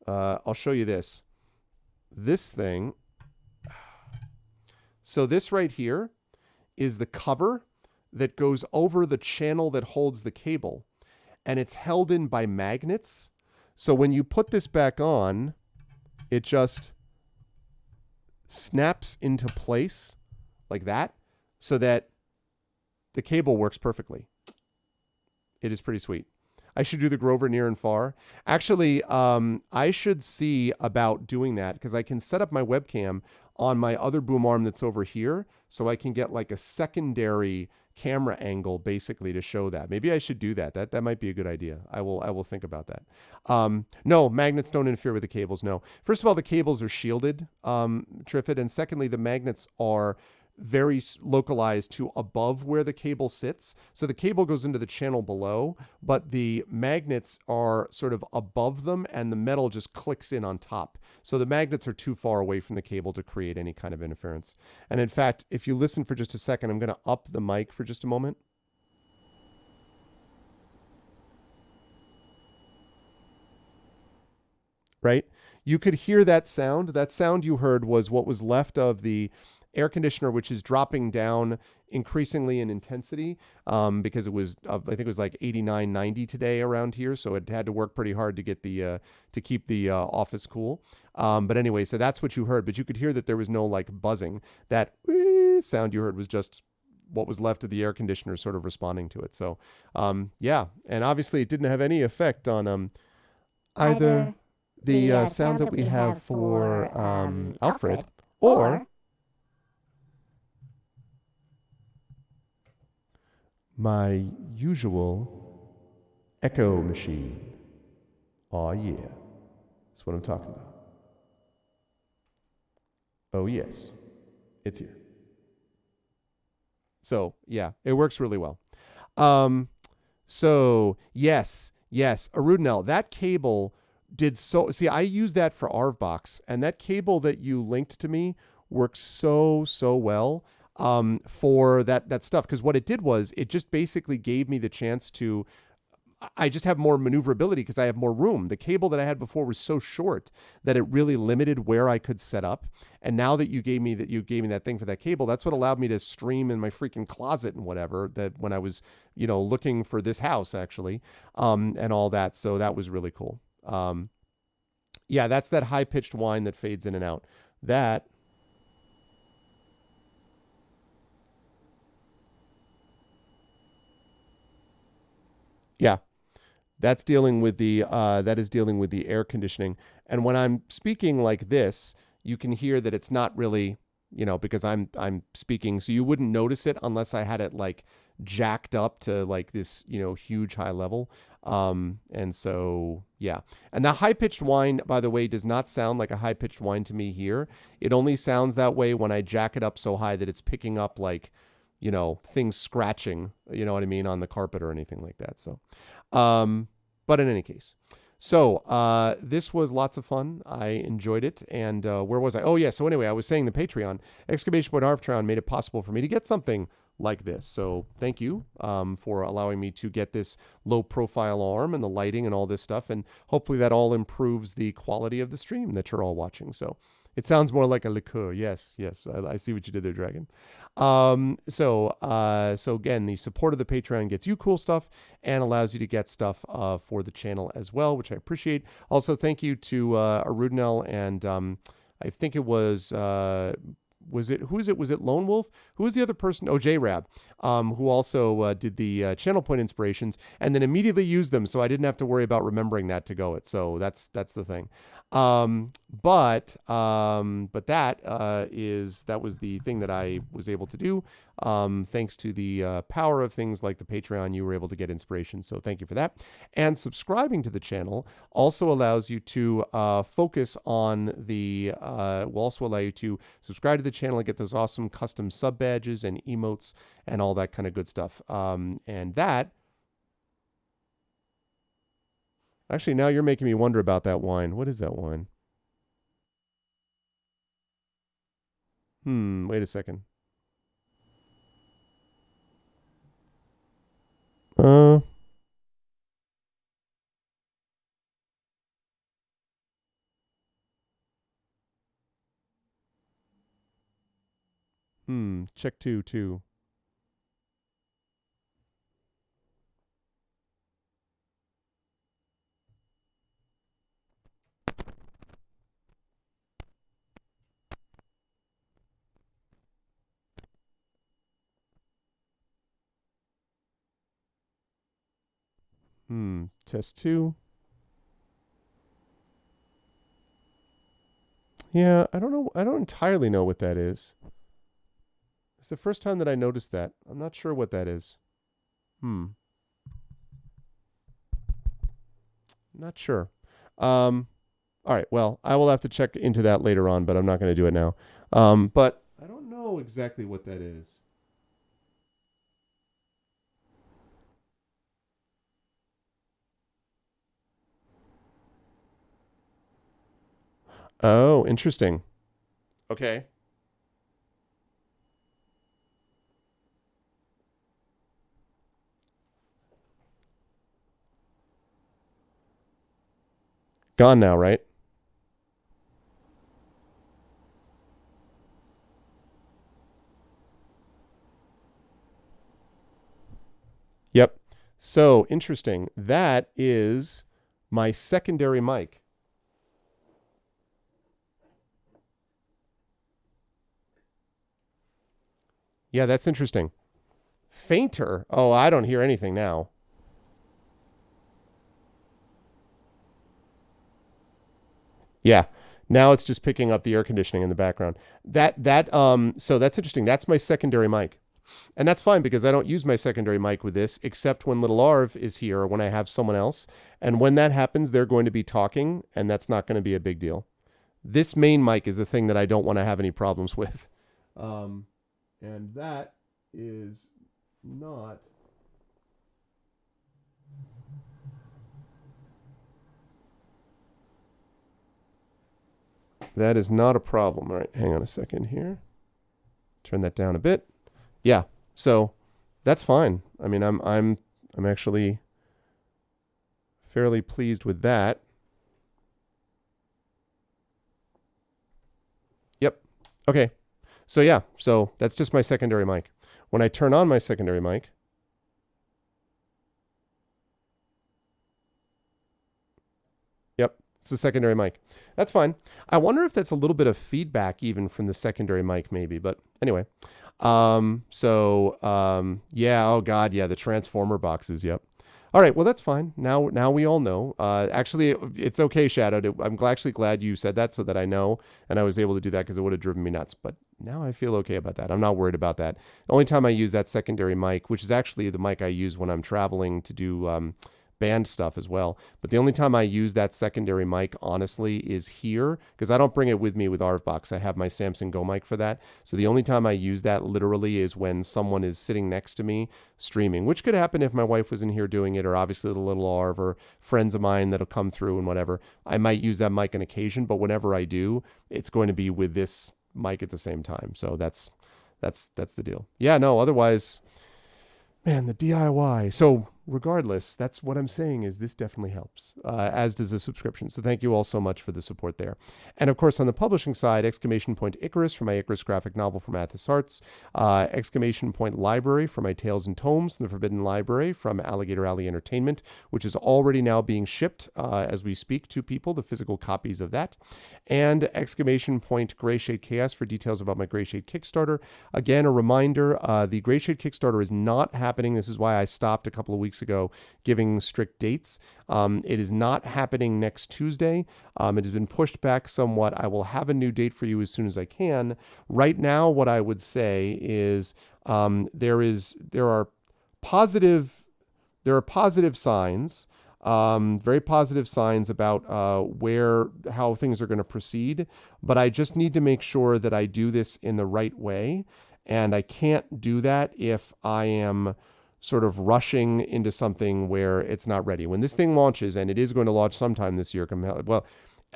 [SPEAKER 2] I'll show you this. This thing. So this right here is the cover that goes over the channel that holds the cable. And it's held in by magnets. So when you put this back on, it just snaps into place like that so that the cable works perfectly. It is pretty sweet. I should do the Grover near and far. Actually, I should see about doing that because I can set up my webcam on my other boom arm that's over here so I can get like a secondary camera angle basically to show that. Maybe I should do that. That might be a good idea. I will think about that. No, magnets don't interfere with the cables. No. First of all, the cables are shielded, Triffid, and secondly, the magnets are very localized to above where the cable sits. So the cable goes into the channel below, but the magnets are sort of above them and the metal just clicks in on top. So the magnets are too far away from the cable to create any kind of interference. And in fact, if you listen for just a second, I'm going to up the mic for just a moment. Right? You could hear that sound. That sound you heard was what was left of the air conditioner, which is dropping down increasingly in intensity because it was, I think it was like 89, 90 today around here. So it had to work pretty hard to get the, to keep the office cool. But anyway, so that's what you heard, but you could hear that there was no like buzzing. That sound you heard was just what was left of the air conditioner sort of responding to it. So yeah. And obviously it didn't have any effect on either the sound that we have for Alfred or my usual echo machine. Oh yeah, that's what I'm talking about. Oh yes, it's here. So yeah, it works really well. So yes, Arudinel, that cable see, I use that for ArvBox, and that cable that you linked to me works so well for that stuff. Because what it did was it just basically gave me the chance to. I just have more maneuverability because I have more room. The cable that I had before was so short that it really limited where I could set up. And now that you gave me that thing for that cable, that's what allowed me to stream in my freaking closet and whatever, that when I was, looking for this house actually, and all that. So that was really cool. Yeah, that's that high pitched whine that fades in and out. That. Yeah. That is dealing with the air conditioning. And when I'm speaking like this, you can hear that it's not really, because I'm speaking, so you wouldn't notice it unless I had it like jacked up to like this, huge high level. And so, yeah. And the high pitched whine, by the way, does not sound like a high pitched whine to me here. It only sounds that way when I jack it up so high that it's picking up like, things scratching, what I mean, on the carpet or anything like that. So, but in any case, so this was lots of fun. I enjoyed it. And where was I? Oh, yeah. So anyway, I was saying the Patreon, exclamation.arvtron made it possible for me to get something like this. So thank you for allowing me to get this low profile arm and the lighting and all this stuff. And hopefully that all improves the quality of the stream that you're all watching. So it sounds more like a liqueur. Yes. I see what you did there, Dragon. So again, the support of the Patreon gets you cool stuff and allows you to get stuff for the channel as well, which I appreciate. Also, thank you to Arudnell and I think it was Lone Wolf? Who was the other person? Oh, J-Rab, who also did the channel point inspirations and then immediately used them, so I didn't have to worry about remembering that to go it. So that's the thing. But that was the thing that I was able to do. Thanks to the power of things like the Patreon, you were able to get inspiration. So thank you for that. And subscribing to the channel also allows you to focus on the, will also allow you to subscribe to the channel and get those awesome custom sub badges and emotes and all that kind of good stuff. And that, actually, now you're making me wonder about that wine. What is that wine? Wait a second. Check two. Test 2. Yeah, I don't know. I don't entirely know what that is. It's the first time that I noticed that. I'm not sure what that is. Not sure. All right. Well, I will have to check into that later on, but I'm not going to do it now. But I don't know exactly what that is. Oh, interesting. Okay. Gone now, right? Yep. So interesting. That is my secondary mic. Yeah, that's interesting. Fainter? Oh, I don't hear anything now. Yeah. Now it's just picking up the air conditioning in the background. So that's interesting. That's my secondary mic. And that's fine because I don't use my secondary mic with this except when little Arv is here or when I have someone else. And when that happens, they're going to be talking and that's not going to be a big deal. This main mic is the thing that I don't want to have any problems with. And that is not... That is not a problem. All right, hang on a second here. Turn that down a bit. Yeah, so that's fine. I mean, I'm actually fairly pleased with that. Yep. Okay. So yeah, so that's just my secondary mic. When I turn on my secondary mic, yep, it's a secondary mic. That's fine. I wonder if that's a little bit of feedback even from the secondary mic maybe, but anyway. Yeah, oh God, yeah, the transformer boxes, yep. All right, well, that's fine. Now we all know. Actually, it's okay, Shadow. I'm actually glad you said that so that I know, and I was able to do that because it would have driven me nuts. But now I feel okay about that. I'm not worried about that. The only time I use that secondary mic, which is actually the mic I use when I'm traveling to do band stuff as well. But the only time I use that secondary mic, honestly, is here because I don't bring it with me with ArvBox. I have my Samsung Go mic for that. So the only time I use that literally is when someone is sitting next to me streaming, which could happen if my wife was in here doing it, or obviously the little Arv or friends of mine that'll come through and whatever. I might use that mic on occasion, but whenever I do, it's going to be with this mic at the same time. So that's the deal. Yeah, no, otherwise, man, the DIY. So regardless, that's what I'm saying is this definitely helps, as does a subscription. So thank you all so much for the support there. And of course, on the publishing side, exclamation point Icarus for my Icarus graphic novel from Athos Arts, exclamation point Library for my Tales and Tomes from the Forbidden Library from Alligator Alley Entertainment, which is already now being shipped as we speak to people, the physical copies of that. And exclamation point Gray Shade Chaos for details about my Gray Shade Kickstarter. Again, a reminder, the Gray Shade Kickstarter is not happening. This is why I stopped a couple of weeks ago giving strict dates. It is not happening next Tuesday. It has been pushed back somewhat. I will have a new date for you as soon as I can. Right now, what I would say is there are positive signs, very positive signs about how things are going to proceed. But I just need to make sure that I do this in the right way. And I can't do that if I am sort of rushing into something where it's not ready. When this thing launches, and it is going to launch sometime this year,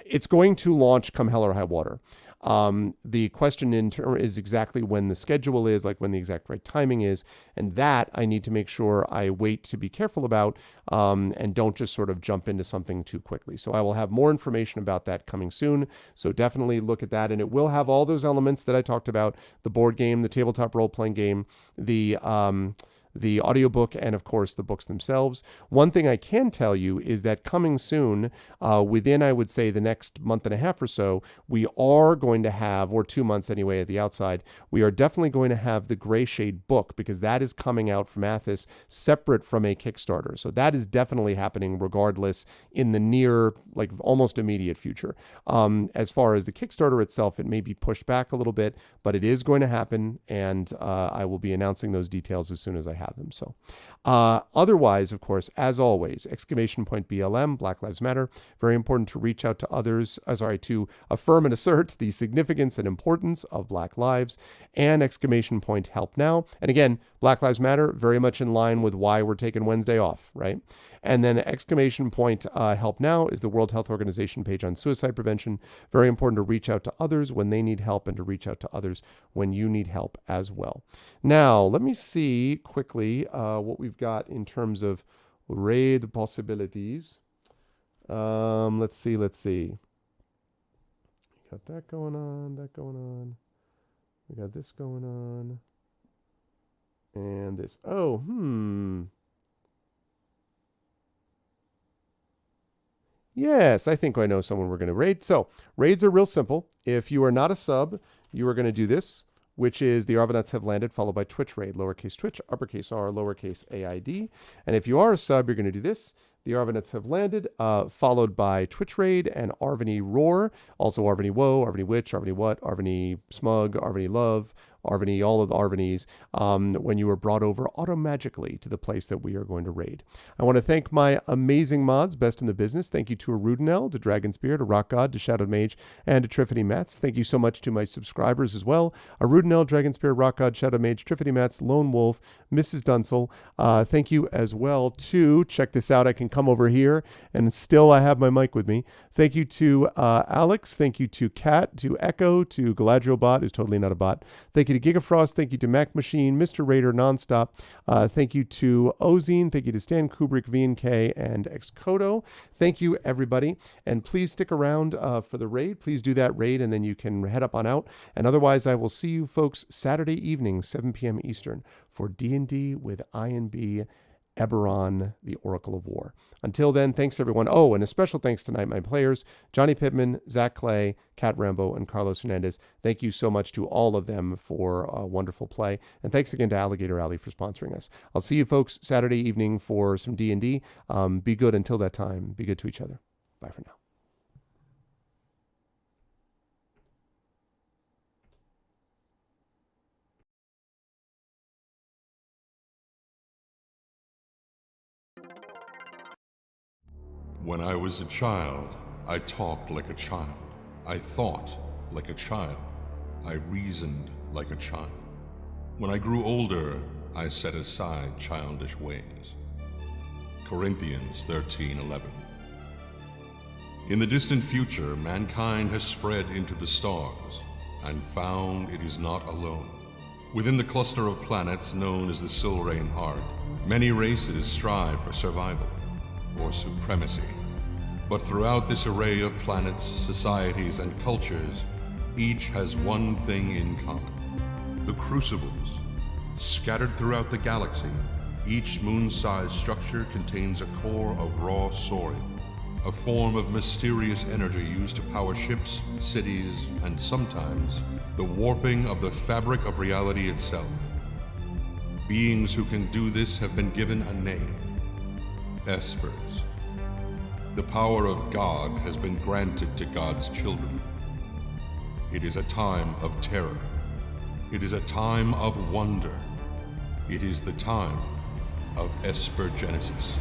[SPEAKER 2] it's going to launch come hell or high water. The question is exactly when the schedule is, like when the exact right timing is, and that I need to make sure I wait to be careful about, and don't just sort of jump into something too quickly. So I will have more information about that coming soon. So definitely look at that, and it will have all those elements that I talked about: the board game, the tabletop role-playing game, the audiobook, and of course the books themselves. One thing I can tell you is that coming soon, within I would say the next month and a half or so, we are going to have, or 2 months anyway at the outside, we are definitely going to have the Gray Shade book, because that is coming out from Athos separate from a Kickstarter. So that is definitely happening regardless in the near, like almost immediate future. As far as the Kickstarter itself, it may be pushed back a little bit, but it is going to happen, and I will be announcing those details as soon as I have them. So otherwise, of course, as always, exclamation point BLM, Black Lives Matter. Very important to reach out to others, to affirm and assert the significance and importance of Black lives, and exclamation point help now. And again, Black Lives Matter, very much in line with why we're taking Wednesday off, right? And then exclamation point help now is the World Health Organization page on suicide prevention. Very important to reach out to others when they need help, and to reach out to others when you need help as well. Now, let me see quickly what we've got in terms of raid possibilities. Let's see. Got that going on. We got this going on. And this. Yes, I think I know someone we're going to raid. So raids are real simple. If you are not a sub, you are going to do this, which is the Arvanauts have landed, followed by Twitch raid, lowercase Twitch, uppercase R, lowercase AID. And if you are a sub, you're going to do this. The Arvanauts have landed, followed by Twitch raid and Arvany roar, also Arvany woe, Arvany witch, Arvany what, Arvany smug, Arvany love, Arvany, all of the Arvanys, when you were brought over automagically to the place that we are going to raid. I want to thank my amazing mods, best in the business. Thank you to Arudinel, to Dragon Spear, to Rock God, to Shadow Mage, and to Triffany Metz. Thank you so much to my subscribers as well. Arudinel, Dragon Spear, Rock God, Shadow Mage, Triffany Metz, Lone Wolf, Mrs. Dunsel. Thank you as well to, check this out, I can come over here and still I have my mic with me. Thank you to Alex. Thank you to Kat, to Echo, to Galadriel Bot, who's totally not a bot. Thank you to Gigafrost. Thank you to Mac Machine, Mr. Raider, Nonstop. Thank you to Ozine. Thank you to Stan Kubrick, VNK, and Xcodo. Thank you, everybody. And please stick around for the raid. Please do that raid, and then you can head up on out. And otherwise, I will see you folks Saturday evening, 7 p.m. Eastern, for D&D with INB Eberron, the Oracle of War. Until then, thanks everyone. Oh, and a special thanks tonight, my players, Johnny Pittman, Zach Clay, Kat Rambo, and Carlos Hernandez. Thank you so much to all of them for a wonderful play. And thanks again to Alligator Alley for sponsoring us. I'll see you folks Saturday evening for some D&D. Be good until that time. Be good to each other. Bye for now.
[SPEAKER 1] When I was a child, I talked like a child. I thought like a child. I reasoned like a child. When I grew older, I set aside childish ways. Corinthians 13:11. In the distant future, mankind has spread into the stars and found it is not alone. Within the cluster of planets known as the Silrain Heart, many races strive for survival or supremacy. But throughout this array of planets, societies, and cultures, each has one thing in common. The Crucibles. Scattered throughout the galaxy, each moon-sized structure contains a core of raw Saurian, a form of mysterious energy used to power ships, cities, and sometimes the warping of the fabric of reality itself. Beings who can do this have been given a name: Espers. The power of God has been granted to God's children. It is a time of terror. It is a time of wonder. It is the time of Esper Genesis.